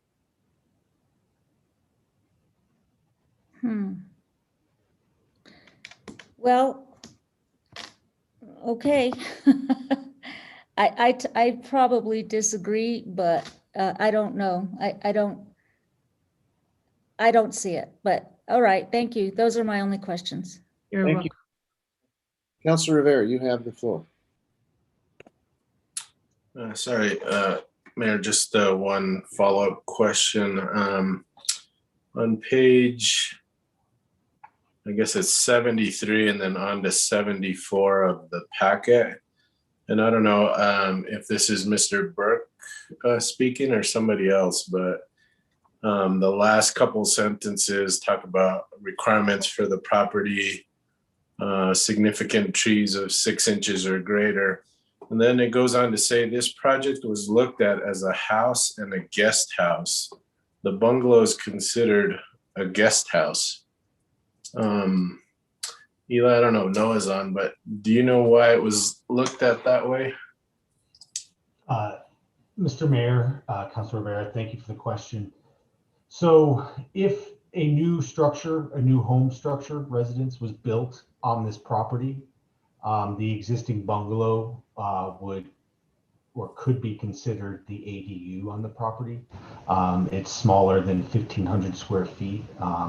Well, okay. I probably disagree, but I don't know. I don't see it, but all right, thank you. Those are my only questions. You're Thank welcome. you. Councilor Rivera, you have the floor. Sorry, Mayor, just one follow-up question. On page, I guess it's 73 and then on to 74 of the packet. And I don't know if this is Mr. Burke speaking or somebody else, but the last couple sentences talk about requirements for the property, significant trees of 6 inches or greater. And then it goes on to say this project was looked at as a house and a guest house. The bungalow is considered a guest house. Eli, I don't know if Noah's on, but do you know why it was looked at that way? Mr. Mayor, Councilor Rivera, thank you for the question. So if a new structure, a new home structure residence was built on this property, the existing bungalow would or could be considered the ADU on the property. It's smaller than 1,500 square feet,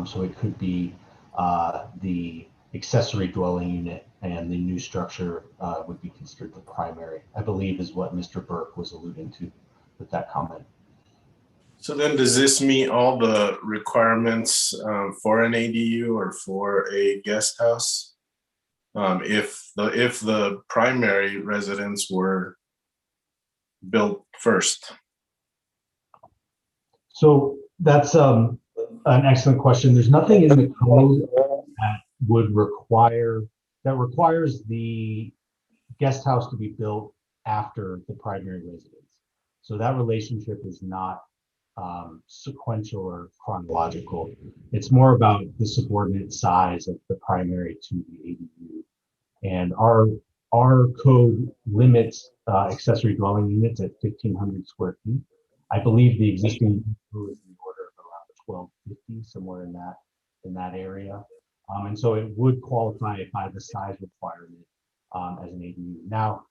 so it could be the accessory dwelling unit, and the new structure would be considered the primary, I believe is what Mr. Burke was alluding to with that comment. So then does this meet all the requirements for an ADU or for a guest house? If the primary residence were built first? So that's an excellent question. There's nothing in the code that would requires the guest house to be built after the primary residence. So that relationship is not sequential or chronological. It's more about the subordinate size of the primary to the ADU. And our code limits accessory dwelling units at 1,500 square feet. I believe the existing code is in the order of around 1,250, somewhere in that area. And so it would qualify by the size requirement as an ADU. Now,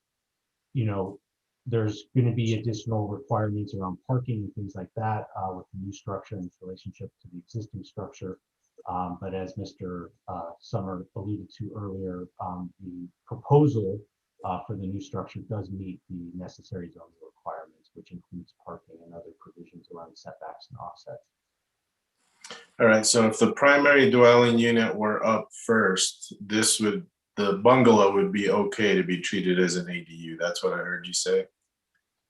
there's going to be additional requirements around parking and things like that with the new structure and its relationship to the existing structure. But as Mr. Summer alluded to earlier, the proposal for the new structure does meet the necessary zoning requirements, which includes parking and other provisions around setbacks and offsets. All right, so if the primary dwelling unit were up first, the bungalow would be okay to be treated as an ADU. That's what I heard you say.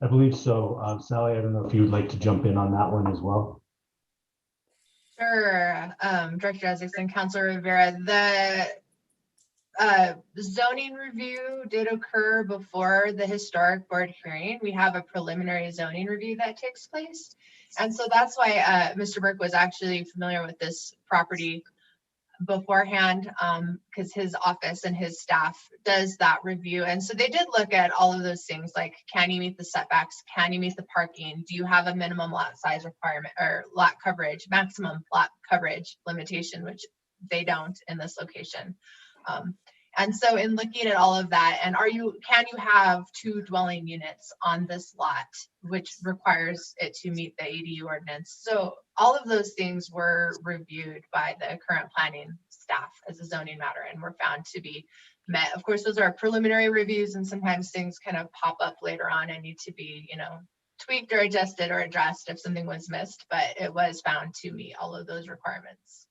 I believe so. Sally, I don't know if you would like to jump in on that one as well. Sure, Director Isaacson, Councilor Rivera, the zoning review did occur before the historic board hearing. We have a preliminary zoning review that takes place. And so that's why Mr. Burke was actually familiar with this property beforehand, because his office and his staff does that review. And so they did look at all of those things, like, can you meet the setbacks? Can you meet the parking? Do you have a minimum lot size requirement or lot coverage, maximum lot coverage limitation, which they don't in this location. And so in looking at all of that, and can you have 2 dwelling units on this lot, which requires it to meet the ADU ordinance? So all of those things were reviewed by the current planning staff as a zoning matter and were found to be met. Of course, those are preliminary reviews, and sometimes things kind of pop up later on and need to be, tweaked or adjusted or addressed if something was missed, but it was found to meet all of those requirements.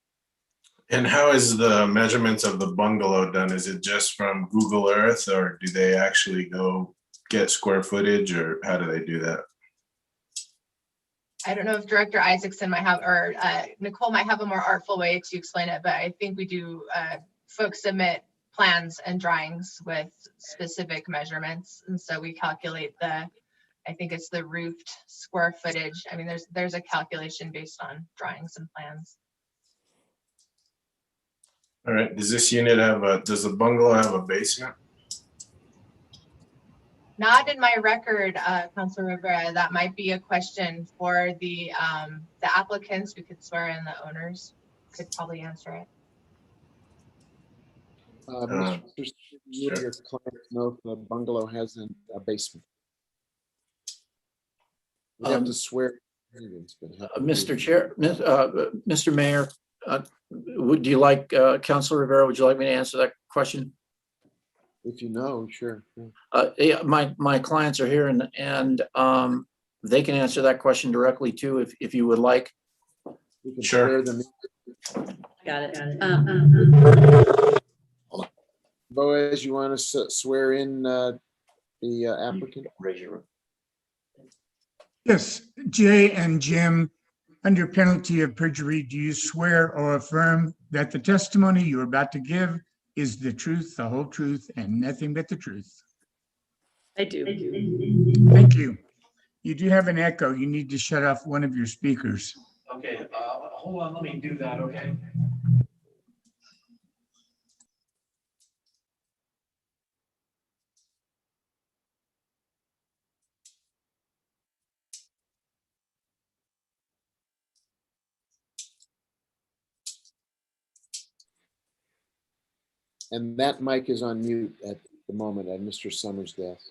And how is the measurements of the bungalow done? Is it just from Google Earth, or do they actually go get square footage, or how do they do that? I don't know if Director Isaacson might have, or Nicole might have a more artful way to explain it, but I think we do, folks submit plans and drawings with specific measurements. And so we calculate I think it's the roofed square footage. I mean, there's a calculation based on drawings and plans. All right, does this unit does the bungalow have a basement? Not in my record, Councilor Rivera. That might be a question for the applicants. We could swear in the owners, could probably answer it. Mr. Your client know if the bungalow has a basement. We have to swear. Mr. Chair, Mr. Mayor, would you like, Councilor Rivera, would you like me to answer that question? If you know, sure. Yeah, my clients are here and they can answer that question directly too, if you would like. Sure. Got it. Boaz, you want to swear in the applicant? Raise your hand. Yes, Jay and Jim, under penalty of perjury, do you swear or affirm that the testimony you're about to give is the truth, the whole truth, and nothing but the truth? I do. Thank you. You do have an echo. You need to shut off one of your speakers. Okay, hold on, let me do that, okay? And that mic is on mute at the moment at Mr. Summers' desk.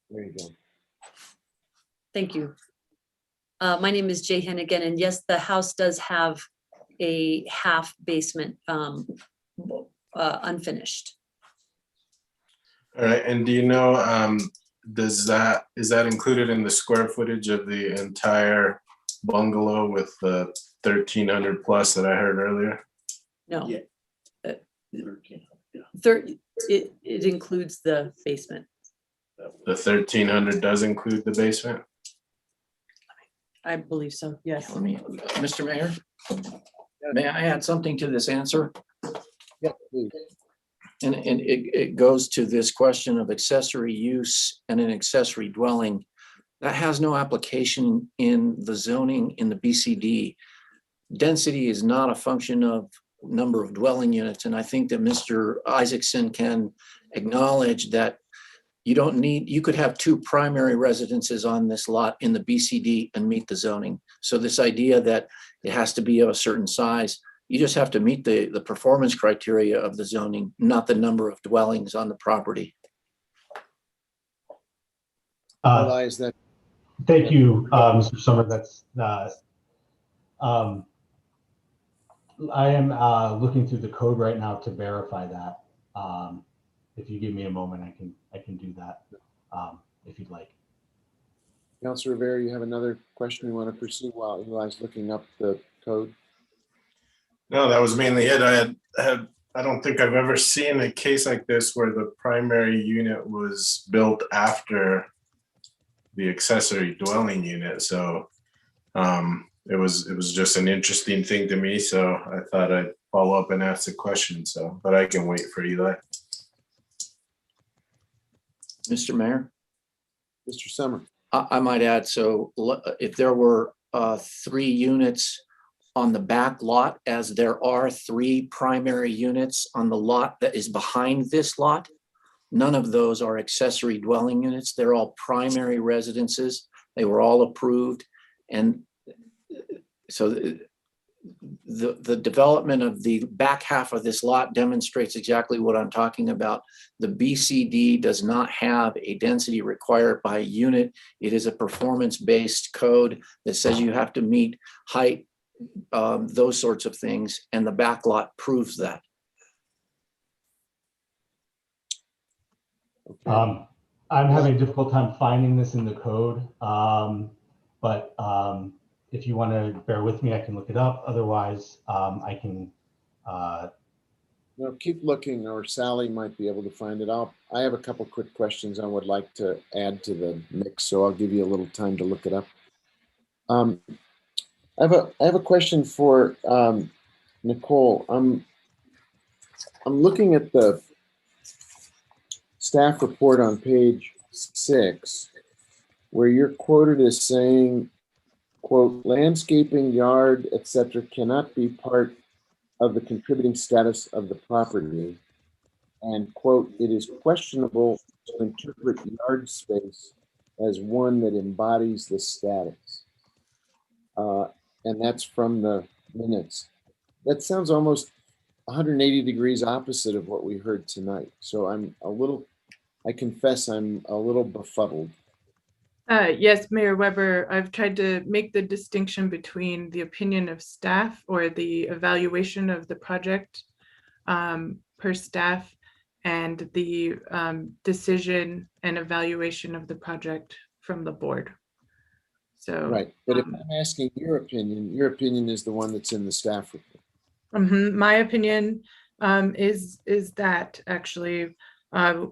There you go. Thank you. My name is Jay Hennigan, and yes, the house does have a half basement unfinished. All right, and do you know, is that included in the square footage of the entire bungalow with the 1,300 plus that I heard earlier? No. Yeah. It includes the basement. The 1,300 does include the basement? I believe so, yes. Let me, Mr. Mayor, may I add something to this answer? Yeah, please. And it goes to this question of accessory use and an accessory dwelling. That has no application in the zoning in the BCD. Density is not a function of number of dwelling units. And I think that Mr. Isaacson can acknowledge that you could have 2 primary residences on this lot in the BCD and meet the zoning. So this idea that it has to be of a certain size, you just have to meet the performance criteria of the zoning, not the number of dwellings on the property. Realize that. Thank you, Mr. Summer. That's I am looking through the code right now to verify that. if you give me a moment, I can do that if you'd like. Councilor Rivera, you have another question you want to pursue while Eli's looking up the code? No, that was mainly it. I don't think I've ever seen a case like this where the primary unit was built after the accessory dwelling unit. So it was just an interesting thing to me. So I thought I'd follow up and ask the question. So, but I can wait for Eli. Mr. Mayor? Mr. Summer. I might add, so if there were 3 units on the back lot, as there are 3 primary units on the lot that is behind this lot, none of those are accessory dwelling units. They're all primary residences. They were all approved. And so the development of the back half of this lot demonstrates exactly what I'm talking about. The BCD does not have a density required by unit. It is a performance-based code that says you have to meet height, those sorts of things, and the back lot proves that. Okay. I'm having a difficult time finding this in the code, but if you want to bear with me, I can look it up. Otherwise, I can. No, keep looking, or Sally might be able to find it. I have a couple quick questions I would like to add to the mix, so I'll give you a little time to look it up. I have a question for Nicole. I'm looking at the staff report on page 6, where you're quoted as saying, quote, landscaping, yard, etc. cannot be part of the contributing status of the property. And quote, it is questionable to interpret yard space as one that embodies the status. And that's from the minutes. That sounds almost 180 degrees opposite of what we heard tonight. So I confess I'm a little befuddled. Yes, Mayor Weber, I've tried to make the distinction between the opinion of staff or the evaluation of the project per staff and the decision and evaluation of the project from the board. So, right, but if I'm asking your opinion is the one that's in the staff report. My opinion is that actually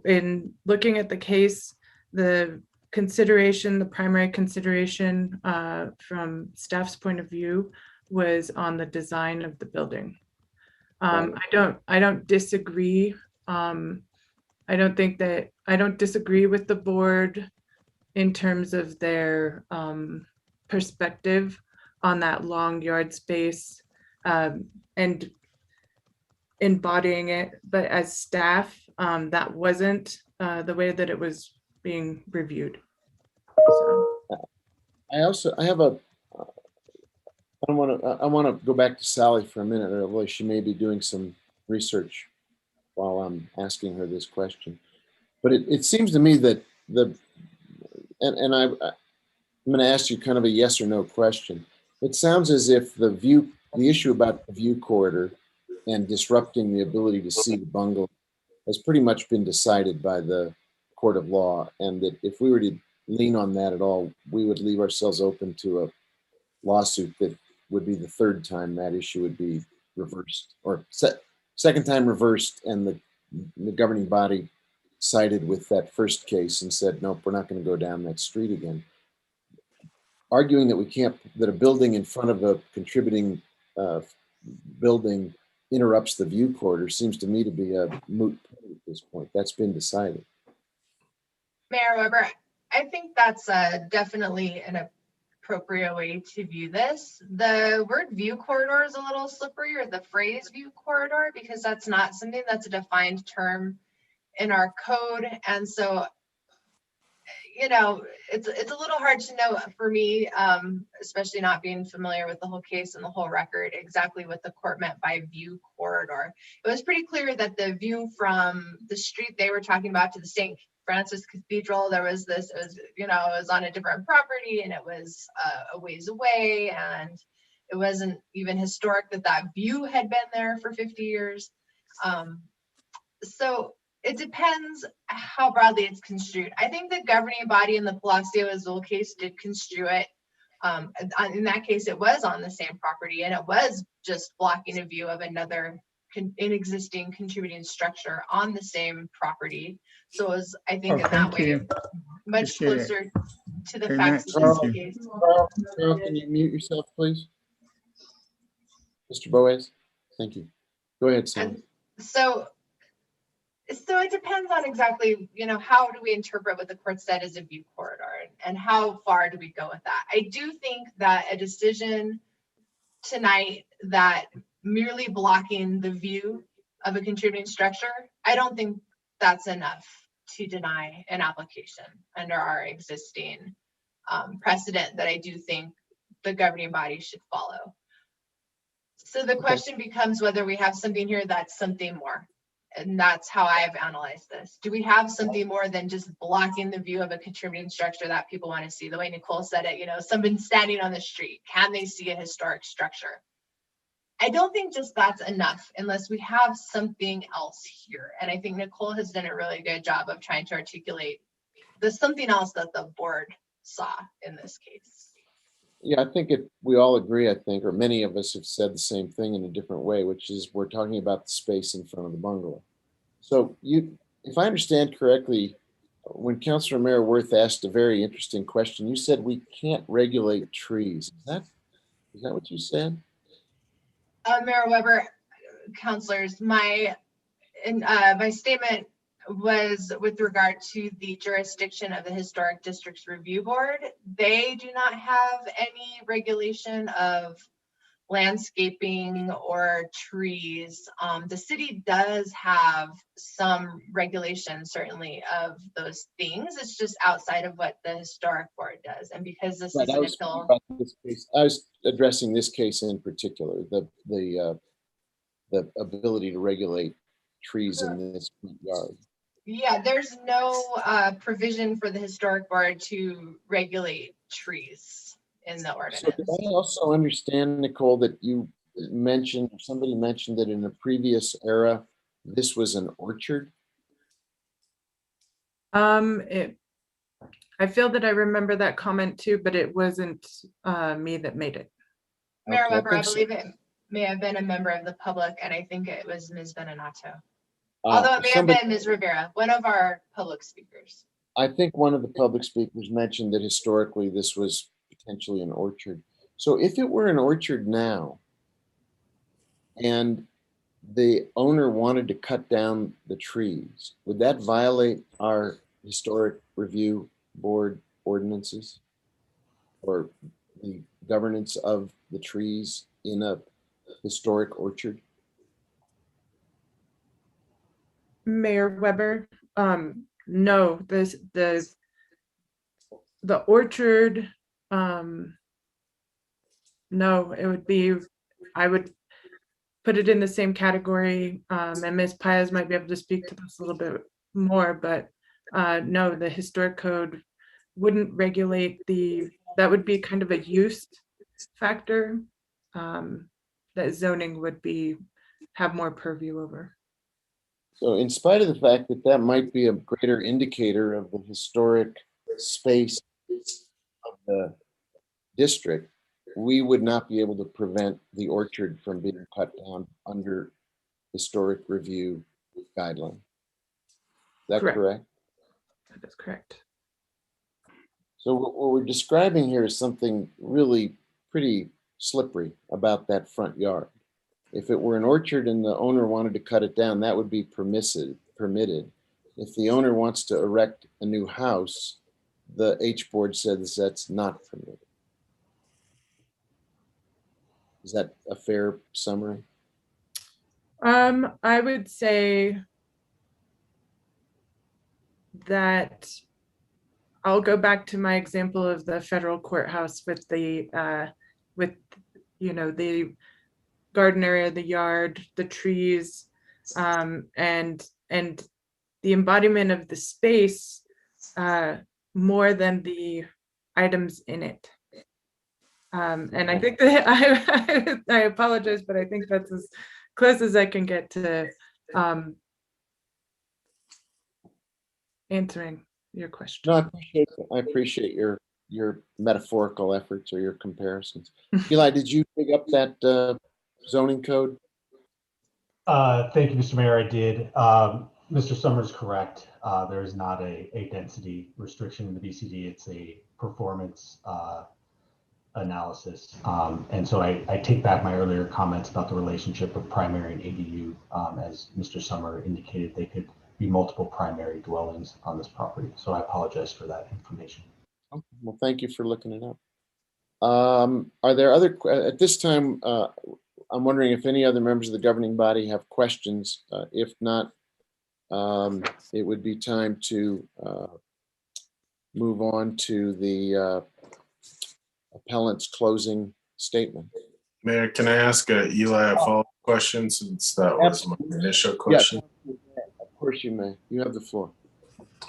in looking at the case, the primary consideration from staff's point of view was on the design of the building. I don't disagree. I don't disagree with the board in terms of their perspective on that long yard space and embodying it, but as staff, that wasn't the way that it was being reviewed. So. I want to go back to Sally for a minute, although she may be doing some research while I'm asking her this question. But it seems to me that I'm going to ask you kind of a yes or no question. It sounds as if the issue about the view corridor and disrupting the ability to see the bungalow has pretty much been decided by the court of law, and that if we were to lean on that at all, we would leave ourselves open to a lawsuit that would be the 3rd time that issue would be reversed, or second time reversed, and the governing body sided with that first case and said, nope, we're not going to go down that street again. Arguing that a building in front of a contributing building interrupts the view corridor seems to me to be a moot point at this point. That's been decided. Mayor Weber, I think that's definitely an appropriate way to view this. The word view corridor is a little slippery, or the phrase view corridor, because that's not something that's a defined term in our code. And so, you know, it's a little hard to know for me, especially not being familiar with the whole case and the whole record, exactly what the court meant by view corridor. It was pretty clear that the view from the street they were talking about to the St. Francis Cathedral, there was this, it was on a different property, and it was a ways away, and it wasn't even historic that view had been there for 50 years. So it depends how broadly it's construed. I think the governing body in the Palacio Azul case did construe it. In that case, it was on the same property and it was just blocking a view of another an existing contributing structure on the same property. So it was, I think, in that Thank way, you. much Appreciate it closer to the very facts much. of this Thank case. Carl, can you mute yourself, please? Mr. Boaz, thank you. Go ahead, Sam. And so it depends on exactly, how do we interpret what the court said as a view corridor and how far do we go with that? I do think that a decision tonight that merely blocking the view of a contributing structure, I don't think that's enough to deny an application under our existing precedent that I do think the governing body should follow. So the question becomes whether we have something here that's something more. And that's how I've analyzed this. Do we have something more than just blocking the view of a contributing structure that people want to see? The way Nicole said it, someone standing on the street, can they see a historic structure? I don't think just that's enough unless we have something else here. And I think Nicole has done a really good job of trying to articulate the something else that the board saw in this case. Yeah, I think we all agree, I think, or many of us have said the same thing in a different way, which is we're talking about the space in front of the bungalow. So if I understand correctly, when Councilor Mayor Worth asked a very interesting question, you said we can't regulate trees. Is that what you said? Mayor Weber, councilors, my statement was with regard to the jurisdiction of the Historic Districts Review Board. They do not have any regulation of landscaping or trees. The city does have some regulation, certainly, of those things. It's just outside of what the Historic Board does. And because this is an appeal, I was addressing this case in particular, the ability to regulate trees in this front yard. yeah, there's no provision for the Historic Board to regulate trees in the ordinance. So did I also understand, Nicole, that you mentioned, or somebody mentioned that in a previous era, this was an orchard? I feel that I remember that comment too, but it wasn't me that made it. Mayor Okay, Weber, I so. believe it may have been a member of the public, and I think it was Ms. Benenato. Although it may have been Ms. Rivera, one of our public speakers. I think one of the public speakers mentioned that historically this was potentially an orchard. So if it were an orchard now, and the owner wanted to cut down the trees, would that violate our Historic Review Board ordinances or the governance of the trees in a historic orchard? Mayor Weber, no, the orchard, no, it would be, I would put it in the same category, and Ms. Paez might be able to speak to this a little bit more, but no, the historic code wouldn't regulate that would be kind of a use factor that zoning would have more purview over. So in spite of the fact that that might be a greater indicator of the historic space of the district, we would not be able to prevent the orchard from being cut down under historic review guideline. Is that correct? That is correct. So what we're describing here is something really pretty slippery about that front yard. If it were an orchard and the owner wanted to cut it down, that would be permitted. If the owner wants to erect a new house, the H board says that's not permitted. Is that a fair summary? I would say that I'll go back to my example of the federal courthouse with the the garden area, the yard, the trees, and the embodiment of the space more than the items in it. And I think that I apologize, but I think that's as close as I can get to answering your question. No, I appreciate your metaphorical efforts or your comparisons. Eli, did you pick up that zoning code? Thank you, Mr. Mayor. I did. Mr. Summers correct. There is not a density restriction in the BCD. It's a performance analysis. And so I take back my earlier comments about the relationship of primary and ADU. As Mr. Summer indicated, they could be multiple primary dwellings on this property. So I apologize for that information. Okay. Well, thank you for looking it up. Are there other, at this time, I'm wondering if any other members of the governing body have questions. If not, it would be time to move on to the appellant's closing statement. Mayor, can I ask Eli a follow-up question since that was my initial question? Yes, of course you may. You have the floor.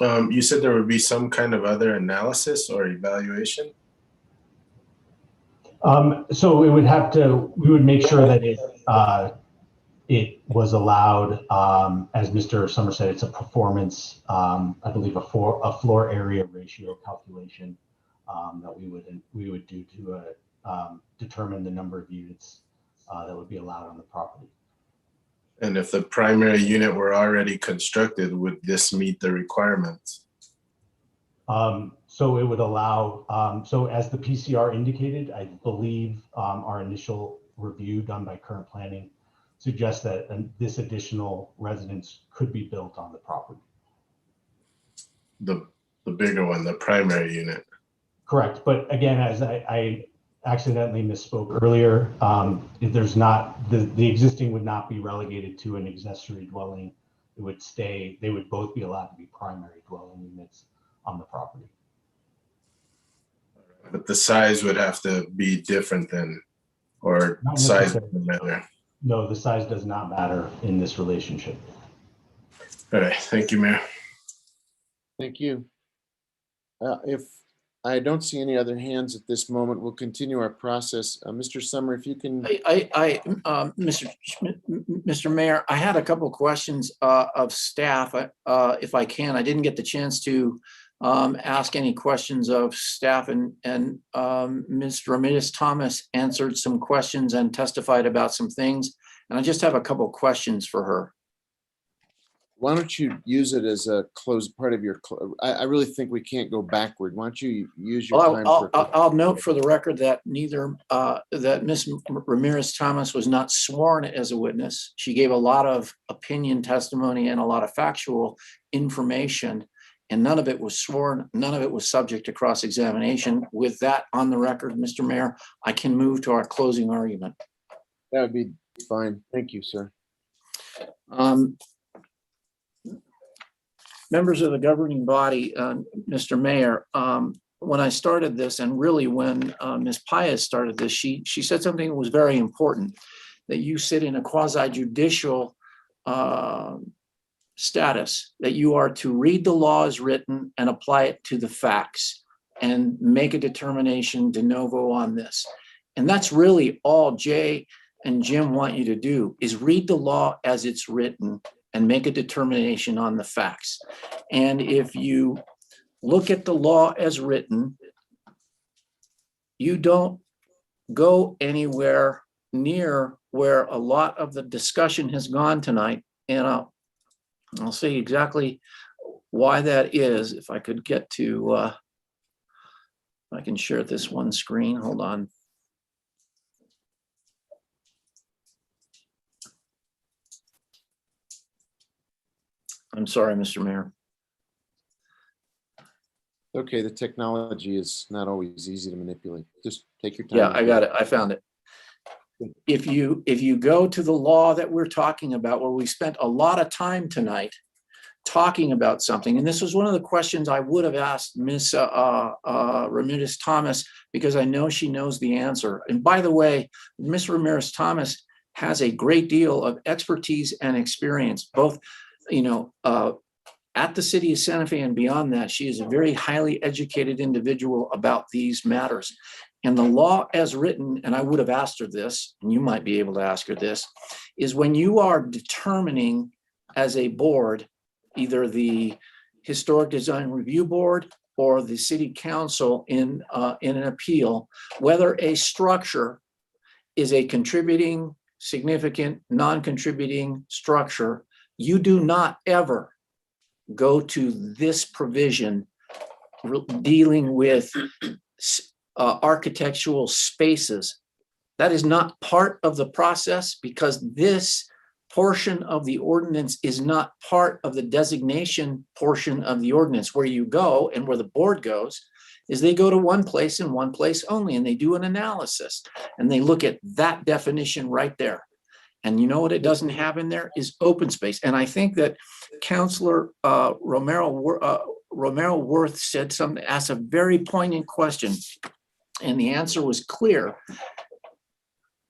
You said there would be some kind of other analysis or evaluation? So it would have to, we would make sure that it was allowed, as Mr. Summer said, it's a performance, I believe a floor area ratio calculation that we would do to determine the number of units that would be allowed on the property. And if the primary unit were already constructed, would this meet the requirements? So it would allow, so as the PCR indicated, I believe our initial review done by current planning suggests that this additional residence could be built on the property. The bigger one, the primary unit. Correct. But again, as I accidentally misspoke earlier, there's not, the existing would not be relegated to an accessory dwelling. It would stay, they would both be allowed to be primary dwelling units on the property. But the size would have to be different than, or size doesn't matter. No, the size does not matter in this relationship. All right, thank you, Mayor. Thank you. If I don't see any other hands at this moment, we'll continue our process. Mr. Summer, if you can. Mr. Mayor, I had a couple of questions of staff, if I can. I didn't get the chance to ask any questions of staff, and Ms. Ramirez-Thomas answered some questions and testified about some things. And I just have a couple of questions for her. Why don't you use it as a closed part of your, I really think we can't go backward. Why don't you use your time? I'll note for the record that that Ms. Ramirez-Thomas was not sworn as a witness. She gave a lot of opinion testimony and a lot of factual information, and none of it was sworn. None of it was subject to cross-examination. With that on the record, Mr. Mayor, I can move to our closing argument. That would be fine. Thank you, sir. Members of the governing body, Mr. Mayor, when I started this, and really when Ms. Paez started this, she said something that was very important, that you sit in a quasi-judicial status, that you are to read the law as written and apply it to the facts and make a determination de novo on this. And that's really all Jay and Jim want you to do, is read the law as it's written and make a determination on the facts. And if you look at the law as written, you don't go anywhere near where a lot of the discussion has gone tonight. And I'll say exactly why that is. If I could get to, I can share this one screen, hold on. I'm sorry, Mr. Mayor. Okay, the technology is not always easy to manipulate. Just take your time. Yeah, I got it. I found it. If you go to the law that we're talking about, where we spent a lot of time tonight talking about something, and this was one of the questions I would have asked Ms. Ramirez-Thomas, because I know she knows the answer. And by the way, Ms. Ramirez-Thomas has a great deal of expertise and experience, both at the city of Santa Fe and beyond that. She is a very highly educated individual about these matters. And the law as written, and I would have asked her this, and you might be able to ask her this, is when you are determining as a board, either the Historic Design Review Board or the city council in an appeal, whether a structure is a contributing, significant, non-contributing structure, you do not ever go to this provision dealing with architectural spaces. That is not part of the process because this portion of the ordinance is not part of the designation portion of the ordinance. Where you go and where the board goes is they go to one place and one place only, and they do an analysis and they look at that definition right there. And you know what it doesn't have in there is open space. And I think that Councilor Romero Worth said something, asked a very poignant question, and the answer was clear.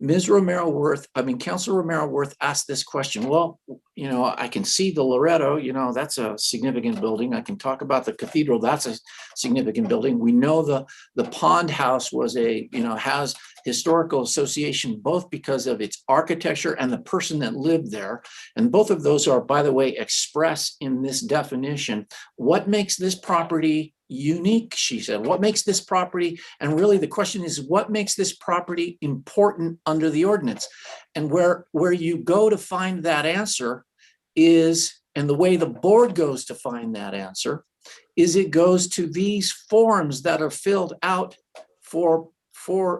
Councilor Romero Worth asked this question. Well, you know, I can see the Loretto, you know, that's a significant building. I can talk about the cathedral, that's a significant building. We know the Pond House was has historical association, both because of its architecture and the person that lived there. And both of those are, by the way, expressed in this definition. What makes this property unique, she said? What makes this property, and really the question is, what makes this property important under the ordinance? And where you go to find that answer is, and the way the board goes to find that answer, is it goes to these forms that are filled out for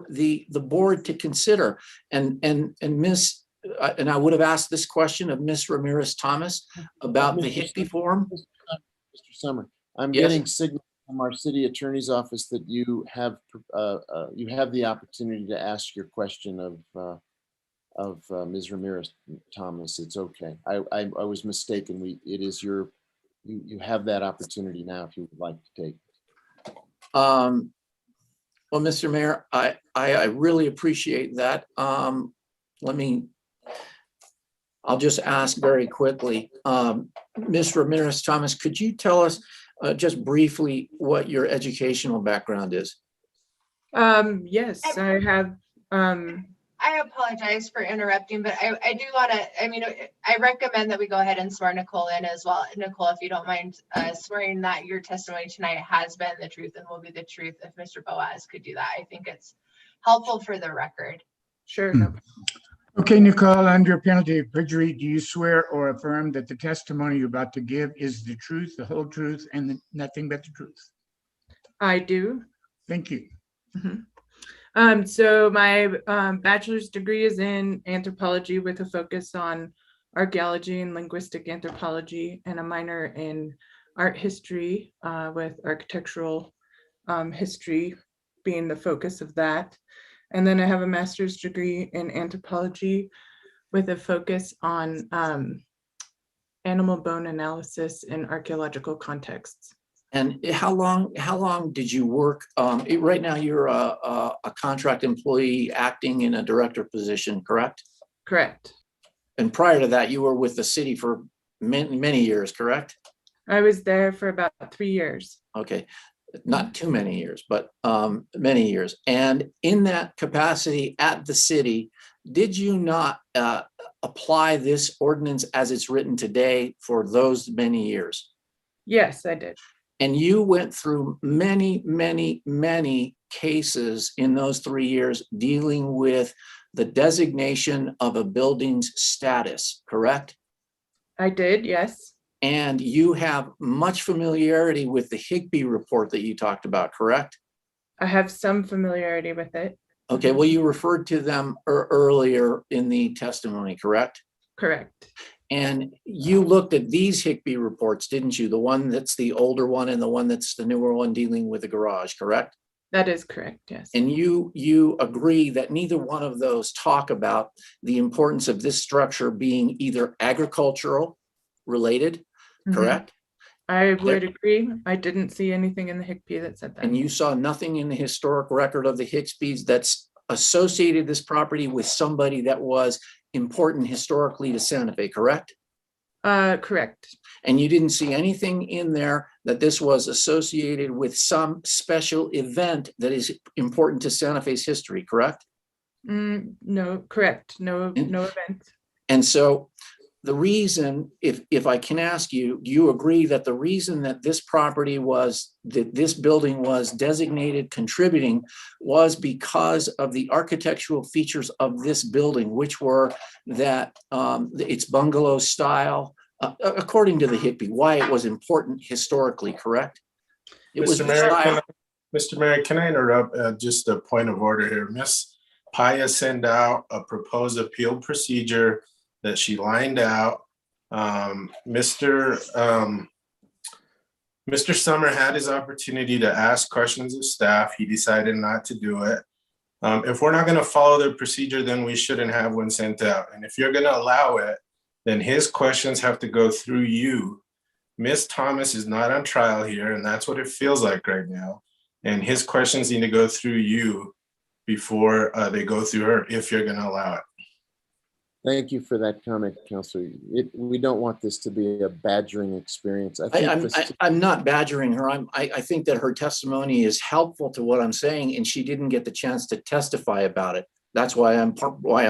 the board to consider. And I would have asked this question of Ms. Ramirez Thomas about the HICPI form. Mr. Summer, I'm Yes. getting signal from our city attorney's office that you have the opportunity to ask your question of Ms. Ramirez Thomas. It's okay. I was mistaken. You have that opportunity now if you would like to take it. Well, Mr. Mayor, I really appreciate that. I'll just ask very quickly. Ms. Ramirez Thomas, could you tell us just briefly what your educational background is? Yes, I have. I apologize for interrupting, but I do want to, I recommend that we go ahead and swear Nicole in as well. Nicole, if you don't mind swearing that your testimony tonight has been the truth and will be the truth, if Mr. Boaz could do that. I think it's helpful for the record. Sure. Okay, Nicole, under penalty of perjury, do you swear or affirm that the testimony you're about to give is the truth, the whole truth, and nothing but the truth? I do. Thank you. So my bachelor's degree is in anthropology with a focus on archaeology and linguistic anthropology, and a minor in art history with architectural history being the focus of that. And then I have a master's degree in anthropology with a focus on animal bone analysis in archaeological contexts. And how long did you work? Right now, you're a contract employee acting in a director position, correct? Correct. And prior to that, you were with the city for many years, correct? I was there for about 3 years. Okay, not too many years, but many years. And in that capacity at the city, did you not apply this ordinance as it's written today for those many years? Yes, I did. And you went through many, many, many cases in those 3 years dealing with the designation of a building's status, correct? I did, yes. And you have much familiarity with the HICPI report that you talked about, correct? I have some familiarity with it. Okay, well, you referred to them earlier in the testimony, correct? Correct. And you looked at these HICPI reports, didn't you? The one that's the older one and the one that's the newer one dealing with the garage, correct? That is correct, yes. And you agree that neither one of those talk about the importance of this structure being either agricultural related, correct? I would agree. I didn't see anything in the HICPI that said that. And you saw nothing in the historic record of the HICPIs that's associated this property with somebody that was important historically to Santa Fe, correct? Correct. And you didn't see anything in there that this was associated with some special event that is important to Santa Fe's history, correct? No, correct. No event. And so the reason, if I can ask you, do you agree that the reason that this property was, that this building was designated contributing was because of the architectural features of this building, which were that it's bungalow style, according to the hippie, why it was important historically, correct? It was Mr. Mayor, can I interrupt just a point of order here? Ms. Paya sent out a proposed appeal procedure that she lined out. Mr. Summer had his opportunity to ask questions of staff. He decided not to do it. If we're not going to follow the procedure, then we shouldn't have one sent out. And if you're going to allow it, then his questions have to go through you. Ms. Thomas is not on trial here, and that's what it feels like right now. And his questions need to go through you before they go through her, if you're going to allow it. Thank you for that comment, Councilor. We don't want this to be a badgering experience. I'm not badgering her. I think that her testimony is helpful to what I'm saying, and she didn't get the chance to testify about it. That's why I'm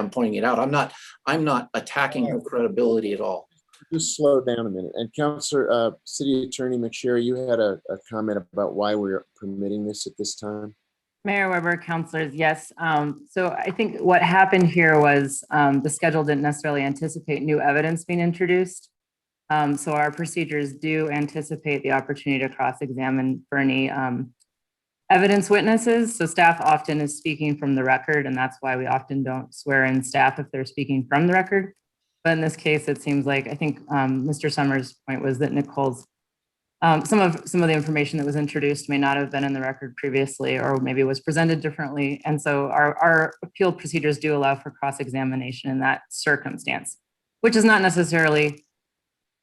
pointing it out. I'm not attacking her credibility at all. Just slow down a minute. And Councilor, City Attorney McSherry, you had a comment about why we're permitting this at this time. Mayor Weber, councilors, yes. So I think what happened here was the schedule didn't necessarily anticipate new evidence being introduced. So our procedures do anticipate the opportunity to cross-examine for any evidence witnesses. So staff often is speaking from the record, and that's why we often don't swear in staff if they're speaking from the record. But in this case, it seems like, I think Mr. Summers' point was that Nicole's some of the information that was introduced may not have been in the record previously, or maybe was presented differently. And so our appeal procedures do allow for cross-examination in that circumstance, which is not necessarily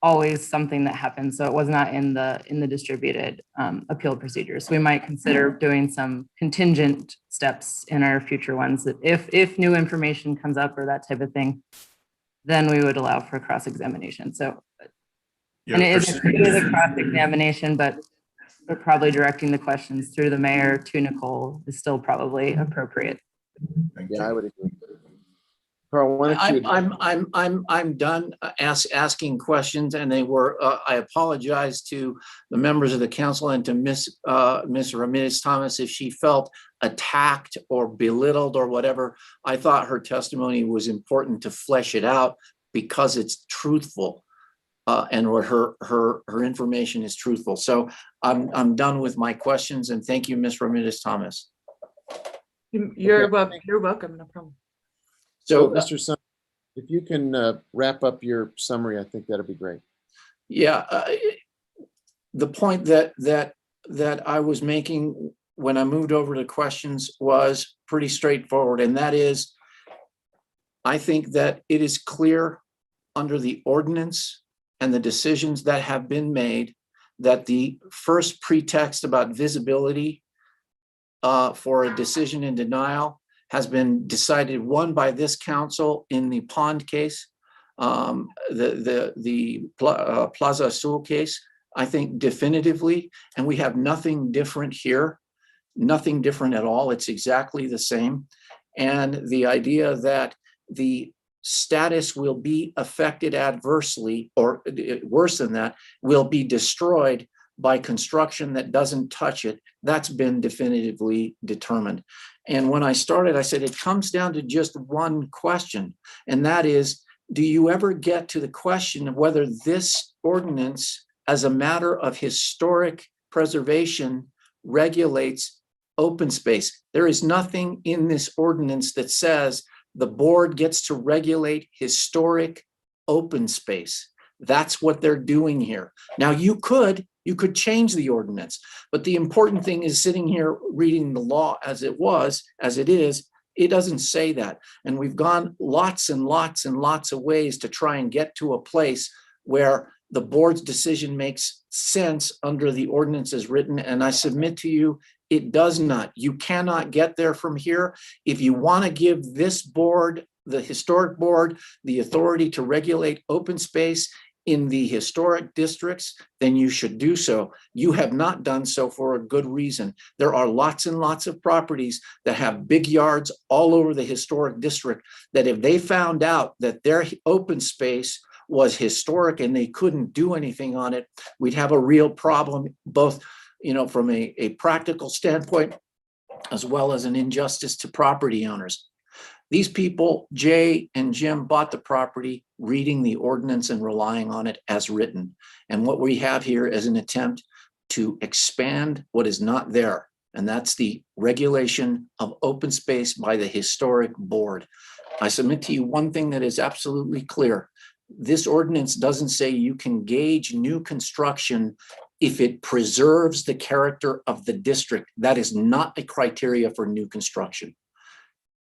always something that happens. So it was not in the distributed appeal procedures. So we might consider doing some contingent steps in our future ones that if new information comes up or that type of thing, then we would allow for cross-examination. So. And it is a cross-examination, but probably directing the questions through the mayor to Nicole is still probably appropriate. Yeah, I would agree. Carl, why don't you? I'm done asking questions, and they were. I apologize to the members of the council and to Miss Ramirez Thomas if she felt attacked or belittled or whatever. I thought her testimony was important to flesh it out because it's truthful. And what her information is truthful. So I'm done with my questions, and thank you, Ms. Ramirez Thomas. You're welcome. You're welcome. No problem. So, Mr. Sun, if you can wrap up your summary, I think that'd be great. Yeah, the point that I was making when I moved over to questions was pretty straightforward, and that is, I think that it is clear under the ordinance and the decisions that have been made that the first pretext about visibility for a decision in denial has been decided, one, by this council in the Pond case, the Plaza Azul case, I think definitively, and we have nothing different here, nothing different at all. It's exactly the same. And the idea that the status will be affected adversely, or worse than that, will be destroyed by construction that doesn't touch it, that's been definitively determined. And when I started, I said it comes down to just one question, and that is, do you ever get to the question of whether this ordinance, as a matter of historic preservation, regulates open space? There is nothing in this ordinance that says the board gets to regulate historic open space. That's what they're doing here. Now, you could change the ordinance, but the important thing is sitting here reading the law as it is, it doesn't say that. And we've gone lots and lots and lots of ways to try and get to a place where the board's decision makes sense under the ordinance as written. And I submit to you, it does not. You cannot get there from here. If you want to give this board, the historic board, the authority to regulate open space in the historic districts, then you should do so. You have not done so for a good reason. There are lots and lots of properties that have big yards all over the historic district that if they found out that their open space was historic and they couldn't do anything on it, we'd have a real problem, both, from a practical standpoint, as well as an injustice to property owners. These people, Jay and Jim, bought the property reading the ordinance and relying on it as written. And what we have here is an attempt to expand what is not there. And that's the regulation of open space by the historic board. I submit to you one thing that is absolutely clear. This ordinance doesn't say you can gauge new construction if it preserves the character of the district. That is not a criteria for new construction.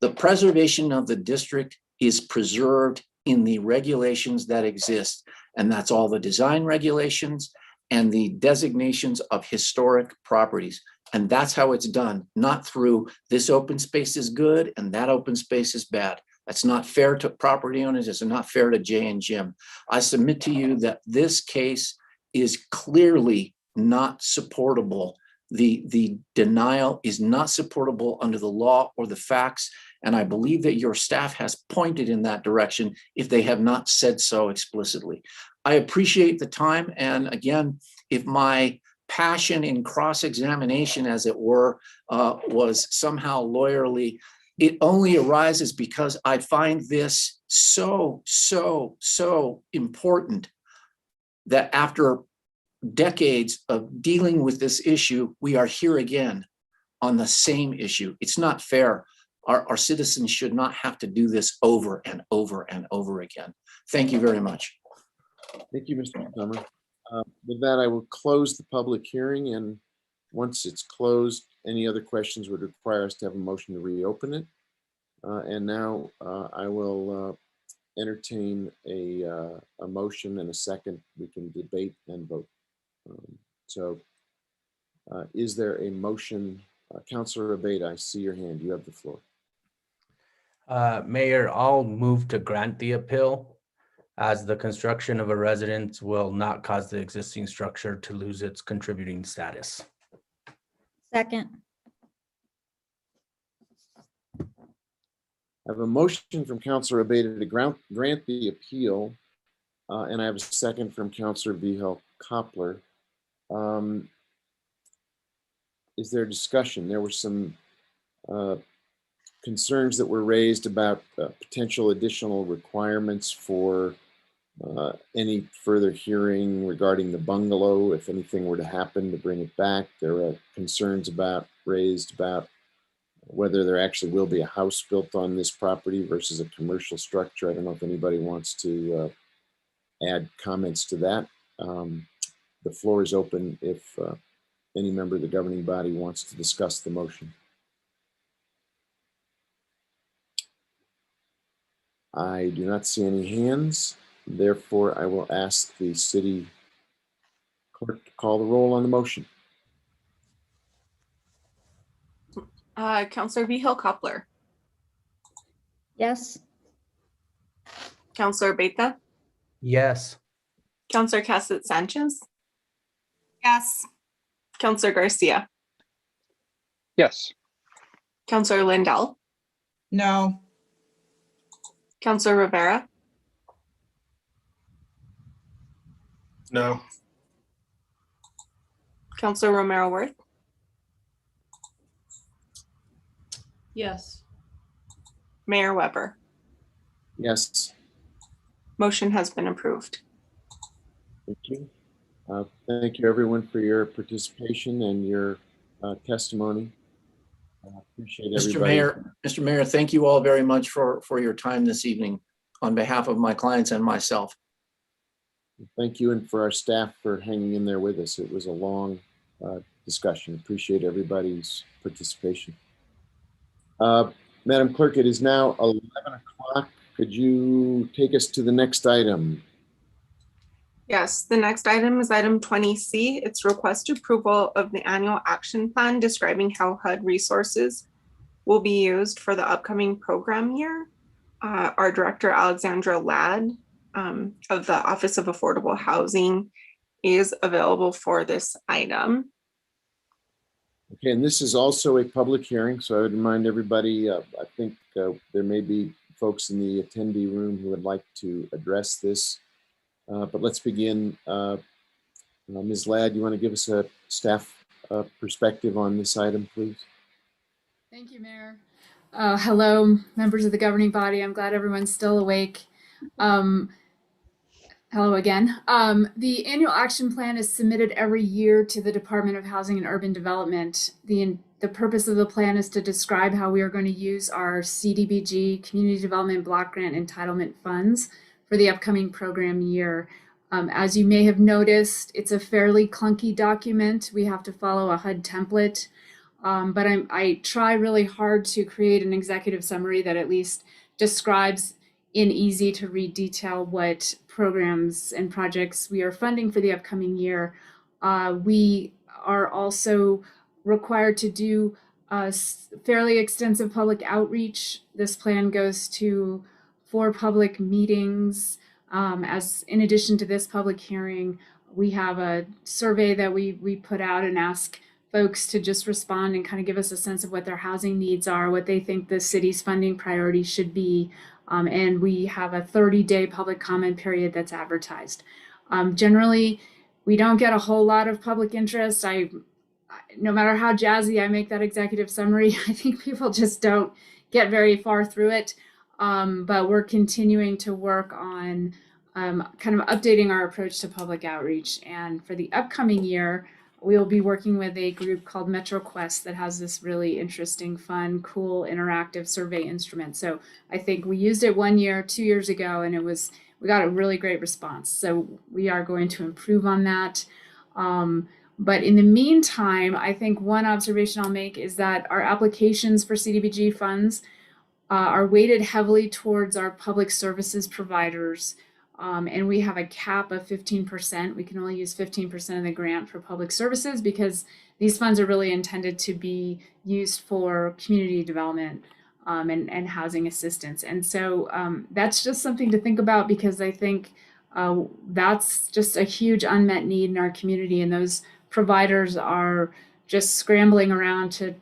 The preservation of the district is preserved in the regulations that exist, and that's all the design regulations and the designations of historic properties. And that's how it's done, not through this open space is good and that open space is bad. That's not fair to property owners. It's not fair to Jay and Jim. I submit to you that this case is clearly not supportable. The denial is not supportable under the law or the facts. And I believe that your staff has pointed in that direction if they have not said so explicitly. I appreciate the time. And again, if my passion in cross-examination, as it were, was somehow lawyerly, it only arises because I find this so important that after decades of dealing with this issue, we are here again on the same issue. It's not fair. Our citizens should not have to do this over and over and over again. Thank you very much. Thank you, Mr. Summer. With that, I will close the public hearing, and once it's closed, any other questions would require us to have a motion to reopen it. And now I will entertain a motion and a second. We can debate and vote. Is there a motion? Councilor Abate, I see your hand. You have the floor. Mayor, I'll move to grant the appeal, as the construction of a residence will not cause the existing structure to lose its contributing status. Second. I have a motion from Councilor Abate to grant the appeal, and I have a second from Councilor Vihel Koppler. Is there discussion? There were some concerns that were raised about potential additional requirements for any further hearing regarding the bungalow, if anything were to happen, to bring it back. There were concerns raised about whether there actually will be a house built on this property versus a commercial structure. I don't know if anybody wants to add comments to that. The floor is open if any member of the governing body wants to discuss the motion. I do not see any hands. Therefore, I will ask the city clerk to call the roll on the motion. Councilor Vihel Koppler. Yes. Councilor Beta. Yes. Councilor Cassett Sanchez. Yes. Councilor Garcia. Yes. Councilor Lindell. No. Councilor Rivera. No. Councilor Romero Worth. Yes. Mayor Weber. Yes. Motion has been approved. Thank you. Thank you, everyone, for your participation and your testimony. Appreciate everybody. Mr. Mayor, thank you all very much for your time this evening on behalf of my clients and myself. Thank you, and for our staff for hanging in there with us. It was a long discussion. Appreciate everybody's participation. Madam Clerk, it is now 11 o'clock. Could you take us to the next item? Yes, the next item is item 20C. It's request approval of the annual action plan describing how HUD resources will be used for the upcoming program year. Our director, Alexandra Ladd, of the Office of Affordable Housing, is available for this item. Okay, and this is also a public hearing, so I would remind everybody, I think there may be folks in the attendee room who would like to address this But let's begin. Ms. Ladd, you want to give us a staff perspective on this item, please? Thank you, Mayor. Hello, members of the governing body. I'm glad everyone's still awake. Hello again. The annual action plan is submitted every year to the Department of Housing and Urban Development. The purpose of the plan is to describe how we are going to use our CDBG, Community Development Block Grant Entitlement Funds, for the upcoming program year. As you may have noticed, it's a fairly clunky document. We have to follow a HUD template, but I try really hard to create an executive summary that at least describes in easy to read detail what programs and projects we are funding for the upcoming year. We are also required to do fairly extensive public outreach. This plan goes to 4 public meetings. As in addition to this public hearing, we have a survey that we put out and ask folks to just respond and kind of give us a sense of what their housing needs are, what they think the city's funding priorities should be. And we have a 30-day public comment period that's advertised. Generally, we don't get a whole lot of public interest. No matter how jazzy I make that executive summary, I think people just don't get very far through it. But we're continuing to work on kind of updating our approach to public outreach. And for the upcoming year, we'll be working with a group called MetroQuest that has this really interesting, fun, cool, interactive survey instrument. So I think we used it 1 year, 2 years ago, and we got a really great response. So we are going to improve on that. But in the meantime, I think one observation I'll make is that our applications for CDBG funds are weighted heavily towards our public services providers. And we have a cap of 15%. We can only use 15% of the grant for public services because these funds are really intended to be used for community development and housing assistance. And so that's just something to think about because I think that's just a huge unmet need in our community. And those providers are just scrambling around to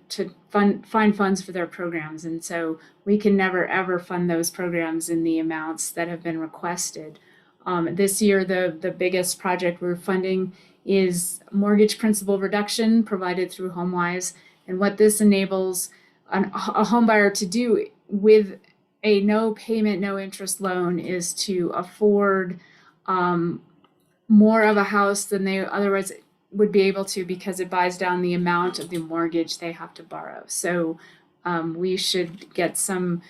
find funds for their programs. And so we can never, ever fund those programs in the amounts that have been requested. This year, the biggest project we're funding is mortgage principal reduction provided through HomeWise. And what this enables a home buyer to do with a no payment, no interest loan is to afford more of a house than they otherwise would be able to because it buys down the amount of the mortgage they have to borrow. So we should get some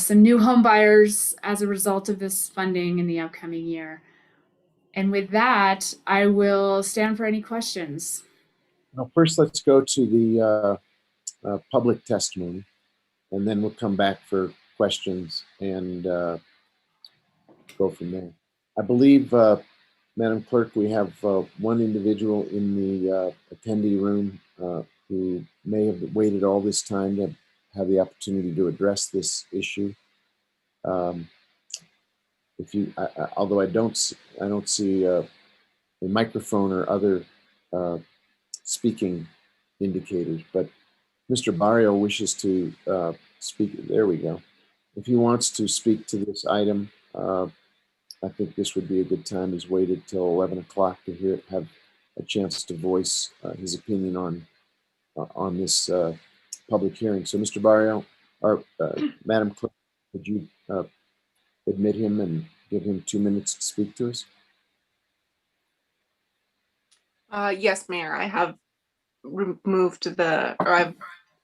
new home buyers as a result of this funding in the upcoming year. And with that, I will stand for any questions. Now, first, let's go to the public testimony, and then we'll come back for questions and go from there. I believe, Madam Clerk, we have one individual in the attendee room who may have waited all this time to have the opportunity to address this issue. Although I don't see a microphone or other speaking indicators, but Mr. Barrio wishes to speak. There we go. If he wants to speak to this item, I think this would be a good time. He's waited till 11 o'clock to have a chance to voice his opinion on this public hearing. So, Mr. Barrio, or Madam Clerk, would you admit him and give him 2 minutes to speak to us? Yes, Mayor, I have I've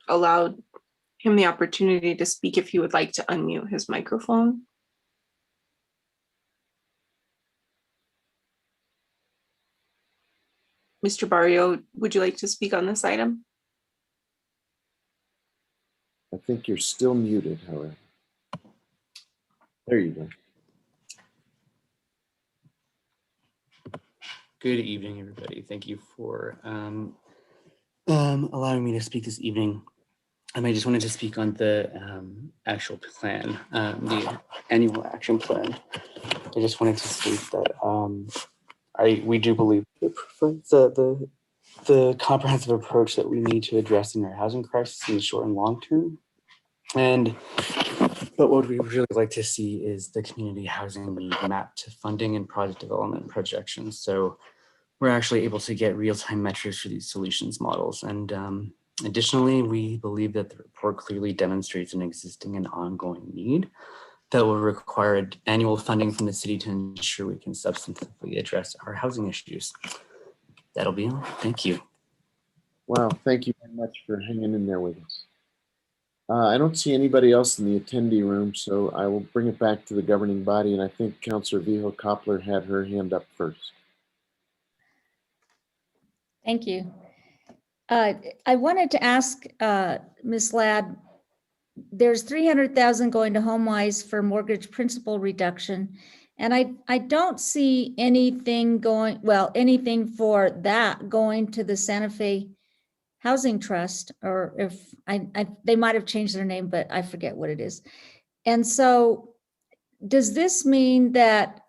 allowed him the opportunity to speak if he would like to unmute his microphone. Mr. Barrio, would you like to speak on this item? I think you're still muted, however. There you go. Good evening, everybody. Thank you for allowing me to speak this evening. I just wanted to speak on the actual plan, the annual action plan. I just wanted to state that we do believe it provides the comprehensive approach that we need to addressing our housing crisis in the short and long term. And But what we would really like to see is the community housing need mapped to funding and project development projections. So we're actually able to get real-time metrics for these solutions models. And additionally, we believe that the report clearly demonstrates an existing and ongoing need that will require annual funding from the city to ensure we can substantively address our housing issues. That'll be all. Thank you. Wow, thank you very much for hanging in there with us. I don't see anybody else in the attendee room, so I will bring it back to the governing body, and I think Councilor Vijo Koppler had her hand up first. Thank you. I wanted to ask Ms. Ladd, there's 300,000 going to HomeWise for mortgage principal reduction. And I don't see anything going, well, anything for that going to the Santa Fe Housing Trust, or if they might have changed their name, but I forget what it is. And so does this mean that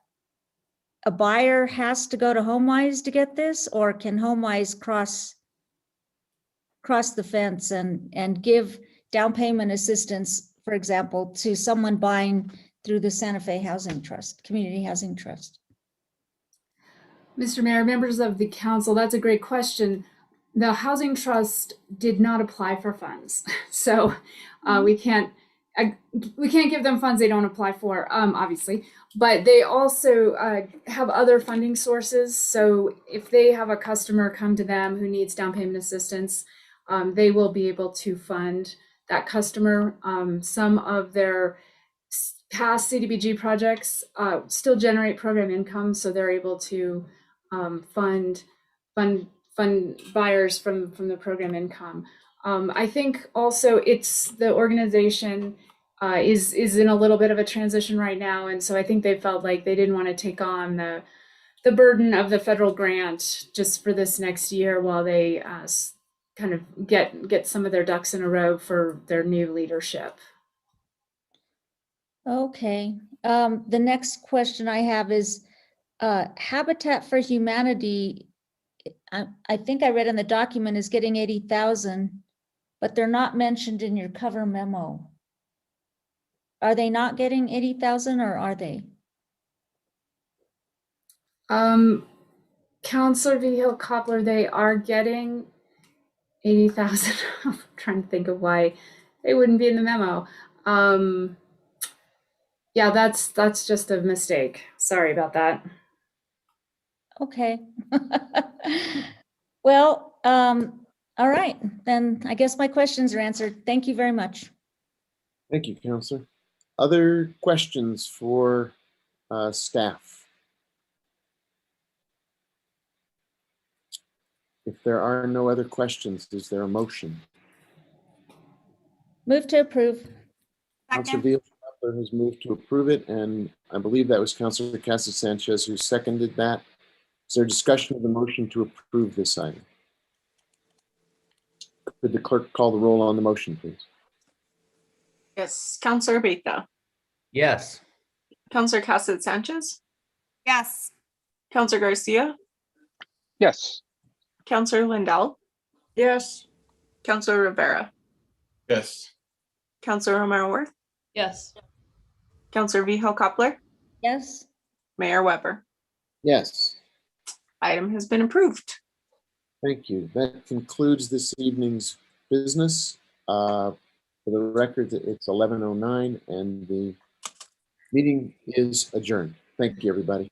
a buyer has to go to HomeWise to get this, or can HomeWise cross the fence and give down payment assistance, for example, to someone buying through the Santa Fe Housing Trust, Community Housing Trust? Mr. Mayor, members of the council, that's a great question. The Housing Trust did not apply for funds. So we can't give them funds they don't apply for, obviously, but they also have other funding sources. So if they have a customer come to them who needs down payment assistance, they will be able to fund that customer. Some of their past CDBG projects still generate program income, so they're able to fund buyers from the program income. I think also it's the organization is in a little bit of a transition right now, and so I think they felt like they didn't want to take on the burden of the federal grant just for this next year while they kind of get some of their ducks in a row for their new leadership. Okay. The next question I have is Habitat for Humanity. I think I read in the document is getting 80,000, but they're not mentioned in your cover memo. Are they not getting 80,000, or are they? Councilor Vijo Koppler, they are getting 80,000. I'm trying to think of why they wouldn't be in the memo. Yeah, that's just a mistake. Sorry about that. Okay. Well, all right, then I guess my questions are answered. Thank you very much. Thank you, Councilor. Other questions for staff? If there are no other questions, is there a motion? Move to approve. Councilor Vijo Koppler has moved to approve it, and I believe that was Councilor Casa Sanchez who seconded that. Is there discussion of the motion to approve this item? Could the clerk call the roll on the motion, please? Yes, Councilor Beta, Yes. Councilor Casa Sanchez, Yes. Councilor Garcia, Yes. Councilor Lindell, Yes. Councilor Rivera, Yes. Councilor Romero Worth, Yes. Councilor Vijo Koppler, Yes. Mayor Weber. Yes. Item has been approved. Thank you. That concludes this evening's business. For the record, it's 11:09 and the meeting is adjourned. Thank you, everybody.